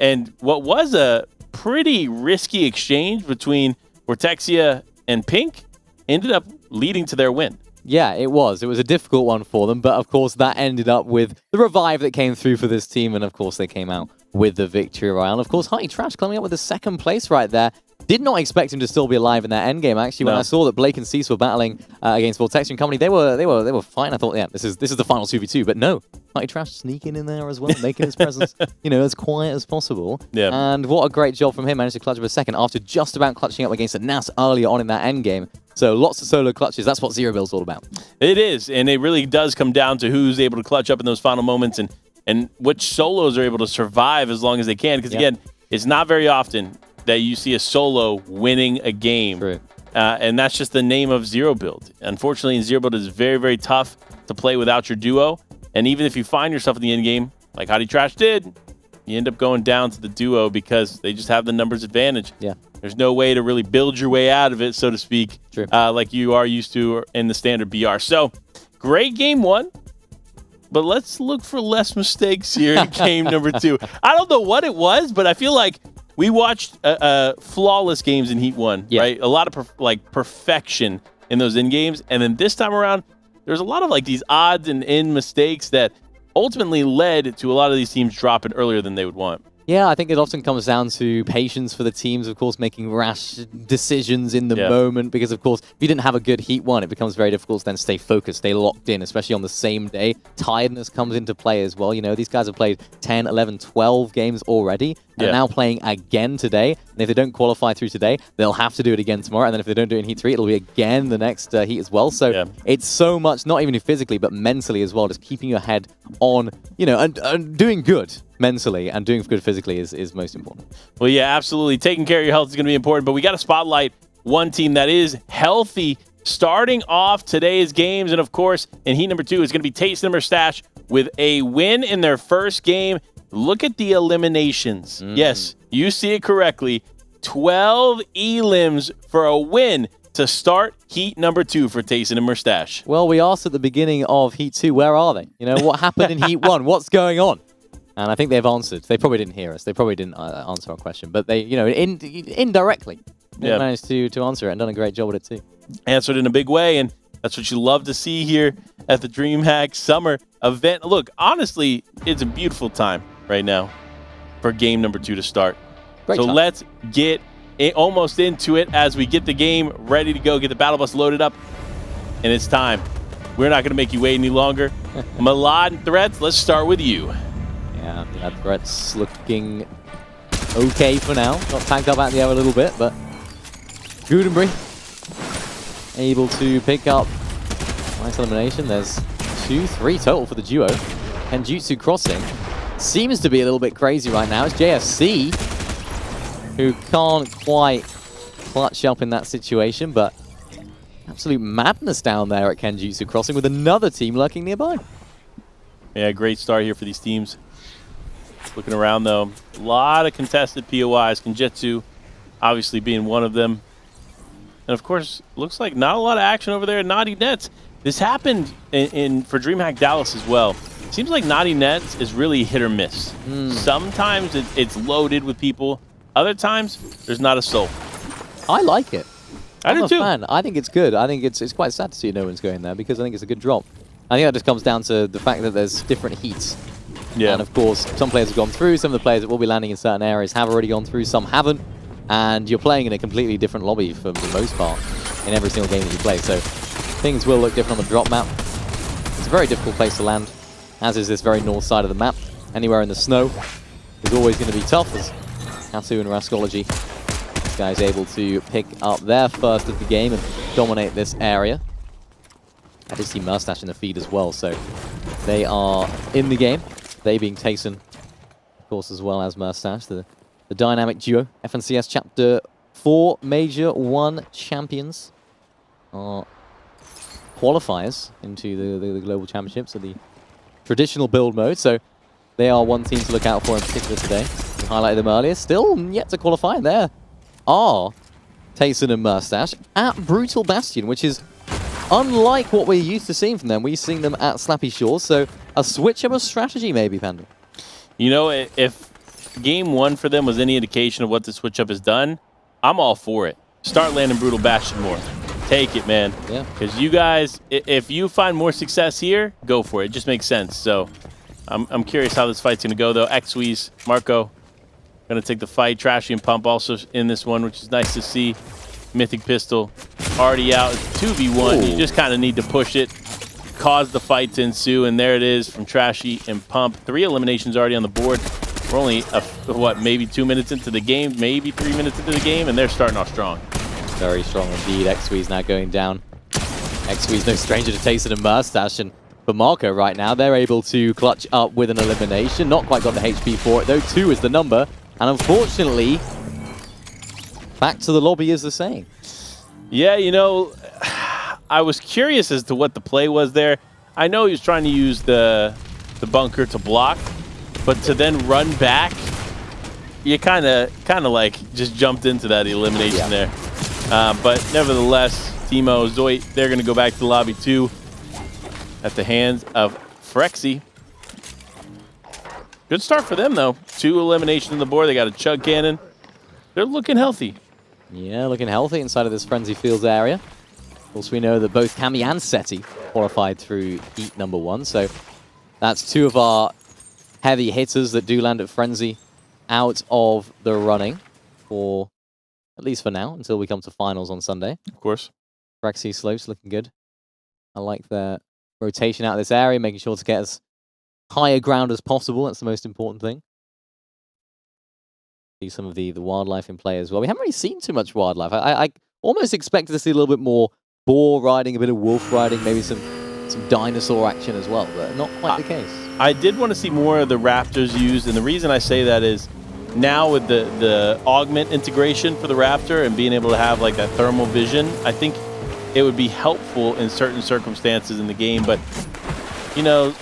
And what was a pretty risky exchange between Vortexia and Pink ended up leading to their win. Yeah, it was. It was a difficult one for them, but of course that ended up with the revive that came through for this team, and of course they came out with the victory royale. And of course, Honey Trash coming up with the 2nd place right there. Did not expect him to still be alive in that endgame. Actually, when I saw that Blake and Cease were battling against Vortex and Company, they were fine. I thought, yeah, this is the final 2v2. But no, Honey Trash sneaking in there as well, making his presence, you know, as quiet as possible. Yeah. And what a great job from him, managed to clutch up a 2nd after just about clutching up against a Nas earlier on in that endgame. So lots of solo clutches. That's what Zero Build's all about. It is, and it really does come down to who's able to clutch up in those final moments and which solos are able to survive as long as they can. Because again, it's not very often that you see a solo winning a game. True. And that's just the name of Zero Build. Unfortunately, Zero Build is very, very tough to play without your duo. And even if you find yourself in the end game, like Hottie Trash did, you end up going down to the duo because they just have the numbers advantage. Yeah. There's no way to really build your way out of it, so to speak, True. like you are used to in the standard BR. So, great game 1. But let's look for less mistakes here in game number 2. I don't know what it was, but I feel like we watched flawless games in Heat 1, right? A lot of perfection in those end games. And then this time around, there's a lot of like these odds and end mistakes that ultimately led to a lot of these teams dropping earlier than they would want. Yeah, I think it often comes down to patience for the teams, of course, making rash decisions in the moment. Because, of course, if you didn't have a good Heat 1, it becomes very difficult to then stay focused, stay locked in, especially on the same day. Tiredness comes into play as well. You know, these guys have played 10, 11, 12 games already. And now playing again today. And if they don't qualify through today, they'll have to do it again tomorrow. And then if they don't do it in Heat 3, it'll be again the next Heat as well. So it's so much, not even physically, but mentally as well, just keeping your head on, you know, and doing good mentally and doing good physically is most important. Well, yeah, absolutely. Taking care of your health is going to be important, but we got to spotlight one team that is healthy starting off today's games. And of course, in Heat number 2 is going to be Taste Number Stash with a win in their first game. Look at the eliminations. Yes, you see it correctly. 12 elims for a win to start Heat number 2 for Tayson and Mustache. Well, we asked at the beginning of Heat 2, where are they? You know, what happened in Heat 1? What's going on? And I think they've answered. They probably didn't hear us. They probably didn't answer our question. But they, you know, indirectly, they managed to answer it and done a great job with it too. Answered in a big way. And That's what you love to see here at the DreamHack Summer event. Look, honestly, it's a beautiful time right now for game number 2 to start. Great so time. let's get almost into it as we get the game ready to go, get the battle bus loaded up, and it's time. We're not going to make you wait any longer. Malad and Threats, let's start with you. Yeah, that Threats looking okay for now. Got tagged up out the air a little bit, but Gudenbury able to pick up nice elimination. There's 2-3 total for the duo. Kenjutsu crossing seems to be a little bit crazy right now. It's JFC who can't quite clutch up in that situation, but absolute madness down there at Kenjutsu crossing with another team lurking nearby. Yeah, great start here for these teams. Looking around, though, a lot of contested POIs. Kenjutsu obviously being one of them. And, of course, looks like not a lot of action over there at Naughty Nets. This happened for DreamHack Dallas as well. Seems like Naughty Nets is really hit or miss. Sometimes it's loaded with people. Other times, there's not a soul. I like it. I do I'm a too. fan. I think it's good. I think it's quite sad to see no one's going there because I think it's a good drop. I think that just comes down to the fact that there's different heats. Yeah. And of course, some players have gone through, some of the players that will be landing in certain areas have already gone through, some haven't. And you're playing in a completely different lobby for the most part in every single game that you play. So things will look different on the drop map. It's a very difficult place to land, as is this very north side of the map. Anywhere in the snow is always going to be tough, as Katu and Rascology, this guy's able to pick up their first of the game and dominate this area. I did see Mustache in the feed as well, so they are in the game. They being Tayson, of course, as well as Mustache, the dynamic duo. FNCS Chapter 4 Major 1 champions are qualifiers into the Global Championships of the traditional build mode, so they are one team to look out for in particular today. We highlighted them earlier, still yet to qualify, and there are Tayson and Mustache at Brutal Bastion, which is unlike what we're used to seeing from them. We've seen them at Slappy Shores, so a switch of a strategy maybe, Panda. You know, if game 1 for them was any indication of what the switch up has done, I'm all for it. Start landing Brutal Bastion more. Take it, man. Yeah. Because you guys, if you find more success here, go for it. It just makes sense. So I'm curious how this fight's going to go, though. Xweez, Marco, going to take the fight. Trashy and Pump also in this one, which is nice to see. Mythic Pistol already out. It's 2v1. You just kind of need to push it, cause the fight to ensue, and there it is from Trashy and Pump. 3 eliminations already on the board. We're only, what, maybe 2 minutes into the game, maybe 3 minutes into the game, and they're starting off strong. Very strong indeed. Xweez now going down. Xweez no stranger to Tayson and Mustache, and for Marco right now, they're able to clutch up with an elimination. Not quite got the HP for it, though. 2 is the number, and unfortunately, back to the lobby is the same. Yeah, you know, I was curious as to what the play was there. I know he was trying to use the bunker to block, but to then run back, you kind of like just jumped into that elimination there. But nevertheless, Timo, Zoit, they're going to go back to the lobby too at the hands of Frexy. Good start for them, though. 2 eliminations on the board. They got a Chug Cannon. They're looking healthy. Yeah, looking healthy inside of this Frenzy Fields area. Of course, we know that both Cami and Seti qualified through heat number 1, so that's 2 of our heavy hitters that do land at Frenzy out of the running, for at least for now, until we come to finals on Sunday. Of course. Frexy Slopes looking good. I like their rotation out of this area, making sure to get as higher ground as possible. That's the most important thing. See some of the wildlife in play as well. We haven't really seen too much wildlife. I almost expected to see a little bit more boar riding, a bit of wolf riding, maybe some dinosaur action as well, but not quite the case. I did want to see more of the Raptors used, and the reason I say that is now with the augment integration for the Raptor and being able to have like that thermal vision, I think it would be helpful in certain circumstances in the game. But you know,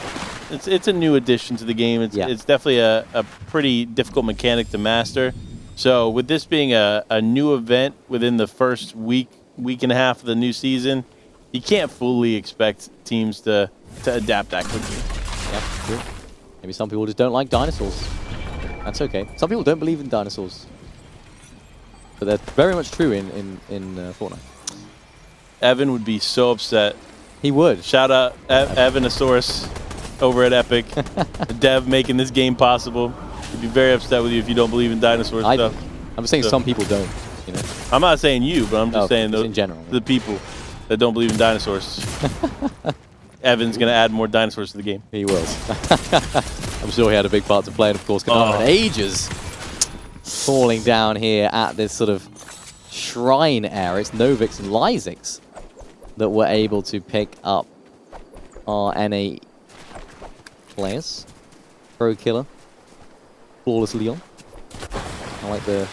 it's a new addition to the game. It's definitely a pretty difficult mechanic to master. So with this being a new event within the first week and a half of the new season, you can't fully expect teams to adapt that quickly. Yeah, true. Maybe some people just don't like dinosaurs. That's okay. Some people don't believe in dinosaurs. But they're very much true in Fortnite. Evan would be so upset He would. Shout out Evanosaurus over at Epic. Dev making this game possible. He'd be very upset with you if you don't believe in dinosaur stuff. I'm saying some people don't. You know. I'm not saying you, but I'm just saying in general. The people that don't believe in dinosaurs. Evan's going to add more dinosaurs to the game. He will. I'm sure he had a big part to play, and of course, Contenders ages falling down here at this sort of shrine area. It's Novix and Lysix that were able to pick up our NA players. Pro Killer, Flawless Leon. I like the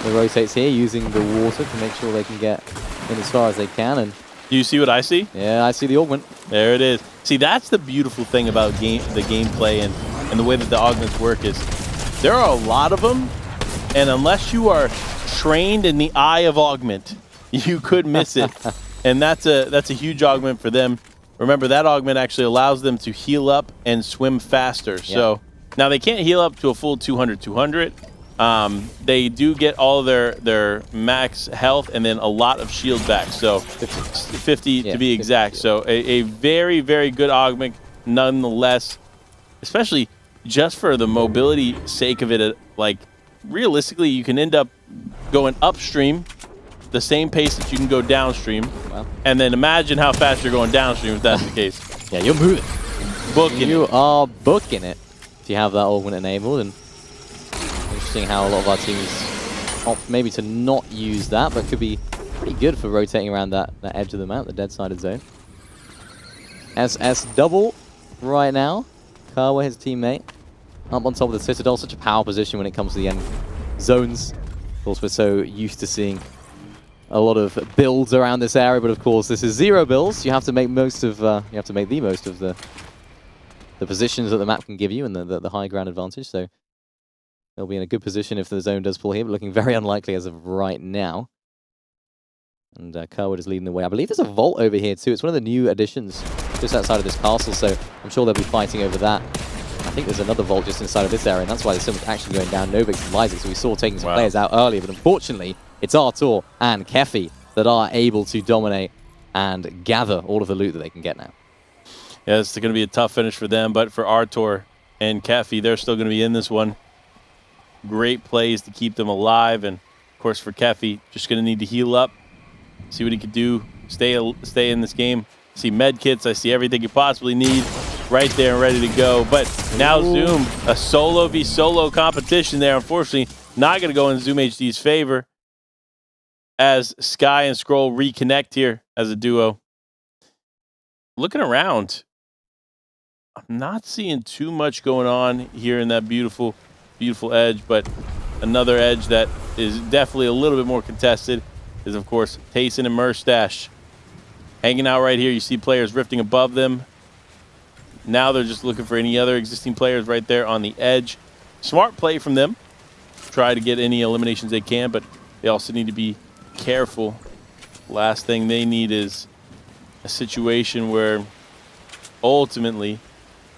rotates here, using the water to make sure they can get in as far as they can. And do you see what I see? Yeah, I see the augment. There it is. See, that's the beautiful thing about the gameplay and the way that the augments work is there are a lot of them, and unless you are trained in the eye of augment, you could miss it. And that's a huge augment for them. Remember, that augment actually allows them to heal up and swim faster. Yeah. So now they can't heal up to a full 200. They do get all of their max health and then a lot of shield back. So 50 to be exact. 50. So a very, very good augment nonetheless, especially just for the mobility sake of it. Like, realistically, you can end up going upstream the same pace that you can go downstream. Wow. And then imagine how fast you're going downstream if that's the case. Yeah, you're moving. You are booking it if you have that augment enabled. And interesting how a lot of our teams opt maybe to not use that, but could be pretty good for rotating around that edge of the map, the dead-sided zone. SS double right now. Kawa, his teammate, up on top of the Citadel. Such a power position when it comes to the end zones. Of course, we're so used to seeing a lot of builds around this area, but of course this is 0 builds. You have to make the most of the positions that the map can give you and the high ground advantage. So they'll be in a good position if the zone does pull here, but looking very unlikely as of right now. And Kerwood is leading the way. I believe there's a vault over here too. It's one of the new additions just outside of this castle, so I'm sure they'll be fighting over that. I think there's another vault just inside of this area, and that's why there's so much action going down. Novix and Lysix, so we saw taking some players out earlier, but unfortunately, it's Artur and Kefi that are able to dominate and gather all of the loot that they can get now. Yeah, it's going to be a tough finish for them, but for Artur and Kefi, they're still going to be in this one. Great plays to keep them alive, and of course for Kefi, just going to need to heal up, see what he can do, stay in this game. See med kits, I see everything you possibly need right there and ready to go. But now Zoom, a solo v solo competition there, unfortunately not going to go in Zoom HD's favor as Sky and Scroll reconnect here as a duo. Looking around, I'm not seeing too much going on here in that beautiful edge, but another edge that is definitely a little bit more contested is, of course, Tayson and Murstache. Hanging out right here, you see players rifting above them. Now they're just looking for any other existing players right there on the edge. Smart play from them. Try to get any eliminations they can, but they also need to be careful. Last thing they need is a situation where ultimately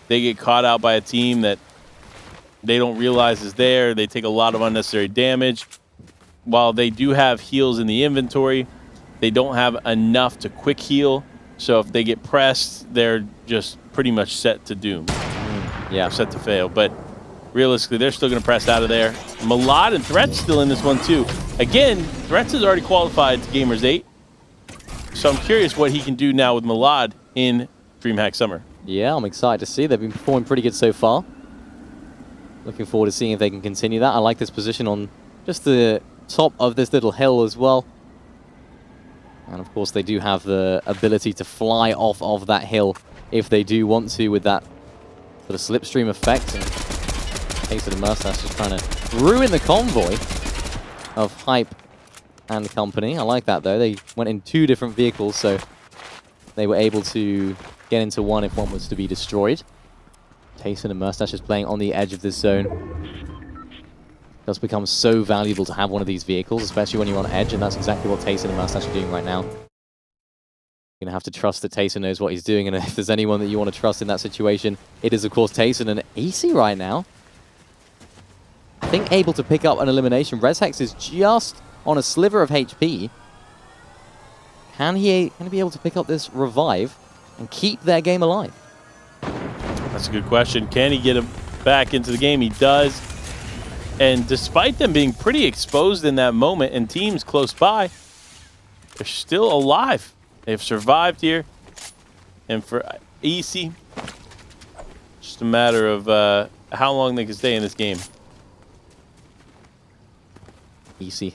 they get caught out by a team that they don't realize is there. They take a lot of unnecessary damage. While they do have heals in the inventory, they don't have enough to quick heal. So if they get pressed, they're just pretty much set to doom. Yeah, set to fail. But realistically, they're still going to press out of there. Malad and Threats still in this one too. Again, Threats has already qualified to Gamers 8. So I'm curious what he can do now with Malad in DreamHack Summer. Yeah, I'm excited to see. They've been performing pretty good so far. Looking forward to seeing if they can continue that. I like this position on just the top of this little hill as well. And of course, they do have the ability to fly off of that hill if they do want to, with that sort of slipstream effect. And Case of the Murstache just trying to ruin the convoy of Hype and company. I like that though. They went in 2 different vehicles, so they were able to get into one if one was to be destroyed. Tayson and Murstache is playing on the edge of this zone. It does become so valuable to have one of these vehicles, especially when you're on edge, and that's exactly what Tayson and Murstache are doing right now. You're going to have to trust that Tayson knows what he's doing, and if there's anyone that you want to trust in that situation, it is, of course, Tayson. And AC right now, I think, able to pick up an elimination. Reshex is just on a sliver of HP. Can he be able to pick up this revive? and keep their game alive? That's a good question. Can he get him back into the game? He does. And despite them being pretty exposed in that moment and teams close by, they're still alive. They've survived here. And for EC, just a matter of how long they can stay in this game. EC.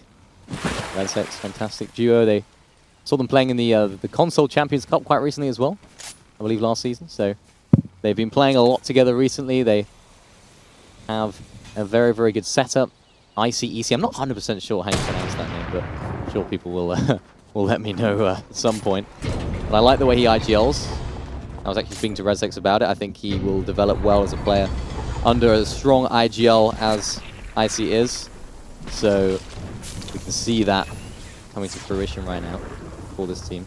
RedSex, fantastic duo. They saw them playing in the Console Champions Cup quite recently as well, I believe last season. So they've been playing a lot together recently. They have a very, very good setup. ICEC. I'm not 100% sure how you pronounce that name, but I'm sure people will let me know at some point. But I like the way he IGLs. I was actually speaking to RedSex about it. I think he will develop well as a player under a strong IGL as IC is. So we can see that coming to fruition right now for this team.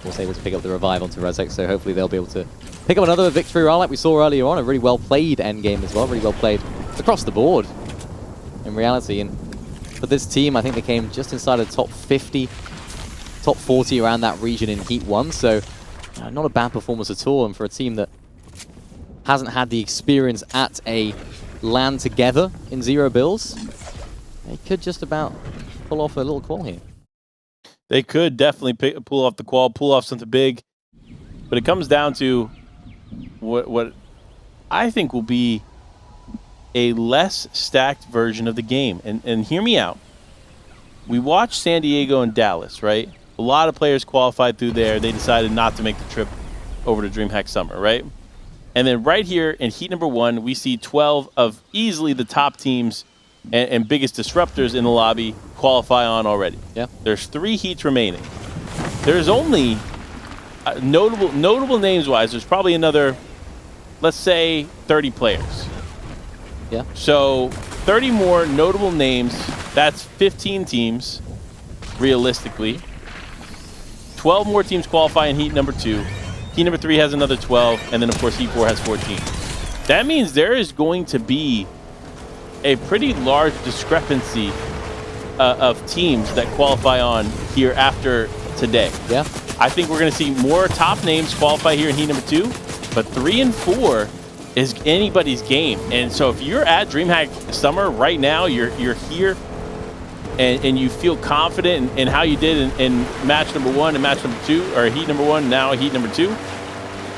Was able to pick up the revive onto RedSex, so hopefully they'll be able to pick up another victory round like we saw earlier on. A really well played endgame as well, really well played across the board in reality. And for this team, I think they came just inside of the top 50, top 40 around that region in Heat 1. So not a bad performance at all. And for a team that hasn't had the experience at a LAN together in 0 builds, they could just about pull off a little qual here. They could definitely pull off the qual, pull off something big. But it comes down to what I think will be a less stacked version of the game. And hear me out. We watched San Diego and Dallas, right? A lot of players qualified through there. They decided not to make the trip over to DreamHack Summer, right? And then right here in Heat number 1, we see 12 of easily the top teams and biggest disruptors in the lobby qualify on already. Yeah. There's 3 heats remaining. There's only notable names-wise, there's probably another, let's say, 30 players. Yeah. So 30 more notable names. That's 15 teams, realistically. 12 more teams qualify in Heat number 2. Heat number 3 has another 12, and then of course Heat 4 has 14. That means there is going to be a pretty large discrepancy of teams that qualify on here after today. Yeah. I think we're going to see more top names qualify here in Heat number 2, but 3 and 4 is anybody's game. And so if you're at DreamHack Summer right now, you're here, and you feel confident in how you did in match number 1 and match number 2, or Heat number 1, now Heat number 2,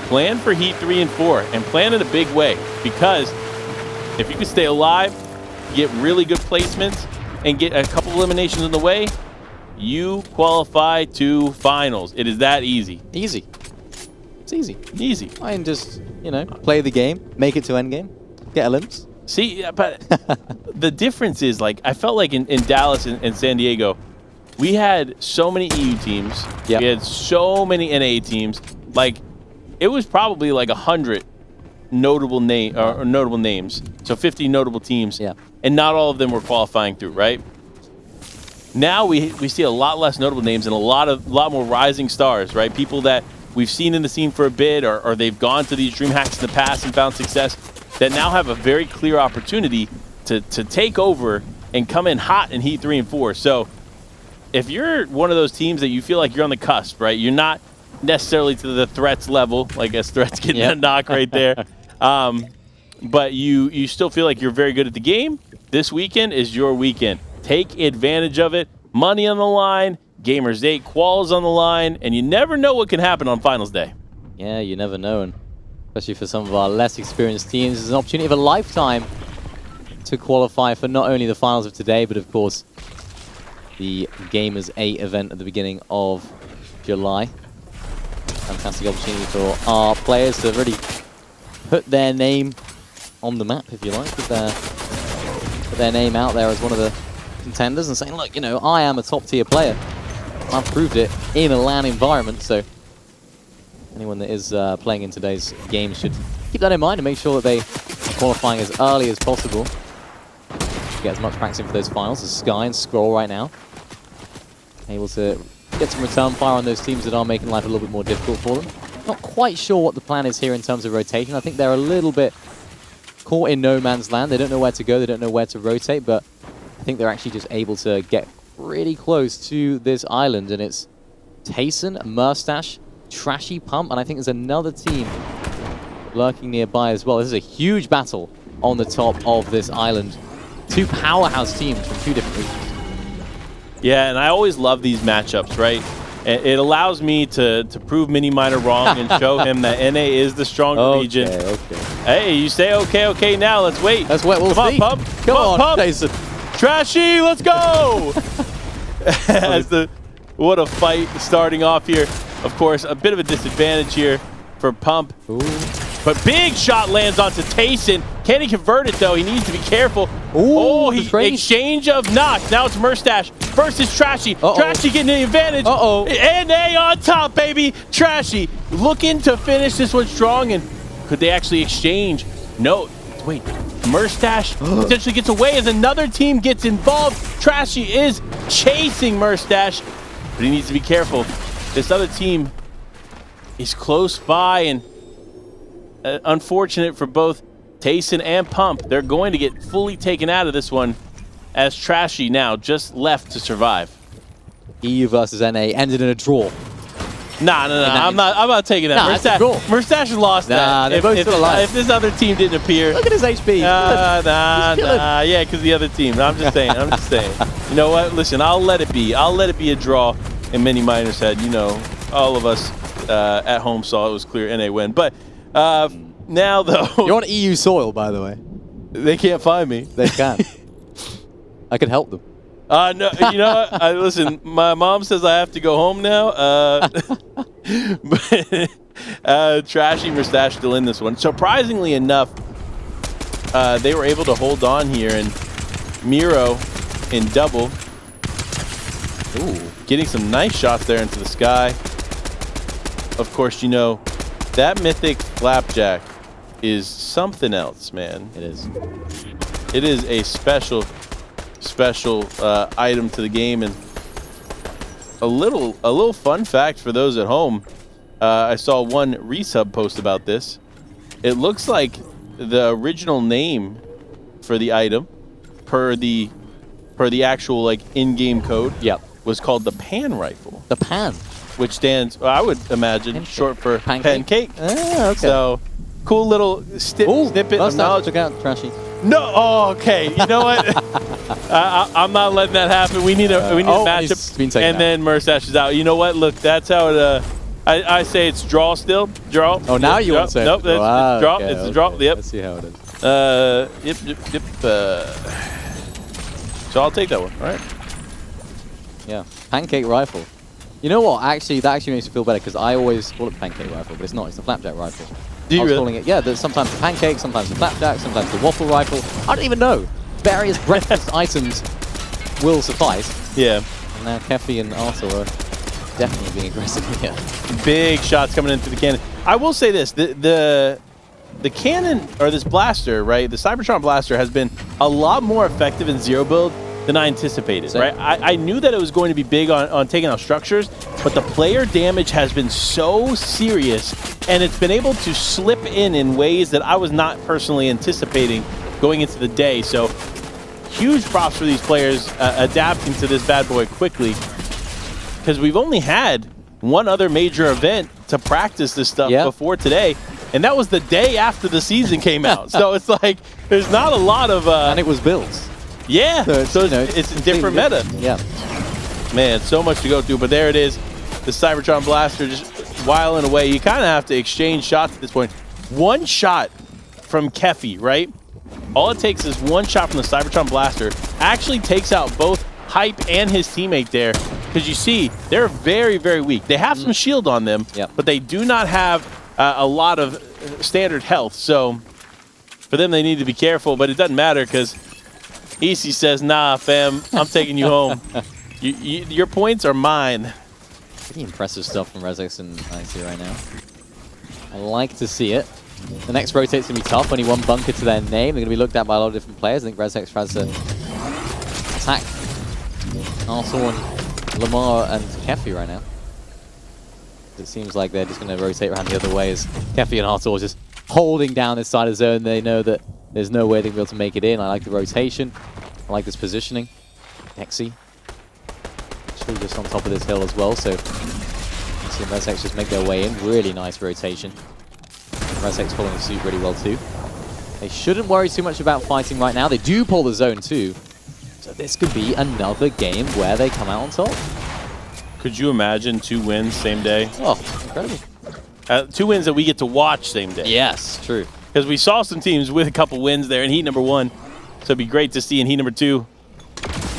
plan for Heat 3 and 4, and plan in a big way. Because if you can stay alive, get really good placements, and get a couple eliminations in the way, you qualify to finals. It is that easy. Easy. It's easy. Easy. I can just, you know, play the game, make it to endgame, get elims. See, but the difference is, like, I felt like in Dallas and San Diego, we had so many EU teams. Yep. We had so many NA teams. Like, it was probably like 100 notable names. So 50 notable teams. Yeah. And not all of them were qualifying through, right? Now we see a lot less notable names and a lot more rising stars, right? People that we've seen in the scene for a bit, or they've gone to these DreamHacks in the past and found success, that now have a very clear opportunity to take over and come in hot in Heat 3 and 4. So if you're one of those teams that you feel like you're on the cusp, right? You're not necessarily to the Threats level. I guess Threats getting a knock right there. But you still feel like you're very good at the game. This weekend is your weekend. Take advantage of it. Money on the line, Gamers 8 quals on the line, and you never know what can happen on finals day. Yeah, you never know, and especially for some of our less experienced teams, it's an opportunity of a lifetime to qualify for not only the finals of today, but of course the Gamers 8 event at the beginning of July. Fantastic opportunity for our players to really put their name on the map, if you like, put their name out there as one of the contenders and saying, look, you know, I am a top tier player. I've proved it in a LAN environment, so anyone that is playing in today's game should keep that in mind and make sure that they are qualifying as early as possible. Get as much practice in for those finals as Sky and Scroll right now. Able to get some return fire on those teams that are making life a little bit more difficult for them. Not quite sure what the plan is here in terms of rotation. I think they're a little bit caught in no man's land. They don't know where to go. They don't know where to rotate, but I think they're actually just able to get really close to this island, and it's Tayson, Murstache, Trashy, Pump, and I think there's another team lurking nearby as well. This is a huge battle on the top of this island. Two powerhouse teams from two different regions. Yeah, and I always love these matchups, right? It allows me to prove Mini Miner wrong and show him that NA is the stronger region. Okay. Hey, you say okay now. Let's wait. Let's wait. We'll Come see. on, Pump. Come on, Pump. Jason. Trashy, let's go! What a fight starting off here. Of course, a bit of a disadvantage here for Pump. Ooh. But big shot lands onto Tayson. Can he convert it, though? He needs to be careful. Ooh, he exchange of knocks. Now it's Merstash versus Trashy. Trashy getting the advantage. NA on top, baby. Trashy looking to finish this one strong. And could they actually exchange? No. Wait. Merstash potentially gets away as another team gets involved. Trashy is chasing Merstash, but he needs to be careful. This other team is close by, and unfortunate for both Tayson and Pump. They're going to get fully taken out of this one as Trashy now just left to survive. EU versus NA ended in a draw. Nah, I'm not taking that. Nah, Merstash lost that. They're both still alive. If this other team didn't appear. Look at his HP. Nah. Yeah, because the other team. I'm just saying. You know what? Listen, I'll let it be. I'll let it be a draw. And Mini Miner said, you know, all of us at home saw it was clear NA win. But now, though. You're on EU soil, by the way. They can't find me. They can. I could help them. No, you know what? Listen, my mom says I have to go home now. Trashy Merstash still in this one. Surprisingly enough, they were able to hold on here, and Miro in double. Ooh, getting some nice shots there into the sky. Of course, you know, that mythic Flapjack is something else, man. It is. It is a special item to the game. And a little fun fact for those at home, I saw one resub post about this. It looks like the original name for the item per the actual like in-game code was called the Pan Rifle. The Pan, which stands, I would imagine, short for pancake. Ah, okay. So cool little snippet of knowledge. Check out Trashy. No, okay. You know what? I'm not letting that happen. We need a matchup, and then Merstash is out. You know what? Look, that's how it. I say it's draw still. Draw. Oh, now you want to say nope, it's draw. Okay, it's a draw. Yep. Let's see how it is. Yep. So I'll take that one. All right. Yeah, pancake rifle. You know what? Actually, that actually makes me feel better because I always call it pancake rifle, but it's not. It's the flapjack rifle. Do you I was really? calling it. Yeah, there's sometimes the pancake, sometimes the flapjack, sometimes the waffle rifle. I don't even know. Various breakfast items will suffice. Yeah. And now Kefi and Arthur are definitely being aggressive here. Big shots coming into the cannon. I will say this: the cannon, or this blaster, right? The Cybertron blaster has been a lot more effective in zero build than I anticipated, right? I knew that it was going to be big on taking out structures, but the player damage has been so serious, and it's been able to slip in ways that I was not personally anticipating going into the day. So huge props for these players adapting to this bad boy quickly, because we've only had one other major event to practice this stuff before today, and that was the day after the season came out. So it's like there's not a lot of and it was builds. Yeah, so it's a different meta. Yeah. Man, so much to go through, but there it is. The Cybertron blaster just whiling away. You kind of have to exchange shots at this point. One shot from Kefi, right? All it takes is one shot from the Cybertron blaster. Actually takes out both Hype and his teammate there. Because you see, they're very, very weak. They have some shield on them, but they do not have a lot of standard health. So for them, they need to be careful, but it doesn't matter because Easy says, nah, fam, I'm taking you home. Your points are mine. Pretty impressive stuff from Rezex and IC right now. I like to see it. The next rotate's going to be tough. Only one bunker to their name. They're going to be looked at by a lot of different players. I think Rezex tries to attack Arthur and Lamar and Kefi right now. It seems like they're just going to rotate around the other way as Kefi and Arthur are just holding down this side of the zone. They know that there's no way they're going to be able to make it in. I like the rotation. I like this positioning. Nexi actually just on top of this hill as well, so See Mersex just make their way in. Really nice rotation. Mersex following suit really well too. They shouldn't worry too much about fighting right now. They do pull the zone too. So this could be another game where they come out on top. Could you imagine 2 wins same day? Oh, incredible. 2 wins that we get to watch same day. Yes, true. Because we saw some teams with a couple wins there in heat number 1. So it'd be great to see in heat number 2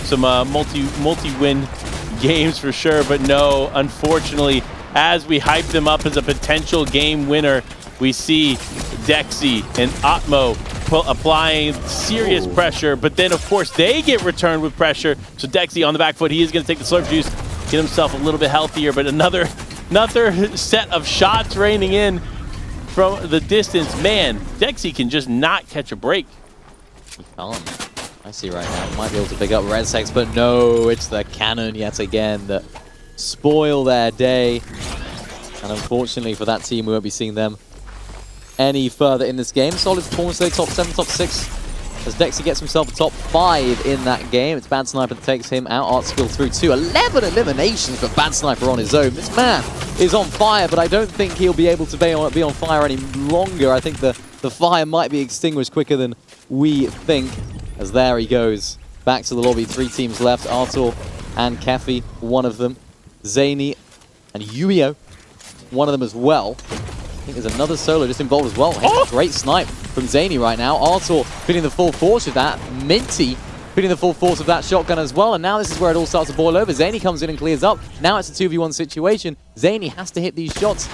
some multi-win games for sure. But no, unfortunately, as we hype them up as a potential game winner, we see Dexy and Atmo applying serious pressure. But then, of course, they get returned with pressure. So Dexy on the back foot, he is going to take the slurp juice, get himself a little bit healthier. But another set of shots raining in from the distance. Man, Dexy can just not catch a break. He can't. I see right now. Might be able to pick up Redsex, but no, it's the cannon yet again that spoil their day. And unfortunately for that team, we won't be seeing them any further in this game. Solid performance though, top 7, top 6. As Dexy gets himself a top 5 in that game. It's Bad Sniper that takes him out. Art Skill through 2. 11 eliminations for Bad Sniper on his own. This man is on fire, but I don't think he'll be able to be on fire any longer. I think the fire might be extinguished quicker than we think. As there he goes. Back to the lobby. 3 teams left. Artur and Kefi, one of them. Zany and Yuio, one of them as well. I think there's another solo just involved as well. Hey, great snipe from Zany right now. Artur feeling the full force of that. Minty feeling the full force of that shotgun as well. And now this is where it all starts to boil over. Zany comes in and clears up. Now it's a 2v1 situation. Zany has to hit these shots.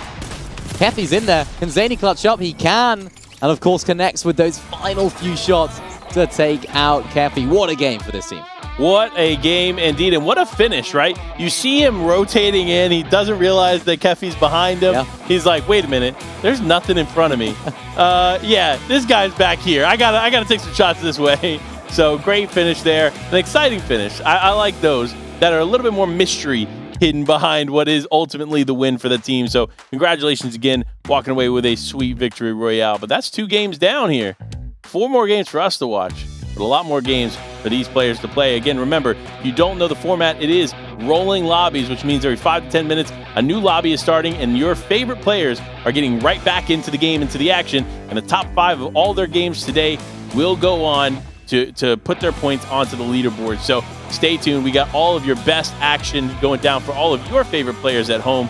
Kefi's in there. Can Zany clutch up? He can. And of course connects with those final few shots to take out Kefi. What a game for this team. What a game indeed, and what a finish, right? You see him rotating in. He doesn't realize that Kefi's behind him. Yeah. He's like, wait a minute, there's nothing in front of me. Yeah, this guy's back here. I gotta take some shots this way. So great finish there. An exciting finish. I like those that are a little bit more mystery hidden behind what is ultimately the win for the team. So congratulations again, walking away with a sweet victory royale. But that's 2 games down here. 4 more games for us to watch, but a lot more games for these players to play. Again, remember, if you don't know the format, it is rolling lobbies, which means every 5 to 10 minutes, a new lobby is starting, and your favorite players are getting right back into the game, into the action, and the top 5 of all their games today will go on to put their points onto the leaderboard. So stay tuned. We got all of your best action going down for all of your favorite players at home.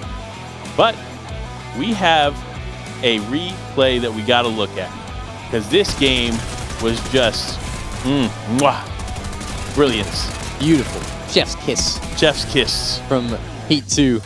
But we have a replay that we got to look at, because this game was just brilliance. Beautiful. Chef's kiss. Chef's kiss. From Heat 2,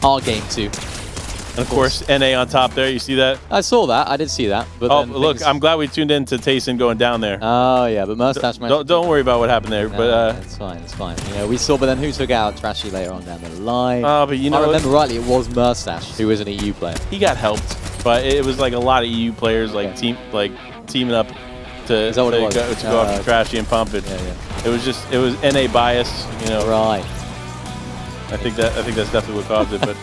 our game 2. And of course, NA on top there. You see that? I saw that. I did see that. But oh, look, I'm glad we tuned in to Tayson going down there. Oh, yeah, but Mustache... Don't worry about what happened there. No, but it's fine, it's fine. You know, we saw, but then who took out Trashy later on down the line? Oh, but you know... I remember rightly, it was Mustache, who is an EU player. He got helped, but it was like a lot of EU players teaming up to go after Trashy and pump it. Yeah. It was NA bias, you know. Right. I think that's definitely what caused it. But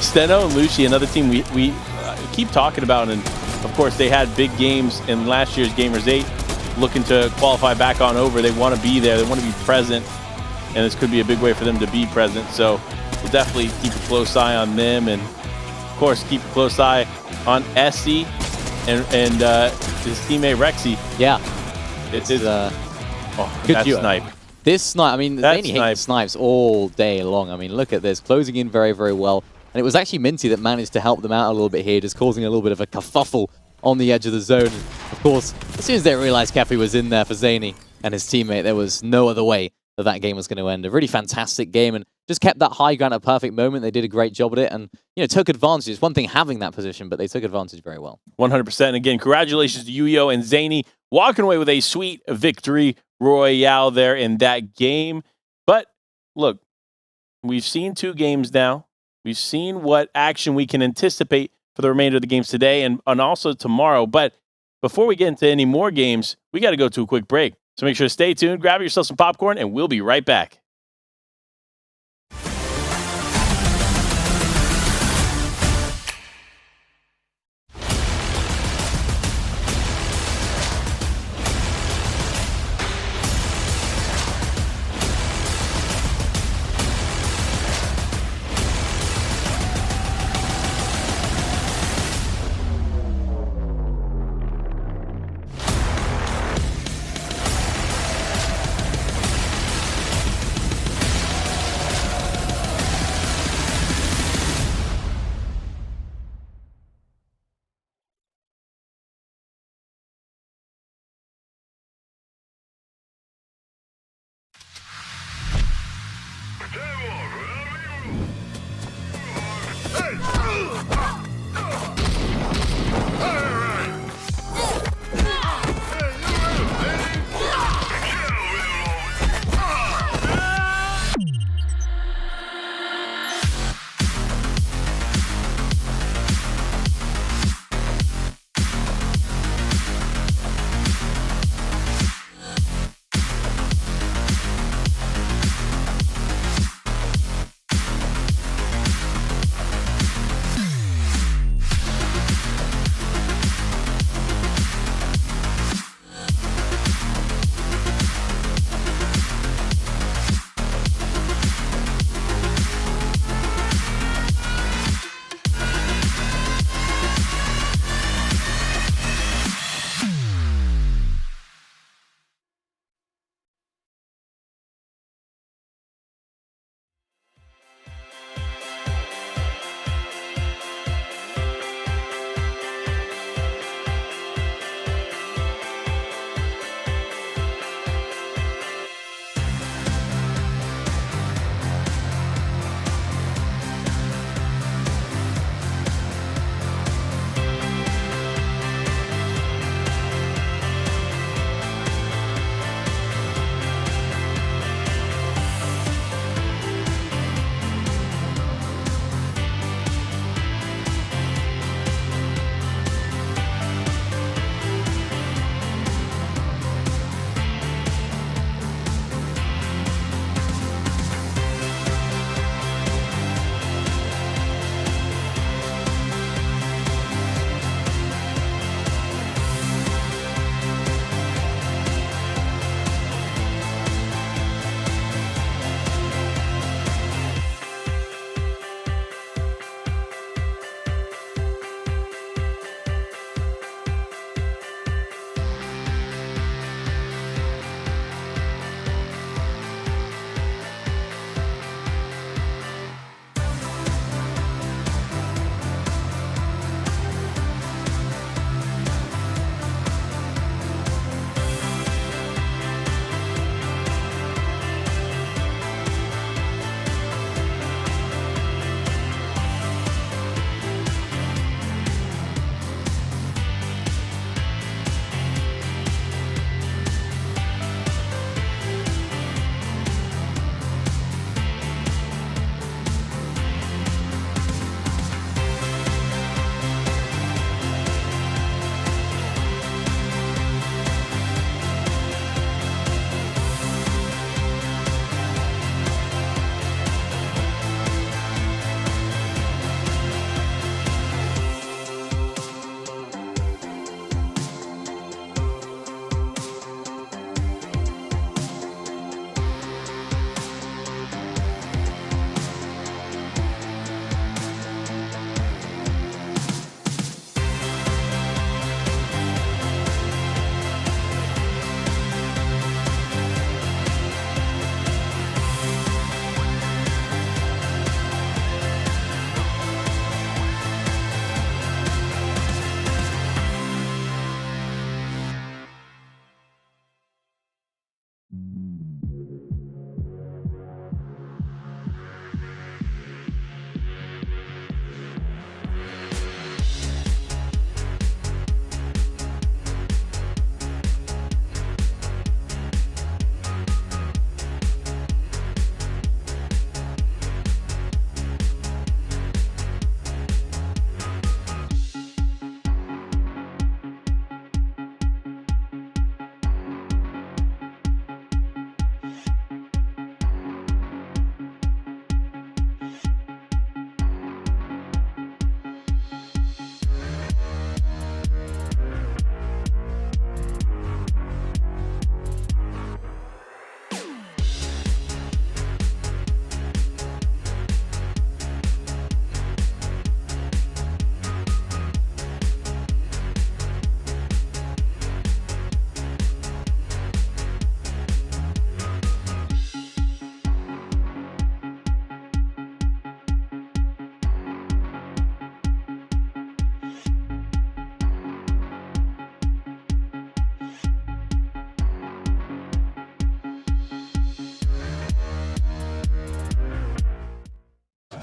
Steno and Lucy, another team we keep talking about, and of course they had big games in last year's Gamers 8, looking to qualify back on over. They want to be there, they want to be present, and this could be a big way for them to be present. So we'll definitely keep a close eye on them, and of course keep a close eye on Essie and his teammate Rexy. Yeah, it's good that snipe. This snipe, I mean, Zany hates snipes all day long. I mean, look at this, closing in very, very well. And it was actually Minty that managed to help them out a little bit here, just causing a little bit of a kerfuffle on the edge of the zone. Of course, as soon as they realized Kefi was in there for Zany and his teammate, there was no other way that game was going to end. A really fantastic game, and just kept that high ground at a perfect moment. They did a great job at it, and took advantage. It's one thing having that position, but they took advantage very well. 100%. And again, congratulations to Yuyo and Zany, walking away with a sweet victory royale there in that game. But look, we've seen 2 games now. We've seen what action we can anticipate for the remainder of the games today and also tomorrow. But before we get into any more games, we got to go to a quick break. So make sure to stay tuned, grab yourself some popcorn, and we'll be right back.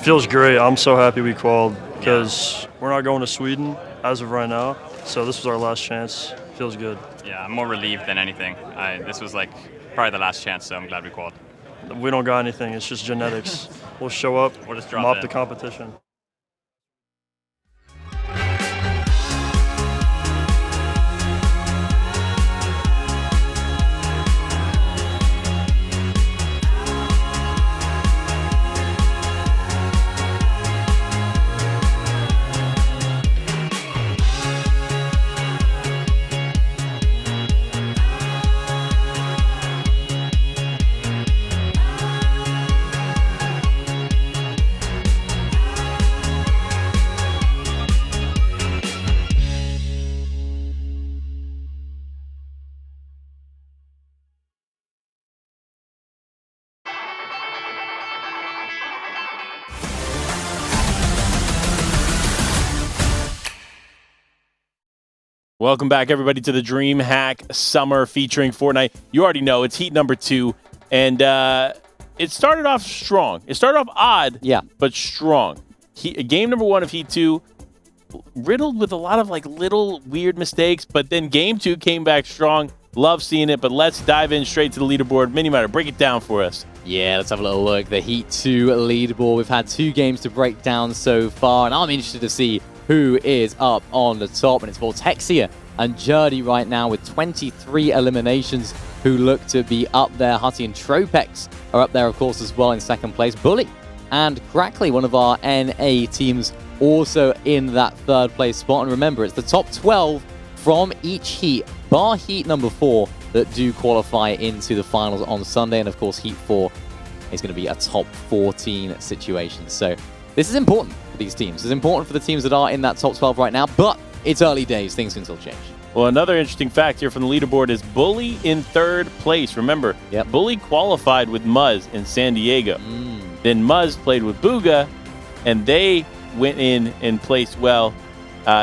Feels great. I'm so happy we qualified because we're not going to Sweden as of right now. So this was our last chance. Feels good. Yeah, I'm more relieved than anything. This was like probably the last chance, so I'm glad we qualified. We don't got anything. It's just genetics. We'll show up, We'll just drop mop in. the competition. Welcome back, everybody, to the DreamHack Summer featuring Fortnite. You already know it's heat number 2, and it started off strong. It started off odd, but strong. Game number 1 of heat 2, riddled with a lot of like little weird mistakes, but then game 2 came back strong. Love seeing it, but let's dive in straight to the leaderboard. Minimiter, break it down for us. Yeah, let's have a little look. The Heat 2 leaderboard. We've had 2 games to break down so far, and I'm interested to see who is up on the top. And it's Vortexia and Jerdy right now with 23 eliminations who look to be up there. Hutty and Tropex are up there, of course, as well in second place. Bully and Crackley, one of our NA teams, also in that third place spot. And remember, it's the top 12 from each heat, bar heat number 4, that do qualify into the finals on Sunday. And of course, heat 4 is going to be a top 14 situation. So this is important for these teams. It's important for the teams that are in that top 12 right now, but it's early days. Things can still change. Well, another interesting fact here from the leaderboard is Bully in third place. Remember, Bully qualified with Muzz in San Diego. Then Muzz played with Booga, and they went in and placed well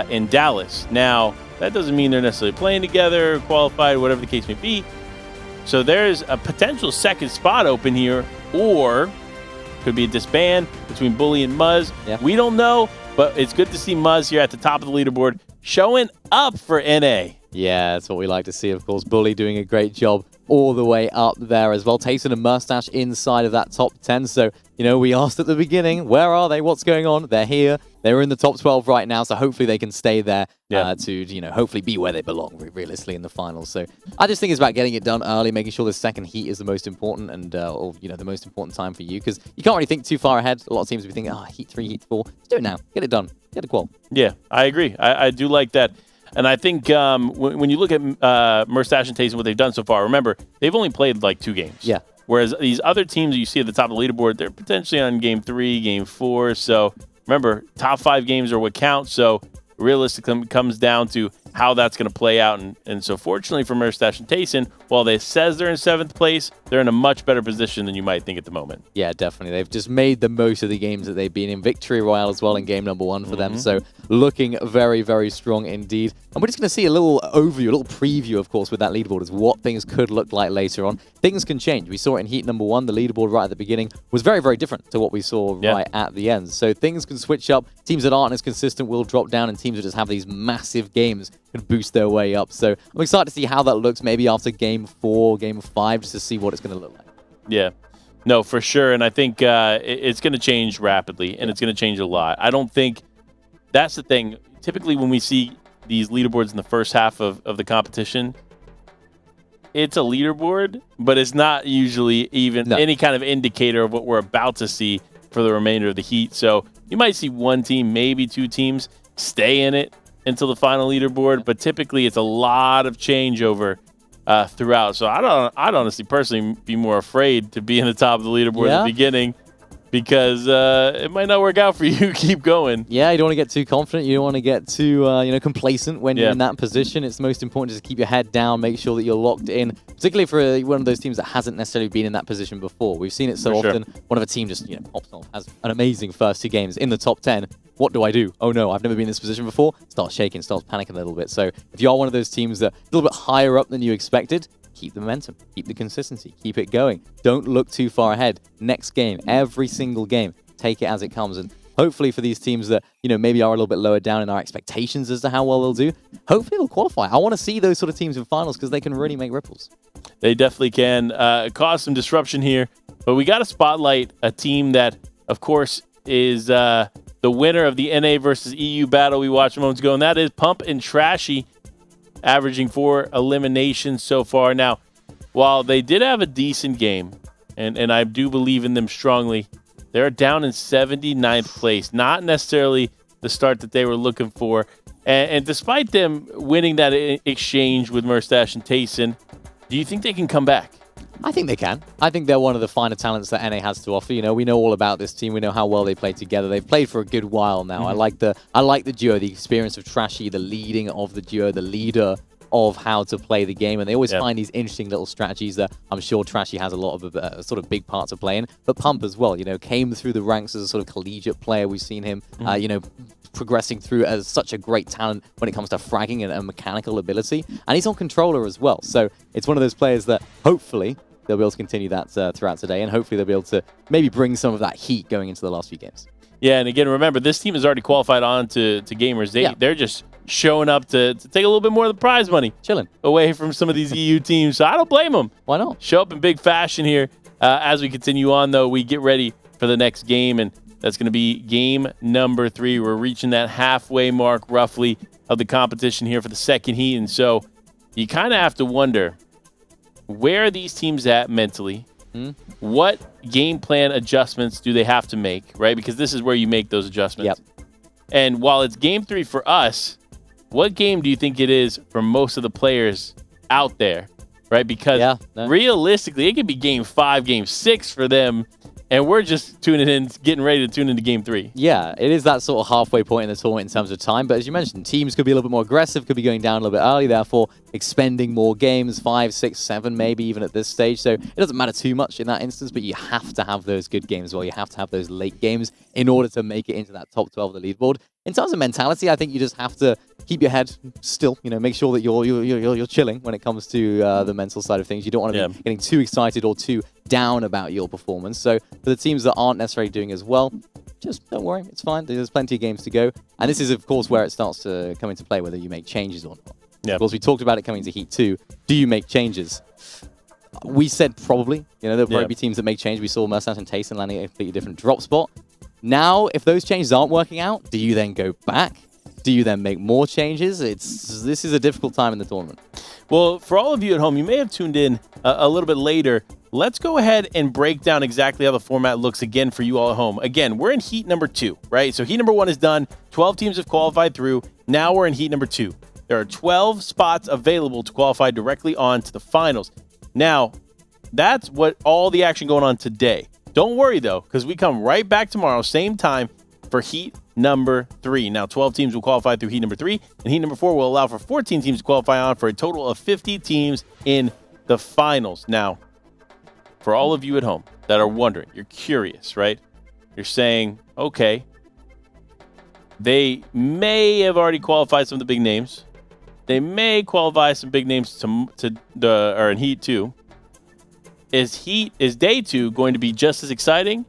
in Dallas. Now, that doesn't mean they're necessarily playing together, qualified, whatever the case may be. So there's a potential second spot open here, or could be a disband between Bully and Muzz. We don't know, but it's good to see Muzz here at the top of the leaderboard, showing up for NA. Yeah, that's what we like to see, of course. Bully doing a great job all the way up there as well. Tayson and Mustache inside of that top 10. So, you know, we asked at the beginning, where are they? What's going on? They're here. They're in the top 12 right now, so hopefully they can stay there to, you know, hopefully be where they belong, realistically, in the finals. So I just think it's about getting it done early, making sure the second heat is the most important and, or, you know, the most important time for you, because you can't really think too far ahead. A lot of teams will be thinking, heat 3, heat 4. Just do it now. Get it done. Get a qual. Yeah, I agree. I do like that. And I think when you look at Mustache and Tayson, what they've done so far, remember, they've only played like 2 games. Yeah. Whereas these other teams that you see at the top of the leaderboard, they're potentially on game 3, game 4. So remember, top 5 games are what counts. So realistically, it comes down to how that's going to play out. And so fortunately for Mustache and Tayson, while they says they're in 7th place, they're in a much better position than you might think at the moment. Yeah, definitely. They've just made the most of the games that they've been in. Victory Royale as well in game number 1 for them. So looking very, very strong indeed. And we're just going to see a little overview, a little preview, of course, with that leaderboard as what things could look like later on. Things can change. We saw it in heat number 1. The leaderboard right at the beginning was very, very different to what we saw right at the end. So things can switch up. Teams that aren't as consistent will drop down, and teams that just have these massive games can boost their way up. So I'm excited to see how that looks maybe after game 4, game 5, just to see what it's going to look like. Yeah. No, for sure. And I think it's going to change rapidly, and it's going to change a lot. I don't think that's the thing. Typically, when we see these leaderboards in the first half of the competition, it's a leaderboard, but it's not usually even any kind of indicator of what we're about to see for the remainder of the heat. So you might see 1 team, maybe 2 teams stay in it until the final leaderboard, but typically it's a lot of changeover throughout. So I'd honestly personally be more afraid to be in the top of the leaderboard at the beginning, because it might not work out for you. Keep going. Yeah, you don't want to get too confident. You don't want to get too complacent when you're in that position. It's most important just to keep your head down, make sure that you're locked in, particularly for one of those teams that hasn't necessarily been in that position before. We've seen it so often. One of a team just pops off, has an amazing first 2 games in the top 10. What do I do? Oh no, I've never been in this position before. Starts shaking, starts panicking a little bit. So if you are one of those teams that are a little bit higher up than you expected, keep the momentum, keep the consistency, keep it going. Don't look too far ahead. Next game, every single game, take it as it comes. And hopefully for these teams that, you know, maybe are a little bit lower down in our expectations as to how well they'll do, hopefully they'll qualify. I want to see those sort of teams in finals because they can really make ripples. They definitely can cause some disruption here. But we got to spotlight a team that, of course, is the winner of the NA versus EU battle we watched moments ago, and that is Pump and Trashy, averaging 4 eliminations so far. Now, while they did have a decent game, and I do believe in them strongly, they're down in 79th place. Not necessarily the start that they were looking for. And despite them winning that exchange with Murstache and Tayson, do you think they can come back? I think they can. I think they're one of the finer talents that NA has to offer. You know, we know all about this team. We know how well they play together. They've played for a good while now. I like the duo, the experience of Trashy, the leading of the duo, the leader of how to play the game, and they always find these interesting little strategies that I'm sure Trashy has a lot of sort of big parts to play in. But Pump as well, you know, came through the ranks as a sort of collegiate player. We've seen him, you know, progressing through as such a great talent when it comes to fragging and mechanical ability, and he's on controller as well. So it's one of those players that hopefully they'll be able to continue that throughout today, and hopefully they'll be able to maybe bring some of that heat going into the last few games. Yeah, and again, remember, this team has already qualified on to Gamers. They're just showing up to take a little bit more of the prize money. Chilling. Away from some of these EU teams. So I don't blame them. Why not? Show up in big fashion here. As we continue on, though, we get ready for the next game, and that's going to be game number 3. We're reaching that halfway mark, roughly, of the competition here for the second heat. And so you kind of have to wonder, where are these teams at mentally? What game plan adjustments do they have to make, right? Because this is where you make those adjustments. And while it's game 3 for us, what game do you think it is for most of the players out there, right? Because realistically, it could be game 5, game 6 for them, and we're just tuning in, getting ready to tune into game 3. Yeah, it is that sort of halfway point in the tournament in terms of time. But as you mentioned, teams could be a little bit more aggressive, could be going down a little bit early, therefore expending more games, 5, 6, 7, maybe even at this stage. So it doesn't matter too much in that instance, but you have to have those good games, or you have to have those late games in order to make it into that top 12 of the leaderboard. In terms of mentality, I think you just have to keep your head still, you know, make sure that you're chilling when it comes to the mental side of things. You don't want to be getting too excited or too down about your performance. So for the teams that aren't necessarily doing as well, just don't worry, it's fine. There's plenty of games to go. And this is, of course, where it starts to come into play, whether you make changes or not. Of course, we talked about it coming to Heat 2. Do you make changes? We said probably. You know, there'll probably be teams that make changes. We saw Murstache and Tayson landing at a completely different drop spot. Now, if those changes aren't working out, do you then go back? Do you then make more changes? This is a difficult time in the tournament. Well, for all of you at home, you may have tuned in a little bit later. Let's go ahead and break down exactly how the format looks again for you all at home. Again, we're in heat number 2, right? So heat number 1 is done. 12 teams have qualified through. Now we're in heat number 2. There are 12 spots available to qualify directly on to the finals. Now, that's what all the action going on today. Don't worry, though, because we come right back tomorrow, same time, for heat number 3. Now, 12 teams will qualify through heat number 3, and heat number 4 will allow for 14 teams to qualify on for a total of 50 teams in the finals. Now, for all of you at home that are wondering, you're curious, right? You're saying, okay, they may have already qualified some of the big names. They may qualify some big names or in heat 2. Is day 2 going to be just as exciting?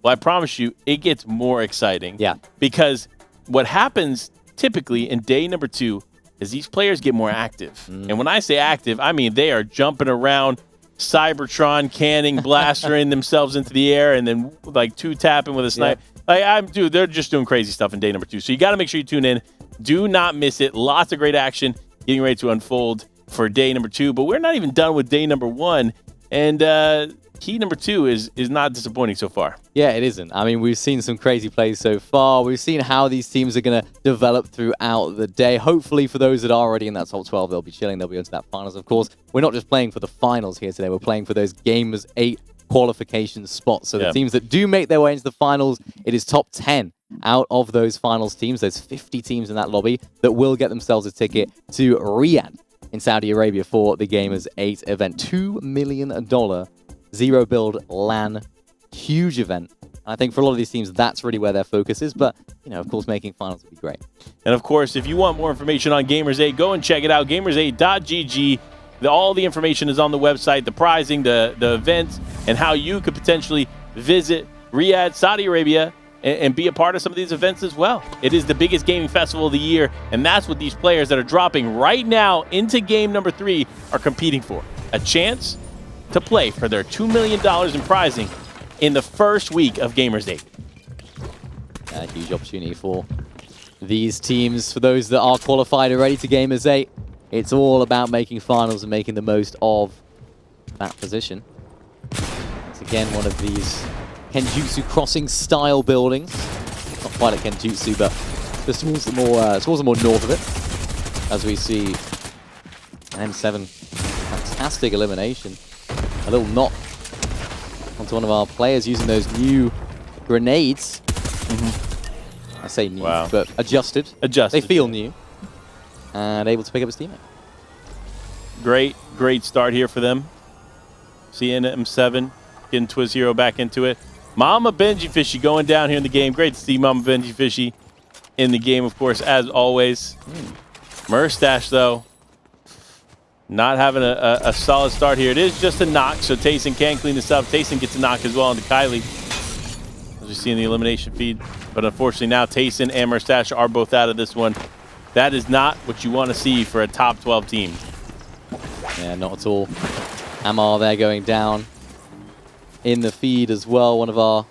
Well, I promise you, it gets more exciting. Yeah. Because what happens typically in day number 2 is these players get more active. And when I say active, I mean they are jumping around, Cybertron canning, blastering themselves into the air, and then like 2-tapping with a sniper. Dude, they're just doing crazy stuff in day number 2. So you got to make sure you tune in. Do not miss it. Lots of great action getting ready to unfold for day number 2. But we're not even done with day number 1. And heat number 2 is not disappointing so far. Yeah, it isn't. I mean, we've seen some crazy plays so far. We've seen how these teams are going to develop throughout the day. Hopefully, for those that are already in that top 12, they'll be chilling. They'll be into that finals. Of course, we're not just playing for the finals here today. We're playing for those Gamers 8 qualification spots. So the teams that do make their way into the finals, it is top 10 out of those finals teams. There's 50 teams in that lobby that will get themselves a ticket to Riyadh in Saudi Arabia for the Gamers 8 event. $2 million zero build LAN, huge event. And I think for a lot of these teams, that's really where their focus is. But, you know, of course, making finals would be great. And of course, if you want more information on Gamers 8, go and check it out, gamers8.gg. All the information is on the website, the prizing, the events, and how you could potentially visit Riyadh, Saudi Arabia, and be a part of some of these events as well. It is the biggest gaming festival of the year, and that's what these players that are dropping right now into game number 3 are competing for. A chance to play for their $2 million in prizing in the first week of Gamers 8. A huge opportunity for these teams. For those that are qualified already to Gamers 8, it's all about making finals and making the most of that position. It's again one of these Kenjutsu crossing style buildings. Not quite at Kenjutsu, but just towards the more north of it. As we see an M7, fantastic elimination. A little knock onto one of our players using those new grenades. I say new, but adjusted. They feel new. And able to pick up his teammate. Great start here for them. Seeing M7, getting Twiz Hero back into it. Mama Benji Fishy going down here in the game. Great to see Mama Benji Fishy in the game, of course, as always. Murstache, though, not having a solid start here. It is just a knock, so Tayson can clean this up. Tayson gets a knock as well into Kylie, as we see in the elimination feed. But unfortunately now Tayson and Murstache are both out of this one. That is not what you want to see for a top 12 team. Yeah, not at all. Amar there going down in the feed as well. One of our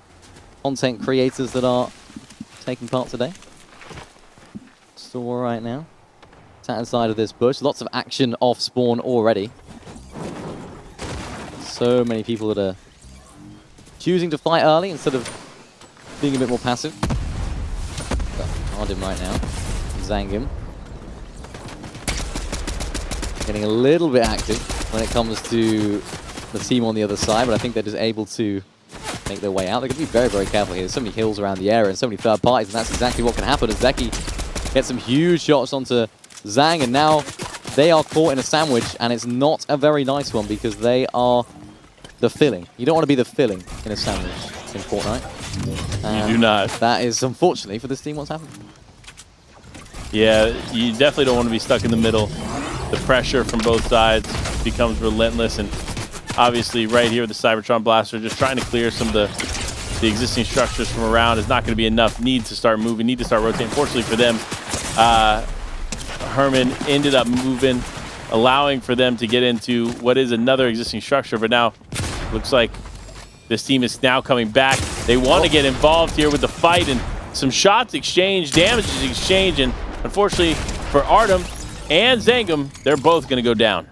content creators that are taking part today. Still right now. Sat inside of this bush. Lots of action off spawn already. So many people that are choosing to fight early instead of being a bit more passive. Ardim right now. Zangim. Getting a little bit active when it comes to the team on the other side, but I think they're just able to make their way out. They're going to be very, very careful here. There's so many hills around the area and so many third parties, and that's exactly what can happen as Zeki gets some huge shots onto Zhang, and now they are caught in a sandwich, and it's not a very nice one because they are the filling. You don't want to be the filling in a sandwich in Fortnite. You do not. That is, unfortunately, for this team, what's happened. Yeah, you definitely don't want to be stuck in the middle. The pressure from both sides becomes relentless, and obviously right here with the Cybertron Blaster, just trying to clear some of the existing structures from around is not going to be enough. Need to start moving, need to start rotating. Fortunately for them, Herman ended up moving, allowing for them to get into what is another existing structure, but now looks like this team is now coming back. They want to get involved here with the fight, and some shots exchanged, damage is exchanged, and unfortunately for Artem and Zangum, they're both going to go down.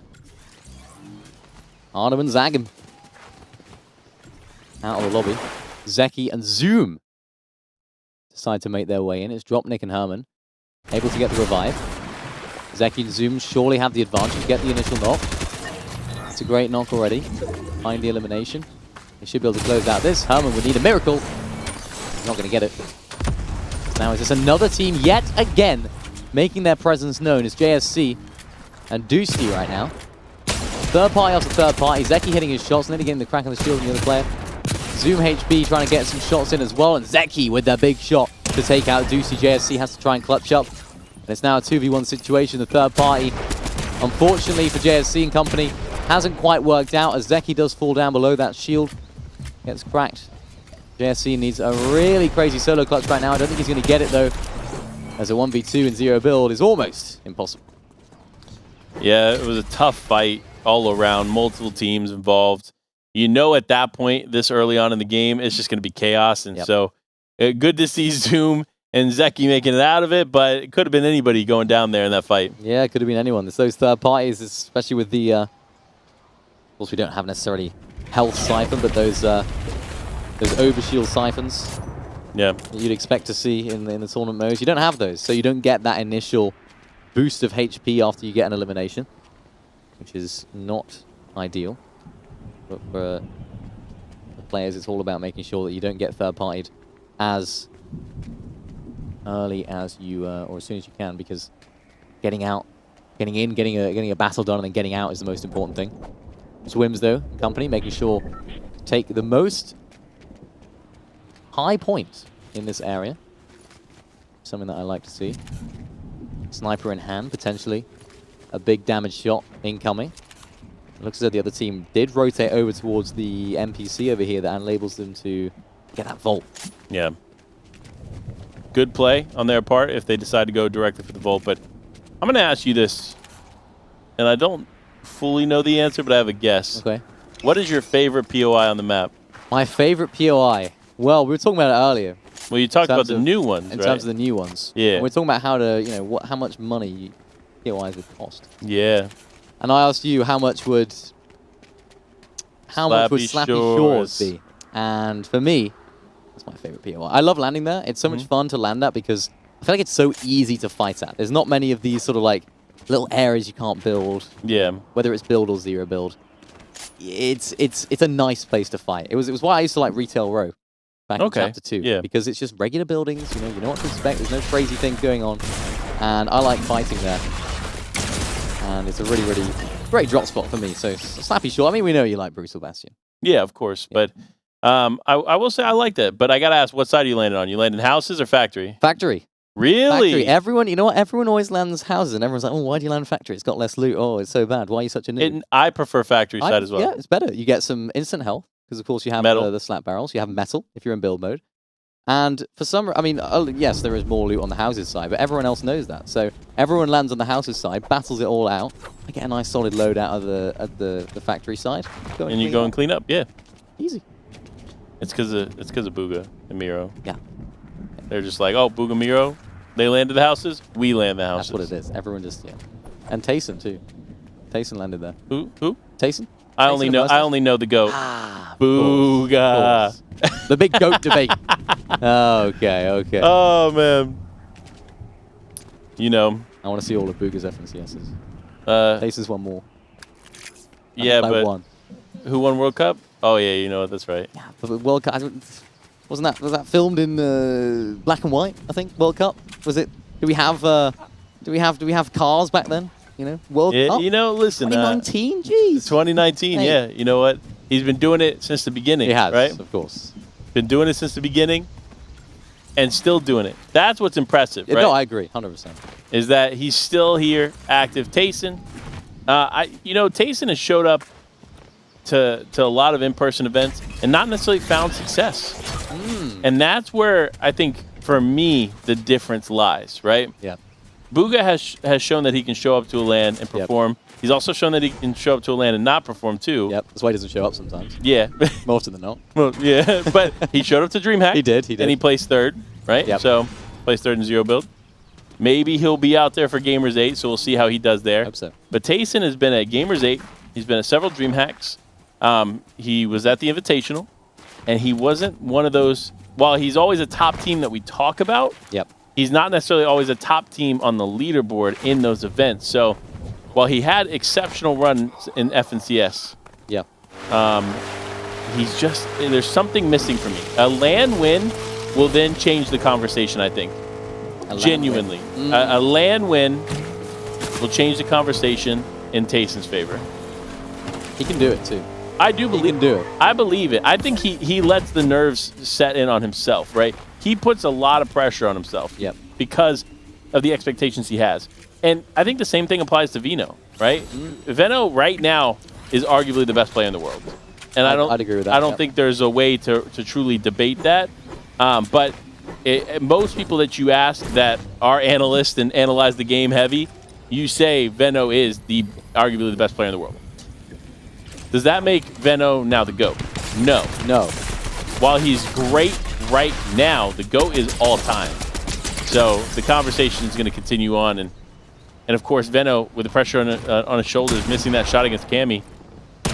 Artem and Zangum out of the lobby. Zeki and Zoom decide to make their way in. It's Dropnik and Herman able to get the revive. Zeki and Zoom surely have the advantage, get the initial knock. It's a great knock already. Find the elimination. They should be able to close out this. Herman would need a miracle. He's not going to get it. Now is this another team yet again making their presence known as JSC and Dusty right now. Third party after third party. Zeki hitting his shots, nearly getting the crack on the shield on the other player. Zoom HB trying to get some shots in as well, and Zeki with that big shot to take out Dusty. JSC has to try and clutch up. And it's now a 2v1 situation. The third party, unfortunately for JSC and company, hasn't quite worked out as Zeki does fall down below that shield. Gets cracked. JSC needs a really crazy solo clutch right now. I don't think he's going to get it though, as a 1v2 and 0 build is almost impossible. Yeah, it was a tough fight all around, multiple teams involved. You know at that point, this early on in the game, it's just going to be chaos. And so good to see Zoom and Zeki making it out of it, but it could have been anybody going down there in that fight. Yeah, it could have been anyone. There's those third parties, especially with the... of course, we don't have necessarily health siphon, but those overshield siphons. Yeah, you'd expect to see in the tournament modes. You don't have those, so you don't get that initial boost of HP after you get an elimination, which is not ideal. But for the players, it's all about making sure that you don't get third-partied as early as you, or as soon as you can, because getting out, getting in, getting a battle done, and then getting out is the most important thing. Swims though, company making sure to take the most high point in this area. Something that I like to see. Sniper in hand, potentially a big damage shot incoming. It looks as though the other team did rotate over towards the NPC over here that unlabels them to get that vault. Yeah. Good play on their part if they decide to go directly for the vault. But I'm going to ask you this, and I don't fully know the answer, but I have a guess. Okay. What is your favorite POI on the map? My favorite POI. Well, we were talking about it earlier. Well, you talked about the new ones, in right? terms of the new ones. Yeah. We're talking about how to, how much money POIs would cost. Yeah. And I asked you how much would Slappy Shores be? And for me, that's my favorite POI. I love landing there. It's so much fun to land at because I feel like it's so easy to fight at. There's not many of these sort of like little areas you can't build. Yeah. Whether it's build or zero build. It's a nice place to fight. It was why I used to like Retail Row back in Chapter 2. Yeah. Because it's just regular buildings, you know what to expect. There's no crazy things going on. And I like fighting there. And it's a really, really great drop spot for me. So Slappy Shore. I mean, we know you like Brutal Bastion. Yeah, of course. Yeah. But I will say I like that. But I got to ask, what side you landed on? You landed in houses or factory? Factory. Really? Factory. Everyone, you know what? Everyone always lands houses, and everyone's like, "Oh, why do you land factory? It's got less loot. Oh, it's so bad. Why are you such a noob?" I prefer factory side as well. Yeah, it's better. You get some instant health because, of course, you have the slap barrels. You have metal if you're in build mode, and for some, I mean, yes, there is more loot on the houses side, but everyone else knows that. So everyone lands on the houses side, battles it all out. I get a nice solid load out of the factory side, and you go and clean up. Yeah, easy. It's because of Booga and Miro. Yeah, they're just like, oh, Booga, Miro. They landed the houses, we land the houses. That's what it is. Everyone just, And Tayson, too. Tayson landed there. Who? Tayson? I only know the GOAT. Booga. The big GOAT debate. Okay. Oh, man. You know. I want to see all of Booga's FNCSs. Tayson's won more. Yeah, but who won World Cup? Oh, yeah, you know what, that's right. Yeah, but World Cup... was that filmed in black and white? I think World Cup was it? Do we have cars back then? World Cup. Listen. 2019, jeez. 2019, hey. Yeah. You know what? He's been doing it since the beginning. He has, right? Of course. Been doing it since the beginning, and still doing it. That's what's impressive, right? No, I agree, 100%. Is that he's still here, active. Tayson, Tayson has showed up to a lot of in-person events and not necessarily found success. And that's where I think, for me, the difference lies, right? Yeah. Booga has shown that he can show up to a LAN and perform. Yep. He's also shown that he can show up to a LAN and not perform, too. Yep, that's why he doesn't show up sometimes. Yeah. More often than not. Well, yeah, but he showed up to DreamHack. He did. And he placed third, right? Yep. So, placed third in zero build. Maybe he'll be out there for Gamers 8, so we'll see how he does there. Hope so. But Tayson has been at Gamers 8. He's been at several DreamHacks. He was at the Invitational, and he wasn't one of those... While he's always a top team that we talk about, he's not necessarily always a top team on the leaderboard in those events. So while he had exceptional runs in FNCS, he's just... There's something missing for me. A LAN win will then change the conversation, I think. Genuinely. A LAN win will change the conversation in Tayson's favor. He can do it, too. I do believe he can do it. I believe it. I think he lets the nerves set in on himself, right? He puts a lot of pressure on himself because of the expectations he has. And I think the same thing applies to Veno, right? Veno right now is arguably the best player in the world. And I'd agree with that. I don't think there's a way to truly debate that. But most people that you ask that are analysts and analyze the game heavy, you say Veno is arguably the best player in the world. Does that make Veno now the GOAT? No. No. While he's great right now, the GOAT is all time. So the conversation is going to continue on. And of course, Veno, with the pressure on his shoulders, missing that shot against Cammy,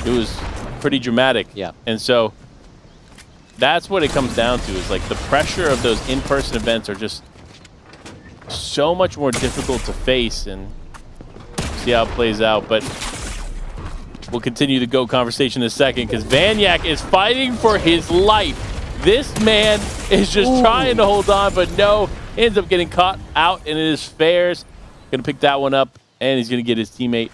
it was pretty dramatic. Yeah. And so that's what it comes down to, is like the pressure of those in-person events are just so much more difficult to face, and see how it plays out. But we'll continue the GOAT conversation in a second, because Vanyak is fighting for his life. This man is just trying to hold on, but no, ends up getting caught out, and it is Fairs. Going to pick that one up, and he's going to get his teammate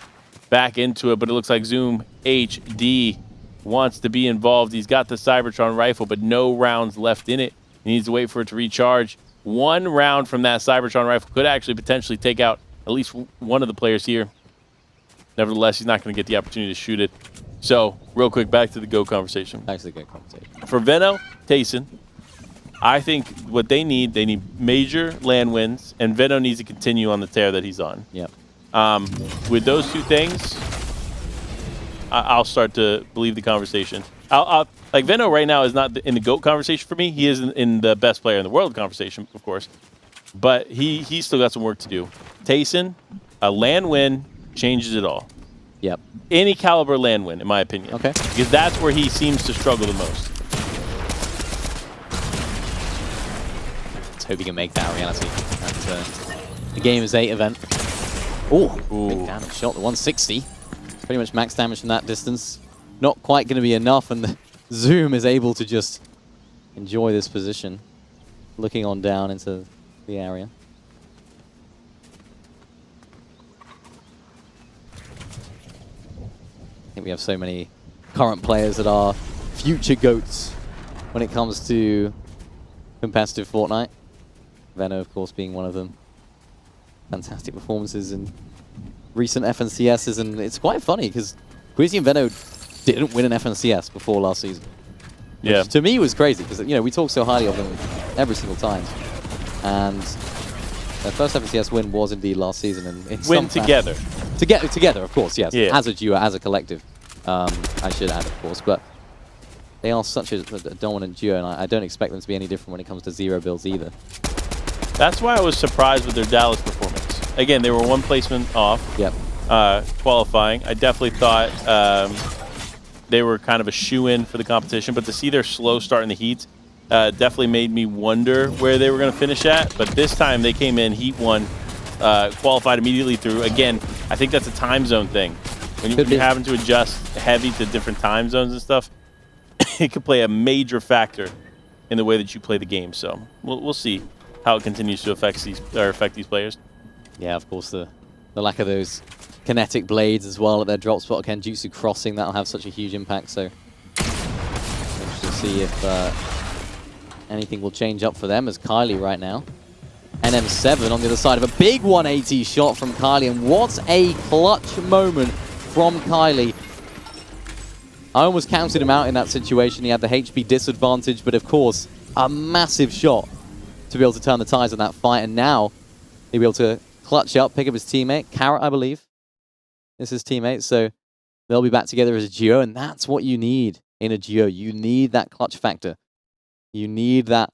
back into it. But it looks like Zoom HD wants to be involved. He's got the Cybertron rifle, but no rounds left in it. He needs to wait for it to recharge. One round from that Cybertron rifle could actually potentially take out at least one of the players here. Nevertheless, he's not going to get the opportunity to shoot it. So, real quick, back to the GOAT conversation. Back to the GOAT conversation. For Veno, Tayson, I think what they need major land wins, and Veno needs to continue on the tear that he's on. Yep. With those two things, I'll start to believe the conversation. Like Veno right now is not in the GOAT conversation for me. He is in the best player in the world conversation, of course. But he's still got some work to do. Tayson, a land win changes it all. Yep. Any caliber land win, in my opinion. Okay. Because that's where he seems to struggle the most. Let's hope he can make that a reality at the Game is 8 event. Oh, big damage shot, the 160. Pretty much max damage from that distance. Not quite going to be enough, and the Zoom is able to just enjoy this position, looking on down into the area. I think we have so many current players that are future GOATs when it comes to competitive Fortnite. Veno, of course, being one of them. Fantastic performances in recent FNCSs, and it's quite funny because Quizzy and Veno didn't win an FNCS before last season. Yeah. Which to me was crazy because, you know, we talk so highly of them every single time. And their first FNCS win was indeed last season. And it's win together. Together, of course, yes. Yeah. As a duo, as a collective, I should add, of course. But they are such a dominant duo, and I don't expect them to be any different when it comes to zero builds either. That's why I was surprised with their Dallas performance. Again, they were one placement off. Yep. Qualifying. I definitely thought they were kind of a shoe-in for the competition, but to see their slow start in the heats definitely made me wonder where they were going to finish at. But this time they came in, heat 1, qualified immediately through. Again, I think that's a time zone thing. When you're having to adjust heavy to different time zones and stuff, it could play a major factor in the way that you play the game. So we'll see how it continues to affect these players. Yeah, of course, the lack of those kinetic blades as well at their drop spot. Kenjutsu crossing, that'll have such a huge impact. So interesting to see if anything will change up for them as Kylie right now. NM7 on the other side of a big 180 shot from Kylie, and what a clutch moment from Kylie. I almost counted him out in that situation. He had the HP disadvantage, but of course, a massive shot to be able to turn the tides on that fight, and now he'll be able to clutch up, pick up his teammate, Carrot, I believe. This is his teammate, so they'll be back together as a duo, and that's what you need in a duo. You need that clutch factor. You need that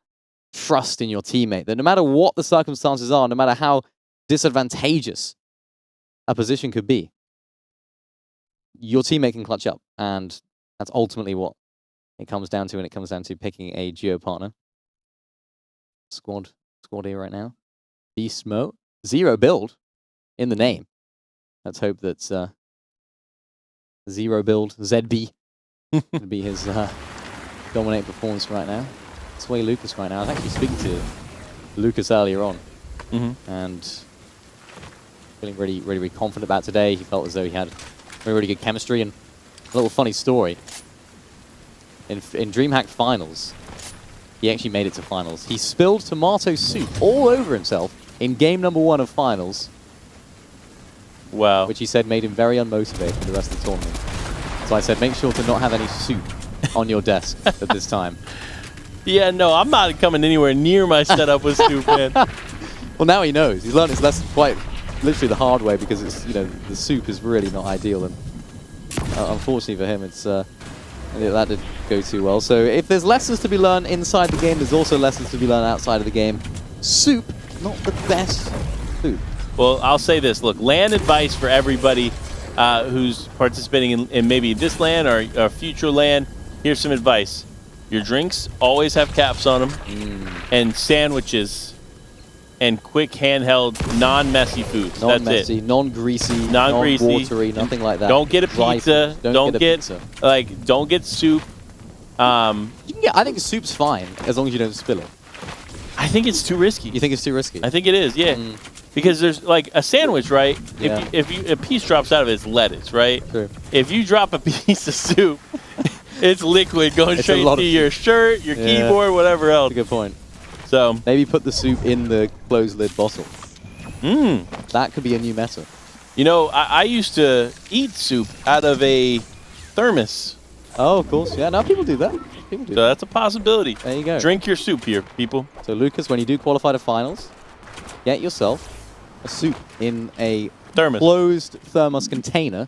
trust in your teammate, that no matter what the circumstances are, no matter how disadvantageous a position could be, your teammate can clutch up, and that's ultimately what it comes down to, and it comes down to picking a duo partner. Squad here right now. Beast mode. Zero build in the name. Let's hope that Zero build, ZB, would be his dominate performance right now. Sway Lucas right now. I was actually speaking to Lucas earlier on, and feeling really confident about today. He felt as though he had really good chemistry, and a little funny story. In DreamHack finals, he actually made it to finals. He spilled tomato soup all over himself in game number 1 of finals. Wow. Which he said made him very unmotivated for the rest of the tournament. So I said, make sure to not have any soup on your desk at this time. Yeah, no, I'm not coming anywhere near my setup with soup, man. Well, now he knows. He's learned his lesson quite literally the hard way, because it's, you know, the soup is really not ideal, and unfortunately for him, it's that didn't go too well. So if there's lessons to be learned inside the game, there's also lessons to be learned outside of the game. Soup, not the best food. Well, I'll say this. Look, LAN advice for everybody who's participating in maybe this LAN or future LAN. Here's some advice. Your drinks always have caps on them, and sandwiches, and quick handheld, non-messy foods. Non-messy, That's it. non-greasy, non-watery, nothing like that. Don't get a pizza. Don't get soup. You can get, I think soup's fine as long as you don't spill it. I think it's too risky. You think it's too risky? I think it is, yeah. Because there's like a sandwich, right? Yeah. If a piece drops out of it, it's lettuce, right? True. If you drop a piece of soup, it's liquid going It's straight to your shirt, your keyboard, whatever else. That's a good point. So maybe put the soup in the closed lid bottle. That could be a new meta. You know, I used to eat soup out of a thermos. Oh, of course. Yeah, now people do that. People do. So that's a possibility. There you go. Drink your soup here, people. So Lucas, when you do qualify to finals, get yourself a soup in a closed thermos container,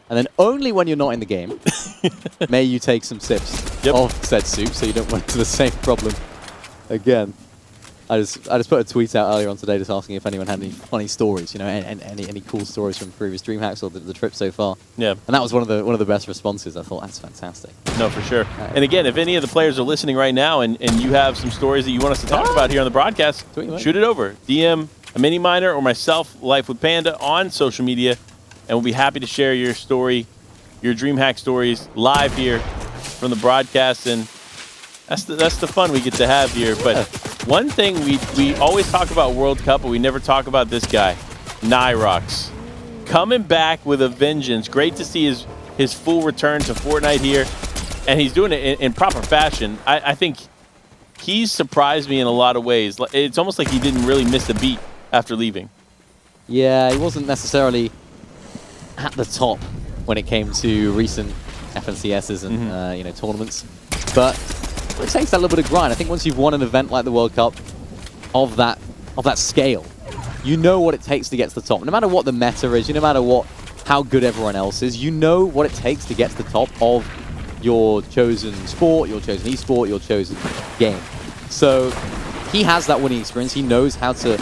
and then only when you're not in the game may you take some sips of said soup, so you don't run into the same problem again. I just put a tweet out earlier on today just asking if anyone had any funny stories, you know, any cool stories from previous DreamHacks or the trip so far. Yeah. And that was one of the best responses. I thought that's fantastic. No, for sure. And again, if any of the players are listening right now and you have some stories that you want us to talk about here on the broadcast, shoot it over. DM a mini miner or myself, Life with Panda, on social media, and we'll be happy to share your story, your DreamHack stories live here from the broadcast. And that's the fun we get to have here. But one thing we always talk about World Cup, but we never talk about this guy, Nyrox, coming back with a vengeance. Great to see his full return to Fortnite here, and he's doing it in proper fashion. I think he's surprised me in a lot of ways. It's almost like he didn't really miss a beat after leaving. Yeah, he wasn't necessarily at the top when it came to recent FNCSs and you know, tournaments, but it takes that little bit of grind. I think once you've won an event like the World Cup of that scale, you know what it takes to get to the top. No matter what the meta is, no matter how good everyone else is, you know what it takes to get to the top of your chosen sport, your chosen esport, your chosen game. So he has that winning experience. He knows how to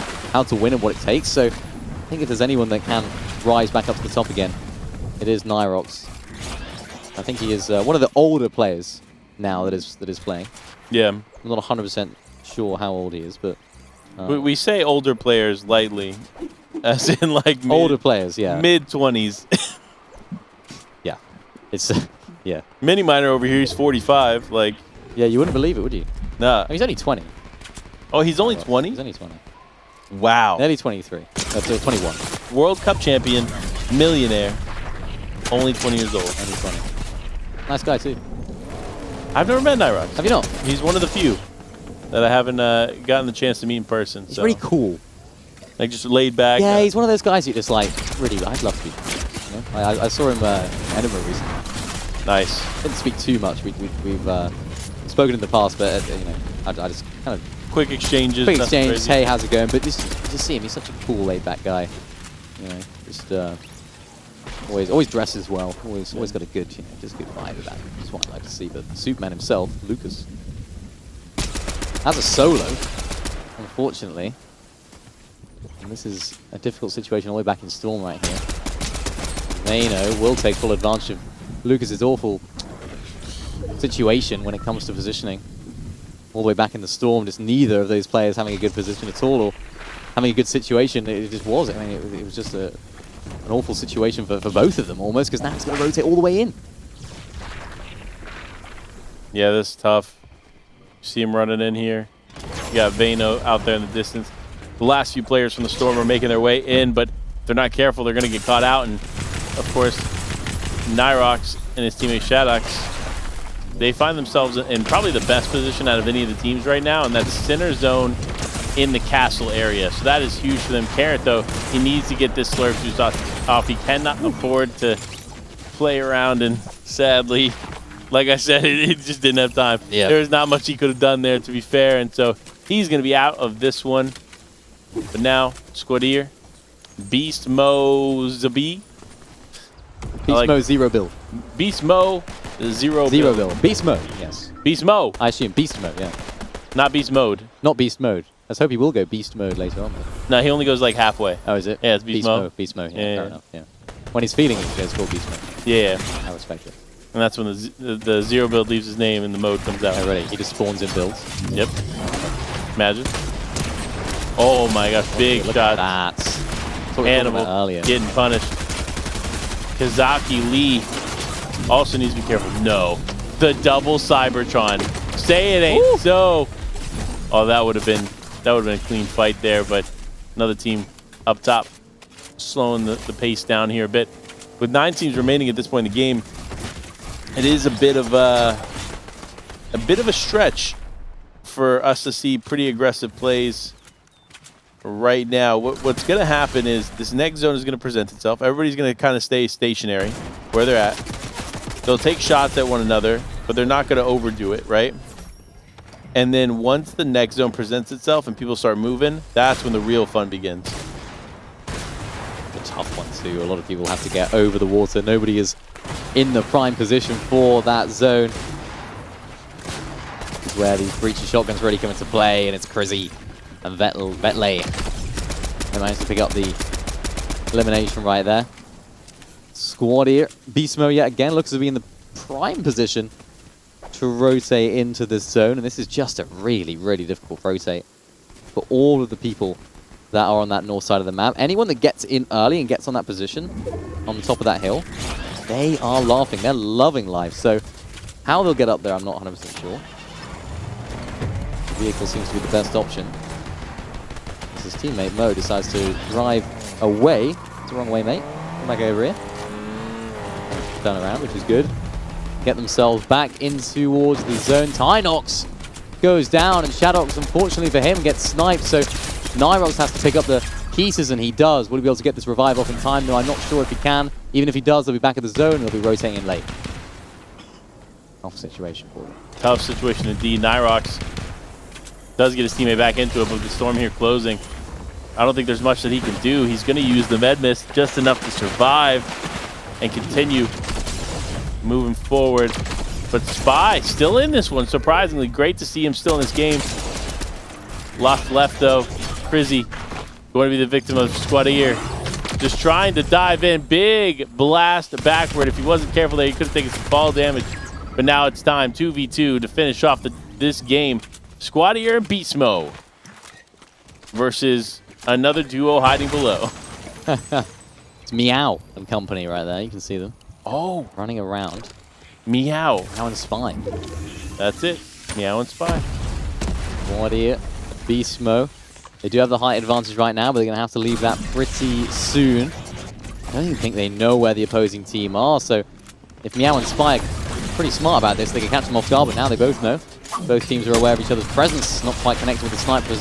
win and what it takes. So I think if there's anyone that can rise back up to the top again, it is Nyrox. I think he is one of the older players now that is playing. Yeah. I'm not 100% sure how old he is, but we say older players lightly, as in like older players, yeah, mid-20s. Yeah, it's yeah. Mini miner over here, he's 45. Like, yeah, you wouldn't believe it, would you? Nah. He's only 20. Oh, he's only 20? He's only 20. Wow. Nearly 23. That's 21. World Cup champion, millionaire, only 20 years old. Only 20. Nice guy too. I've never met Nyrox. Have you not? He's one of the few that I haven't gotten the chance to meet in person. He's really cool. Like just laid back. Yeah, he's one of those guys you just like, really, I'd love to be. You know? I saw him in Edinburgh recently. Nice. Didn't speak too much. We've spoken in the past, but you know, I just kind of quick exchanges. Quick exchange. Hey, how's it going? But just see him. He's such a cool, laid-back guy. You know, just always dresses well. Always got a good, just good vibe about him. That's what I like to see. But Superman himself, Lucas, has a solo, unfortunately. And this is a difficult situation all the way back in Storm right here. Vayno will take full advantage of Lucas's awful situation when it comes to positioning. All the way back in the Storm, just neither of those players having a good position at all or having a good situation. It just was. I mean, it was just an awful situation for both of them almost, because now it's going to rotate all the way in. Yeah, this is tough. You see him running in here. You got Vayno out there in the distance. The last few players from the Storm are making their way in, but if they're not careful, they're going to get caught out. And, of course, Nyrox and his teammate Shadox, they find themselves in probably the best position out of any of the teams right now, and that's center zone in the castle area. So that is huge for them. Carrot, though, he needs to get this slurp juice off. He cannot afford to play around, and sadly, like I said, he just didn't have time. Yeah. There was not much he could have done there, to be fair, and so he's going to be out of this one. But now, Squadier, Beast Mo Zabi. Beast Mo Zero Build. Beast Mo Zero Build. Beast Mode, yes. Beast Mo. I assume Beast Mode, yeah. Not Beast Mode. Not Beast Mode. Let's hope he will go Beast Mode later on. No, he only goes like halfway. Oh, is it? Yeah, it's Beast Mode. Beast Mode, yeah, fair enough, yeah. When he's feeling it, he goes full Beast Mode. Yeah. I respect it. And that's when the Zero Build leaves his name and the mode comes out. Oh, ready. He just spawns in builds. Yep. Imagine. Oh my gosh, big shot. That's Animal getting punished. Kazaki Lee also needs to be careful. No. The double Cybertron. Say it ain't so. Oh, that would have been a clean fight there, but another team up top slowing the pace down here a bit. With 9 teams remaining at this point in the game, it is a bit of a stretch for us to see pretty aggressive plays right now. What's going to happen is this next zone is going to present itself. Everybody's going to kind of stay stationary where they're at. They'll take shots at one another. but they're not going to overdo it, right? And then once the next zone presents itself and people start moving, that's when the real fun begins. A tough one too. A lot of people have to get over the water. Nobody is in the prime position for that zone. This is where these breachy shotguns really come into play, and it's Crizzy and Vetley. They managed to pick up the elimination right there. Squad here. Beast Mode yet again looks to be in the prime position to rotate into this zone, and this is just a really, really difficult rotate for all of the people that are on that north side of the map. Anyone that gets in early and gets on that position on the top of that hill, they are laughing. They're loving life. So how they'll get up there, I'm not 100% sure. The vehicle seems to be the best option. His teammate Mo decides to drive away. It's the wrong way, mate. Come back over here. Turn around, which is good. Get themselves back in towards the zone. Tynox goes down, and Shadox, unfortunately for him, gets sniped. So Nyrox has to pick up the pieces, and he does. Will he be able to get this revive off in time? No, I'm not sure if he can. Even if he does, they'll be back at the zone, and they'll be rotating in late. Tough situation for them. Tough situation indeed. Nyrox does get his teammate back into it, but with the storm here closing, I don't think there's much that he can do. He's going to use the med mist just enough to survive and continue moving forward. But Spy still in this one, surprisingly. Great to see him still in this game. Lost left, though. Crizzy going to be the victim of Squadier. Just trying to dive in. Big blast backward. If he wasn't careful there, he could have taken some fall damage. But now it's time, 2v2, to finish off this game. Squadier and Beastmo versus another duo hiding below. It's Meow and company right there. You can see them. Oh. Running around. Meow. Meow and Spy. That's it. Meow and Spy. Squadier, Beastmo. They do have the height advantage right now, but they're going to have to leave that pretty soon. I don't even think they know where the opposing team are, so if Meow and Spy are pretty smart about this, they can catch them off guard, but now they both know. Both teams are aware of each other's presence, not quite connected with the snipers.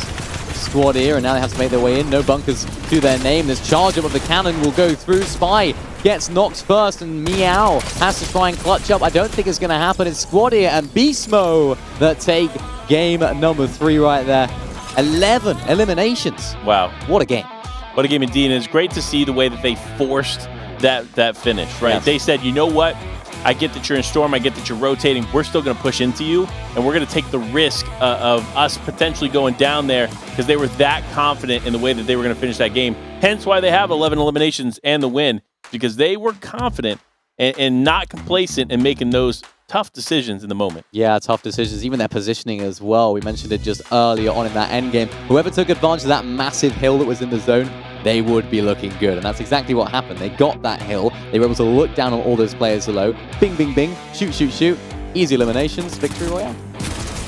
Squad here, and now they have to make their way in. No bunkers to their name. This charge up of the cannon will go through. Spy gets knocked first, and Meow has to try and clutch up. I don't think it's going to happen. It's Squad here and Beastmo that take game number 3 right there. 11 eliminations. Wow. What a game. What a game indeed. And it's great to see the way that they forced that finish, right? Yes. They said, you know what? I get that you're in Storm. I get that you're rotating. We're still going to push into you, and we're going to take the risk of us potentially going down there because they were that confident in the way that they were going to finish that game. Hence why they have 11 eliminations and the win, because they were confident and not complacent in making those tough decisions in the moment. Yeah, tough decisions. Even their positioning as well. We mentioned it just earlier on in that end game. Whoever took advantage of that massive hill that was in the zone, they would be looking good. And that's exactly what happened. They got that hill. They were able to look down on all those players below. Bing, bing, bing. Shoot, shoot, shoot. Easy eliminations. Victory royale.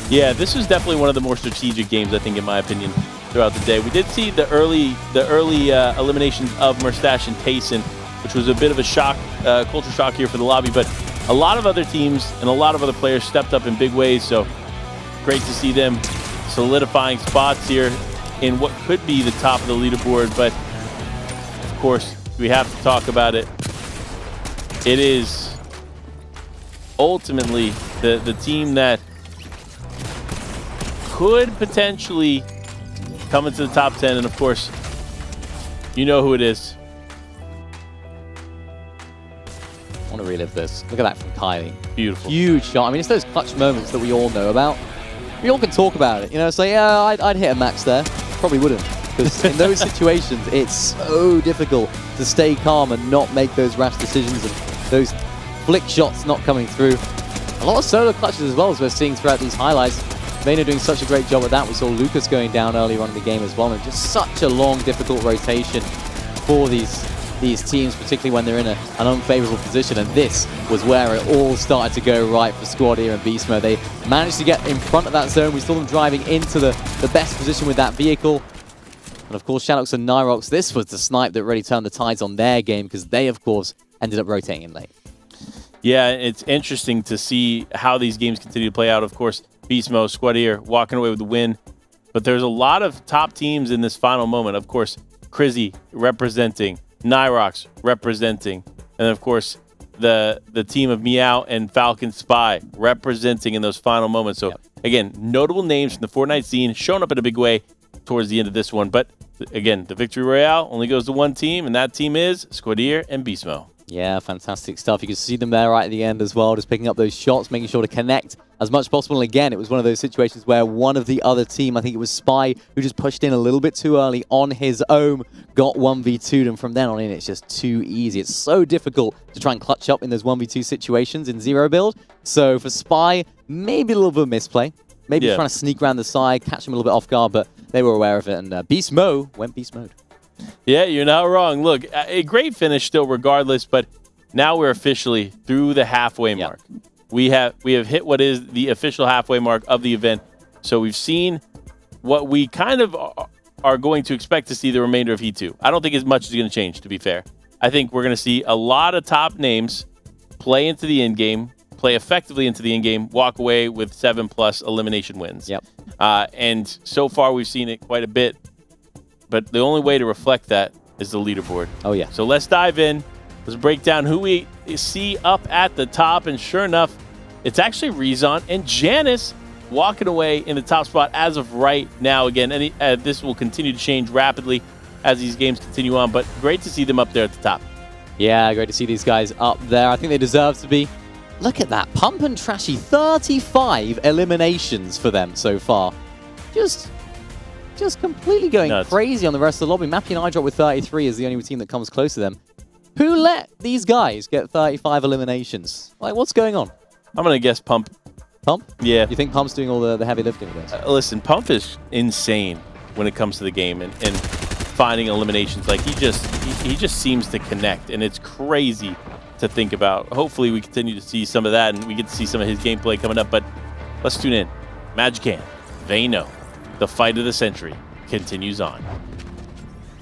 Yeah, this was definitely one of the more strategic games, I think, in my opinion, throughout the day. We did see the early eliminations of Merstash and Tayson, which was a bit of a shock, culture shock here for the lobby. But a lot of other teams and a lot of other players stepped up in big ways. So great to see them solidifying spots here in what could be the top of the leaderboard. But of course, we have to talk about it. It is ultimately the team that could potentially come into the top 10. And of course, you know who it is. I want to relive this. Look at that from Kylie. Beautiful. Huge shot. I mean, it's those clutch moments that we all know about. We all can talk about it. You know, say, yeah, I'd hit a max there. Probably wouldn't. Because in those situations, it's so difficult to stay calm and not make those rash decisions and those flick shots not coming through. A lot of solo clutches as well, as we're seeing throughout these highlights. Vayner doing such a great job with that. We saw Lucas going down earlier on in the game as well. And just such a long, difficult rotation for these teams, particularly when they're in an unfavorable position. And this was where it all started to go right for Squadier and Beastmo. They managed to get in front of that zone. We saw them driving into the best position with that vehicle. And of course, Shadox and Nyrox, this was the snipe that really turned the tides on their game, because they, of course, ended up rotating in late. Yeah, it's interesting to see how these games continue to play out. Of course, Beastmo, Squadier walking away with the win. But there's a lot of top teams in this final moment. Of course, Crizzy representing, Nyrox representing, and of course, the team of Meow and Falcon Spy representing in those final moments. So again, notable names from the Fortnite scene showing up in a big way towards the end of this one. But again, the Victory Royale only goes to one team, and that team is Squadier and Beastmo. Yeah, fantastic stuff. You can see them there right at the end as well, just picking up those shots, making sure to connect as much as possible. And again, it was one of those situations where one of the other team, I think it was Spy, who just pushed in a little bit too early on his own, got 1v2'd, and from then on in, it's just too easy. It's so difficult to try and clutch up in those 1v2 situations in zero build. So for Spy, maybe a little bit of misplay. Maybe trying to sneak around the side, catch him a little bit off guard, but they were aware of it, and Beast Mo went Beast Mode. Yeah, you're not wrong. Look, a great finish still regardless, but now we're officially through the halfway mark. We have hit what is the official halfway mark of the event. So we've seen what we kind of are going to expect to see the remainder of Heat 2. I don't think as much is going to change, to be fair. I think we're going to see a lot of top names play into the end game, play effectively into the end game, walk away with 7+ elimination wins. And so far we've seen it quite a bit. But the only way to reflect that is the leaderboard. Oh, yeah. So let's dive in. Let's break down who we see up at the top. And sure enough, it's actually Rezon and Janice walking away in the top spot as of right now. Again, this will continue to change rapidly as these games continue on. But great to see them up there at the top. Yeah, great to see these guys up there. I think they deserve to be. Look at that. Pump and Trashy, 35 eliminations for them so far. Just completely going crazy on the rest of the lobby. Mappy and iDrop with 33 is the only team that comes close to them. Who let these guys get 35 eliminations? Like, what's going on? I'm going to guess Pump. Pump? Yeah. You think Pump's doing all the heavy lifting with this? Listen, Pump is insane when it comes to the game and finding eliminations. Like, he just seems to connect, and it's crazy to think about. Hopefully, we continue to see some of that, and we get to see some of his gameplay coming up. But let's tune in. Magican, Vayno. The fight of the century continues on.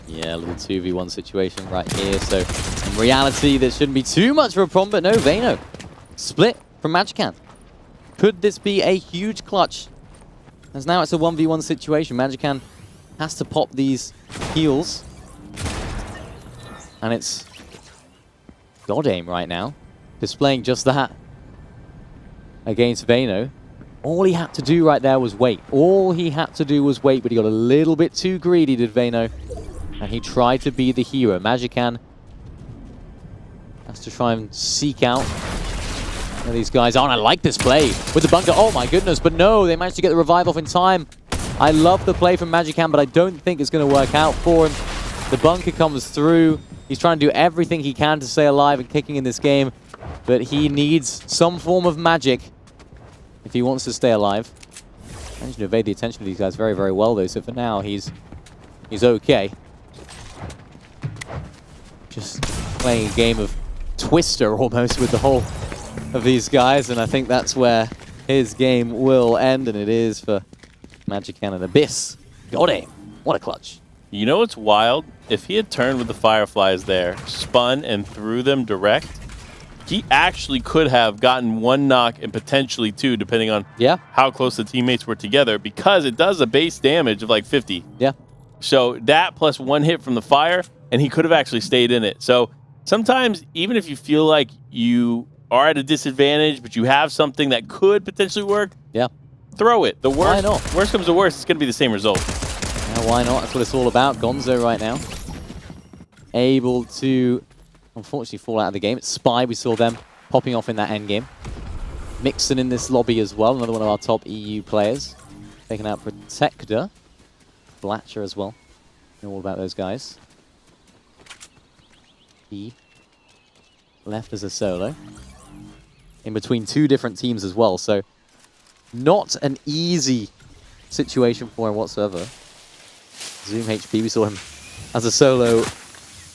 Yeah, a little 2v1 situation right here. So, in reality, there shouldn't be too much of a problem, but no, Vayno. Split from Magican. Could this be a huge clutch? As now it's a 1v1 situation. Magican has to pop these heals. And it's God aim right now. Displaying just that against Vayno. All he had to do right there was wait. All he had to do was wait, but he got a little bit too greedy, did Vayno. And he tried to be the hero. Magican has to try and seek out where these guys are. And I like this play with the bunker. Oh my goodness, but no, they managed to get the revive off in time. I love the play from Magican, but I don't think it's going to work out for him. The bunker comes through. He's trying to do everything he can to stay alive and kicking in this game, but he needs some form of magic if he wants to stay alive. Managed to evade the attention of these guys very, very well, though. So for now, he's okay. Just playing a game of Twister almost with the whole of these guys, and I think that's where his game will end, and it is for Magican and Abyss. God aim. What a clutch. You know what's wild? If he had turned with the Fireflies there, spun and threw them direct, he actually could have gotten one knock and potentially two, depending on how close the teammates were together, because it does a base damage of like 50. Yeah. So that plus one hit from the fire, and he could have actually stayed in it. So sometimes, even if you feel like you are at a disadvantage, but you have something that could potentially work, throw it. The worst, worst comes to worst, it's going to be the same result. Yeah, why not? That's what it's all about. Gonzo right now. Able to, unfortunately, fall out of the game. It's Spy, we saw them popping off in that endgame. Mixon in this lobby as well, another one of our top EU players. Taking out Protector. Blatcher as well. Know all about those guys. He left as a solo. In between two different teams as well, so not an easy situation for him whatsoever. Zoom HP, we saw him as a solo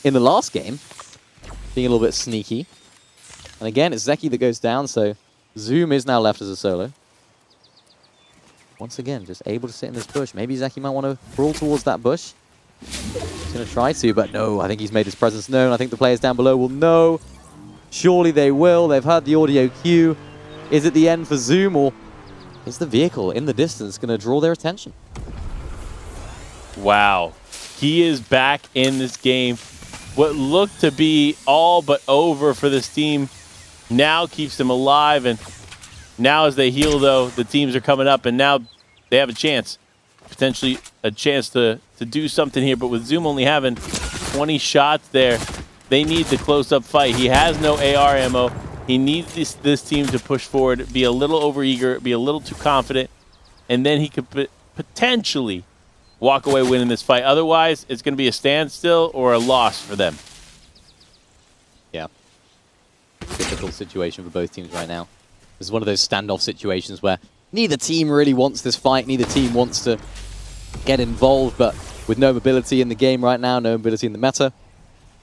in the last game, being a little bit sneaky. And again, it's Zeki that goes down, so Zoom is now left as a solo. Once again, just able to sit in this bush. Maybe Zeki might want to crawl towards that bush. He's going to try to, but no, I think he's made his presence known. I think the players down below will know. Surely they will. They've heard the audio cue. Is it the end for Zoom, or is the vehicle in the distance going to draw their attention? Wow. He is back in this game. What looked to be all but over for this team now keeps them alive. And now as they heal, though, the teams are coming up, and now they have a chance, potentially a chance to do something here. But with Zoom only having 20 shots there, they need the close-up fight. He has no AR ammo. He needs this team to push forward, be a little overeager, be a little too confident, and then he could potentially walk away winning this fight. Otherwise, it's going to be a standstill or a loss for them. Yeah. Difficult situation for both teams right now. This is one of those standoff situations where neither team really wants this fight, neither team wants to get involved, but with no mobility in the game right now, no mobility in the meta,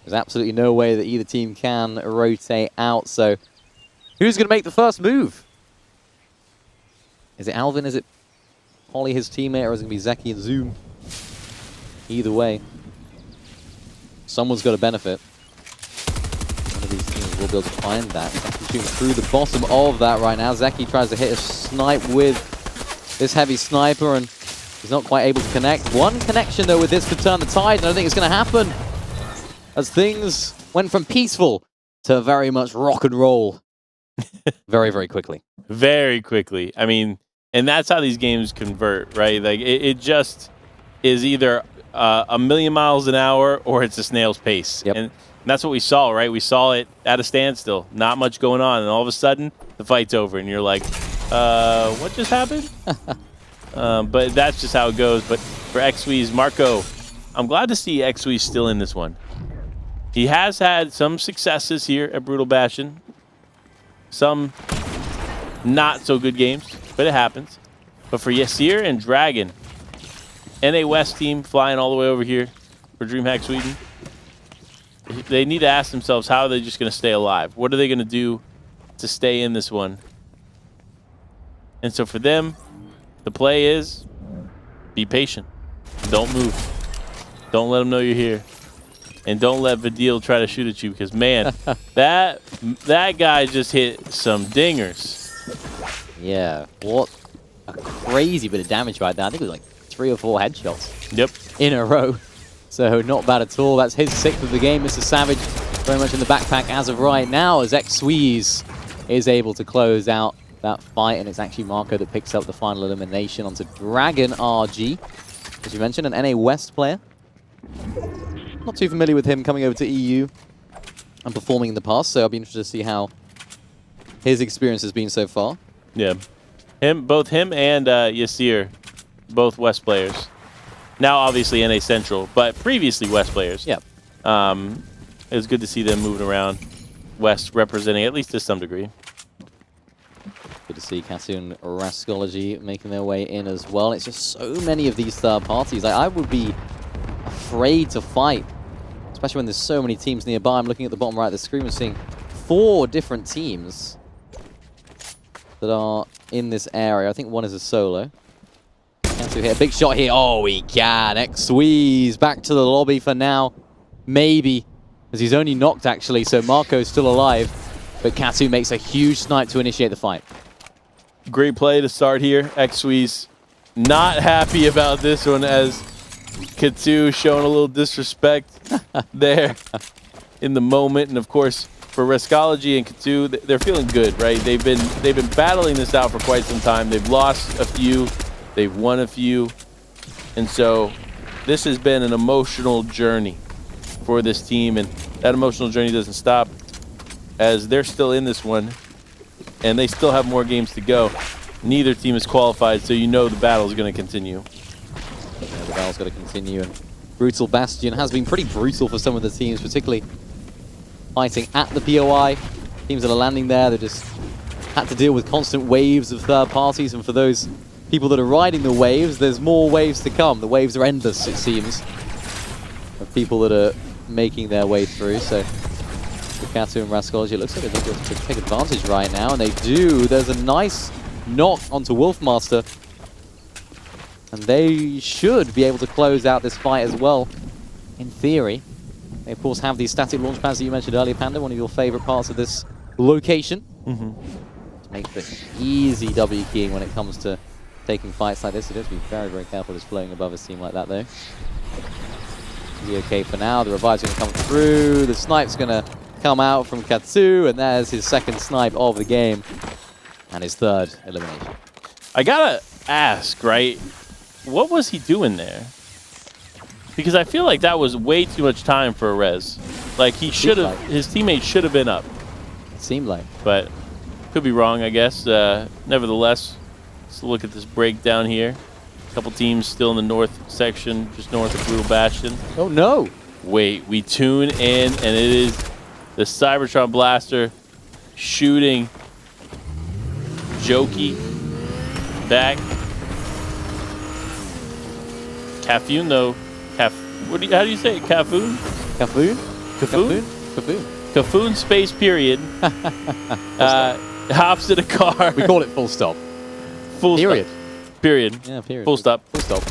there's absolutely no way that either team can rotate out. So who's going to make the first move? Is it Alvin? Is it Holly, his teammate, or is it going to be Zeki and Zoom? Either way, someone's got to benefit. One of these teams will be able to find that. Zeki shooting through the bottom of that right now. Zeki tries to hit a snipe with this heavy sniper, and he's not quite able to connect. One connection, though, with this could turn the tide, and I don't think it's going to happen, as things went from peaceful to very much rock and roll very, very quickly. Very quickly. I mean, and that's how these games convert, right? Like, it just is either a million miles an hour or it's a snail's pace. Yep. And that's what we saw, right? We saw it at a standstill, not much going on, and all of a sudden, the fight's over, and you're like, what just happened? But that's just how it goes. But for XWee's Marco, I'm glad to see XWee's still in this one. He has had some successes here at Brutal Bastion. Some not so good games, but it happens. But for Yasir and Dragon, NA West team flying all the way over here for DreamHack Sweden, they need to ask themselves, how are they just going to stay alive? What are they going to do to stay in this one? And so for them, the play is be patient. Don't move. Don't let them know you're here. And don't let Vidil try to shoot at you, because, man, that guy just hit some dingers. Yeah, what a crazy bit of damage right there. I think it was like 3 or 4 headshots. Yep. In a row. So not bad at all. That's his 6th of the game. Mr. Savage very much in the backpack as of right now, as XWeeze is able to close out that fight, and it's actually Marco that picks up the final elimination onto Dragon RG. As you mentioned, an NA West player. Not too familiar with him coming over to EU and performing in the past, so I'll be interested to see how his experience has been so far. Yeah. Both him and Yasir, both West players. Now, obviously, NA Central, but previously West players. Yeah. It was good to see them moving around West, representing at least to some degree. Good to see Katu and Rascology making their way in as well. It's just so many of these third parties. I would be afraid to fight, especially when there's so many teams nearby. I'm looking at the bottom right of the screen and seeing 4 different teams that are in this area. I think one is a solo. Katu hit a big shot here. Oh, he can. XWeeze back to the lobby for now. Maybe, as he's only knocked, actually, so Marco's still alive. But Katu makes a huge snipe to initiate the fight. Great play to start here. XWeeze not happy about this one, as Katu showing a little disrespect there in the moment. And of course, for Rascology and Katu, they're feeling good, right? They've been battling this out for quite some time. They've lost a few, they've won a few, and so this has been an emotional journey for this team, and that emotional journey doesn't stop, as they're still in this one, and they still have more games to go. Neither team is qualified, so you know the battle is going to continue. Yeah, the battle's got to continue, and Brutal Bastion has been pretty brutal for some of the teams, particularly fighting at the POI. Teams that are landing there, they just had to deal with constant waves of third parties, and for those people that are riding the waves, there's more waves to come. The waves are endless, it seems, of people that are making their way through. So for Katu and Rascology, it looks like they're going to take advantage right now, and they do. There's a nice knock onto Wolfmaster, and they should be able to close out this fight as well, in theory. They, of course, have these static launch pads that you mentioned earlier, Panda, one of your favorite parts of this location. To make the easy W keying when it comes to taking fights like this. You have to be very, very careful just flowing above a team like that, though. Be okay for now. The revive's going to come through. The snipe's going to come out from Katsu, and there's his second snipe of the game, and his third elimination. I gotta ask, right? What was he doing there? Because I feel like that was way too much time for a res. Like he should have, his teammate should have been up. It seemed like. But could be wrong, I guess. Nevertheless, let's look at this breakdown here. A couple teams still in the north section, just north of Brutal Bastion. Oh no! Wait, we tune in, and it is the Cybertron Blaster shooting Jokey back. Cafoon, though. How do you say it? Cafoon? Cafoon? Cafoon? Cafoon. Cafoon space period. Hops in a car. We call it full stop. Full period. Stop. Period. Yeah, period. Full stop. Full stop.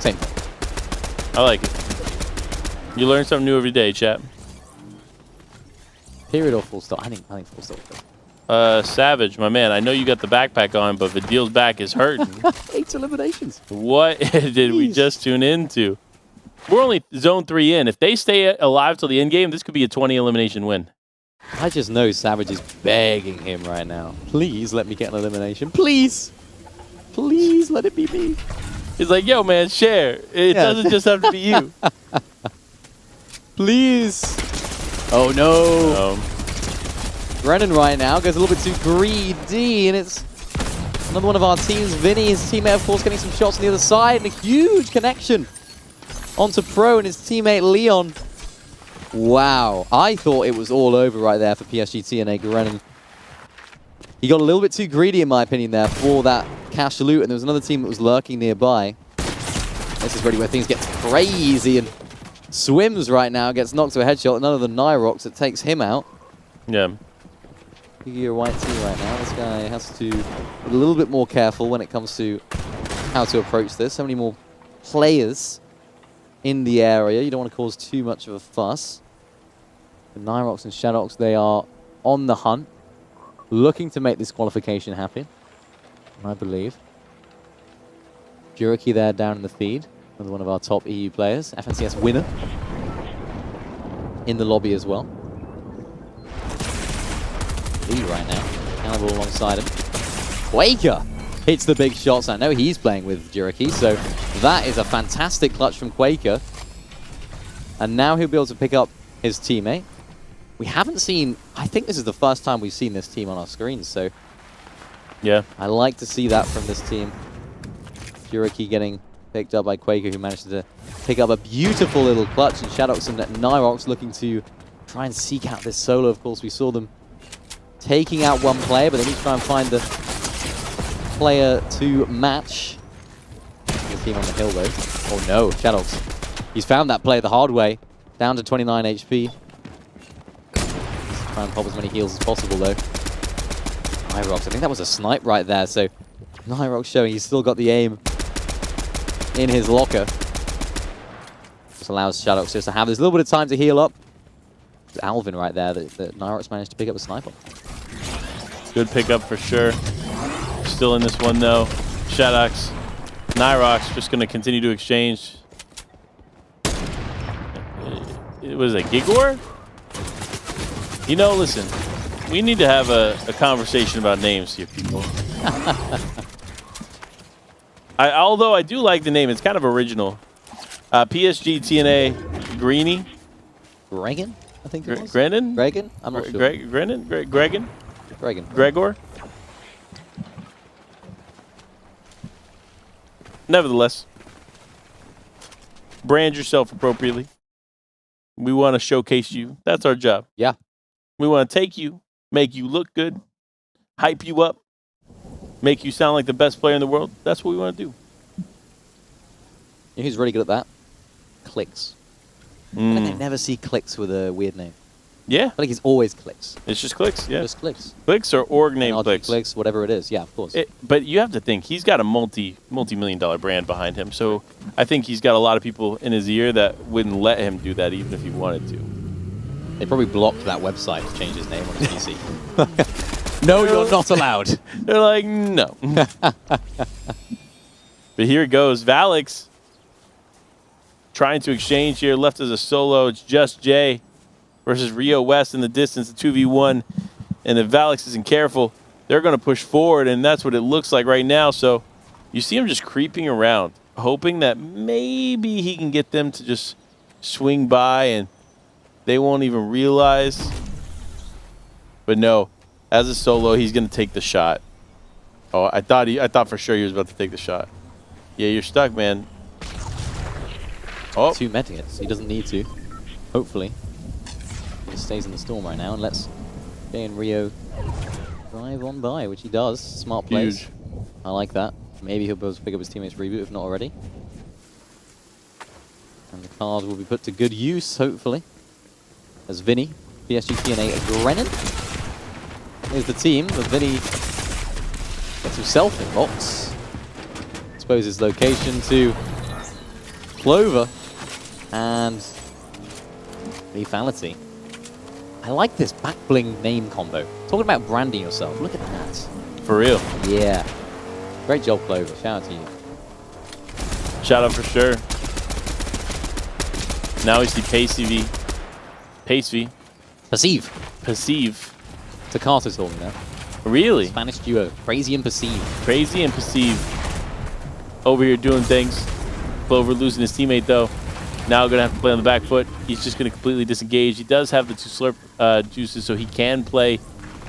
Same thing. I like it. You learn something new every day, chat. Period or full stop? I think full stop. Savage, my man, I know you got the backpack on, but Vidil's back is hurting. 8 eliminations. What did we just tune into? We're only zone 3 in. If they stay alive till the end game, this could be a 20 elimination win. I just know Savage is begging him right now. Please let me get an elimination. Please. Please let it be me. He's like, yo, man, share. It doesn't just have to be you. Please. Oh, no. Brennan right now goes a little bit too greedy, and it's another one of our teams. Vinny, his teammate, of course, getting some shots on the other side, and a huge connection onto Pro and his teammate Leon. Wow. I thought it was all over right there for PSG TNA Brennan. He got a little bit too greedy, in my opinion, there for that cash loot, and there was another team that was lurking nearby. This is really where things get crazy, and Swims right now gets knocked to a headshot. None of the Nyrox that takes him out. Yeah. You're white team right now. This guy has to be a little bit more careful when it comes to how to approach this. So many more players in the area. You don't want to cause too much of a fuss. The Nyrox and Shadox, they are on the hunt, looking to make this qualification happen, I believe. Juriki there down in the feed, another one of our top EU players. FNCS winner in the lobby as well. Lead right now. Cannibal alongside him. Quaker hits the big shots. I know he's playing with Juriki, so that is a fantastic clutch from Quaker. And now he'll be able to pick up his teammate. We haven't seen... I think this is the first time we've seen this team on our screens, so... Yeah. I like to see that from this team. Juriki getting picked up by Quaker, who managed to pick up a beautiful little clutch. And Shadox and Nyrox looking to try and seek out this solo. Of course, we saw them taking out one player, but they need to try and find the player to match. The team on the hill, though. Oh no, Shadox. He's found that player the hard way. Down to 29 HP. Try and pop as many heals as possible, though. Nyrox, I think that was a snipe right there, so Nyrox showing he's still got the aim in his locker. This allows Shadox just to have this little bit of time to heal up. It's Alvin right there that Nyrox managed to pick up a sniper. Good pickup for sure. Still in this one, though. Shadox, Nyrox just going to continue to exchange. It was a Gigor? You know, listen, we need to have a conversation about names here, people. Although I do like the name, it's kind of original. PSG TNA Greeny. Gregan, I think it was. Grenin? Gregan? I'm not sure. Grenin? Gregan? Gregan. Gregor? Nevertheless, brand yourself appropriately. We want to showcase you. That's our job. Yeah. We want to take you, make you look good, hype you up, make you sound like the best player in the world. That's what we want to do. You know who's really good at that? Clicks. I think I never see Clicks with a weird name. Yeah. I think he's always Clicks. It's just Clicks, yeah. Just Clicks. Clicks or org name Clicks. Clicks, whatever it is. Yeah, of course. But you have to think, he's got a multi-million-dollar brand behind him. So I think he's got a lot of people in his ear that wouldn't let him do that even if he wanted to. They probably blocked that website to change his name on his PC. No, you're not allowed. They're like, no. But here it goes. Valix trying to exchange here, left as a solo. It's just Jay. versus Rio West in the distance, a 2v1. And if Valix isn't careful, they're going to push forward, and that's what it looks like right now. So you see him just creeping around, hoping that maybe he can get them to just swing by and they won't even realize. But no, as a solo, he's going to take the shot. Oh, I thought for sure he was about to take the shot. Yeah, you're stuck, man. Oh. 2 medkits. He doesn't need to. Hopefully. He just stays in the storm right now and lets Jay and Rio drive on by, which he does. Smart plays. Huge. I like that. Maybe he'll be able to pick up his teammate's reboot, if not already. And the card will be put to good use, hopefully. As Vinny, PSG TNA Grennan. Here's the team, but Vinny gets himself in box. Exposes location to Clover and Lethality. I like this back bling name combo. Talking about branding yourself. Look at that. For real. Yeah. Great job, Clover. Shout out to you. Shout out for sure. Now we see Pacey Perceive. Takata told me that. Really? Spanish duo. Crazy and Perceive. Crazy and Perceive. Over here doing things. Clover losing his teammate though. Now going to have to play on the back foot. He's just going to completely disengage. He does have the 2 slurp juices, so he can play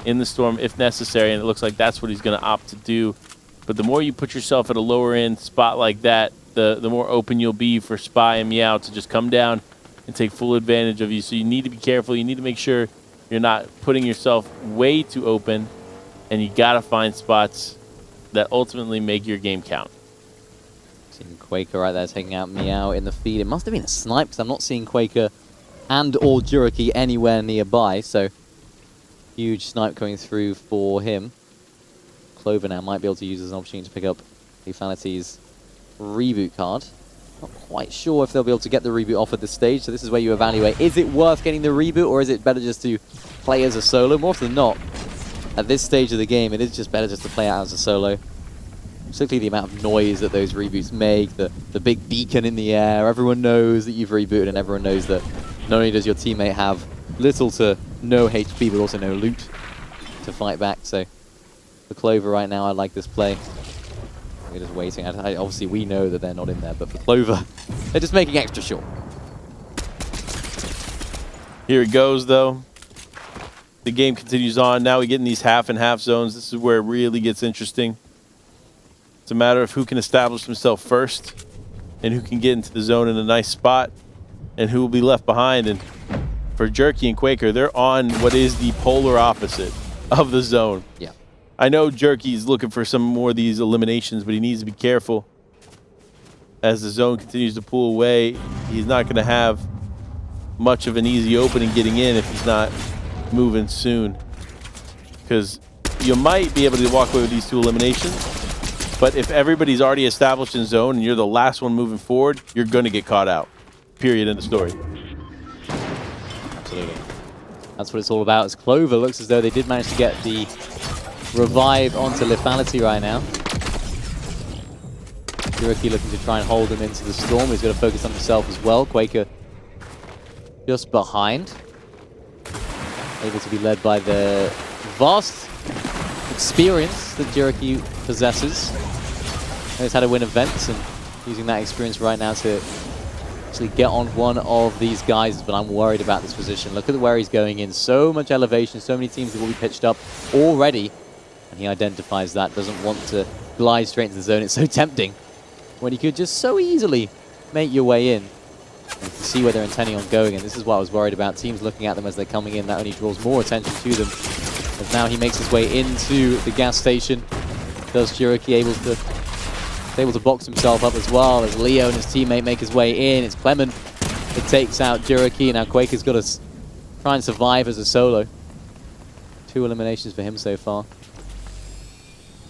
in the storm if necessary, and it looks like that's what he's going to opt to do. But the more you put yourself at a lower end spot like that, the more open you'll be for Spy and Meow to just come down and take full advantage of you. So you need to be careful. You need to make sure you're not putting yourself way too open, and you got to find spots that ultimately make your game count. Seeing Quaker right there taking out Meow in the feed. It must have been a snipe because I'm not seeing Quaker and or Juriki anywhere nearby. So huge snipe coming through for him. Clover now might be able to use this as an opportunity to pick up Lethality's reboot card. Not quite sure if they'll be able to get the reboot off at this stage. So this is where you evaluate, is it worth getting the reboot or is it better just to play as a solo? More often than not, at this stage of the game, it is just better just to play out as a solo. Particularly the amount of noise that those reboots make, the big beacon in the air. Everyone knows that you've rebooted and everyone knows that not only does your teammate have little to no HP, but also no loot to fight back. So for Clover right now, I like this play. We're just waiting. Obviously, we know that they're not in there, but for Clover, they're just making extra sure. Here it goes, though. The game continues on. Now we get in these half and half zones. This is where it really gets interesting. It's a matter of who can establish himself first and who can get into the zone in a nice spot and who will be left behind. And for Jerky and Quaker, they're on what is the polar opposite of the zone. Yeah. I know Jerky's looking for some more of these eliminations, but he needs to be careful. As the zone continues to pull away, he's not going to have much of an easy opening getting in if he's not moving soon. Because you might be able to walk away with these 2 eliminations, but if everybody's already established in zone and you're the last one moving forward, you're going to get caught out. Period. End of story. Absolutely. That's what it's all about. As Clover looks as though they did manage to get the revive onto Lethality right now. Juriki looking to try and hold him into the storm. He's going to focus on himself as well. Quaker just behind. Able to be led by the vast experience that Juriki possesses. Knows how to win events and using that experience right now to actually get on one of these guys, but I'm worried about this position. Look at where he's going in. So much elevation, so many teams that will be pitched up already. And he identifies that, doesn't want to glide straight into the zone. It's so tempting when you could just so easily make your way in. And you can see where they're intending on going, and this is what I was worried about. Teams looking at them as they're coming in, that only draws more attention to them. As now he makes his way into the gas station. Does Juriki able to box himself up as well as Leo and his teammate make his way in. It's Clement that takes out Juriki, and now Quaker's got to try and survive as a solo. 2 eliminations for him so far.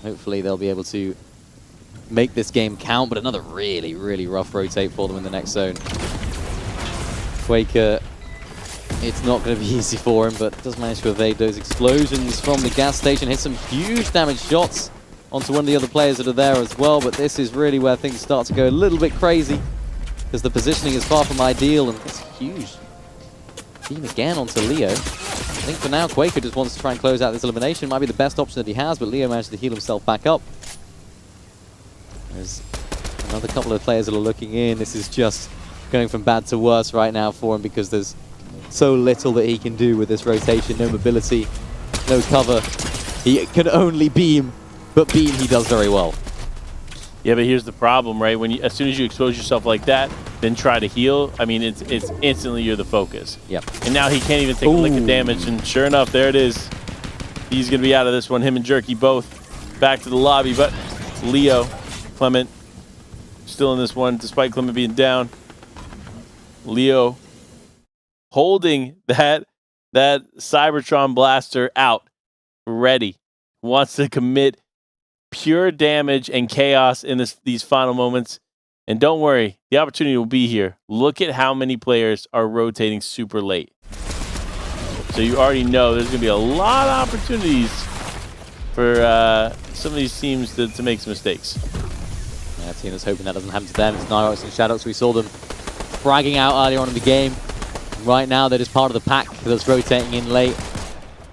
Hopefully they'll be able to make this game count, but another really, really rough rotate for them in the next zone. Quaker, it's not going to be easy for him, but does manage to evade those explosions from the gas station. Hit some huge damage shots onto one of the other players that are there as well, but this is really where things start to go a little bit crazy because the positioning is far from ideal, and it's huge Beam again onto Leo. I think for now, Quaker just wants to try and close out this elimination. Might be the best option that he has, but Leo managed to heal himself back up. There's another couple of players that are looking in. This is just going from bad to worse right now for him because there's so little that he can do with this rotation. No mobility, no cover. He can only beam, but beam he does very well. Yeah, but here's the problem, right? When as soon as you expose yourself like that, then try to heal, I mean, it's instantly you're the focus. Yep. And now he can't even take a lick of damage, and sure enough, there it is. He's going to be out of this one. Him and Jerky both back to the lobby, but Leo, Clement, still in this one, despite Clement being down. Leo holding that Cybertron blaster out, ready, wants to commit pure damage and chaos in these final moments. And don't worry, the opportunity will be here. Look at how many players are rotating super late. So you already know there's going to be a lot of opportunities for some of these teams to make some mistakes. Yeah, Tina's hoping that doesn't happen to them. It's Nyrox and Shadows. We saw them fragging out earlier on in the game. Right now, they're just part of the pack that's rotating in late.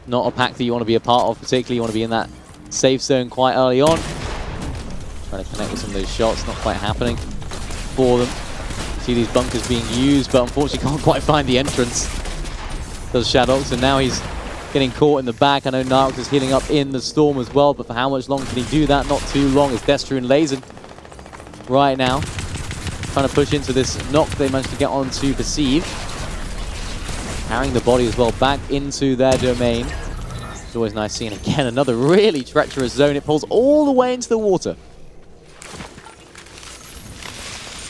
Not a pack that you want to be a part of, particularly. You want to be in that safe zone quite early on. Trying to connect with some of those shots, not quite happening for them. You see these bunkers being used, but unfortunately can't quite find the entrance. Does Shadows, and now he's getting caught in the back. I know Nyrox is healing up in the storm as well, but for how much longer can he do that? Not too long. It's Destru and Lazen right now trying to push into this knock they managed to get onto Perceive. Carrying the body as well back into their domain. It's always nice seeing again another really treacherous zone. It pulls all the way into the water.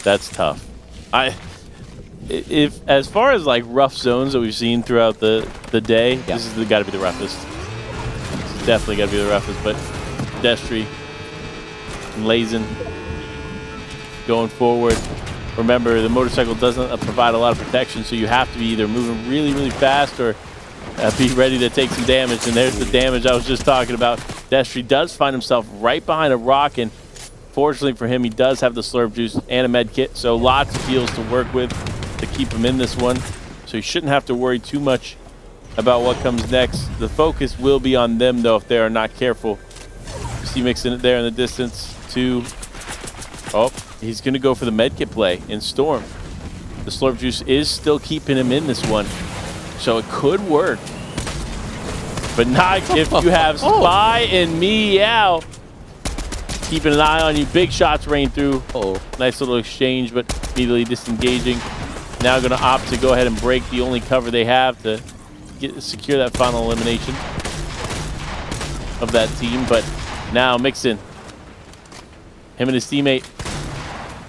That's tough. If as far as like rough zones that we've seen throughout the day, this is got to be the roughest. This is definitely got to be the roughest. But Destry and Lazen going forward. Remember, the motorcycle doesn't provide a lot of protection, so you have to be either moving really, really fast or be ready to take some damage. And there's the damage I was just talking about. Destry does find himself right behind a rock, and fortunately for him, he does have the slurp juice and a med kit, so lots of heals to work with to keep him in this one. So you shouldn't have to worry too much about what comes next. The focus will be on them, though, if they are not careful. You see mixing it there in the distance. Oh, he's going to go for the medkit play in Storm. The slurp juice is still keeping him in this one, so it could work. But not if you have Spy and Meow keeping an eye on you. Big shots rain through. Nice little exchange, but immediately disengaging. Now going to opt to go ahead and break the only cover they have to secure that final elimination of that team. But now Mixon, him and his teammate.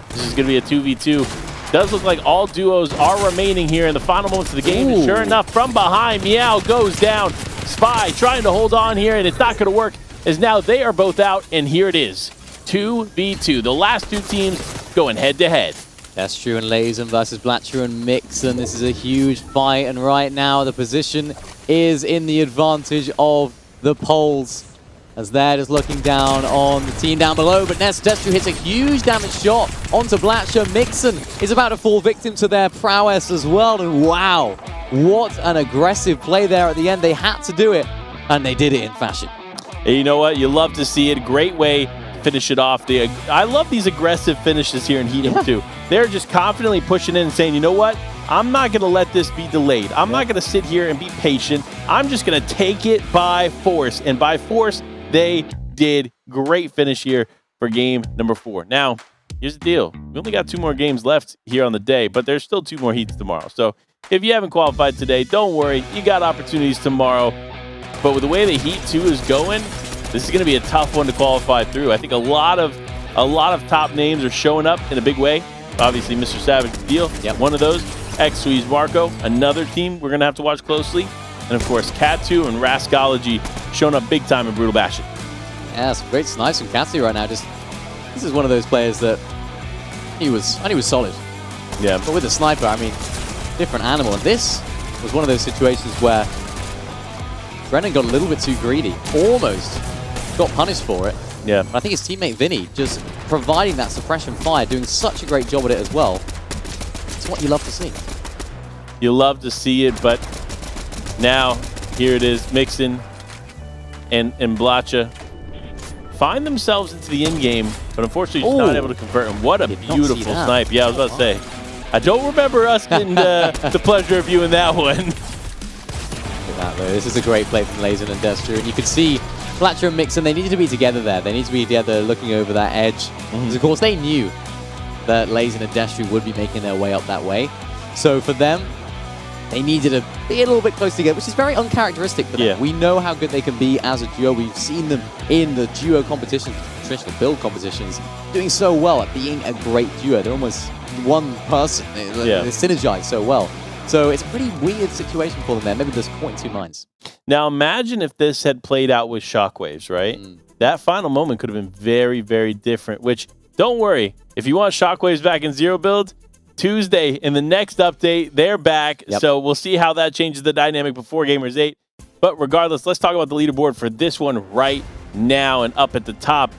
This is going to be a 2v2. Does look like all duos are remaining here in the final moments of the game. And sure enough, from behind, Meow goes down. Spy trying to hold on here, and it's not going to work, as now they are both out, and here it is. 2v2. The last two teams going head-to-head. Destru and Lazen versus Blatcher and Mixon. This is a huge fight, and right now the position is in the advantage of the Poles, as they're just looking down on the team down below. But Destru hits a huge damage shot onto Blatcher. Mixon is about to fall victim to their prowess as well. And wow, what an aggressive play there at the end. They had to do it, and they did it in fashion. And you know what? You love to see it. Great way to finish it off. I love these aggressive finishes here in Heat 2. They're just confidently pushing in and saying, you know what? I'm not going to let this be delayed. I'm not going to sit here and be patient. I'm just going to take it by force. And by force, they did. Great finish here for game number 4. Now, here's the deal. We only got 2 more games left here on the day, but there's still 2 more heats tomorrow. So if you haven't qualified today, don't worry. You got opportunities tomorrow. But with the way the Heat 2 is going, this is going to be a tough one to qualify through. I think a lot of top names are showing up in a big way. Obviously, Mr. Savage Deal, one of those. X-Sweeze Marco, another team we're going to have to watch closely. And of course, Katu and Rascology showing up big time in Brutal Bastion. Yeah, some great snipes from Katu right now. This is one of those players that he was solid. Yeah. But with the sniper, I mean, different animal. And this was one of those situations where Brennan got a little bit too greedy. Almost got punished for it. Yeah. But I think his teammate Vinny just providing that suppression fire, doing such a great job at it as well. It's what you love to see. You love to see it, but now here it is. Mixon and Blacha find themselves into the end game, but unfortunately just not able to convert. And what a beautiful snipe. Yeah, I was about to say. I don't remember us getting the pleasure of viewing that one. Look at that, though. This is a great play from Lazen and Destru. And you can see Flatcher and Mixon, they needed to be together there. They need to be together looking over that edge. Because, of course, they knew that Lazen and Destru would be making their way up that way. So for them, they needed to be a little bit close together, which is very uncharacteristic for them. Yeah. We know how good they can be as a duo. We've seen them in the duo competitions, traditional build competitions, doing so well at being a great duo. They're almost one person. They synergize so well. So it's a pretty weird situation for them there. Maybe there's caught in two minds. Now imagine if this had played out with Shockwaves, right? That final moment could have been very, very different, which, don't worry, if you want Shockwaves back in Zero Build, Tuesday in the next update, they're back. So we'll see how that changes the dynamic before Gamers 8. But regardless, let's talk about the leaderboard for this one right now. And up at the top,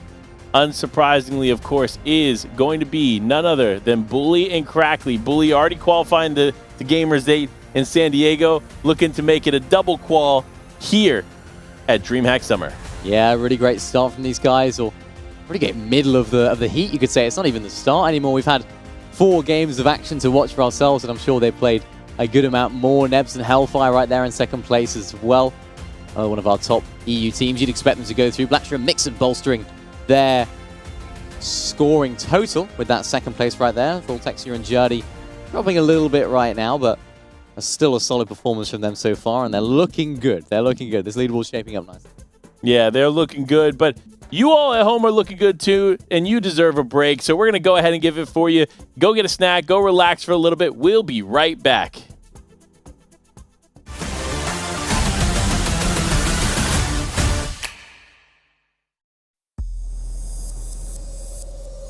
unsurprisingly, of course, is going to be none other than Bully and Crackly. Bully already qualifying to Gamers 8 in San Diego, looking to make it a double qual here at DreamHack Summer. Yeah, really great start from these guys, or pretty great middle of the heat, you could say. It's not even the start anymore. We've had 4 games of action to watch for ourselves, and I'm sure they played a good amount more. Nebs and Hellfire right there in second place as well. One of our top EU teams. You'd expect them to go through. Blackstream and Mixon bolstering their scoring total with that second place right there. Voltexia and Jardy dropping a little bit right now, but still a solid performance from them so far, and they're looking good. They're looking good. This leaderboard's shaping up nicely. Yeah, they're looking good, but you all at home are looking good too, and you deserve a break. So we're going to go ahead and give it for you. Go get a snack, go relax for a little bit. We'll be right back.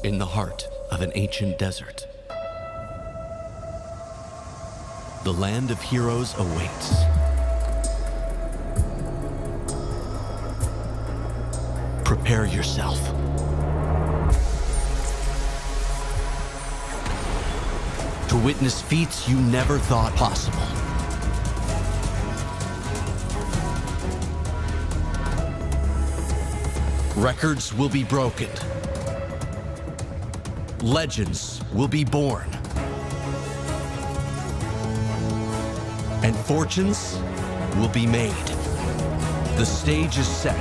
In the heart of an ancient desert, the land of heroes awaits. Prepare yourself. To witness feats you never thought possible. Records will be broken. Legends will be born. And fortunes will be made. The stage is set.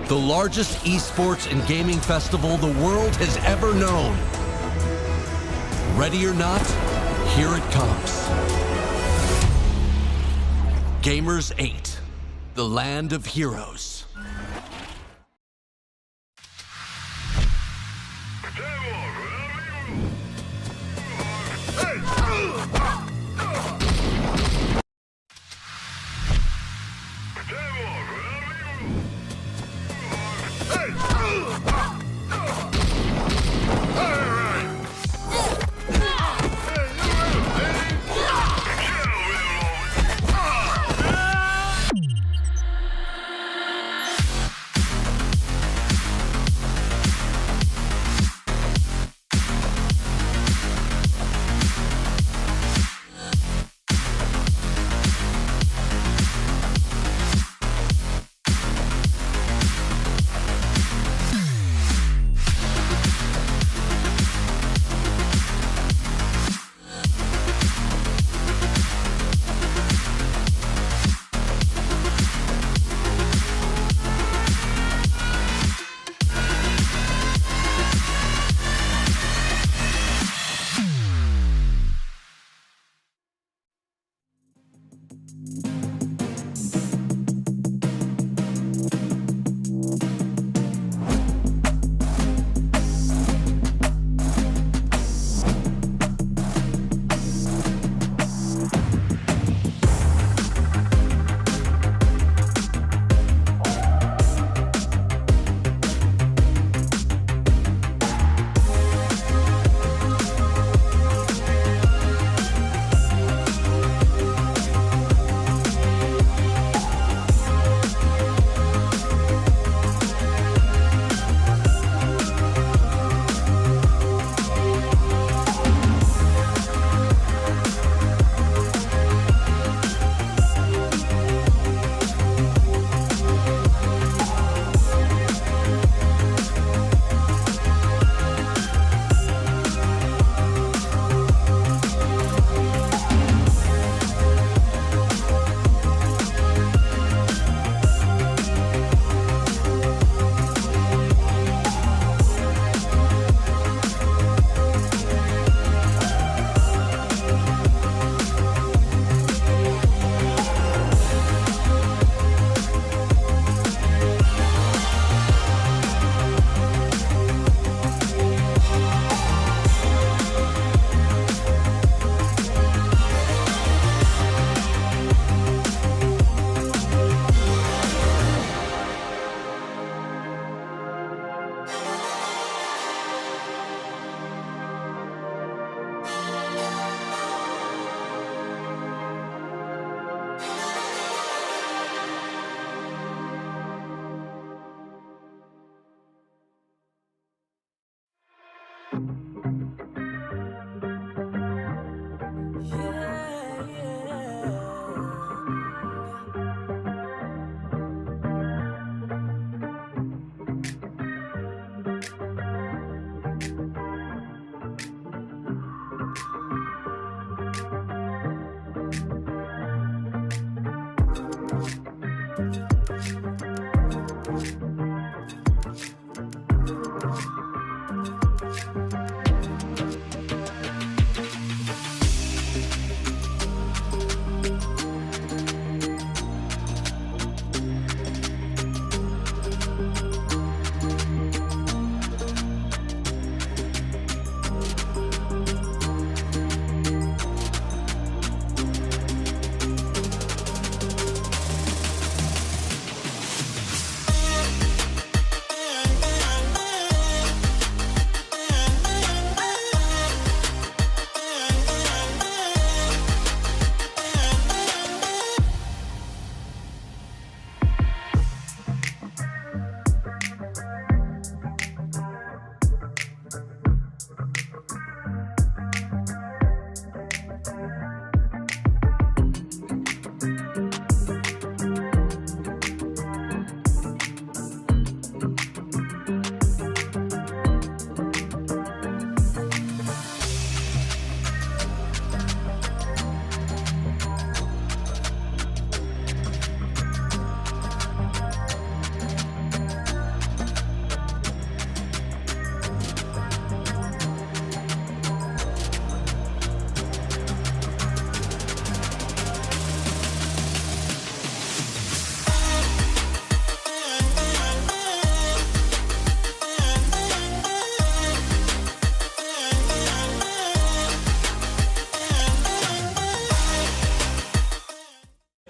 The largest esports and gaming festival the world has ever known. Ready or not, here it comes. Gamers 8, the land of heroes.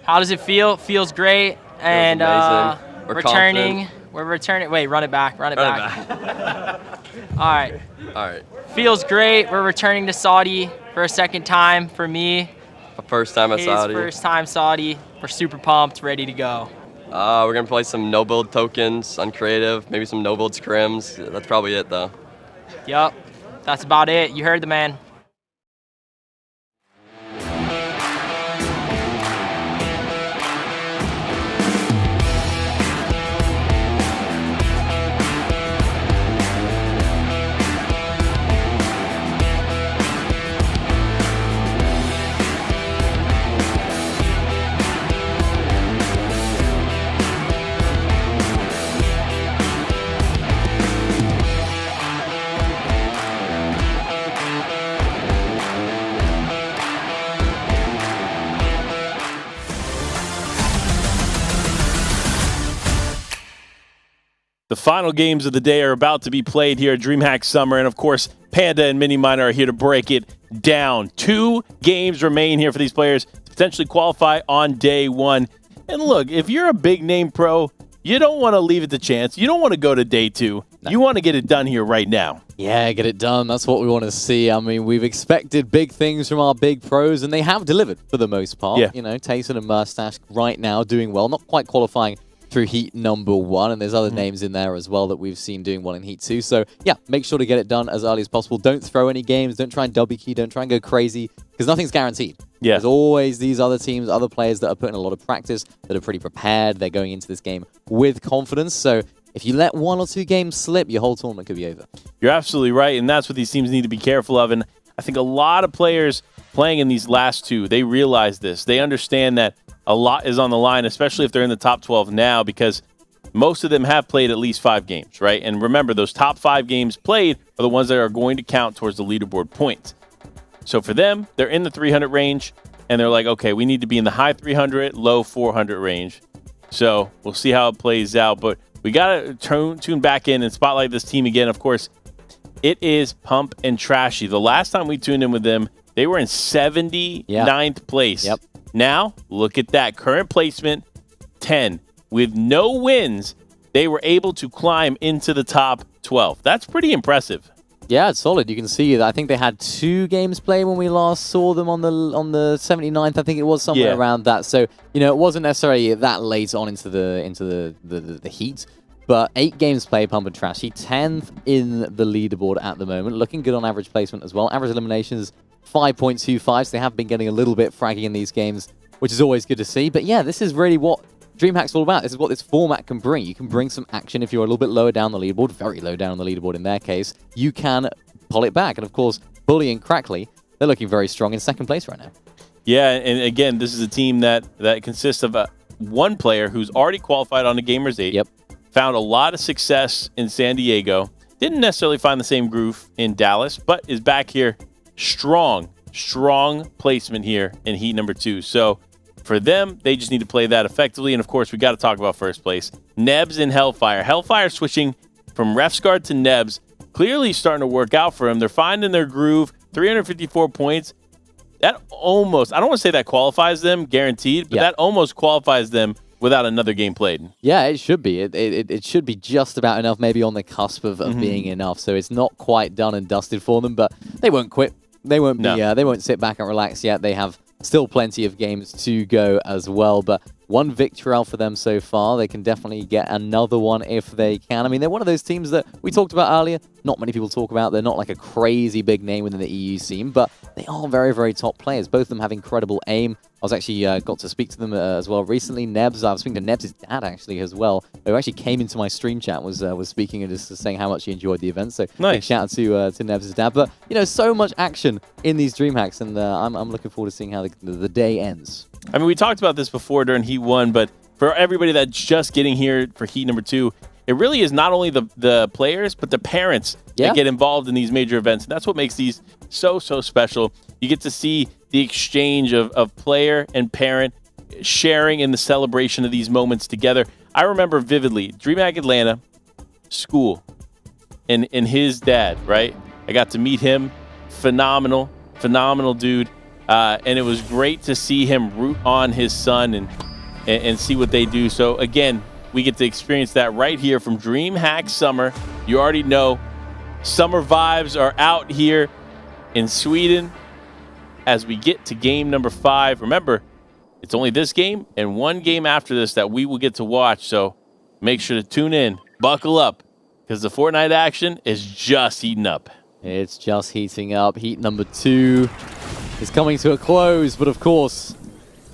How does it feel? Feels great. And We're returning. confident. We're returning. Wait, run it back. Run it back. All right. All right. Feels great. We're returning to Saudi for a second time for me. First time at His Saudi. first time Saudi. We're super pumped, ready to go. We're gonna play some no build tokens on creative, maybe some no build scrims. That's probably it though. Yup. That's about it. You heard the man. The final games of the day are about to be played here at DreamHack Summer, and of course, Panda and Miniminer are here to break it down. 2 games remain here for these players to potentially qualify on day 1. And look, if you're a big name pro, you don't want to leave it to chance. You don't want to go to day 2. No. You want to get it done here right now. Yeah, get it done. That's what we want to see. I mean, we've expected big things from our big pros, and they have delivered for the most part. Yeah. You know, Tayson and Mustache right now doing well, not quite qualifying through Heat number 1, and there's other names in there as well that we've seen doing well in Heat 2. So, yeah, make sure to get it done as early as possible. Don't throw any games. Don't try and double key. Don't try and go crazy, because nothing's guaranteed. Yeah. There's always these other teams, other players that are putting a lot of practice, that are pretty prepared. They're going into this game with confidence. So if you let 1 or 2 games slip, your whole tournament could be over. You're absolutely right, and that's what these teams need to be careful of. And I think a lot of players playing in these last 2, they realize this. They understand that a lot is on the line, especially if they're in the top 12 now, because most of them have played at least 5 games, right? And remember, those top 5 games played are the ones that are going to count towards the leaderboard points. So for them, they're in the 300 range, and they're like, okay, we need to be in the high 300, low 400 range. So we'll see how it plays out. But we got to tune back in and spotlight this team again. Of course, it is Pump and Trashy. The last time we tuned in with them, they were in 79th place. Yep. Now, look at that. Current placement, 10. With no wins, they were able to climb into the top 12. That's pretty impressive. Yeah, it's solid. You can see that. I think they had 2 games played when we last saw them on the 79th. I think it was somewhere around that. So, you know, it wasn't necessarily that late on into the heat. but 8 games played, Pump and Trashy. 10th in the leaderboard at the moment. Looking good on average placement as well. Average eliminations, 5.25, so they have been getting a little bit fraggy in these games, which is always good to see. But yeah, this is really what DreamHack's all about. This is what this format can bring. You can bring some action if you're a little bit lower down the leaderboard, very low down on the leaderboard in their case. You can pull it back. And of course, Bully and Crackley, they're looking very strong in 2nd place right now. Yeah, and again, this is a team that consists of one player who's already qualified on the Gamers 8. Yep. Found a lot of success in San Diego. Didn't necessarily find the same groove in Dallas, but is back here. Strong placement here in heat number 2. So for them, they just need to play that effectively. And of course, we got to talk about first place. Nebs and Hellfire. Hellfire switching from Refsguard to Nebs. Clearly starting to work out for them. They're finding their groove. 354 points. That almost, I don't want to say that qualifies them, guaranteed, but that almost qualifies them without another game played. Yeah, it should be. It should be just about enough, maybe on the cusp of being enough. So it's not quite done and dusted for them, but they won't quit. They won't be. They won't sit back and relax yet. They have still plenty of games to go as well. But one victory for them so far. They can definitely get another one if they can. I mean, they're one of those teams that we talked about earlier. Not many people talk about. They're not like a crazy big name within the EU scene, but they are very, very top players. Both of them have incredible aim. I was actually got to speak to them as well recently. Nebs, I was speaking to Nebs' dad actually as well, who actually came into my stream chat, was speaking and just saying how much he enjoyed the event. So big shout out to Nebs' dad. But you know, so much action in these DreamHacks, and I'm looking forward to seeing how the day ends. I mean, we talked about this before during Heat 1, but for everybody that's just getting here for Heat number 2, it really is not only the players, but the parents that get involved in these major events. And that's what makes these so special. You get to see the exchange of player and parent sharing in the celebration of these moments together. I remember vividly, DreamHack Atlanta, school, and his dad, right? I got to meet him. Phenomenal dude. And it was great to see him root on his son and see what they do. So again, we get to experience that right here from DreamHack Summer. You already know summer vibes are out here in Sweden as we get to game number 5. Remember, it's only this game and one game after this that we will get to watch. So make sure to tune in, buckle up, because the Fortnite action is just heating up. It's just heating up. Heat number 2 is coming to a close, but of course,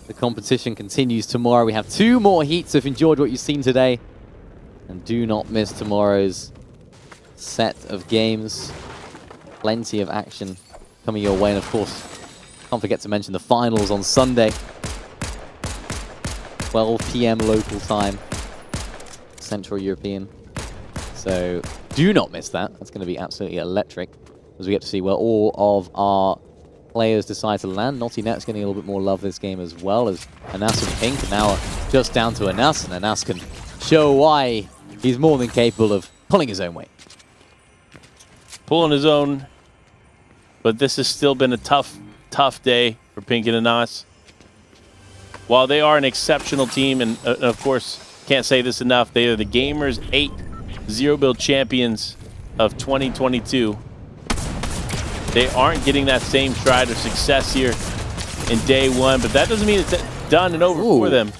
the competition continues tomorrow. We have 2 more heats, so if you enjoyed what you've seen today, and do not miss tomorrow's set of games. Plenty of action coming your way, and of course, can't forget to mention the finals on Sunday. 12 p.m. local time, Central European. So do not miss that. That's going to be absolutely electric, as we get to see where all of our players decide to land. Naughty Net's getting a little bit more love this game as well, as Anas and Pink are now just down to Anas, and Anas can show why he's more than capable of pulling his own weight. Pulling his own, but this has still been a tough day for Pink and Anas. While they are an exceptional team, and of course, can't say this enough, they are the Gamers 8 Zero Build champions of 2022. They aren't getting that same stride of success here in day 1, but that doesn't mean it's done and over for them,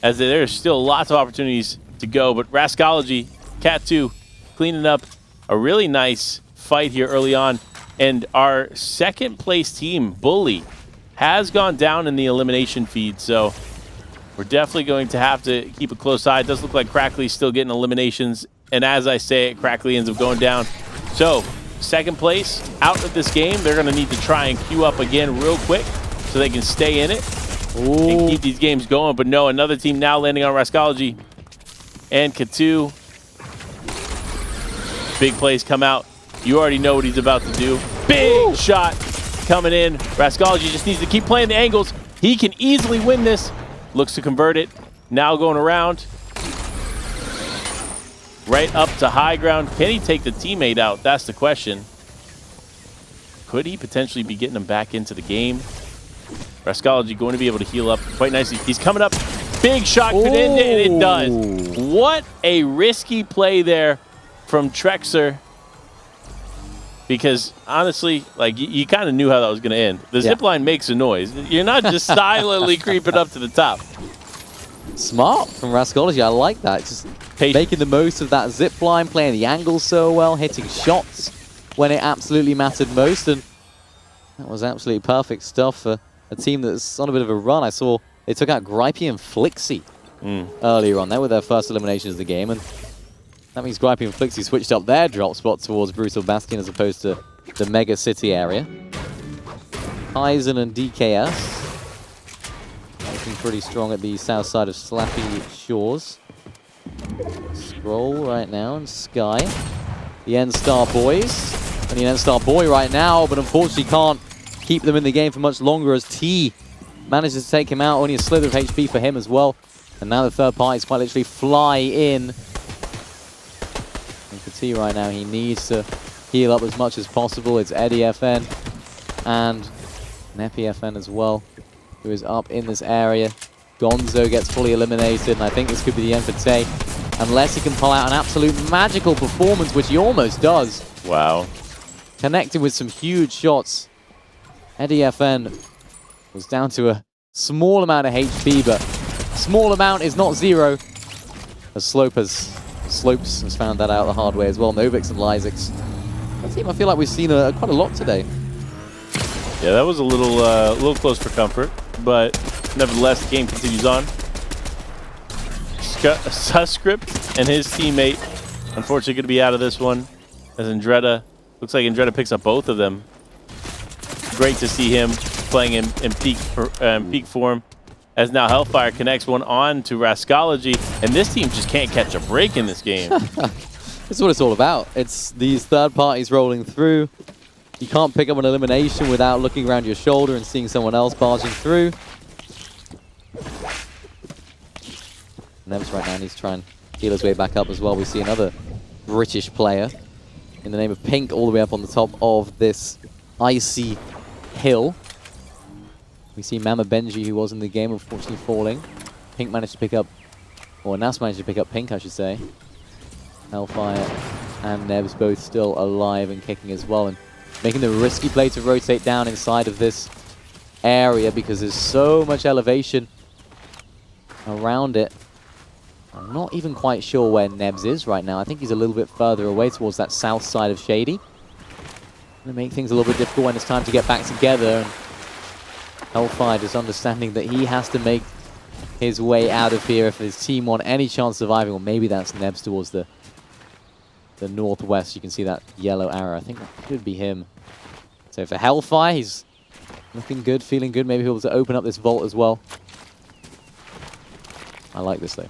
as there's still lots of opportunities to go. But Rascology, Cat 2, cleaning up a really nice fight here early on. And our 2nd place team, Bully, has gone down in the elimination feed, so we're definitely going to have to keep a close eye. It does look like Crackley's still getting eliminations, and as I say it, Crackley ends up going down. So 2nd place out of this game. They're going to need to try and queue up again real quick so they can stay in it and keep these games going. But no, another team now landing on Rascology and Katu. Big plays come out. You already know what he's about to do. Big shot coming in. Rascology just needs to keep playing the angles. He can easily win this. Looks to convert it. Now going around. Right up to high ground. Can he take the teammate out? That's the question. Could he potentially be getting him back into the game? Rascology going to be able to heal up quite nicely. He's coming up. Big shot could end it, and it does. What a risky play there from Trexer. Because honestly, like you kind of knew how that was going to end. The zip line makes a noise. You're not just silently creeping up to the top. Smart from Rascology. I like that. Just making the most of that zip line, playing the angles so well, hitting shots when it absolutely mattered most. And that was absolutely perfect stuff for a team that's on a bit of a run. I saw they took out Gripey and Flixie earlier on there with their first eliminations of the game. And that means Gripey and Flixie switched up their drop spot towards Brutal Bastion as opposed to the Mega City area. Eisen and DKS looking pretty strong at the south side of Slappy Shores. Scroll right now and Sky. The N-Star boys. And the N-Star boy right now, but unfortunately can't keep them in the game for much longer as T manages to take him out. Only a slither of HP for him as well. And now the third parties quite literally fly in. And for T right now, he needs to heal up as much as possible. It's Eddie FN and Neppy FN as well, who is up in this area. Gonzo gets fully eliminated, and I think this could be the end for Tay, unless he can pull out an absolute magical performance, which he almost does. Wow. Connecting with some huge shots. Eddie FN was down to a small amount of HP, but small amount is not zero. As Slopes has found that out the hard way as well. Novix and Lysix. That team, I feel like we've seen quite a lot today. Yeah, that was a little close for comfort, but nevertheless, the game continues on. Suscript and his teammate, unfortunately, going to be out of this one. As Andretta, looks like Andretta picks up both of them. Great to see him playing in peak form. As now Hellfire connects one on to Rascology, and this team just can't catch a break in this game. That's what it's all about. It's these third parties rolling through. You can't pick up an elimination without looking around your shoulder and seeing someone else barging through. Neves right now needs to try and heal his way back up as well. We see another British player in the name of Pink all the way up on the top of this icy hill. We see Mama Benji, who was in the game, unfortunately falling. Pink managed to pick up, or Nas managed to pick up Pink, I should say. Hellfire and Nebs both still alive and kicking as well, and making the risky play to rotate down inside of this area because there's so much elevation around it. I'm not even quite sure where Nebs is right now. I think he's a little bit further away towards that south side of Shady. Gonna make things a little bit difficult when it's time to get back together. And Hellfire just understanding that he has to make his way out of here if his team want any chance of surviving. Or maybe that's Nebs towards the northwest. You can see that yellow arrow. I think that could be him. So for Hellfire, he's looking good, feeling good. Maybe he'll be able to open up this vault as well. I like this though.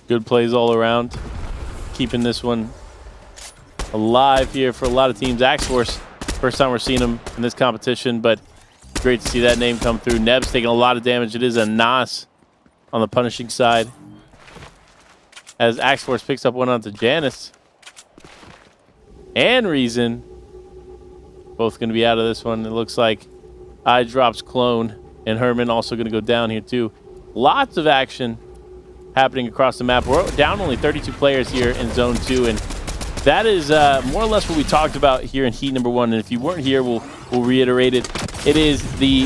Good plays all around. Keeping this one alive here for a lot of teams. Axforce, first time we're seeing him in this competition, but great to see that name come through. Neb's taking a lot of damage. It is a Nas on the punishing side. As Axforce picks up one onto Janice. And Reason. Both going to be out of this one. It looks like Eye drops Clone. And Herman also going to go down here too. Lots of action happening across the map. We're down only 32 players here in Zone 2. And that is more or less what we talked about here in Heat number 1. And if you weren't here, we'll reiterate it. It is the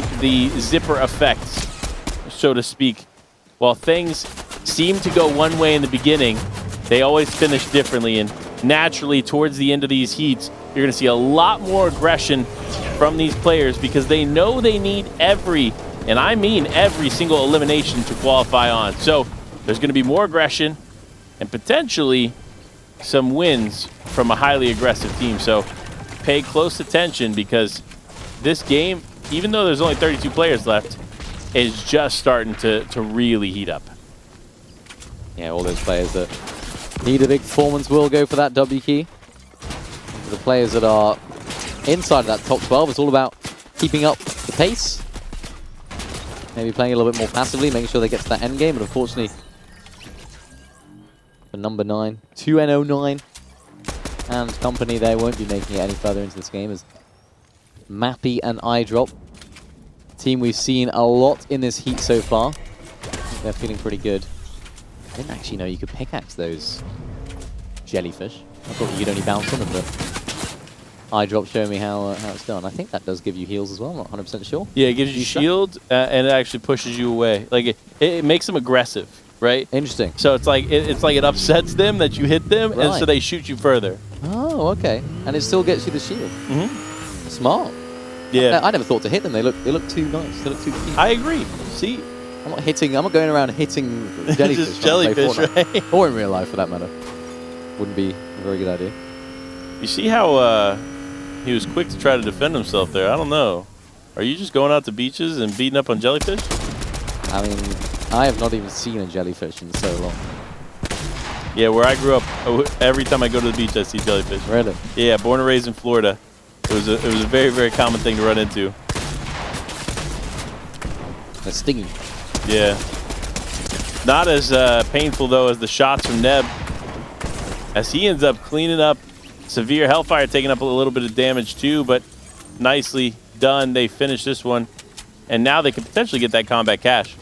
zipper effect, so to speak. While things seem to go one way in the beginning, they always finish differently, and naturally towards the end of these heats, you're going to see a lot more aggression from these players because they know they need every, and I mean every single elimination to qualify on. So there's going to be more aggression and potentially some wins from a highly aggressive team. So pay close attention because this game, even though there's only 32 players left, is just starting to really heat up. Yeah, all those players that need a big performance will go for that W key. For the players that are inside of that top 12, it's all about keeping up the pace. Maybe playing a little bit more passively, making sure they get to that end game. But unfortunately, for number 9, 2N09 and company, they won't be making it any further into this game as Mappy and iDrop, team we've seen a lot in this heat so far. They're feeling pretty good. I didn't actually know you could pickaxe those jellyfish. I thought you'd only bounce on them, but eye drop showing me how it's done. I think that does give you heals as well. I'm not 100% sure. Yeah, it gives you shield, and it actually pushes you away. Like it makes them aggressive, right? Interesting. So it's like it upsets them that you hit them, and so they shoot you further. Oh, okay. And it still gets you the shield. Smart. Yeah. I never thought to hit them. They look too nice. They look too cute. I agree. See, I'm not going around hitting jellyfish. Just jellyfish, right? Or in real life, for that matter. Wouldn't be a very good idea. You see how he was quick to try to defend himself there? I don't know. Are you just going out to beaches and beating up on jellyfish? I mean, I have not even seen a jellyfish in so long. Yeah, where I grew up, every time I go to the beach, I see jellyfish. Really? Yeah, born and raised in Florida. It was a very, very common thing to run into. They're stinging. Yeah. Not as painful, though, as the shots from Neb. As he ends up cleaning up Severe. Hellfire taking up a little bit of damage, too, but nicely done. They finish this one, and now they can potentially get that combat cash.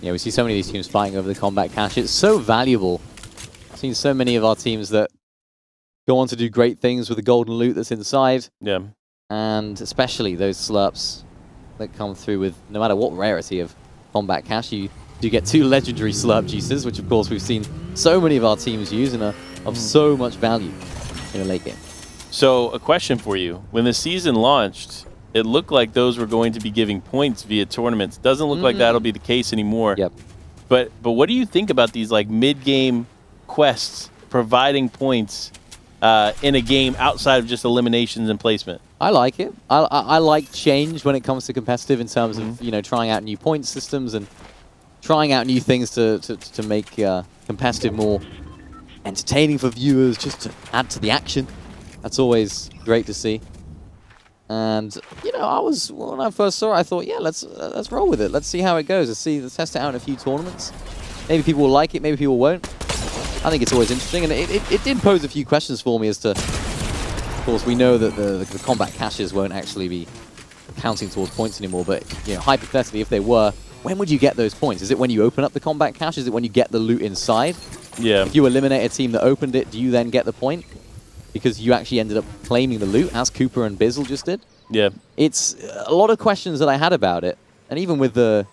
Yeah, we see so many of these teams fighting over the combat cash. It's so valuable. I've seen so many of our teams that go on to do great things with the golden loot that's inside. Yeah. And especially those slurps that come through with, no matter what rarity of combat cash, you do get 2 legendary slurp juices, which of course we've seen so many of our teams use and are of so much value in a late game. So a question for you. When the season launched, it looked like those were going to be giving points via tournaments. Doesn't look like that'll be the case anymore. Yep. But what do you think about these like mid-game quests providing points in a game outside of just eliminations and placement? I like it. I like change when it comes to competitive in terms of, you know, trying out new point systems and trying out new things to make competitive more entertaining for viewers, just to add to the action. That's always great to see. And, you know, when I first saw it, I thought, yeah, let's roll with it. Let's see how it goes. Let's test it out in a few tournaments. Maybe people will like it, maybe people won't. I think it's always interesting, and it did pose a few questions for me as to, of course, we know that the combat caches won't actually be counting towards points anymore, but, you know, hypothetically, if they were, when would you get those points? Is it when you open up the combat cache? Is it when you get the loot inside? Yeah. If you eliminate a team that opened it, do you then get the point? Because you actually ended up claiming the loot, as Cooper and Bizzle just did. Yeah. It's a lot of questions that I had about it, and even with the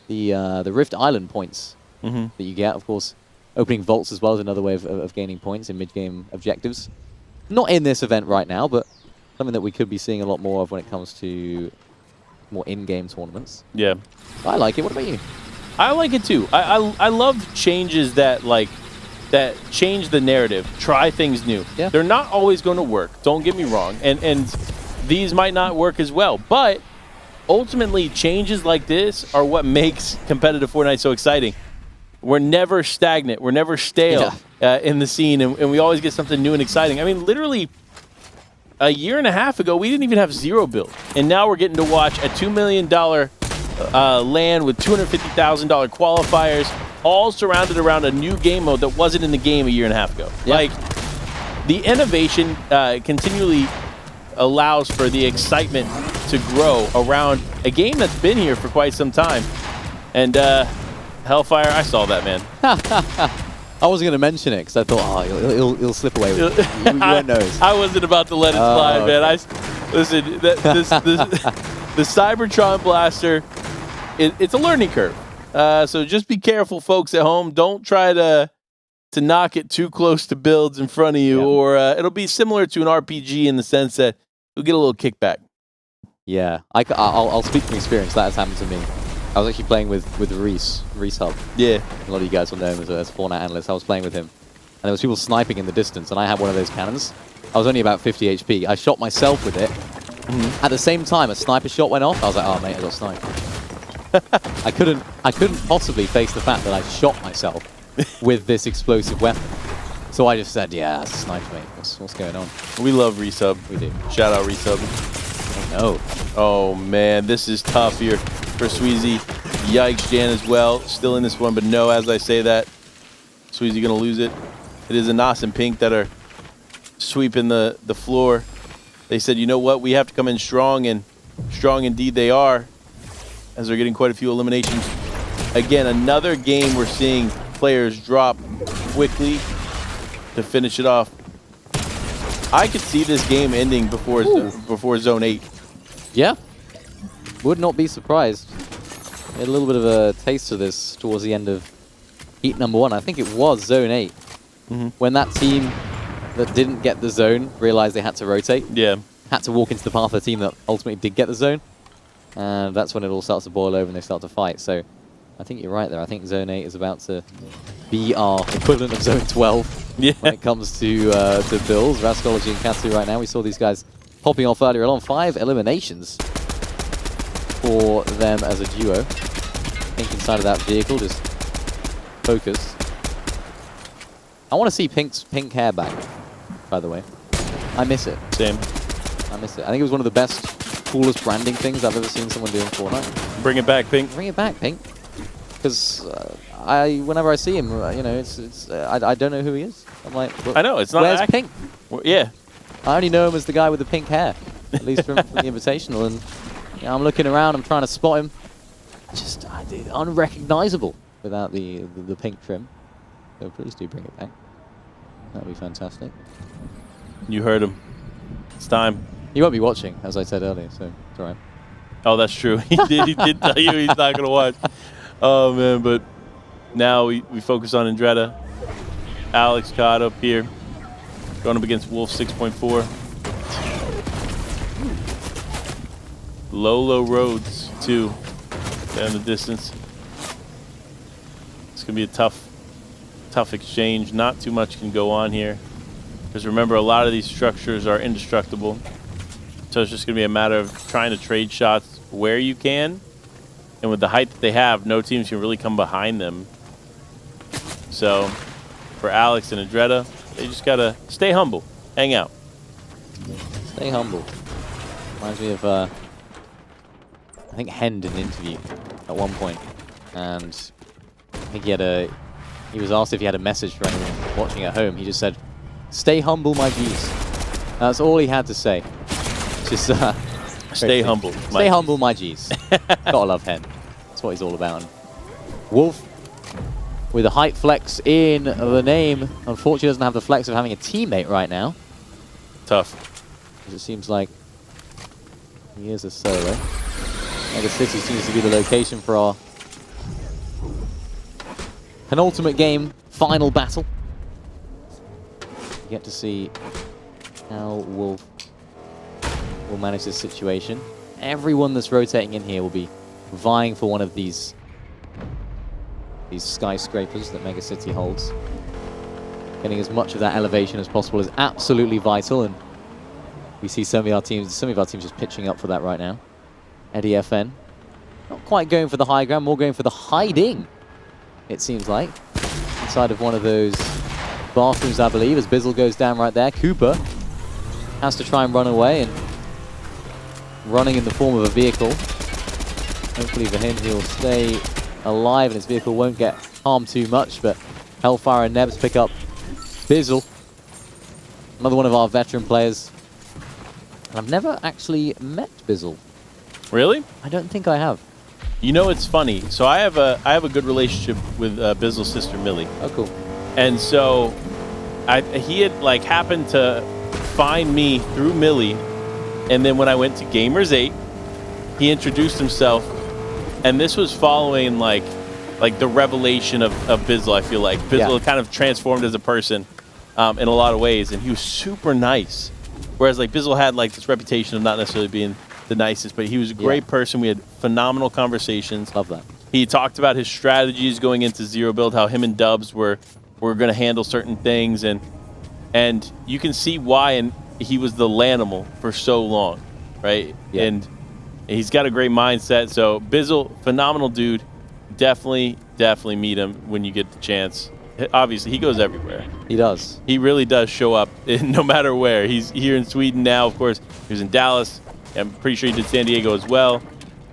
Rift Island points that you get, of course, opening vaults as well is another way of gaining points in mid-game objectives. Not in this event right now, but something that we could be seeing a lot more of when it comes to more in-game tournaments. Yeah. I like it. What about you? I like it too. I love changes that change the narrative, try things new. Yeah. They're not always going to work, don't get me wrong, and these might not work as well, but ultimately changes like this are what makes competitive Fortnite so exciting. We're never stagnant, we're never stale in the scene, and we always get something new and exciting. I mean, literally a year and a half ago, we didn't even have 0 build, and now we're getting to watch a $2 million land with $250,000 qualifiers, all surrounded around a new game mode that wasn't in the game a year and a half ago. Yep. Like, the innovation continually allows for the excitement to grow around a game that's been here for quite some time. And Hellfire, I saw that, man. I wasn't going to mention it because I thought, oh, he'll slip away with it. You won't notice. I wasn't about to let it slide, okay. man. Listen, the Cybertron Blaster, it's a learning curve. So just be careful, folks at home. Don't try to knock it too close to builds in front of you, or it'll be similar to an RPG in the sense that you'll get a little kickback. Yeah, I'll speak from experience. That has happened to me. I was actually playing with Reese Hub. Yeah. A lot of you guys will know him as a Fortnite analyst. I was playing with him, and there was people sniping in the distance, and I had one of those cannons. I was only about 50 HP. I shot myself with it. At the same time, a sniper shot went off. I was like, oh, mate, I got sniped. I couldn't possibly face the fact that I shot myself with this explosive weapon. So I just said, yeah, snipe, mate. What's going on? We love Resub. We do. Shout out Resub. Oh, no. Oh, man, this is tough here for Sweezy. Yikes, Jan as well. Still in this one, but no, as I say that, Sweezy going to lose it. It is Anas and Pink that are sweeping the floor. They said, you know what, we have to come in strong, and strong indeed they are, as they're getting quite a few eliminations. Again, another game we're seeing players drop quickly to finish it off. I could see this game ending before Zone 8. Yeah. Would not be surprised. We had a little bit of a taste of this towards the end of heat number 1. I think it was Zone 8. When that team that didn't get the zone realized they had to rotate. Yeah. Had to walk into the path of the team that ultimately did get the zone. And that's when it all starts to boil over and they start to fight. So I think you're right there. I think Zone 8 is about to be our equivalent of Zone 12 when it comes to Bills, Rascology and Katsu right now. We saw these guys popping off earlier on. 5 eliminations for them as a duo. Pink inside of that vehicle, just focus. I want to see Pink's pink hair back, by the way. I miss it. Same. I miss it. I think it was one of the best, coolest branding things I've ever seen someone do in Fortnite. Bring it back, Pink. Bring it back, Pink. Because whenever I see him, you know, I don't know who he is. I'm like, I know, it's not where's Pink? Well, yeah. I only know him as the guy with the pink hair, at least from the Invitational. And you know, I'm looking around, I'm trying to spot him. Just unrecognizable without the pink trim. So please do bring it back. That would be fantastic. You heard him. It's time. He won't be watching, as I said earlier, so it's all right. Oh, that's true. He did tell you he's not going to watch. Oh, man, but now we focus on Andretta. Alex caught up here. Going up against Wolf 6.4. Lolo Rhodes, too, down the distance. It's going to be a tough exchange. Not too much can go on here. Because remember, a lot of these structures are indestructible. So it's just going to be a matter of trying to trade shots where you can. And with the height that they have, no teams can really come behind them. So for Alex and Andretta, they just got to stay humble, hang out. Stay humble. Reminds me of, I think Hen did an interview at one point. And I think he was asked if he had a message for anyone watching at home. He just said, "Stay humble, my G's." That's all he had to say. Just stay humble. Stay humble, my G's. Gotta love Hen. That's what he's all about. And Wolf with a height flex in the name. Unfortunately, doesn't have the flex of having a teammate right now. Tough. Because it seems like he is a solo. Mega City seems to be the location for our penultimate game, final battle. Get to see how Wolf will manage this situation. Everyone that's rotating in here will be vying for one of these skyscrapers that Mega City holds. Getting as much of that elevation as possible is absolutely vital, and we see some of our teams just pitching up for that right now. Eddie FN not quite going for the high ground, more going for the hiding, it seems like, inside of one of those bathrooms, I believe, as Bizzle goes down right there. Cooper has to try and run away, and running in the form of a vehicle. Hopefully for him, he'll stay alive and his vehicle won't get harmed too much, but Hellfire and Nebs pick up Bizzle, another one of our veteran players. And I've never actually met Bizzle. Really? I don't think I have. You know, it's funny. So I have a good relationship with Bizzle's sister, Millie. Oh, cool. And so he had like happened to find me through Millie. And then when I went to Gamers 8, he introduced himself. And this was following like the revelation of Bizzle, I feel like. Bizzle kind of transformed as a person in a lot of ways. And he was super nice. Whereas like Bizzle had like this reputation of not necessarily being the nicest, but he was a great person. We had phenomenal conversations. Love that. He talked about his strategies going into Zero Build, how him and Dubs were going to handle certain things, and you can see why. And he was the Lanimal for so long, right? Yeah. And he's got a great mindset. So Bizzle, phenomenal dude. Definitely meet him when you get the chance. Obviously, he goes everywhere. He does. He really does show up no matter where. He's here in Sweden now, of course. He was in Dallas. I'm pretty sure he did San Diego as well.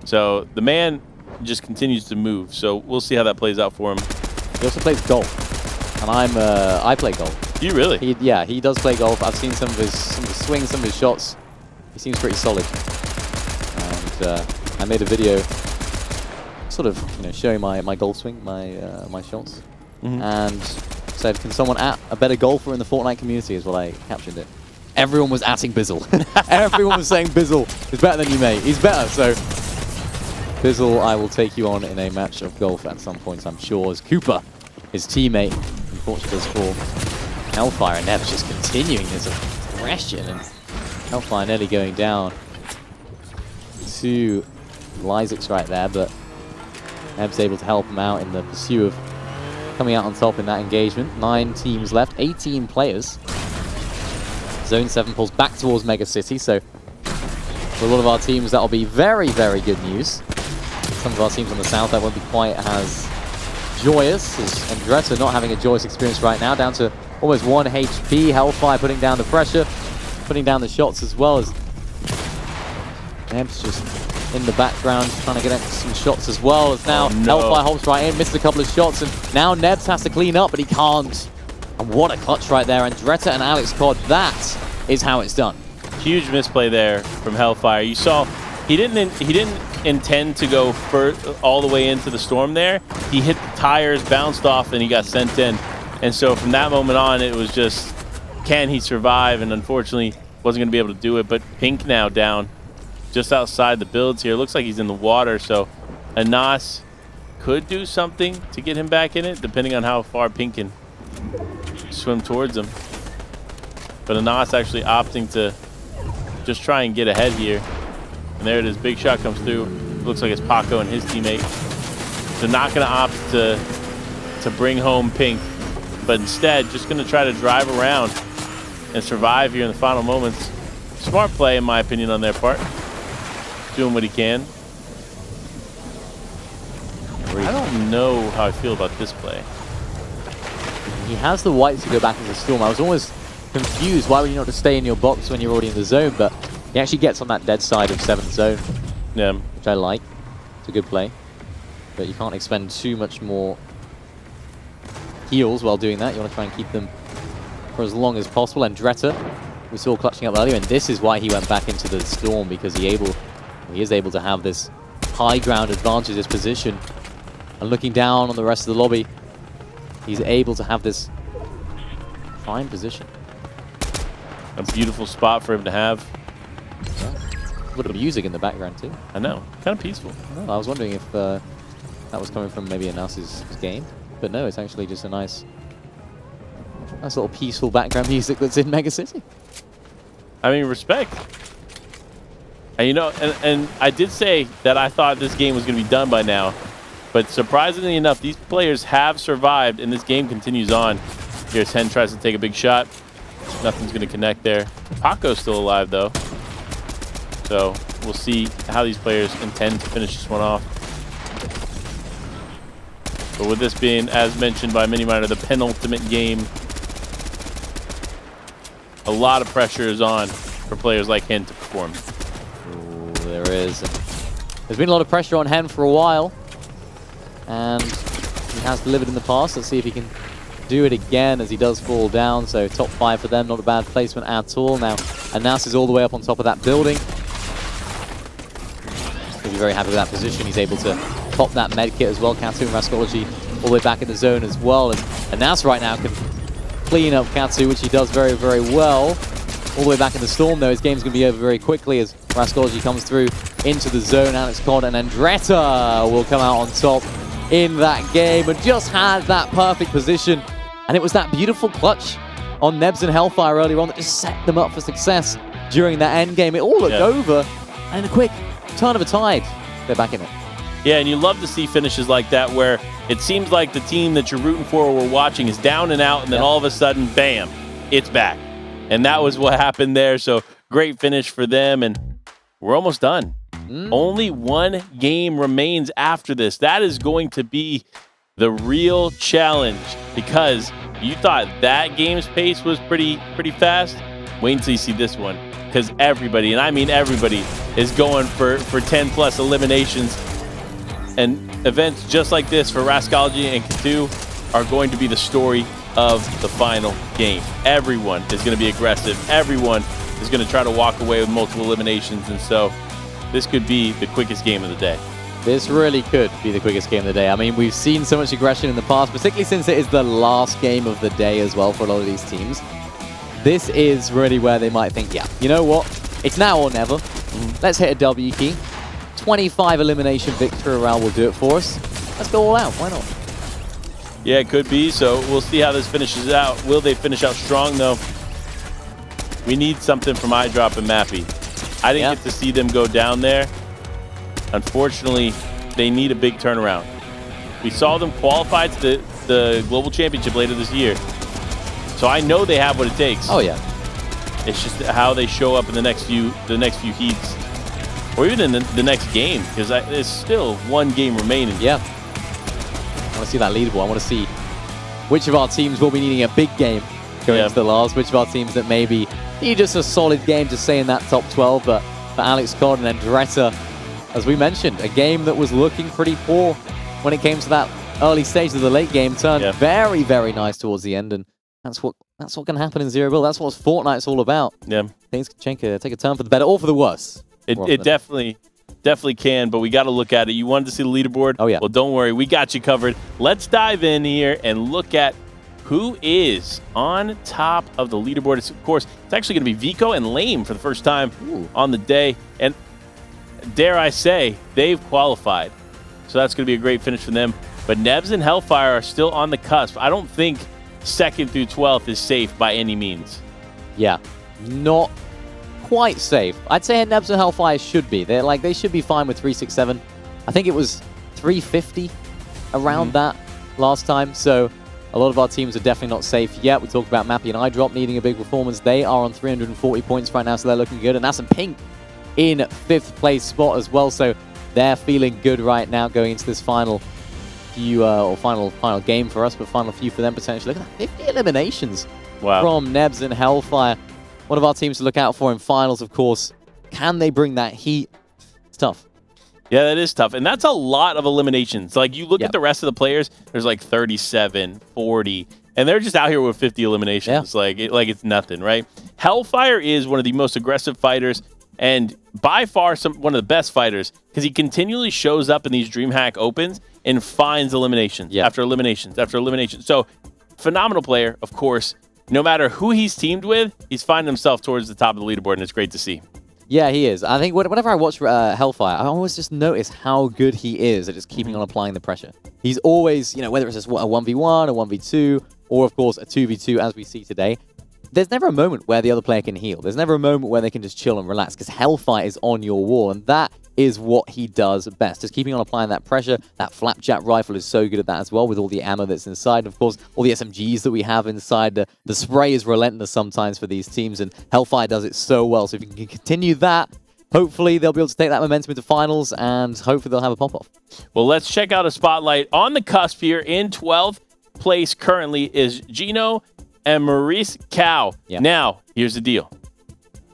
So the man just continues to move. So we'll see how that plays out for him. He also plays golf, and I play golf. You really? He does play golf. I've seen some of his swings, some of his shots. He seems pretty solid. And I made a video, sort of, showing my golf swing, my shots, and said, "Can someone at a better golfer in the Fortnite community?" is what I captioned it. everyone was atting Bizzle. Everyone was saying Bizzle is better than you, mate. He's better, so Bizzle, I will take you on in a match of golf at some point, I'm sure, as Cooper, his teammate, unfortunately does fall. Hellfire and Neb's just continuing this aggression, and Hellfire nearly going down to Lysick's right there, but Neb's able to help him out in the pursuit of coming out on top in that engagement. 9 teams left, 18 players. Zone 7 pulls back towards Mega City, so for a lot of our teams that'll be very, very good news. Some of our teams on the south that won't be quite as joyous, as Andretta not having a joyous experience right now, down to almost 1 HP. Hellfire putting down the pressure, putting down the shots as well, as Neb's just in the background trying to get some shots as well, as now Hellfire hops right in, missed a couple of shots, and now Nebs has to clean up, but he can't. And what a clutch right there, Andretta and Alex Cod, that is how it's done. Huge misplay there from Hellfire. You saw he didn't intend to go all the way into the storm there. He hit the tires, bounced off, and he got sent in. And so from that moment on, it was just, can he survive? And unfortunately, wasn't going to be able to do it. But Pink now down just outside the builds here. Looks like he's in the water, so Anas could do something to get him back in it, depending on how far Pink can swim towards him. But Anas actually opting to just try and get ahead here. And there it is, big shot comes through. Looks like it's Paco and his teammate. They're not going to opt to bring home Pink, but instead just going to try to drive around and survive here in the final moments. Smart play, in my opinion, on their part. Doing what he can. I don't know how I feel about this play. He has the white to go back into the storm. I was almost confused. Why would you not just stay in your box when you're already in the zone? But he actually gets on that dead side of 7th zone, which I like. It's a good play. But you can't expend too much more heals while doing that. You want to try and keep them for as long as possible. And Andretta, we saw clutching up earlier, and this is why he went back into the storm, because he is able to have this high ground advantage, this position. And looking down on the rest of the lobby, he's able to have this prime position. A beautiful spot for him to have. A little bit of music in the background too. I know, kind of peaceful. Well, I was wondering if that was coming from maybe Anas's game, but no, it's actually just a nice little peaceful background music that's in Mega City. I mean, respect. And you know, and I did say that I thought this game was going to be done by now, but surprisingly enough, these players have survived, and this game continues on. Here's Hen tries to take a big shot. Nothing's going to connect there. Paco's still alive, though. So we'll see how these players intend to finish this one off. But with this being, as mentioned by Miniminer, the penultimate game, a lot of pressure is on for players like Hen to perform. Ooh, there is. There's been a lot of pressure on Hen for a while, and he has delivered in the past. Let's see if he can do it again as he does fall down. So top 5 for them, not a bad placement at all. Now Anas is all the way up on top of that building. He'll be very happy with that position. He's able to pop that med kit as well. Katsu and Rascology all the way back in the zone as well. And Anas right now can clean up Katsu, which he does very, very well. All the way back in the storm, though, his game's going to be over very quickly as Rascology comes through into the zone. Alex Cod and Andretta will come out on top in that game and just had that perfect position. And it was that beautiful clutch on Nebs and Hellfire earlier on that just set them up for success during that end game. It all looked over, and a quick turn of a tide, they're back in it. Yeah, and you love to see finishes like that where it seems like the team that you're rooting for or watching is down and out, and then all of a sudden, bam, it's back. And that was what happened there. So great finish for them, and we're almost done. Only one game remains after this. That is going to be the real challenge, because you thought that game's pace was pretty fast. Wait until you see this one, because everybody, and I mean everybody, is going for 10+ eliminations. And events just like this for Rascology and Katu are going to be the story of the final game. Everyone is going to be aggressive. Everyone is going to try to walk away with multiple eliminations, and so this could be the quickest game of the day. This really could be the quickest game of the day. I mean, we've seen so much aggression in the past, particularly since it is the last game of the day as well for a lot of these teams. this is really where they might think, yeah, you know what? It's now or never. Let's hit a W key. 25 elimination victory round will do it for us. Let's go all out. Why not? Yeah, it could be. So we'll see how this finishes out. Will they finish out strong, though? We need something from iDrop and Mappy. I didn't get to see them go down there. Unfortunately, they need a big turnaround. We saw them qualify to the Global Championship later this year. So I know they have what it takes. Oh, yeah. It's just how they show up in the next few heats. Or even in the next game, because there's still one game remaining. Yeah. I want to see that leaderboard. I want to see which of our teams will be needing a big game going into the last, which of our teams that maybe need just a solid game to stay in that top 12. But for Alex Cod and Andretta, as we mentioned, a game that was looking pretty poor when it came to that early stage of the late game turned very, very nice towards the end. And that's what can happen in Zero Build. That's what Fortnite's all about. Yeah. Things can take a turn for the better or for the worse. It definitely can, but we got to look at it. You wanted to see the leaderboard? Oh, yeah. Well, don't worry. We got you covered. Let's dive in here and look at who is on top of the leaderboard. Of course, it's actually going to be Vico and Lame for the first time on the day. And dare I say, they've qualified. So that's going to be a great finish for them. But Nebs and Hellfire are still on the cusp. I don't think 2nd through 12th is safe by any means. Yeah, not quite safe. I'd say Nebs and Hellfire should be. They should be fine with 367. I think it was 350 around that last time. So a lot of our teams are definitely not safe yet. We talked about Mappy and iDrop needing a big performance. They are on 340 points right now, so they're looking good. And that's in Pink in 5th place spot as well. So they're feeling good right now going into this final few or final game for us, but final few for them potentially. Look at that, 50 eliminations from Nebs and Hellfire. One of our teams to look out for in finals, of course. Can they bring that heat? It's tough. Yeah, that is tough. And that's a lot of eliminations. Like, you look at the rest of the players, there's like 37, 40, and they're just out here with 50 eliminations. Like it's nothing, right? Hellfire is one of the most aggressive fighters and by far one of the best fighters because he continually shows up in these DreamHack Opens and finds eliminations after eliminations after eliminations. So, phenomenal player, of course. No matter who he's teamed with, he's finding himself towards the top of the leaderboard, and it's great to see. Yeah, he is. I think whenever I watch Hellfire, I always just notice how good he is at just keeping on applying the pressure. He's always, whether it's just a 1v1, a 1v2, or of course a 2v2 as we see today, there's never a moment where the other player can heal. There's never a moment where they can just chill and relax because Hellfire is on your wall, and that is what he does best. Just keeping on applying that pressure. That Flapjack rifle is so good at that as well with all the ammo that's inside. And of course, all the SMGs that we have inside. The spray is relentless sometimes for these teams, and Hellfire does it so well. So if you can continue that, hopefully they'll be able to take that momentum into finals, and hopefully they'll have a pop-off. Well, let's check out a spotlight. On the cusp here in 12th place currently is Gino and Maurice Cow. Yeah. Now, here's the deal.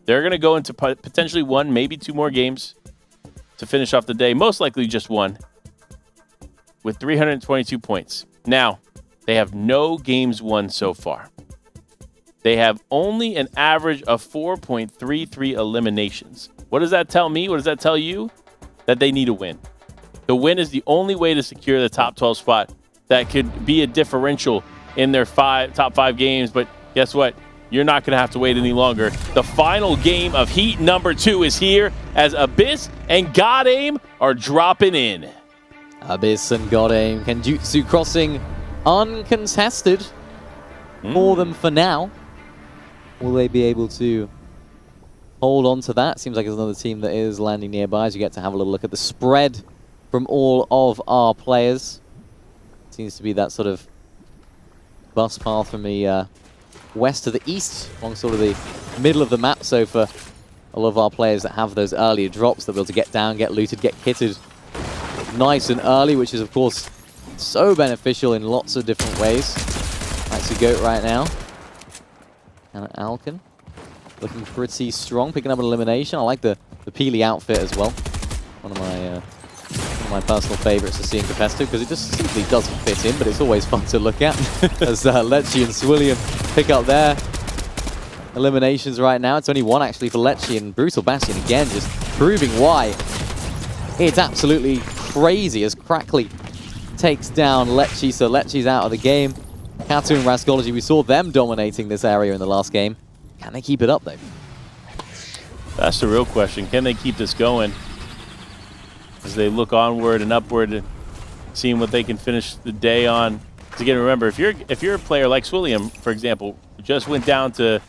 They're going to go into potentially 1, maybe 2 more games to finish off the day. Most likely just 1 with 322 points. Now, they have no games won so far. They have only an average of 4.33 eliminations. What does that tell me? What does that tell you? That they need a win. The win is the only way to secure the top 12 spot. That could be a differential in their top 5 games, but guess what? You're not going to have to wait any longer. The final game of Heat number 2 is here as Abyss and Godaim are dropping in. Abyss and Godaim. Kenjutsu crossing uncontested for them for now. Will they be able to hold on to that? Seems like there's another team that is landing nearby as you get to have a little look at the spread from all of our players. Seems to be that sort of bus path from the west to the east, along sort of the middle of the map. So for a lot of our players that have those earlier drops, they'll be able to get down, get looted, get kitted nice and early, which is of course so beneficial in lots of different ways. That's a goat right now. And Alkin looking pretty strong, picking up an elimination. I like the Peely outfit as well. One of my personal favorites to see in competitive because it just simply doesn't fit in, but it's always fun to look at. As Lecce and Swilliam pick up their eliminations right now. It's only 1 actually for Lecce, and Brutal Bastion again just proving why it's absolutely crazy as Crackley takes down Lecce. So Lecce's out of the game. Katu and Rascology, we saw them dominating this area in the last game. Can they keep it up, though? That's the real question. Can they keep this going as they look onward and upward and seeing what they can finish the day on? Because again, remember, if you're a player like Swilliam, for example, who just went down to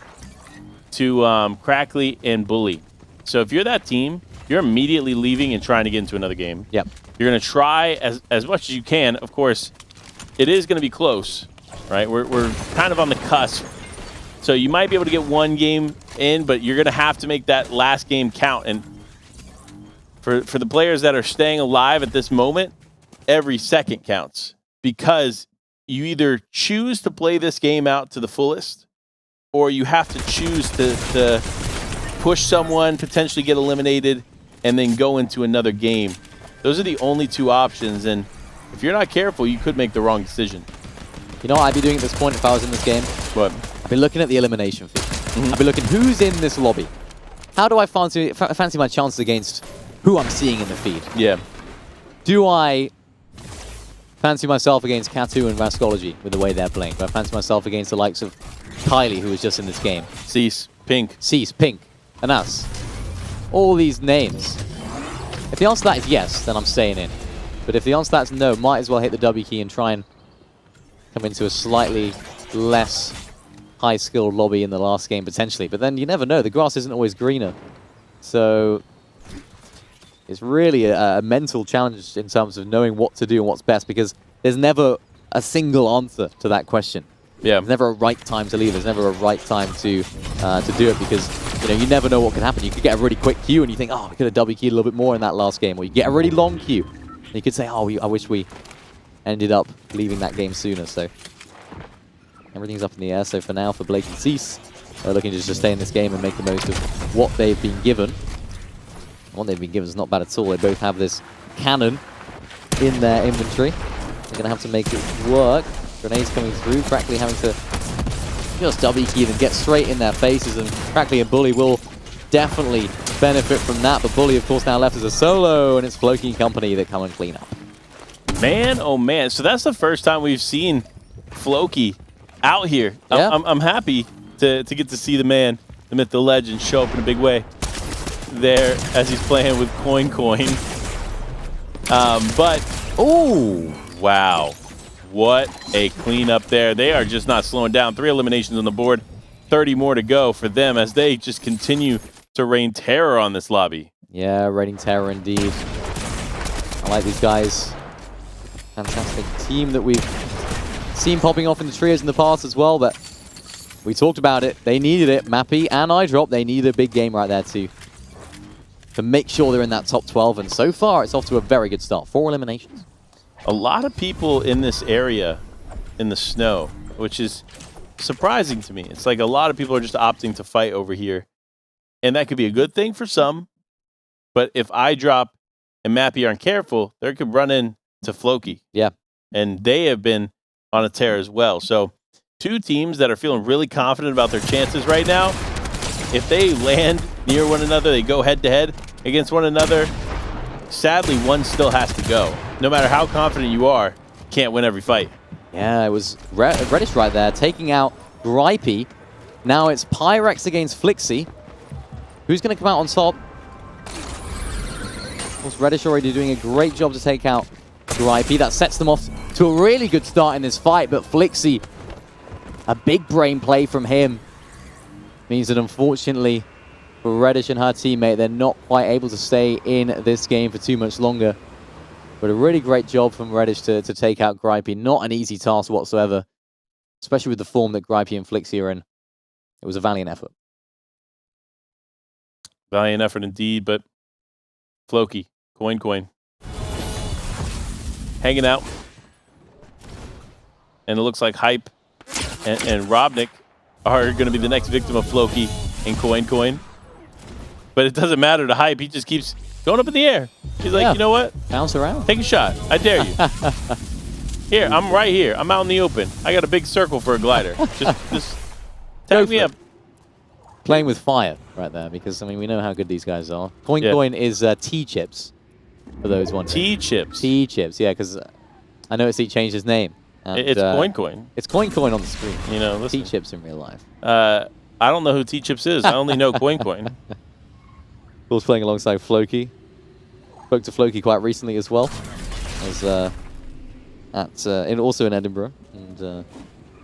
Crackley and Bully. So if you're that team, you're immediately leaving and trying to get into another game. Yep. You're going to try as much as you can. Of course, it is going to be close, right? We're kind of on the cusp. So you might be able to get one game in, but you're going to have to make that last game count. And for the players that are staying alive at this moment, every second counts, because you either choose to play this game out to the fullest, or you have to choose to push someone, potentially get eliminated, and then go into another game. Those are the only two options, and if you're not careful, you could make the wrong decision. You know what I'd be doing at this point if I was in this game? What? I'd be looking at the elimination feed. I'd be looking who's in this lobby. How do I fancy my chances against who I'm seeing in the feed? Yeah. Do I fancy myself against Katu and Vascology with the way they're playing? Do I fancy myself against the likes of Kylie, who was just in this game? Cease, Pink. Cease, Pink, and us. All these names. If the answer to that is yes, then I'm staying in. But if the answer to that's no, might as well hit the W key and try and come into a slightly less high-skilled lobby in the last game, potentially. But then you never know. The grass isn't always greener. So it's really a mental challenge in terms of knowing what to do and what's best, because there's never a single answer to that question. Yeah. There's never a right time to leave. There's never a right time to do it, because you never know what could happen. You could get a really quick queue and you think, oh, we could have W keyed a little bit more in that last game. Or you get a really long queue and you could say, oh, I wish we ended up leaving that game sooner. So everything's up in the air. So for now, for Blake and Cease, they're looking to just stay in this game and make the most of what they've been given. What they've been given is not bad at all. They both have this cannon in their inventory. They're going to have to make it work. Grenades coming through. Crackley having to just W key and get straight in their faces. And Crackley and Bully will definitely benefit from that. But Bully, of course, now left as a solo. And it's Floki and company that come and clean up. Man, oh man. So that's the first time we've seen Floki out here. Yeah. I'm happy to get to see the man, the myth, the legend, show up in a big way there as he's playing with Coin. But, oh, wow. What a cleanup there. They are just not slowing down. 3 eliminations on the board, 30 more to go for them as they just continue to rain terror on this lobby. Yeah, raining terror indeed. I like these guys. Fantastic team that we've seen popping off in the trios in the past as well, but we talked about it. They needed it. Mappy and iDrop, they needed a big game right there too, to make sure they're in that top 12, and so far it's off to a very good start. 4 eliminations. A lot of people in this area in the snow, which is surprising to me. It's like a lot of people are just opting to fight over here, and that could be a good thing for some, but if iDrop and Mappy aren't careful, they could run into Floki. Yeah. And they have been on a tear as well. So 2 teams that are feeling really confident about their chances right now. If they land near one another, they go head-to-head against one another. Sadly, one still has to go. No matter how confident you are, you can't win every fight. Yeah, it was Reddish right there, taking out Gripey. Now it's Pyrex against Flixie. Who's going to come out on top? Of course, Reddish already doing a great job to take out Gripey. That sets them off to a really good start in this fight, but Flixie, a big brain play from him, means that unfortunately for Reddish and her teammate, they're not quite able to stay in this game for too much longer. But a really great job from Reddish to take out Gripey. Not an easy task whatsoever, especially with the form that Gripey and Flixie are in. It was a valiant effort. Valiant effort indeed, but Floki, Coin, hanging out. And it looks like Hype and Robnik are going to be the next victim of Floki and Coin. But it doesn't matter to Hype. He just keeps going up in the air. He's like, you know what? Bounce around. Take a shot. I dare you. Here, I'm right here. I'm out in the open. I got a big circle for a glider. Just tag me up. Playing with fire right there, because, I mean, we know how good these guys are. Coin is T-Chips, for those wondering. T-Chips? T-Chips, yeah, because I noticed he changed his name. And, it's Coin. It's Coin on the screen. You know, listen. T-Chips in real life. I don't know who T-Chips is. I only know Coin Coin. Of course, playing alongside Floki. Spoke to Floki quite recently as well. Also in Edinburgh. And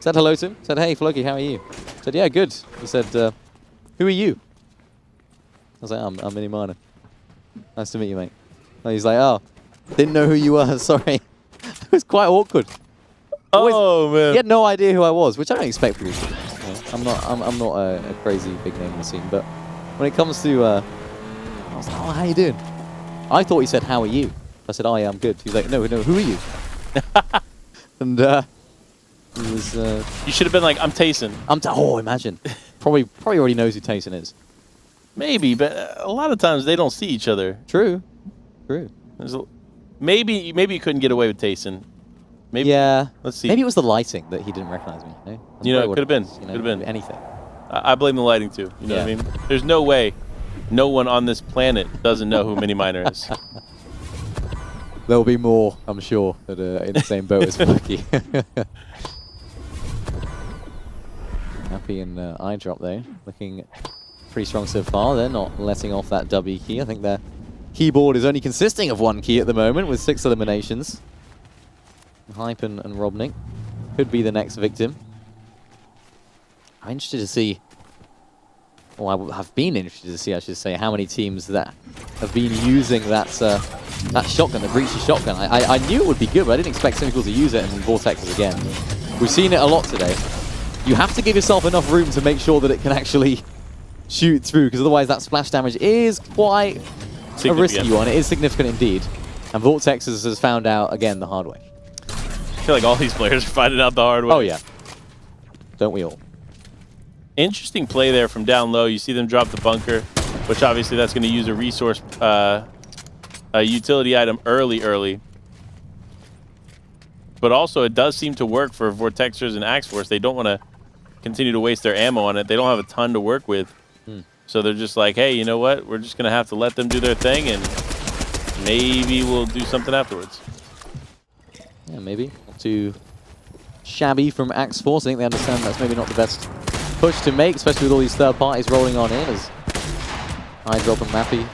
said hello to him. Said, hey, Floki, how are you? Said, yeah, good. He said, who are you? I was like, I'm Mini Miner. Nice to meet you, mate. And he's like, oh, didn't know who you were. Sorry. It was quite awkward. Oh, man. He had no idea who I was, which I don't expect from you. I'm not a crazy big name in the scene, but when it comes to, I was like, oh, how you doing? I thought he said, how are you? I said, oh, yeah, I'm good. He's like, no, who are you? And he was... You should have been like, I'm Tayson. Oh, imagine. Probably already knows who Tayson is. Maybe, but a lot of times they don't see each other. True. Maybe you couldn't get away with Tayson. Maybe. Yeah. Let's see. Maybe it was the lighting that he didn't recognize me. It could have been. Could have been anything. I blame the lighting too. You know what I mean? There's no way no one on this planet doesn't know who Mini Miner is. There'll be more, I'm sure, that are in the same boat as Floki. Happy and eye drop though, looking pretty strong so far. They're not letting off that W key. I think their keyboard is only consisting of one key at the moment with 6 eliminations. Hype and Robnik could be the next victim. I'm interested to see, well, I have been interested to see, I should say, how many teams that have been using that shotgun, the breachy shotgun. I knew it would be good, but I didn't expect Cynical to use it and Vortexes again. We've seen it a lot today. You have to give yourself enough room to make sure that it can actually shoot through, because otherwise that splash damage is quite a risky one. It is significant indeed. And Vortexes has found out, again, the hard way. I feel like all these players are finding out the hard way. Oh, yeah. Don't we all? Interesting play there from down low. You see them drop the bunker, which obviously that's going to use a resource, a utility item early. But also it does seem to work for Vortexers and Axe Force. They don't want to continue to waste their ammo on it. They don't have a ton to work with. So they're just like, hey, you know what? We're just going to have to let them do their thing, and maybe we'll do something afterwards. Yeah, maybe. Not too shabby from Axe Force. I think they understand that's maybe not the best push to make, especially with all these third parties rolling on in as iDrop and Mappy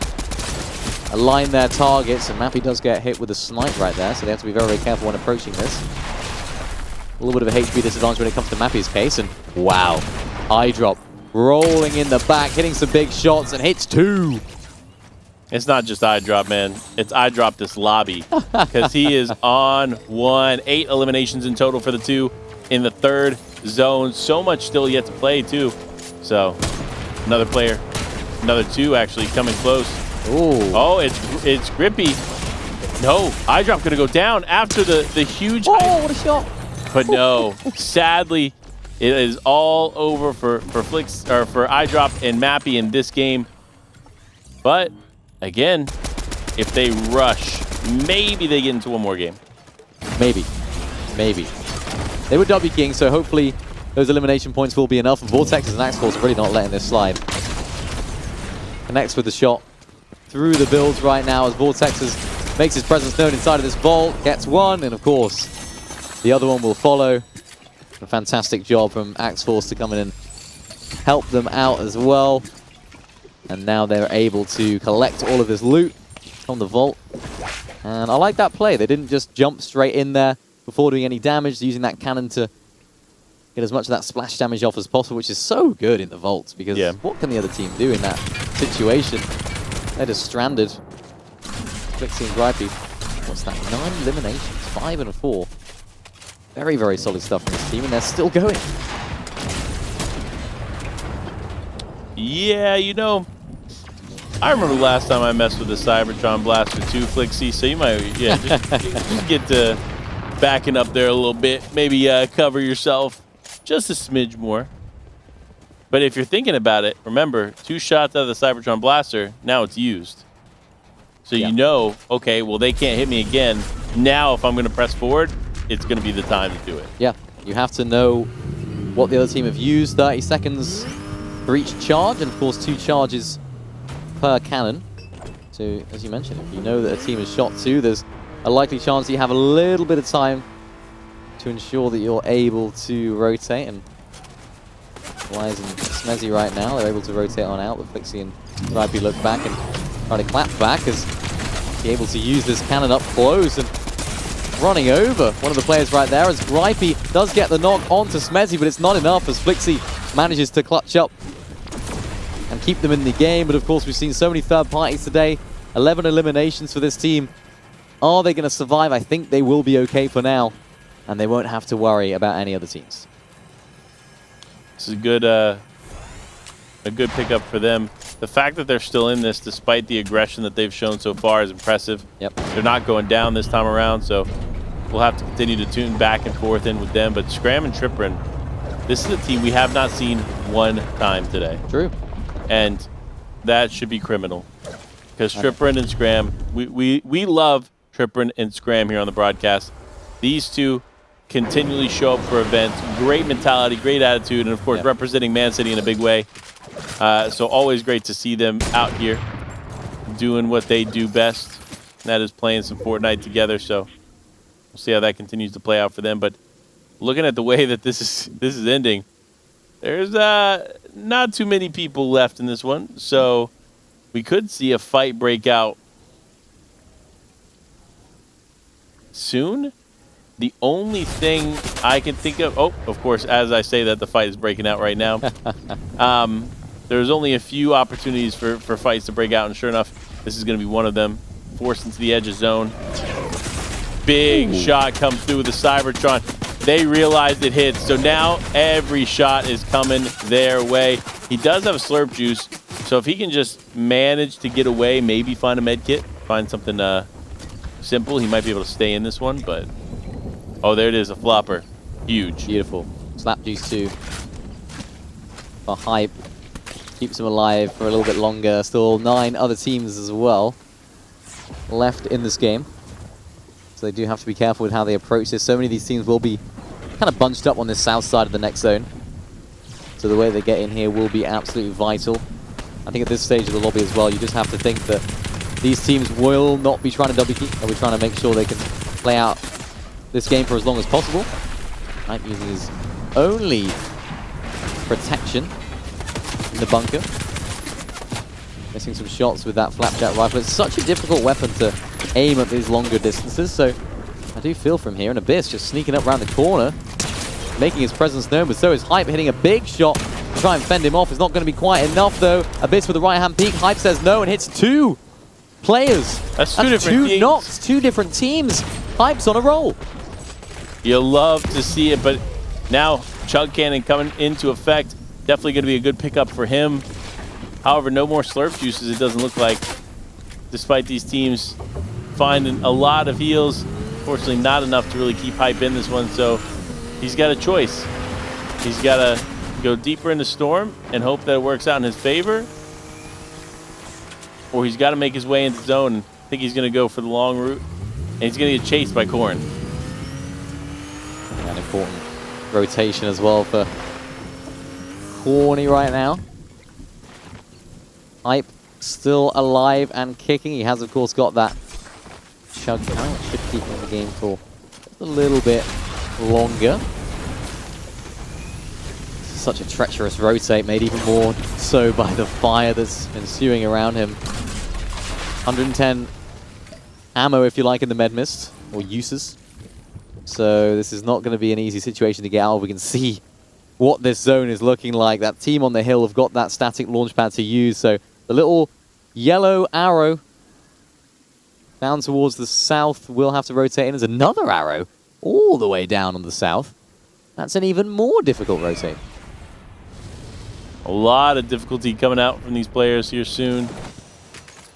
align their targets, and Mappy does get hit with a snipe right there, so they have to be very, very careful when approaching this. A little bit of a HP disadvantage when it comes to Mappy's case, and wow, iDrop rolling in the back, hitting some big shots, and hits 2. It's not just iDrop, man. It's iDrop this lobby, because he is on 1. 8 eliminations in total for the 2 in the 3rd zone. So much still yet to play, too. So, another player. Another 2, actually, coming close. Ooh. Oh, it's grippy. No, iDrop going to go down after the huge... Oh, what a shot. But no, sadly, it is all over for Flix, or for iDrop and Mappy in this game. But again, if they rush, maybe they get into one more game. Maybe. They were W King, so hopefully those elimination points will be enough. And Vortexes and Axe Force are really not letting this slide. Connects with the shot through the builds right now as Vortexes makes his presence known inside of this vault. Gets 1, and of course, the other one will follow. A fantastic job from Axe Force to come in and help them out as well. And now they're able to collect all of this loot from the vault. And I like that play. They didn't just jump straight in there before doing any damage, using that cannon to get as much of that splash damage off as possible, which is so good in the vaults, because what can the other team do in that situation? They're just stranded. Flixie and Gripey. What's that? 9 eliminations, 5 and 4. Very, very solid stuff from this team, and they're still going. Yeah, you know, I remember last time I messed with the Cybertron Blaster 2, Flixie, so you might, just get to backing up there a little bit. Maybe cover yourself just a smidge more. But if you're thinking about it, remember, 2 shots out of the Cybertron Blaster, now it's used. So you know, okay, well, they can't hit me again. Now, if I'm going to press forward, it's going to be the time to do it. Yeah, you have to know what the other team have used. 30 seconds for each charge, and of course 2 charges per cannon. So, as you mentioned, if you know that a team has shot 2, there's a likely chance you have a little bit of time to ensure that you're able to rotate. And Wise and Smezzy right now, they're able to rotate on out, but Flixie and Gripey look back and try to clap back as be able to use this cannon up close and running over one of the players right there as Gripey does get the knock onto Smezzy, but it's not enough as Flixie manages to clutch up and keep them in the game. But of course, we've seen so many third parties today. 11 eliminations for this team. Are they going to survive? I think they will be okay for now, and they won't have to worry about any other teams. This is a good pickup for them. The fact that they're still in this, despite the aggression that they've shown so far, is impressive. Yep. They're not going down this time around, so we'll have to continue to tune back and forth in with them. But Scram and Triprin, this is a team we have not seen one time today. True. And that should be criminal. Because Triprin and Scram, we love Triprin and Scram here on the broadcast. These two continually show up for events. Great mentality, great attitude, and of course representing Man City in a big way. So always great to see them out here doing what they do best. And that is playing some Fortnite together. So we'll see how that continues to play out for them. But looking at the way that this is ending, there's not too many people left in this one. So we could see a fight break out soon. The only thing I can think of, of course, as I say that, the fight is breaking out right now. There's only a few opportunities for fights to break out, and sure enough, this is going to be one of them. Forced into the edge of zone. Big shot comes through with the Cybertron. They realized it hits, so now every shot is coming their way. He does have a slurp juice, so if he can just manage to get away, maybe find a med kit, find something simple, he might be able to stay in this one, but... Oh, there it is, a flopper. Huge. Beautiful. Slap juice too. For Hype. Keeps him alive for a little bit longer. Still 9 other teams as well left in this game. So they do have to be careful with how they approach this. So many of these teams will be kind of bunched up on this south side of the next zone. So the way they get in here will be absolutely vital. I think at this stage of the lobby as well, you just have to think that these teams will not be trying to double keep. They'll be trying to make sure they can play out this game for as long as possible. Hype using his only protection in the bunker. Missing some shots with that flapjack rifle. It's such a difficult weapon to aim at these longer distances, so I do feel from here. And Abyss just sneaking up around the corner, making his presence known, but so is Hype hitting a big shot to try and fend him off. It's not going to be quite enough though. Abyss with the right hand peek. Hype says no and hits 2 players. That's two different teams. Knocks, 2 different teams. Hype's on a roll. You'll love to see it, but now Chug Cannon coming into effect. Definitely going to be a good pickup for him. However, no more slurp juices, it doesn't look like, despite these teams finding a lot of heals. Fortunately, not enough to really keep Hype in this one, so he's got a choice. He's got to go deeper into Storm and hope that it works out in his favor, or he's got to make his way into zone. I think he's going to go for the long route, and he's going to get chased by Corrin. An important rotation as well for Corny right now. Hype still alive and kicking. He has, of course, got that chug count. Should keep him in the game for a little bit longer. Such a treacherous rotate, made even more so by the fire that's ensuing around him. 110 ammo, if you like, in the med mist, or uses. So this is not going to be an easy situation to get out of. We can see what this zone is looking like. That team on the hill have got that static launch pad to use. So the little yellow arrow down towards the south will have to rotate in. There's another arrow all the way down on the south. That's an even more difficult rotate. A lot of difficulty coming out from these players here soon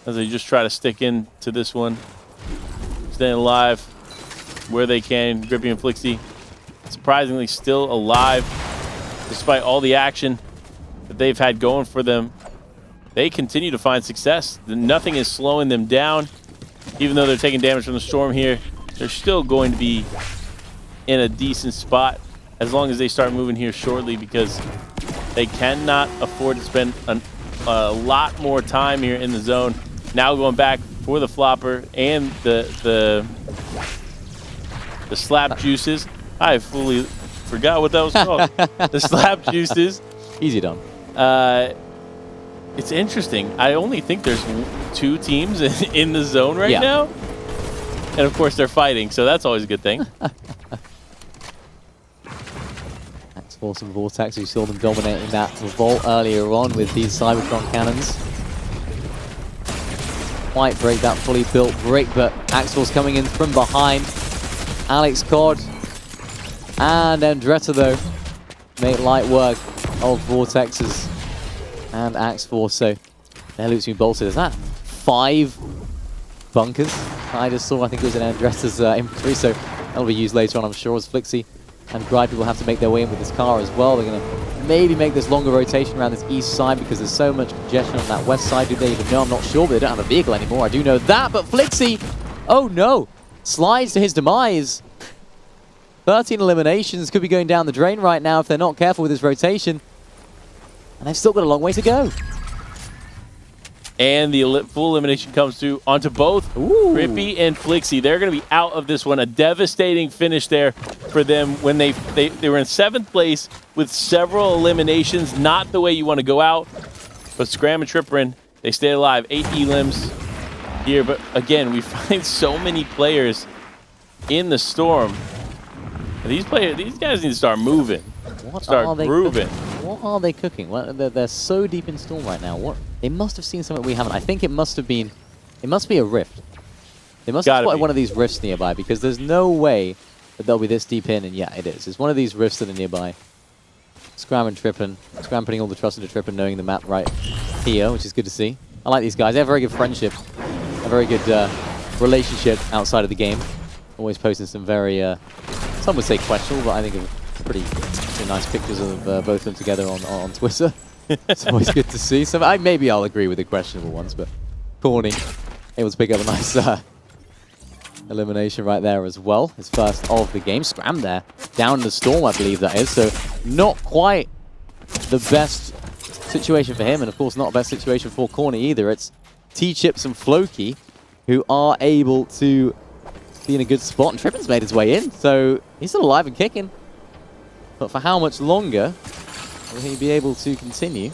as they just try to stick into this one. Staying alive where they can. Grippy and Flixie surprisingly still alive despite all the action that they've had going for them. They continue to find success. Nothing is slowing them down. Even though they're taking damage from the storm here, they're still going to be in a decent spot as long as they start moving here shortly, because they cannot afford to spend a lot more time here in the zone. Now going back for the flopper and the slap juices. I fully forgot what that was called. The slap juices. Easy done. It's interesting. I only think there's 2 teams in the zone right now. And of course, they're fighting, so that's always a good thing. X-Force and Vortex, we saw them dominating that vault earlier on with these Cybertron cannons. Quite break that fully built brick, but X-Force coming in from behind. Alex Cod and Andretta, though, make light work of Vortexes and X-Force, so their loot's been bolted. Is that 5 bunkers? I just saw, I think it was in Andretta's inventory, so that'll be used later on, I'm sure, as Flixie and Gride will have to make their way in with this car as well. They're going to maybe make this longer rotation around this east side because there's so much congestion on that west side. Do they even know? I'm not sure, but they don't have a vehicle anymore. I do know that, but Flixie, oh no, slides to his demise. 13 eliminations could be going down the drain right now if they're not careful with this rotation. And they've still got a long way to go. And the full elimination comes through onto both Rippy and Flixie. They're going to be out of this one. A devastating finish there for them when they were in 7th place with several eliminations. Not the way you want to go out. But Scram and Tripperin, they stay alive. 8 elims here. But again, we find so many players in the storm. And these guys need to start moving. Start grooving. What are they cooking? Well, they're so deep in storm right now. What? They must have seen something we haven't. I think it must have been. It must be a rift. They must have spotted one of these rifts nearby because there's no way that they'll be this deep in. And yeah, it is. It's one of these rifts that are nearby. Scram and Trippin. Scram putting all the trust into Trippin, knowing the map right here, which is good to see. I like these guys. They have a very good friendship, a very good relationship outside of the game. Always posting some very, some would say questionable, but I think pretty nice pictures of both of them together on Twitter. It's always good to see. So maybe I'll agree with the questionable ones, but Corny able to pick up a nice elimination right there as well. His first of the game. Scram there. Down in the storm, I believe that is. So not quite the best situation for him, and of course not the best situation for Corny either. It's T-Chips and Floki who are able to be in a good spot, and Trippin's made his way in, so he's still alive and kicking. But for how much longer will he be able to continue?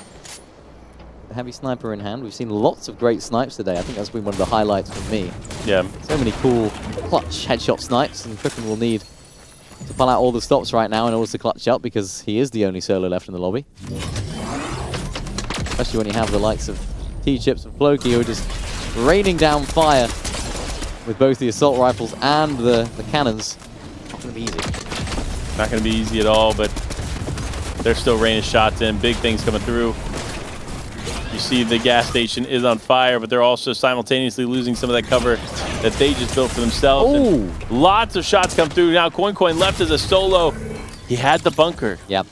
The heavy sniper in hand. We've seen lots of great snipes today. I think that's been one of the highlights for me. Yeah. So many cool clutch headshot snipes, and Trippin will need to pull out all the stops right now in order to clutch up because he is the only solo left in the lobby. Especially when you have the likes of T-Chips and Floki who are just raining down fire with both the assault rifles and the cannons. Not going to be easy. Not going to be easy at all, but they're still raining shots in. Big things coming through. You see the gas station is on fire, but they're also simultaneously losing some of that cover that they just built for themselves. Lots of shots come through. Now Coin left as a solo. He had the bunker. Yep.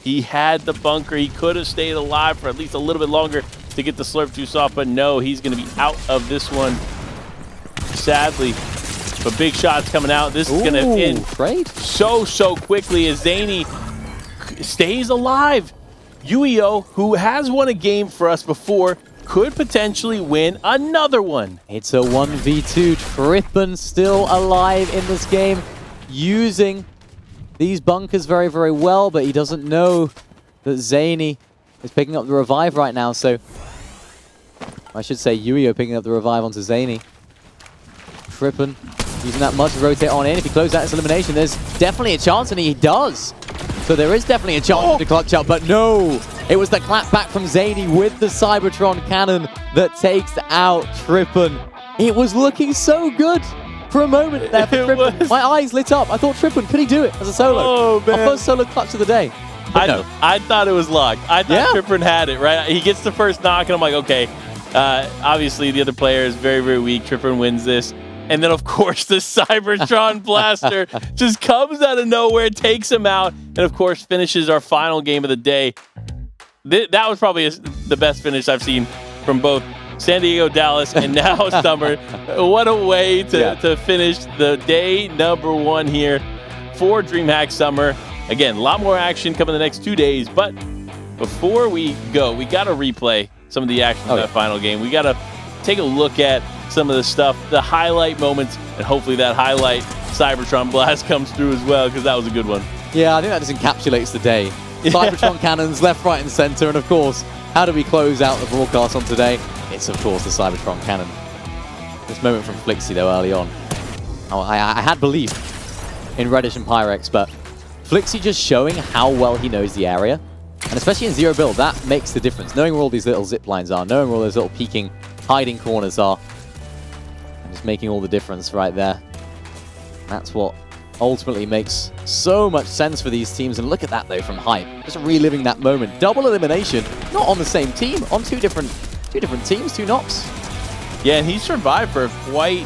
He had the bunker. He could have stayed alive for at least a little bit longer to get the slurp juice off, but no, he's going to be out of this one. Sadly, but big shots coming out. This is going to end so quickly as Zany stays alive. UEO, who has won a game for us before, could potentially win another one. It's a 1v2. Trippin still alive in this game, using these bunkers very, very well, but he doesn't know that Zany is picking up the revive right now, so I should say UEO picking up the revive onto Zany. Trippin using that mud to rotate on in. If he closes out his elimination, there's definitely a chance, and he does. So there is definitely a chance to clutch up, but no! It was the clap back from Zany with the Cybertron cannon that takes out Trippin. It was looking so good for a moment there for Trippin. My eyes lit up. I thought, Trippin, could he do it as a solo? Oh, man. Our first solo clutch of the day. I thought it was locked. I thought Trippin had it, right? He gets the first knock, and I'm like, okay. Obviously, the other player is very, very weak. Trippin wins this. And then, of course, the Cybertron Blaster just comes out of nowhere, takes him out, and, of course, finishes our final game of the day. That was probably the best finish I've seen from both San Diego, Dallas, and now Summer. What a way to finish the day #1 here for DreamHack Summer. Again, a lot more action coming the next 2 days, but before we go, we got to replay some of the action of that final game. We got to take a look at some of the stuff, the highlight moments, and hopefully that highlight Cybertron Blast comes through as well, because that was a good one. Yeah, I think that just encapsulates the day Cybertron cannons left, right, and center. And of course, how do we close out the broadcast on today? It's of course the Cybertron cannon. This moment from Flixie though early on. Oh, I had belief in Reddish and Pyrex, but Flixie just showing how well he knows the area. And especially in zero build, that makes the difference. Knowing where all these little zip lines are, knowing where all those little peeking, hiding corners are. And just making all the difference right there. That's what ultimately makes so much sense for these teams. And look at that though from Hype. Just reliving that moment. Double elimination, not on the same team, on two different teams, 2 knocks. Yeah, and he survived for quite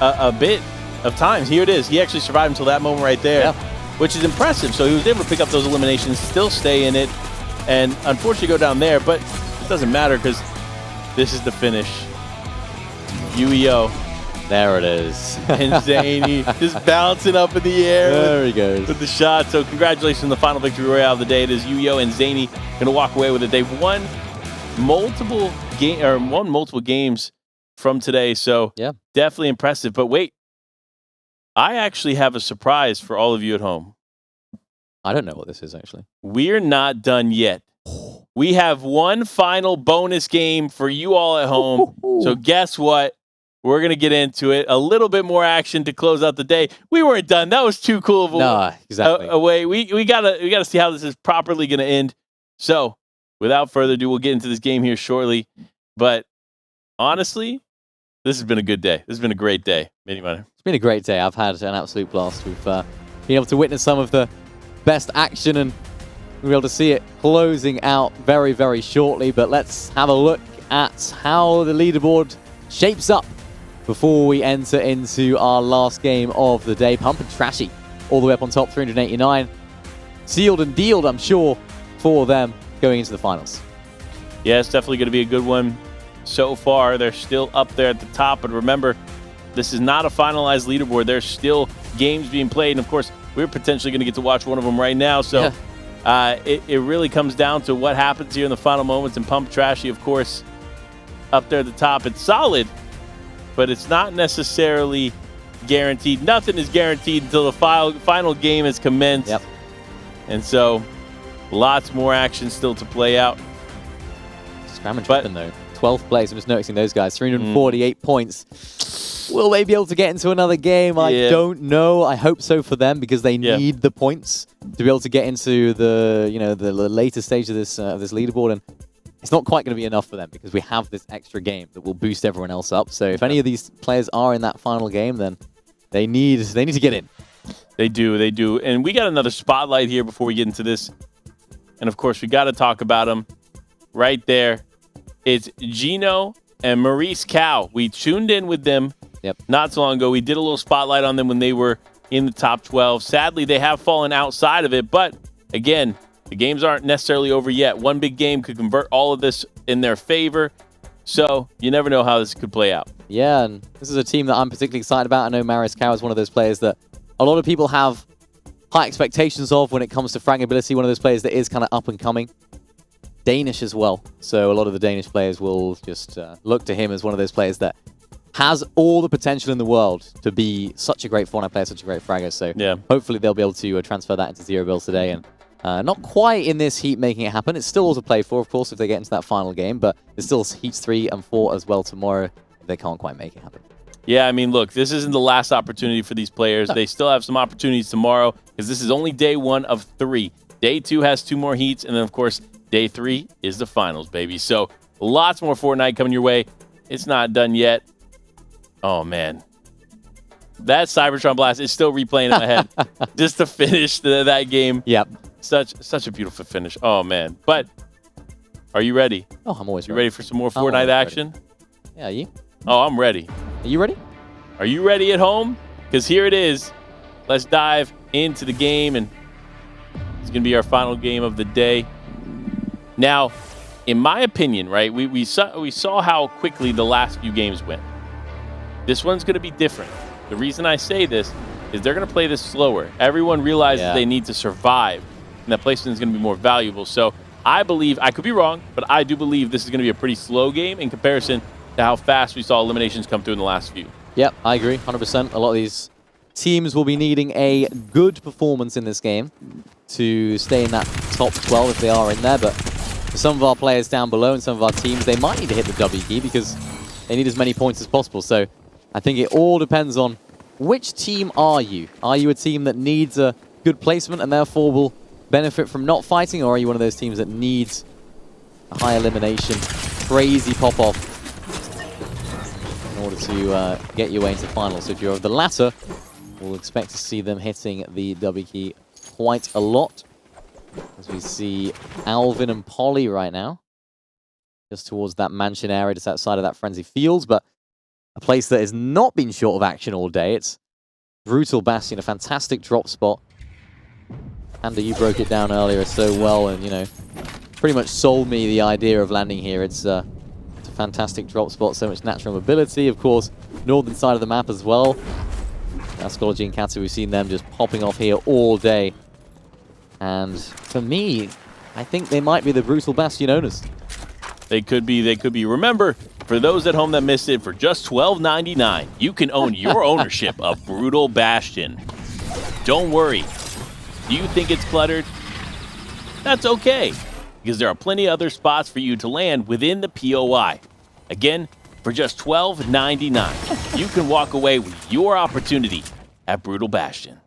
a bit of times. Here it is. He actually survived until that moment right there, which is impressive. So he was able to pick up those eliminations, still stay in it, and unfortunately go down there. But it doesn't matter because this is the finish. UEO. There it is. And Zany just bouncing up in the air. There he goes. With the shot. So congratulations on the final victory royale of the day. It is UEO and Zany going to walk away with it. They've won multiple games from today. So yeah, definitely impressive. But wait, I actually have a surprise for all of you at home. I don't know what this is actually. We're not done yet. We have one final bonus game for you all at home. So guess what? We're going to get into it. A little bit more action to close out the day. We weren't done. That was too cool of a way. We gotta see how this is properly going to end. So without further ado, we'll get into this game here shortly. But honestly, this has been a good day. This has been a great day. It's been a great day. I've had an absolute blast. We've been able to witness some of the best action, and we'll be able to see it closing out very, very shortly. But let's have a look at how the leaderboard shapes up before we enter into our last game of the day. Pump and Trashy all the way up on top, 389. Sealed and dealed, I'm sure, for them going into the finals. Yeah, it's definitely going to be a good one. So far, they're still up there at the top. But remember, this is not a finalized leaderboard. There's still games being played. And, of course, we're potentially going to get to watch one of them right now. So it really comes down to what happens here in the final moments. And Pump Trashy, of course, up there at the top. It's solid, but it's not necessarily guaranteed. Nothing is guaranteed until the final game is commenced. Yep. And so lots more action still to play out. Scram and tripping, though. 12th place. I'm just noticing those guys. 348 points. Will they be able to get into another game? I don't know. I hope so for them because they need the points to be able to get into the the later stage of this leaderboard. And it's not quite going to be enough for them because we have this extra game that will boost everyone else up. So if any of these players are in that final game, then they need to get in. They do. And we got another spotlight here before we get into this. And of course, we got to talk about them right there. It's Gino and Maurice Cow. We tuned in with them not so long ago. We did a little spotlight on them when they were in the top 12. Sadly, they have fallen outside of it. But again, the games aren't necessarily over yet. One big game could convert all of this in their favor. So you never know how this could play out. Yeah, and this is a team that I'm particularly excited about. I know Maurice Cow is one of those players that a lot of people have high expectations of when it comes to frag ability. One of those players that is kind of up and coming. Danish as well. So a lot of the Danish players will just look to him as one of those players that has all the potential in the world to be such a great Fortnite player, such a great fragger. So hopefully they'll be able to transfer that into zero build today. And not quite in this heat making it happen. It's still all to play for, of course, if they get into that final game. But there's still heats 3 and 4 as well tomorrow if they can't quite make it happen. Yeah, I mean, look, this isn't the last opportunity for these players. No. They still have some opportunities tomorrow because this is only day 1 of 3. Day 2 has 2 more heats. And then, of course, day 3 is the finals, baby. So lots more Fortnite coming your way. It's not done yet. Oh, man. That Cybertron blast is still replaying in my head just to finish that game. Yep. Such a beautiful finish. Oh, man. But are you ready? Oh, I'm always ready. You ready for some more Fortnite action? Yeah, are you? Oh, I'm ready. Are you ready? Are you ready at home? Because here it is. Let's dive into the game, and it's going to be our final game of the day. Now, in my opinion, right, we saw how quickly the last few games went. This one's going to be different. The reason I say this is they're going to play this slower. Everyone realizes they need to survive, and that placement is going to be more valuable. So I believe, I could be wrong, but I do believe this is going to be a pretty slow game in comparison to how fast we saw eliminations come through in the last few. Yep, I agree, 100%. A lot of these teams will be needing a good performance in this game to stay in that top 12 if they are in there, but for some of our players down below and some of our teams, they might need to hit the W key because they need as many points as possible. So I think it all depends on which team are you? Are you a team that needs a good placement and therefore will benefit from not fighting, or are you one of those teams that needs a high elimination, crazy pop-off in order to get your way into the finals? So if you're of the latter, we'll expect to see them hitting the W key quite a lot. As we see Alvin and Polly right now, just towards that mansion area, just outside of that Frenzy Fields, but a place that has not been short of action all day. It's Brutal Bastion, a fantastic drop spot. Andy, you broke it down earlier so well, and, you know, pretty much sold me the idea of landing here. It's a fantastic drop spot, so much natural mobility. Of course, northern side of the map as well. Astrology and Kata, we've seen them just popping off here all day. And for me, I think they might be the Brutal Bastion owners. They could be. They could be. Remember, for those at home that missed it, for just $12.99, you can own your ownership of Brutal Bastion. Don't worry. Do you think it's cluttered? That's okay, because there are plenty of other spots for you to land within the POI. Again, for just $12.99, you can walk away with your opportunity at Brutal Bastion.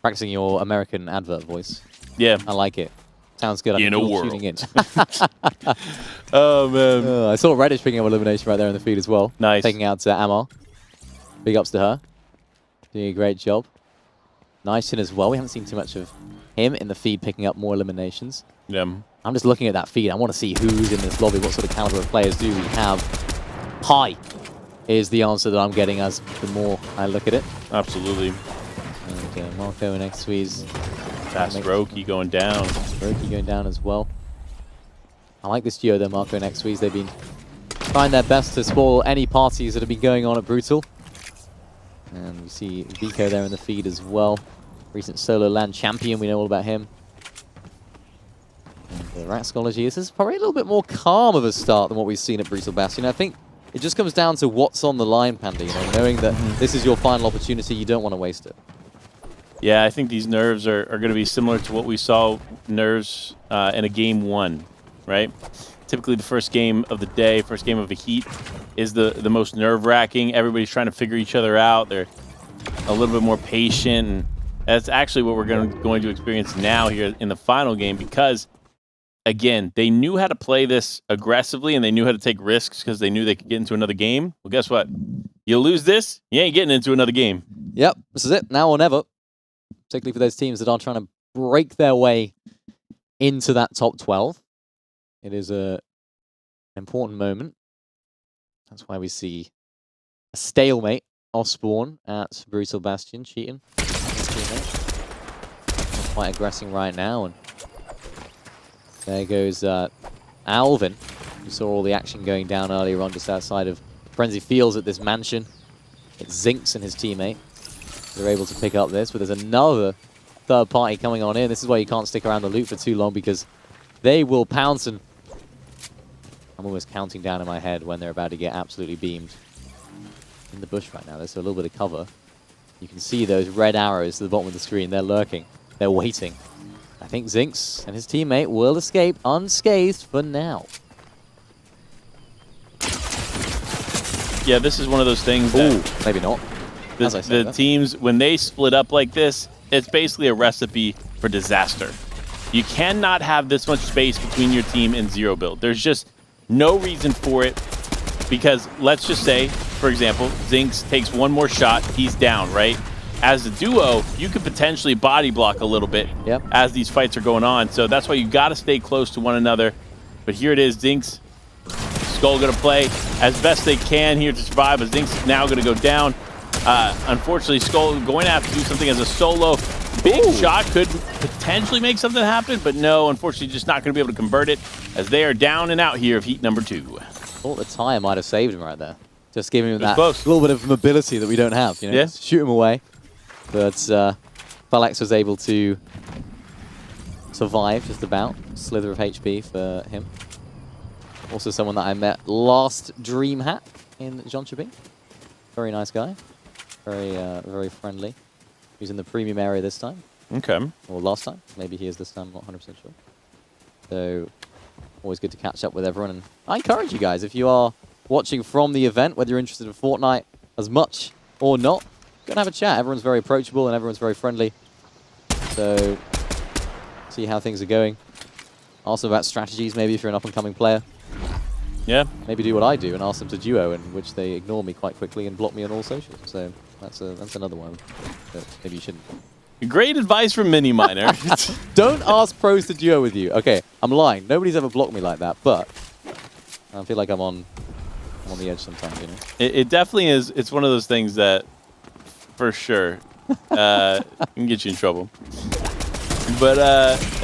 Practicing your American advert voice. Yeah. I like it. Sounds good. In a world. Tuning in. Oh, man. I saw Reddish picking up elimination right there in the feed as well. Nice. Taking out Amar. Big ups to her. Doing a great job. Nice in as well. We haven't seen too much of him in the feed picking up more eliminations. Yeah. I'm just looking at that feed. I want to see who's in this lobby. What sort of caliber of players do we have? High is the answer that I'm getting as the more I look at it. Absolutely. Okay, Marco and X-Squeeze. Fast Roki going down. Roki going down as well. I like this duo though, Marco and X-Squeeze. They've been trying their best to spoil any parties that have been going on at Brutal. And we see Vico there in the feed as well. Recent solo land champion, we know all about him. And the Raxology, this is probably a little bit more calm of a start than what we've seen at Brutal Bastion. I think it just comes down to what's on the line, Panda, you know, knowing that this is your final opportunity, you don't want to waste it. Yeah, I think these nerves are going to be similar to what we saw nerves in a game one, right? Typically the first game of the day, first game of a heat is the most nerve-wracking. Everybody's trying to figure each other out. They're a little bit more patient. And that's actually what we're going to experience now here in the final game because, again, they knew how to play this aggressively and they knew how to take risks because they knew they could get into another game. Well, guess what? You lose this, you ain't getting into another game. Yep, this is it, now or never. Particularly for those teams that are trying to break their way into that top 12. It is an important moment. That's why we see a stalemate off spawn at Brutal Bastion, cheating. Quite aggressing right now, and there goes Alvin. We saw all the action going down earlier on just outside of Frenzy Fields at this mansion. It's Zinx and his teammate. They're able to pick up this, but there's another third party coming on in. This is why you can't stick around the loot for too long because they will pounce, and I'm almost counting down in my head when they're about to get absolutely beamed. In the bush right now, there's a little bit of cover. You can see those red arrows to the bottom of the screen. They're lurking. They're waiting. I think Zinx and his teammate will escape unscathed for now. Yeah, this is one of those things that... Ooh, maybe not. The teams, when they split up like this, it's basically a recipe for disaster. You cannot have this much space between your team and zero build. There's just no reason for it because let's just say, for example, Zinx takes one more shot, he's down, right? As a duo, you could potentially body block a little bit as these fights are going on. So that's why you got to stay close to one another. But here it is, Zinx, Skull going to play as best they can here to survive, but Zinx is now going to go down. Unfortunately, Skull going to have to do something as a solo. Big shot could potentially make something happen, but no, unfortunately, just not going to be able to convert it as they are down and out here of heat number 2. Thought the tire might have saved him right there. Just giving him that close. little bit of mobility that we don't have. You know, just shoot him away. But Phalanx was able to survive just about. Slither of HP for him. Also someone that I met last DreamHack in Jönköping. Very nice guy. Very friendly. He's in the premium area this time. Okay. Or last time. Maybe he is this time, I'm not 100% sure. So, always good to catch up with everyone. And I encourage you guys, if you are watching from the event, whether you're interested in Fortnite as much or not, go and have a chat. Everyone's very approachable and everyone's very friendly. So, see how things are going. Ask them about strategies, maybe, if you're an up-and-coming player. Yeah. Maybe do what I do and ask them to duo, in which they ignore me quite quickly and block me on all socials. So, that's another one that maybe you shouldn't. Great advice from Mini Miner. Don't ask pros to duo with you. Okay, I'm lying. Nobody's ever blocked me like that, but I feel like I'm on the edge sometimes, you know? It definitely is. It's one of those things that, for sure, can get you in trouble. But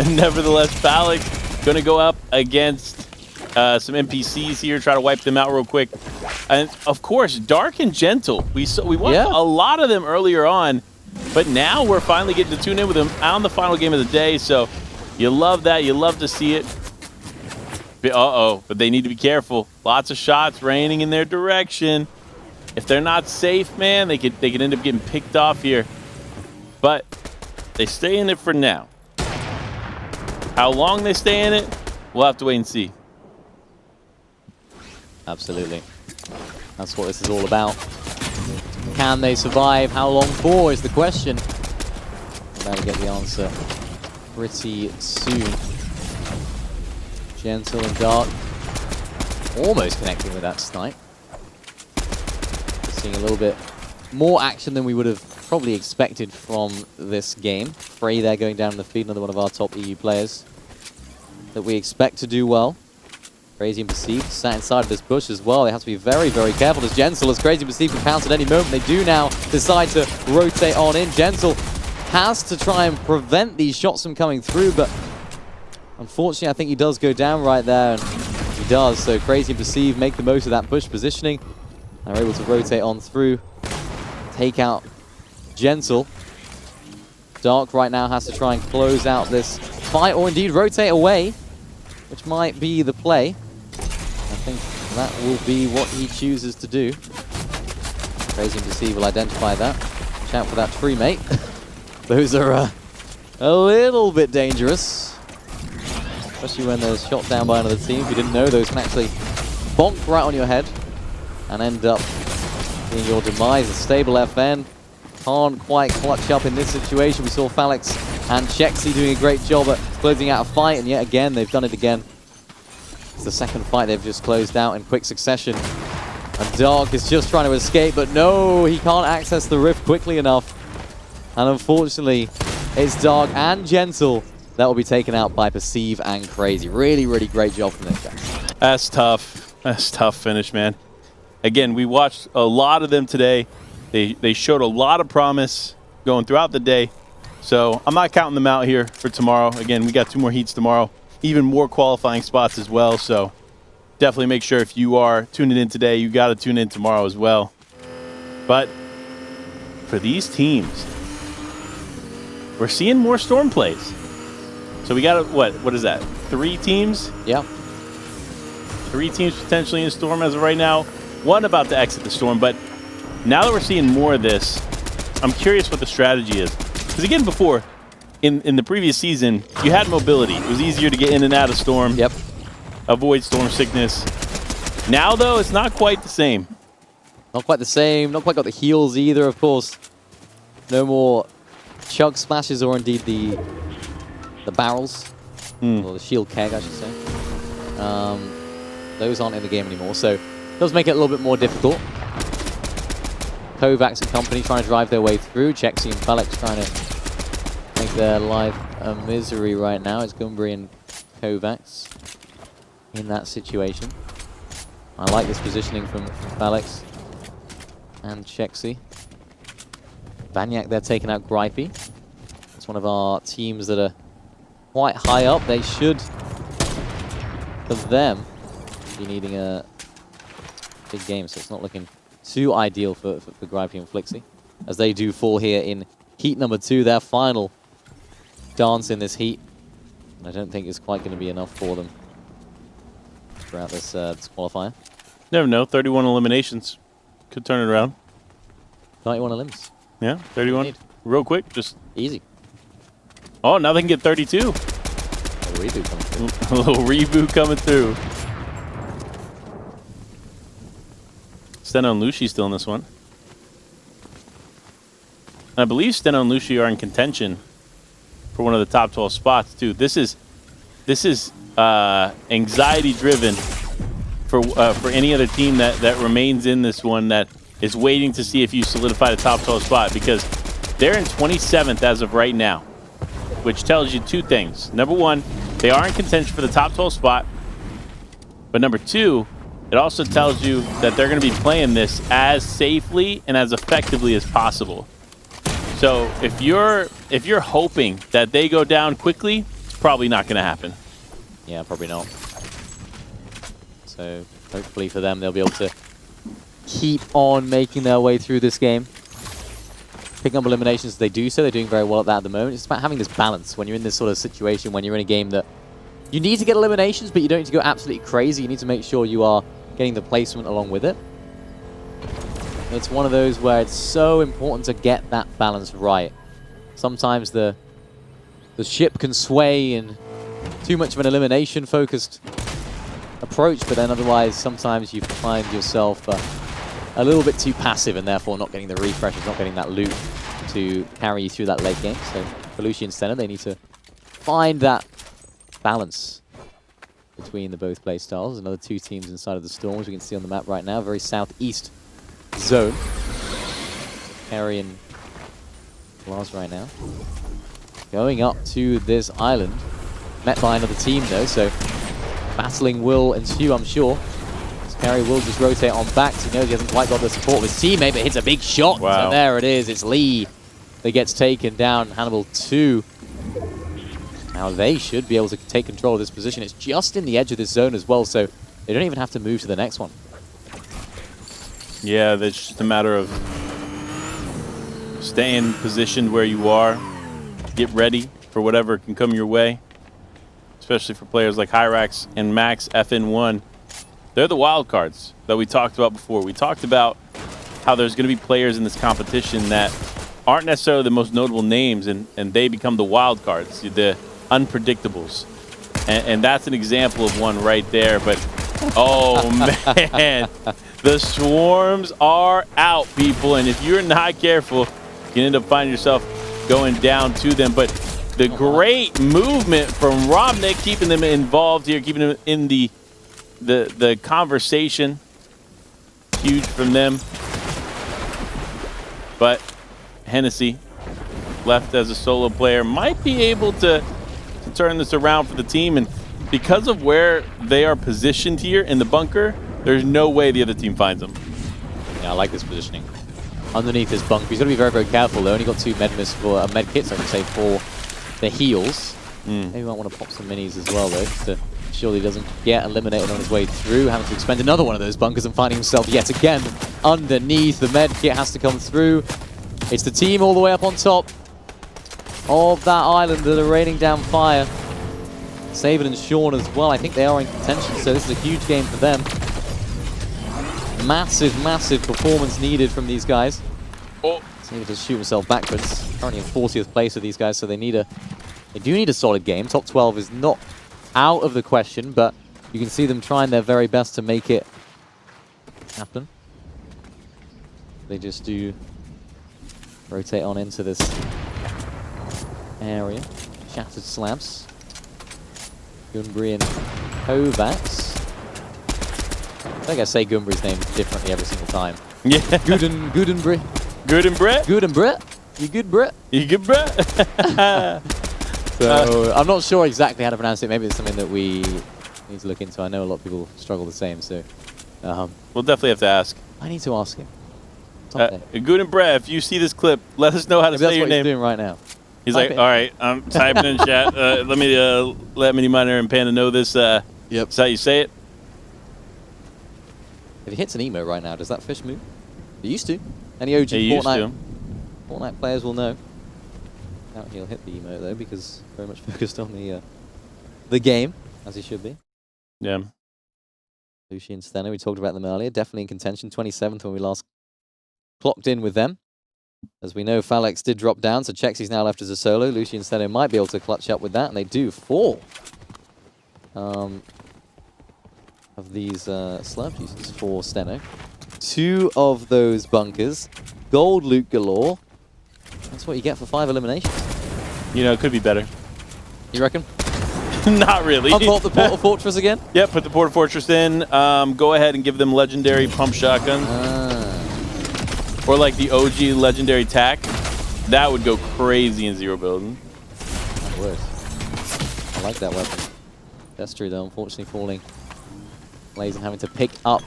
nevertheless, Phalix going to go up against some NPCs here, try to wipe them out real quick. And, of course, Dark and Gentle. We watched a lot of them earlier on. But now we're finally getting to tune in with them on the final game of the day, so you love that. You love to see it. Uh-oh, but they need to be careful. Lots of shots raining in their direction. If they're not safe, man, they could end up getting picked off here. But they stay in it for now. How long they stay in it, we'll have to wait and see. Absolutely. That's what this is all about. Can they survive? How long for is the question. We're about to get the answer pretty soon. Gentle and Dark almost connecting with that snipe. Seeing a little bit more action than we would have probably expected from this game. Frey there going down in the feed, another one of our top EU players that we expect to do well. Crazy and Perceived sat inside of this bush as well. They have to be very, very careful. As Gentle, as Crazy and Perceived can pounce at any moment. They do now decide to rotate on in. Gentle has to try and prevent these shots from coming through, but unfortunately, I think he does go down right there, and he does. So Crazy and Perceived make the most of that push positioning. They're able to rotate on through, take out Gentle. Dark right now has to try and close out this fight, or indeed rotate away, which might be the play. I think that will be what he chooses to do. Crazy and Perceived will identify that. Watch out for that tree, mate. Those are a little bit dangerous. Especially when they're shot down by another team. If you didn't know, those can actually bonk right on your head and end up being your demise. A stable FN can't quite clutch up in this situation. We saw Phalix and Chexy doing a great job at closing out a fight, and yet again, they've done it again. It's the second fight they've just closed out in quick succession. And Dark is just trying to escape, but no, he can't access the rift quickly enough. And unfortunately, it's Dark and Gentle that will be taken out by Perceive and Crazy. Really, really great job from this guy. That's tough. That's tough finish, man. Again, we watched a lot of them today. They showed a lot of promise going throughout the day. So I'm not counting them out here for tomorrow. Again, we got 2 more heats tomorrow. Even more qualifying spots as well. So definitely make sure if you are tuning in today, you got to tune in tomorrow as well. But for these teams, we're seeing more Storm plays. So we got, what is that? 3 teams? Yeah. 3 teams potentially in Storm as of right now. 1 about to exit the Storm. But now that we're seeing more of this, I'm curious what the strategy is. Because again, before, in the previous season, you had mobility. It was easier to get in and out of Storm. Yep. Avoid Storm sickness. Now, though, it's not quite the same. Not quite the same. Not quite got the heals either, of course. No more chug splashes, or indeed the barrels. Or the shield keg, I should say. Those aren't in the game anymore, so it does make it a little bit more difficult. Kovacs and company trying to drive their way through. Chexy and Phalix trying to make their life a misery right now. It's Gumbri and Kovacs in that situation. I like this positioning from Phalix and Chexy. Banyak, they're taking out Gripey. It's one of our teams that are quite high up. They should, for them, be needing a big game, so it's not looking too ideal for Gripey and Flixie, as they do fall here in heat number 2, their final dance in this heat. And I don't think it's quite going to be enough for them throughout this, this qualifier. Never know. 31 eliminations. Could turn it around. 91 elims. Yeah, 31. Real quick. Just easy. Oh, now they can get 32. A reboot coming through. A little reboot coming through. Steno and Lucy still in this one. And I believe Steno and Lucy are in contention for one of the top 12 spots too. This is anxiety driven for any other team that remains in this one that is waiting to see if you solidify the top 12 spot, because they're in 27th as of right now, which tells you two things. Number one, they are in contention for the top 12 spot, but number two, it also tells you that they're going to be playing this as safely and as effectively as possible. So if you're hoping that they go down quickly, it's probably not going to happen. Yeah, probably not. So hopefully for them, they'll be able to keep on making their way through this game. Picking up eliminations as they do so. They're doing very well at that at the moment. It's about having this balance when you're in this sort of situation, when you're in a game that you need to get eliminations, but you don't need to go absolutely crazy. You need to make sure you are getting the placement along with it. It's one of those where it's so important to get that balance right. Sometimes the ship can sway in too much of an elimination-focused approach, but then otherwise sometimes you find yourself a little bit too passive and therefore not getting the refreshes, not getting that loot to carry you through that late game. So for Lucy and Steno, they need to find that balance between the both play styles. Another two teams inside of the Storm, as we can see on the map right now. Very southeast zone. Carry and Lars right now. Going up to this island. Met by another team though, so battling will ensue, I'm sure. Carry will just rotate on back, so he knows he hasn't quite got the support of his teammate, but hits a big shot. Wow. So there it is. It's Lee that gets taken down. Hannibal 2. Now they should be able to take control of this position. It's just in the edge of this zone as well, so they don't even have to move to the next one. Yeah, that's just a matter of staying positioned where you are. Get ready for whatever can come your way, especially for players like Hyrax and Max FN1. They're the wild cards that we talked about before. We talked about how there's going to be players in this competition that aren't necessarily the most notable names, and they become the wild cards, the unpredictables. And that's an example of one right there. But, oh, man, the swarms are out, people. And if you're not careful, you can end up finding yourself going down to them. But the great movement from Robnik, keeping them involved here, keeping them in the conversation. Huge from them. But Hennessy, left as a solo player, might be able to turn this around for the team. And because of where they are positioned here in the bunker, there's no way the other team finds them. Yeah, I like this positioning. Underneath this bunker, he's got to be very, very careful. They only got 2 med kits, I can say, for the heals. Maybe might want to pop some minis as well, though, to ensure he doesn't get eliminated on his way through. Having to expend another one of those bunkers and finding himself yet again underneath. The med kit has to come through. It's the team all the way up on top of that island that are raining down fire. Saban and Sean as well. I think they are in contention, so this is a huge game for them. Massive, massive performance needed from these guys. Oh, he's needed to shoot himself backwards. Currently in 40th place with these guys, so they do need a solid game. Top 12 is not out of the question, but you can see them trying their very best to make it happen. They just do rotate on into this area. Shattered slabs. Gunbri and Kovacs. I think I say Gunbri's name differently every single time. Yeah. Goodenbri. Goodenbrit? Goodenbrit. You good, Brit? You good, Brit? So I'm not sure exactly how to pronounce it. Maybe it's something that we need to look into. I know a lot of people struggle the same, so we'll definitely have to ask. I need to ask him. Goodenbrit, if you see this clip, let us know how to say your name. That's what he's doing right now. He's like, all right, I'm typing in chat. Let me let Mini Miner and Panda know this. Yep. Is that how you say it? If he hits an emo right now, does that fish move? It used to. Any OG Fortnite players will know. Now he'll hit the emo though, because very much focused on the game, as he should be. Yeah. Lucy and Steno, we talked about them earlier. Definitely in contention. 27th when we last clocked in with them. As we know, Falex did drop down, so Chexy's now left as a solo. Lucy and Steno might be able to clutch up with that, and they do. 4 of these slurp juices for Steno. 2 of those bunkers. Gold loot galore. That's what you get for 5 eliminations. You know, it could be better. You reckon? Not really. Unlock the Portal Fortress again? Yep, put the Portal Fortress in. Go ahead and give them legendary pump shotguns. Or like the OG legendary tack. That would go crazy in zero building. That would. I like that weapon. Destry though, unfortunately falling. Blazin having to pick up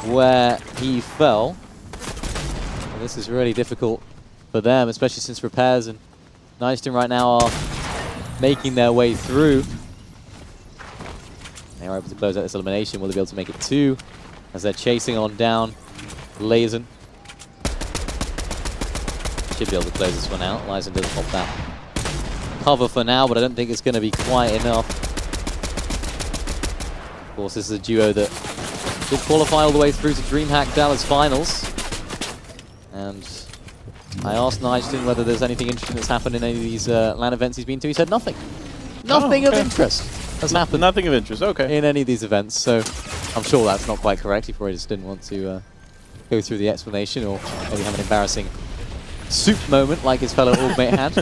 where he fell. And this is really difficult for them, especially since repairs and Nyston right now are making their way through. They are able to close out this elimination. Will they be able to make it 2 as they're chasing on down Blazin? Should be able to close this one out. Lysen does pop that cover for now, but I don't think it's going to be quite enough. Of course, this is a duo that did qualify all the way through to DreamHack Dallas Finals. And I asked Nigel whether there's anything interesting that's happened in any of these LAN events he's been to. He said nothing. Nothing of interest has happened. Nothing of interest, okay. In any of these events, so I'm sure that's not quite correct. He probably just didn't want to go through the explanation or maybe have an embarrassing soup moment like his fellow org-mate had.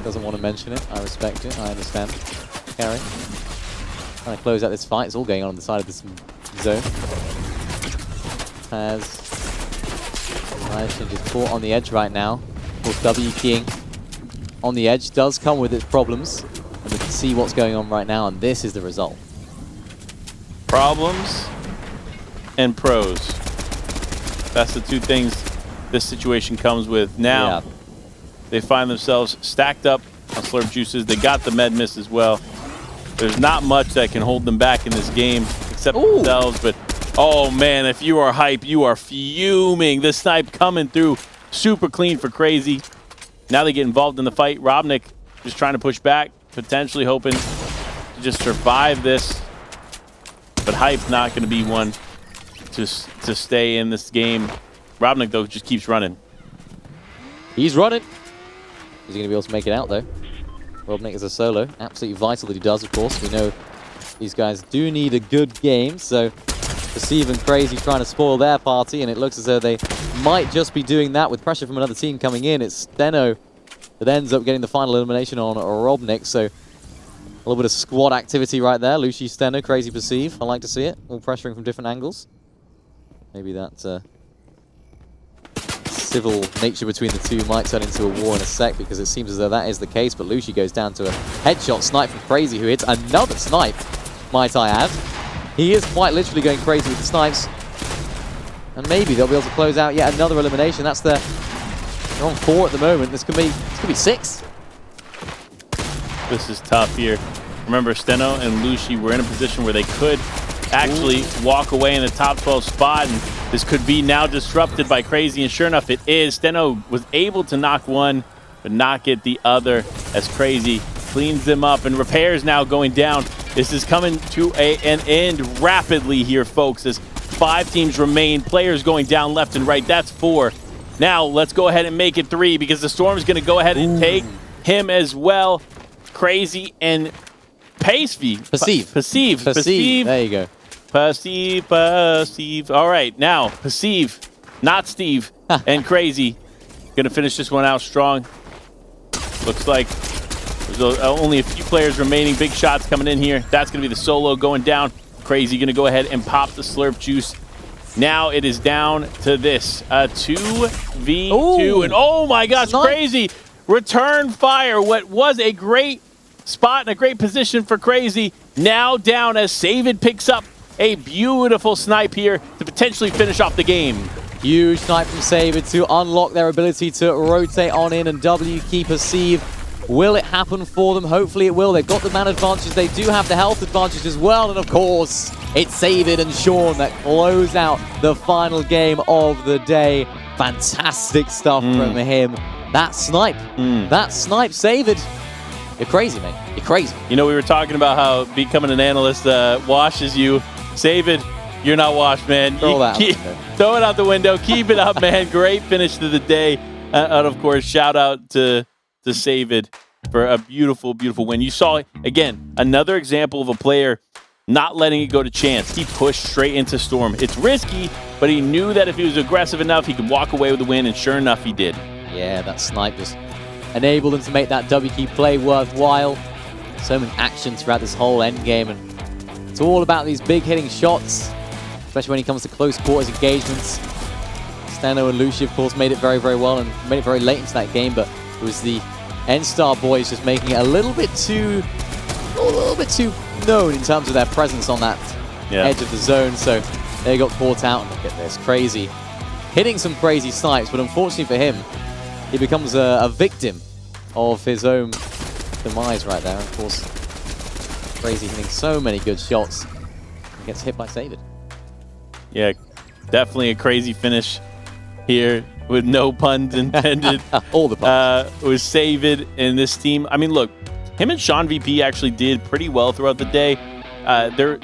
Doesn't want to mention it. I respect it. I understand. Carry. Trying to close out this fight. It's all going on the side of this zone. As Nigel just caught on the edge right now. Of course, W keying on the edge does come with its problems. And we can see what's going on right now, and this is the result. Problems and pros. That's the 2 things this situation comes with. Now, they find themselves stacked up on slurp juices. They got the med mist as well. There's not much that can hold them back in this game except themselves, but oh man, if you are hype, you are fuming. The snipe coming through super clean for Crazy. Now they get involved in the fight. Robnik just trying to push back, potentially hoping to just survive this. But hype not going to be one to stay in this game. Robnik, though, just keeps running. He's running. Is he going to be able to make it out, though? Robnik is a solo. Absolutely vital that he does, of course. We know these guys do need a good game, so Perceive and Crazy trying to spoil their party, and it looks as though they might just be doing that with pressure from another team coming in. It's Steno that ends up getting the final elimination on Robnik, so a little bit of squad activity right there. Lucy, Steno, Crazy, Perceive. I like to see it. All pressuring from different angles. Maybe that civil nature between the two might turn into a war in a sec, because it seems as though that is the case, but Lucy goes down to a headshot snipe from Crazy, who hits another snipe, might I add. He is quite literally going crazy with the snipes. And maybe they'll be able to close out yet another elimination. That's they're on 4 at the moment. This could be 6. This is tough here. Remember, Steno and Lucy were in a position where they could actually walk away in the top 12 spot, and this could be now disrupted by Crazy, and sure enough it is. Steno was able to knock one but not get the other as Crazy cleans them up, and repairs now going down. This is coming to an end rapidly here, folks, as 5 teams remain. Players going down left and right. That's 4. Now let's go ahead and make it 3, because the Storm is going to go ahead and take him as well. Crazy and Perceive. There you go. Perceive. All right, now Perceive, not Steve, and Crazy gonna finish this one out strong. Looks like there's only a few players remaining. Big shots coming in here. That's gonna be the solo going down. Crazy gonna go ahead and pop the slurp juice. Now it is down to this 2v2, and oh my gosh, Crazy return fire. What was a great spot and a great position for Crazy. Now down as Savid picks up a beautiful snipe here to potentially finish off the game. Huge snipe from Savid to unlock their ability to rotate on in and W key Perceive. Will it happen for them? Hopefully it will. They've got the man advantage. They do have the health advantage as well. And of course, it's Savid and Sean that close out the final game of the day. Fantastic stuff from him. That snipe, Savid. You're crazy, man. You're crazy. You know, we were talking about how becoming an analyst washes you. Savid You're not washed, man. Throw Throw it out the window. Keep it up, man. Great finish to the day. And of course, shout out to Savid for a beautiful, beautiful win. You saw, again, another example of a player not letting it go to chance. He pushed straight into Storm. It's risky, but he knew that if he was aggressive enough, he could walk away with the win, and sure enough, he did. Yeah, that snipe just enabled him to make that W key play worthwhile. So many actions throughout this whole end game, and it's all about these big hitting shots, especially when it comes to close quarters engagements. Steno and Lucy, of course, made it very, very well and made it very late into that game, but it was the N-Star boys just making it a little bit too known in terms of their presence on that edge of the zone. So they got caught out, and look at this, crazy, hitting some crazy snipes, but unfortunately for him, he becomes a victim of his own demise right there. Of course, crazy hitting so many good shots, and gets hit by Savid. Yeah, definitely a crazy finish here with no puns intended. All the puns. Was Savid in this team. I mean, look, him and Sean VP actually did pretty well throughout the day.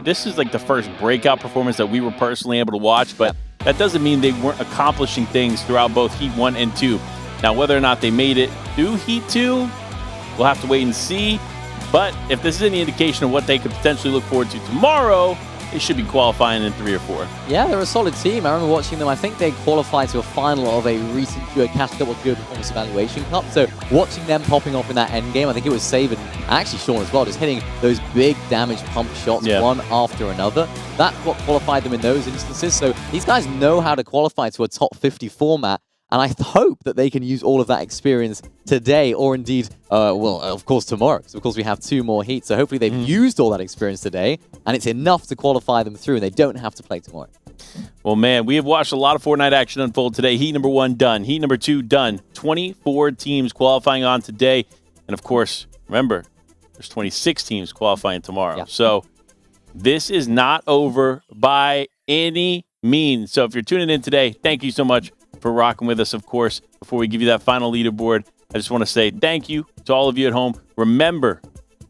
This is like the first breakout performance that we were personally able to watch, but that doesn't mean they weren't accomplishing things throughout both Heat 1 and 2. Now, whether or not they made it through Heat 2, we'll have to wait and see. But if this is any indication of what they could potentially look forward to tomorrow, they should be qualifying in 3 or 4. Yeah, they're a solid team. I remember watching them. I think they qualified to a final of a recent Cash Cup Good Performance Evaluation Cup. So watching them popping off in that end game, I think it was Savid and actually Sean as well, just hitting those big damage pump shots one after another. That's what qualified them in those instances. So these guys know how to qualify to a top 50 format. And I hope that they can use all of that experience today, or indeed, well, of course, tomorrow. Because, of course, we have 2 more heats. So hopefully they've used all that experience today, and it's enough to qualify them through, and they don't have to play tomorrow. Well, man, we have watched a lot of Fortnite action unfold today. Heat number 1 done. Heat number 2 done. 24 teams qualifying on today. And, of course, remember, there's 26 teams qualifying tomorrow. Yeah. So this is not over by any means. So if you're tuning in today, thank you so much for rocking with us. Of course, before we give you that final leaderboard, I just want to say thank you to all of you at home. Remember,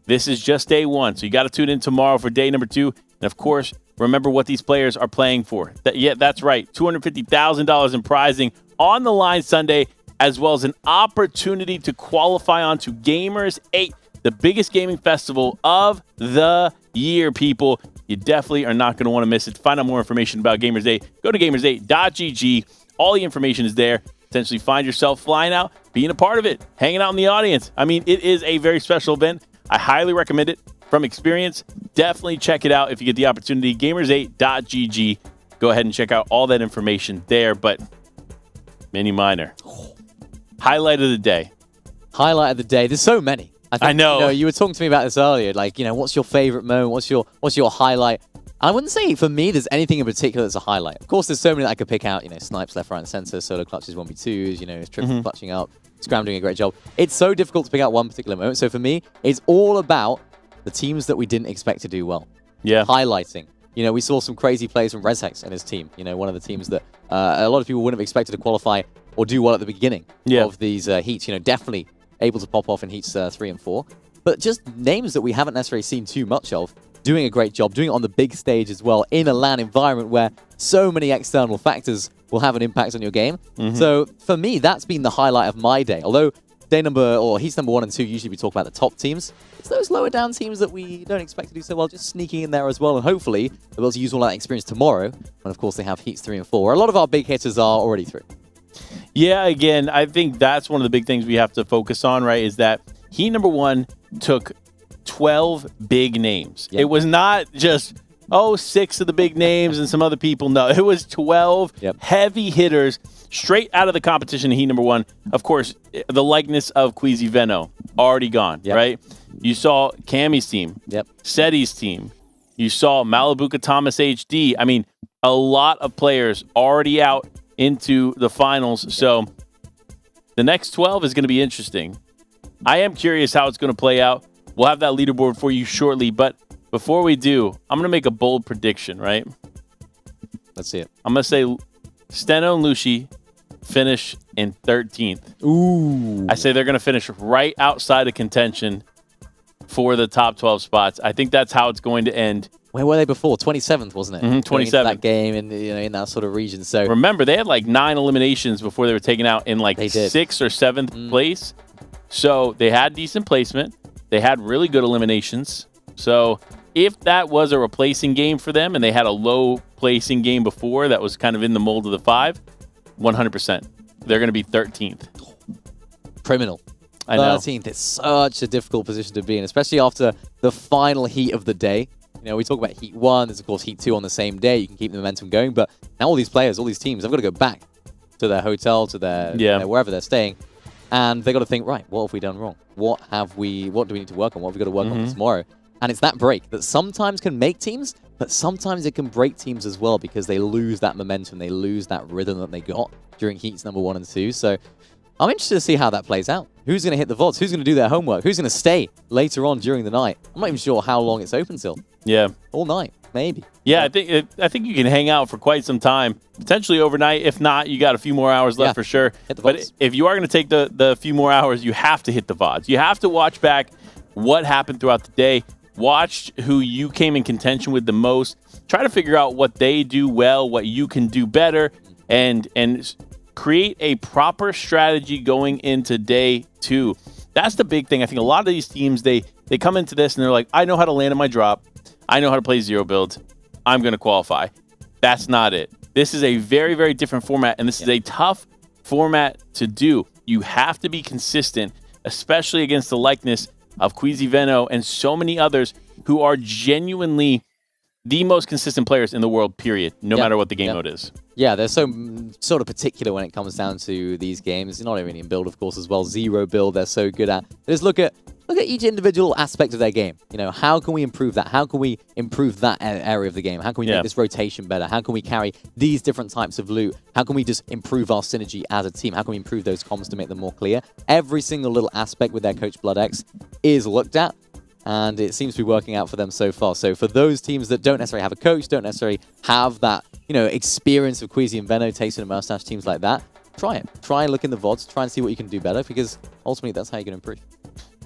this is just day 1, so you got to tune in tomorrow for day number 2. And of course, remember what these players are playing for. That's right, $250,000 in prizing on the line Sunday, as well as an opportunity to qualify onto Gamers 8, the biggest gaming festival of the year, people. You definitely are not going to want to miss it. To find out more information about Gamers 8, go to gamers8.gg. All the information is there. Potentially find yourself flying out, being a part of it, hanging out in the audience. I mean, it is a very special event. I highly recommend it from experience. Definitely check it out if you get the opportunity. Gamers8.gg. Go ahead and check out all that information there. But mini minor. Highlight of the day. Highlight of the day. There's so many. I know. You were talking to me about this earlier. Like, what's your favorite moment? What's your highlight? I wouldn't say, for me, there's anything in particular that's a highlight. Of course, there's so many that I could pick out. Snipes left, right, and center, solo clutches, 1v2s, triple clutching up, Scram doing a great job. It's so difficult to pick out one particular moment. So for me, it's all about the teams that we didn't expect to do well. Yeah. Highlighting. We saw some crazy plays from ResHex and his team. One of the teams that a lot of people wouldn't have expected to qualify or do well at the beginning of these heats. Definitely able to pop off in heats 3 and 4. But just names that we haven't necessarily seen too much of, doing a great job, doing it on the big stage as well, in a LAN environment where so many external factors will have an impact on your game. So for me, that's been the highlight of my day. Although heats number 1 and 2, usually we talk about the top teams. It's those lower down teams that we don't expect to do so well, just sneaking in there as well. And hopefully they'll be able to use all that experience tomorrow, when of course they have heats 3 and 4. A lot of our big hitters are already through. Yeah, again, I think that's one of the big things we have to focus on, right, is that heat number 1 took 12 big names. It was not just, 6 of the big names and some other people. No, it was 12 heavy hitters straight out of the competition in heat number 1. Of course, the likeness of Queasy Veno, already gone, right? You saw Cammy's team, Seti's team. You saw Malibuka Thomas HD. I mean, a lot of players already out into the finals. So the next 12 is going to be interesting. I am curious how it's going to play out. We'll have that leaderboard for you shortly. But before we do, I'm going to make a bold prediction, right? Let's see it. I'm going to say Steno and Lucy finish in 13th. Ooh. I say they're going to finish right outside of contention for the top 12 spots. I think that's how it's going to end. Where were they before? 27th, wasn't it? 27th. That game in that sort of region. So remember, they had like 9 eliminations before they were taken out in like 6th or 7th place. So they had decent placement. They had really good eliminations. So if that was a replacing game for them and they had a low placing game before that was kind of in the mold of the 5, 100%. They're going to be 13th. Criminal. I know. 13th. It's such a difficult position to be in, especially after the final heat of the day. You know, we talk about Heat 1. There's, of course, Heat 2 on the same day. You can keep the momentum going. But now all these players, all these teams, they've got to go back to their hotel, to their wherever they're staying. And they've got to think, right, what have we done wrong? What do we need to work on? What have we got to work on tomorrow? And it's that break that sometimes can make teams, but sometimes it can break teams as well because they lose that momentum. They lose that rhythm that they got during Heats number 1 and 2. So I'm interested to see how that plays out. Who's going to hit the VODs? Who's going to do their homework? Who's going to stay later on during the night? I'm not even sure how long it's open till. Yeah. All night, maybe. Yeah, I think you can hang out for quite some time, potentially overnight. If not, you got a few more hours left for sure. Hit the VODs. But if you are going to take the few more hours, you have to hit the VODs. You have to watch back what happened throughout the day. Watch who you came in contention with the most. Try to figure out what they do well, what you can do better, and create a proper strategy going into day 2. That's the big thing. I think a lot of these teams, they come into this and they're like, I know how to land in my drop. I know how to play zero build. I'm going to qualify. That's not it. This is a very, very different format, and this is a tough format to do. You have to be consistent, especially against the likeness of Queasy Veno and so many others who are genuinely the most consistent players in the world, period, no matter what the game mode is. Yeah, they're so sort of particular when it comes down to these games. Not only in build, of course, as well. Zero build, they're so good at. Just look at each individual aspect of their game. You know, how can we improve that? How can we improve that area of the game? How can we make this rotation better? How can we carry these different types of loot? How can we just improve our synergy as a team? How can we improve those comms to make them more clear? Every single little aspect with their coach BloodX is looked at, and it seems to be working out for them so far. So for those teams that don't necessarily have a coach, don't necessarily have that, experience of Queasy and Veno, Tasted and Mustache, teams like that, try it. Try and look in the VODs. Try and see what you can do better, because ultimately that's how you're going to improve.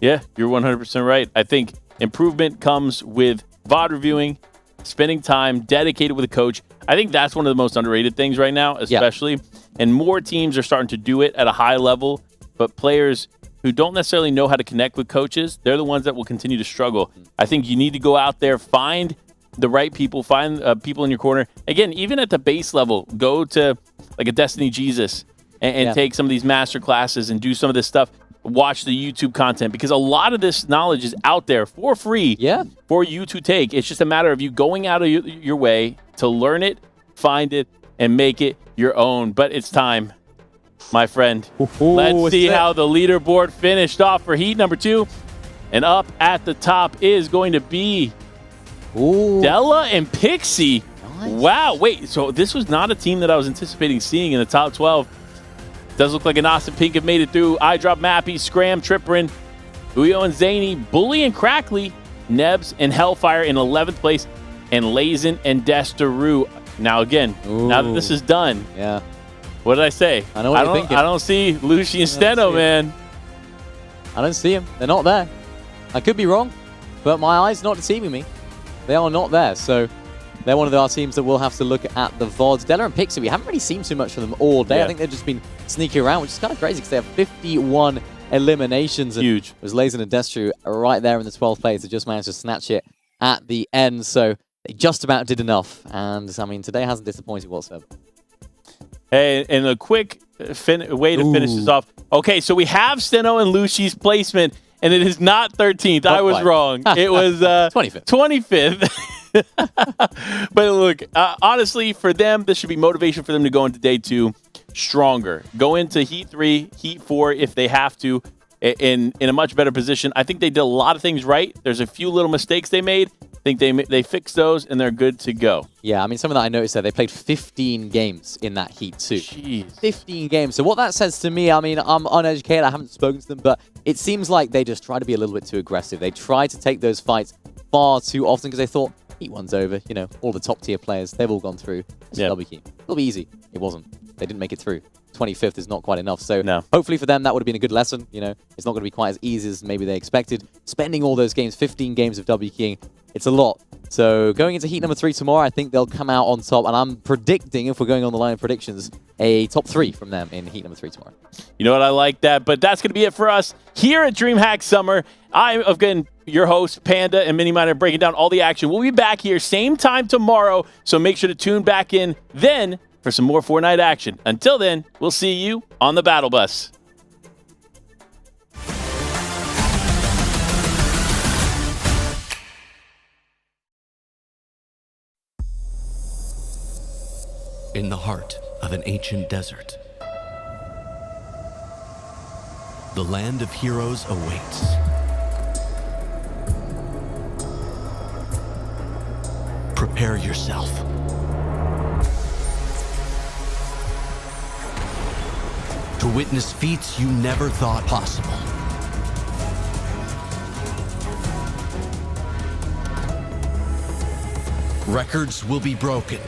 Yeah, you're 100% right. I think improvement comes with VOD reviewing, spending time dedicated with a coach. I think that's one of the most underrated things right now, especially. And more teams are starting to do it at a high level, but players who don't necessarily know how to connect with coaches, they're the ones that will continue to struggle. I think you need to go out there, find the right people, find people in your corner. Again, even at the base level, go to like a Destiny Jesus and take some of these master classes and do some of this stuff. Watch the YouTube content, because a lot of this knowledge is out there for free for you to take. It's just a matter of you going out of your way to learn it, find it, and make it your own. But it's time, my friend. Let's see how the leaderboard finished off for Heat number 2. And up at the top is going to be Della and Pixie. Nice. Wow, wait, so this was not a team that I was anticipating seeing in the top 12. Does look like an Austin Pink have made it through. iDrop, Mappy, Scram, Tripperin, Uyo and Zany, Bully and Crackley, Nebs and Hellfire in 11th place, and Lazen and Desteru. Now again, now that this is done, what did I say? I know what you're thinking. I don't see Lucy and Steno, man. I don't see them. They're not there. I could be wrong, but my eyes not deceiving me. They are not there, so they're one of our teams that we'll have to look at the VODs. Della and Pixie, we haven't really seen too much from them all day. I think they've just been sneaking around, which is kind of crazy because they have 51 eliminations. Huge. It was Lazen and Destru right there in the 12th place. They just managed to snatch it at the end, so they just about did enough. And, I mean, today hasn't disappointed whatsoever. Hey, and a quick way to finish this off. Okay, so we have Steno and Lucy's placement, and it is not 13th. I was wrong. It was 25th. 25th. But look, honestly, for them, this should be motivation for them to go into day 2 stronger. Go into Heat 3, Heat 4 if they have to, in a much better position. I think they did a lot of things right. There's a few little mistakes they made. I think they fixed those, and they're good to go. Yeah, I mean, something that I noticed there, they played 15 games in that Heat 2. Jeez. 15 games. So what that says to me, I mean, I'm uneducated, I haven't spoken to them, but it seems like they just try to be a little bit too aggressive. They try to take those fights far too often because they thought, Heat 1's over, all the top tier players, they've all gone through. It'll be easy. It wasn't. They didn't make it through. 25th is not quite enough. So hopefully for them, that would have been a good lesson. It's not going to be quite as easy as maybe they expected. Spending all those games, 15 games of W keying, It's a lot. So going into heat number 3 tomorrow, I think they'll come out on top. And I'm predicting, if we're going on the line of predictions, a top 3 from them in heat number 3 tomorrow. You know what? I like that. But that's going to be it for us here at DreamHack Summer. I'm, again, your host, Panda and Mini Miner, breaking down all the action. We'll be back here same time tomorrow. So make sure to tune back in then for some more Fortnite action. Until then, we'll see you on the Battle Bus. In the heart of an ancient desert, the land of heroes awaits. Prepare yourself. To witness feats you never thought possible. Records will be broken.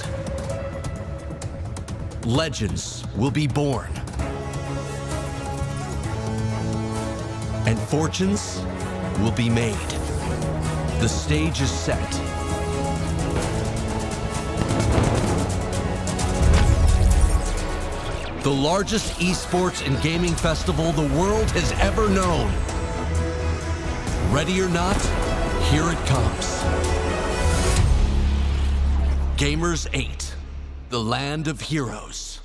Legends will be born. And fortunes will be made. The stage is set. The largest esports and gaming festival the world has ever known. Ready or not, here it comes. Gamers 8, the land of heroes.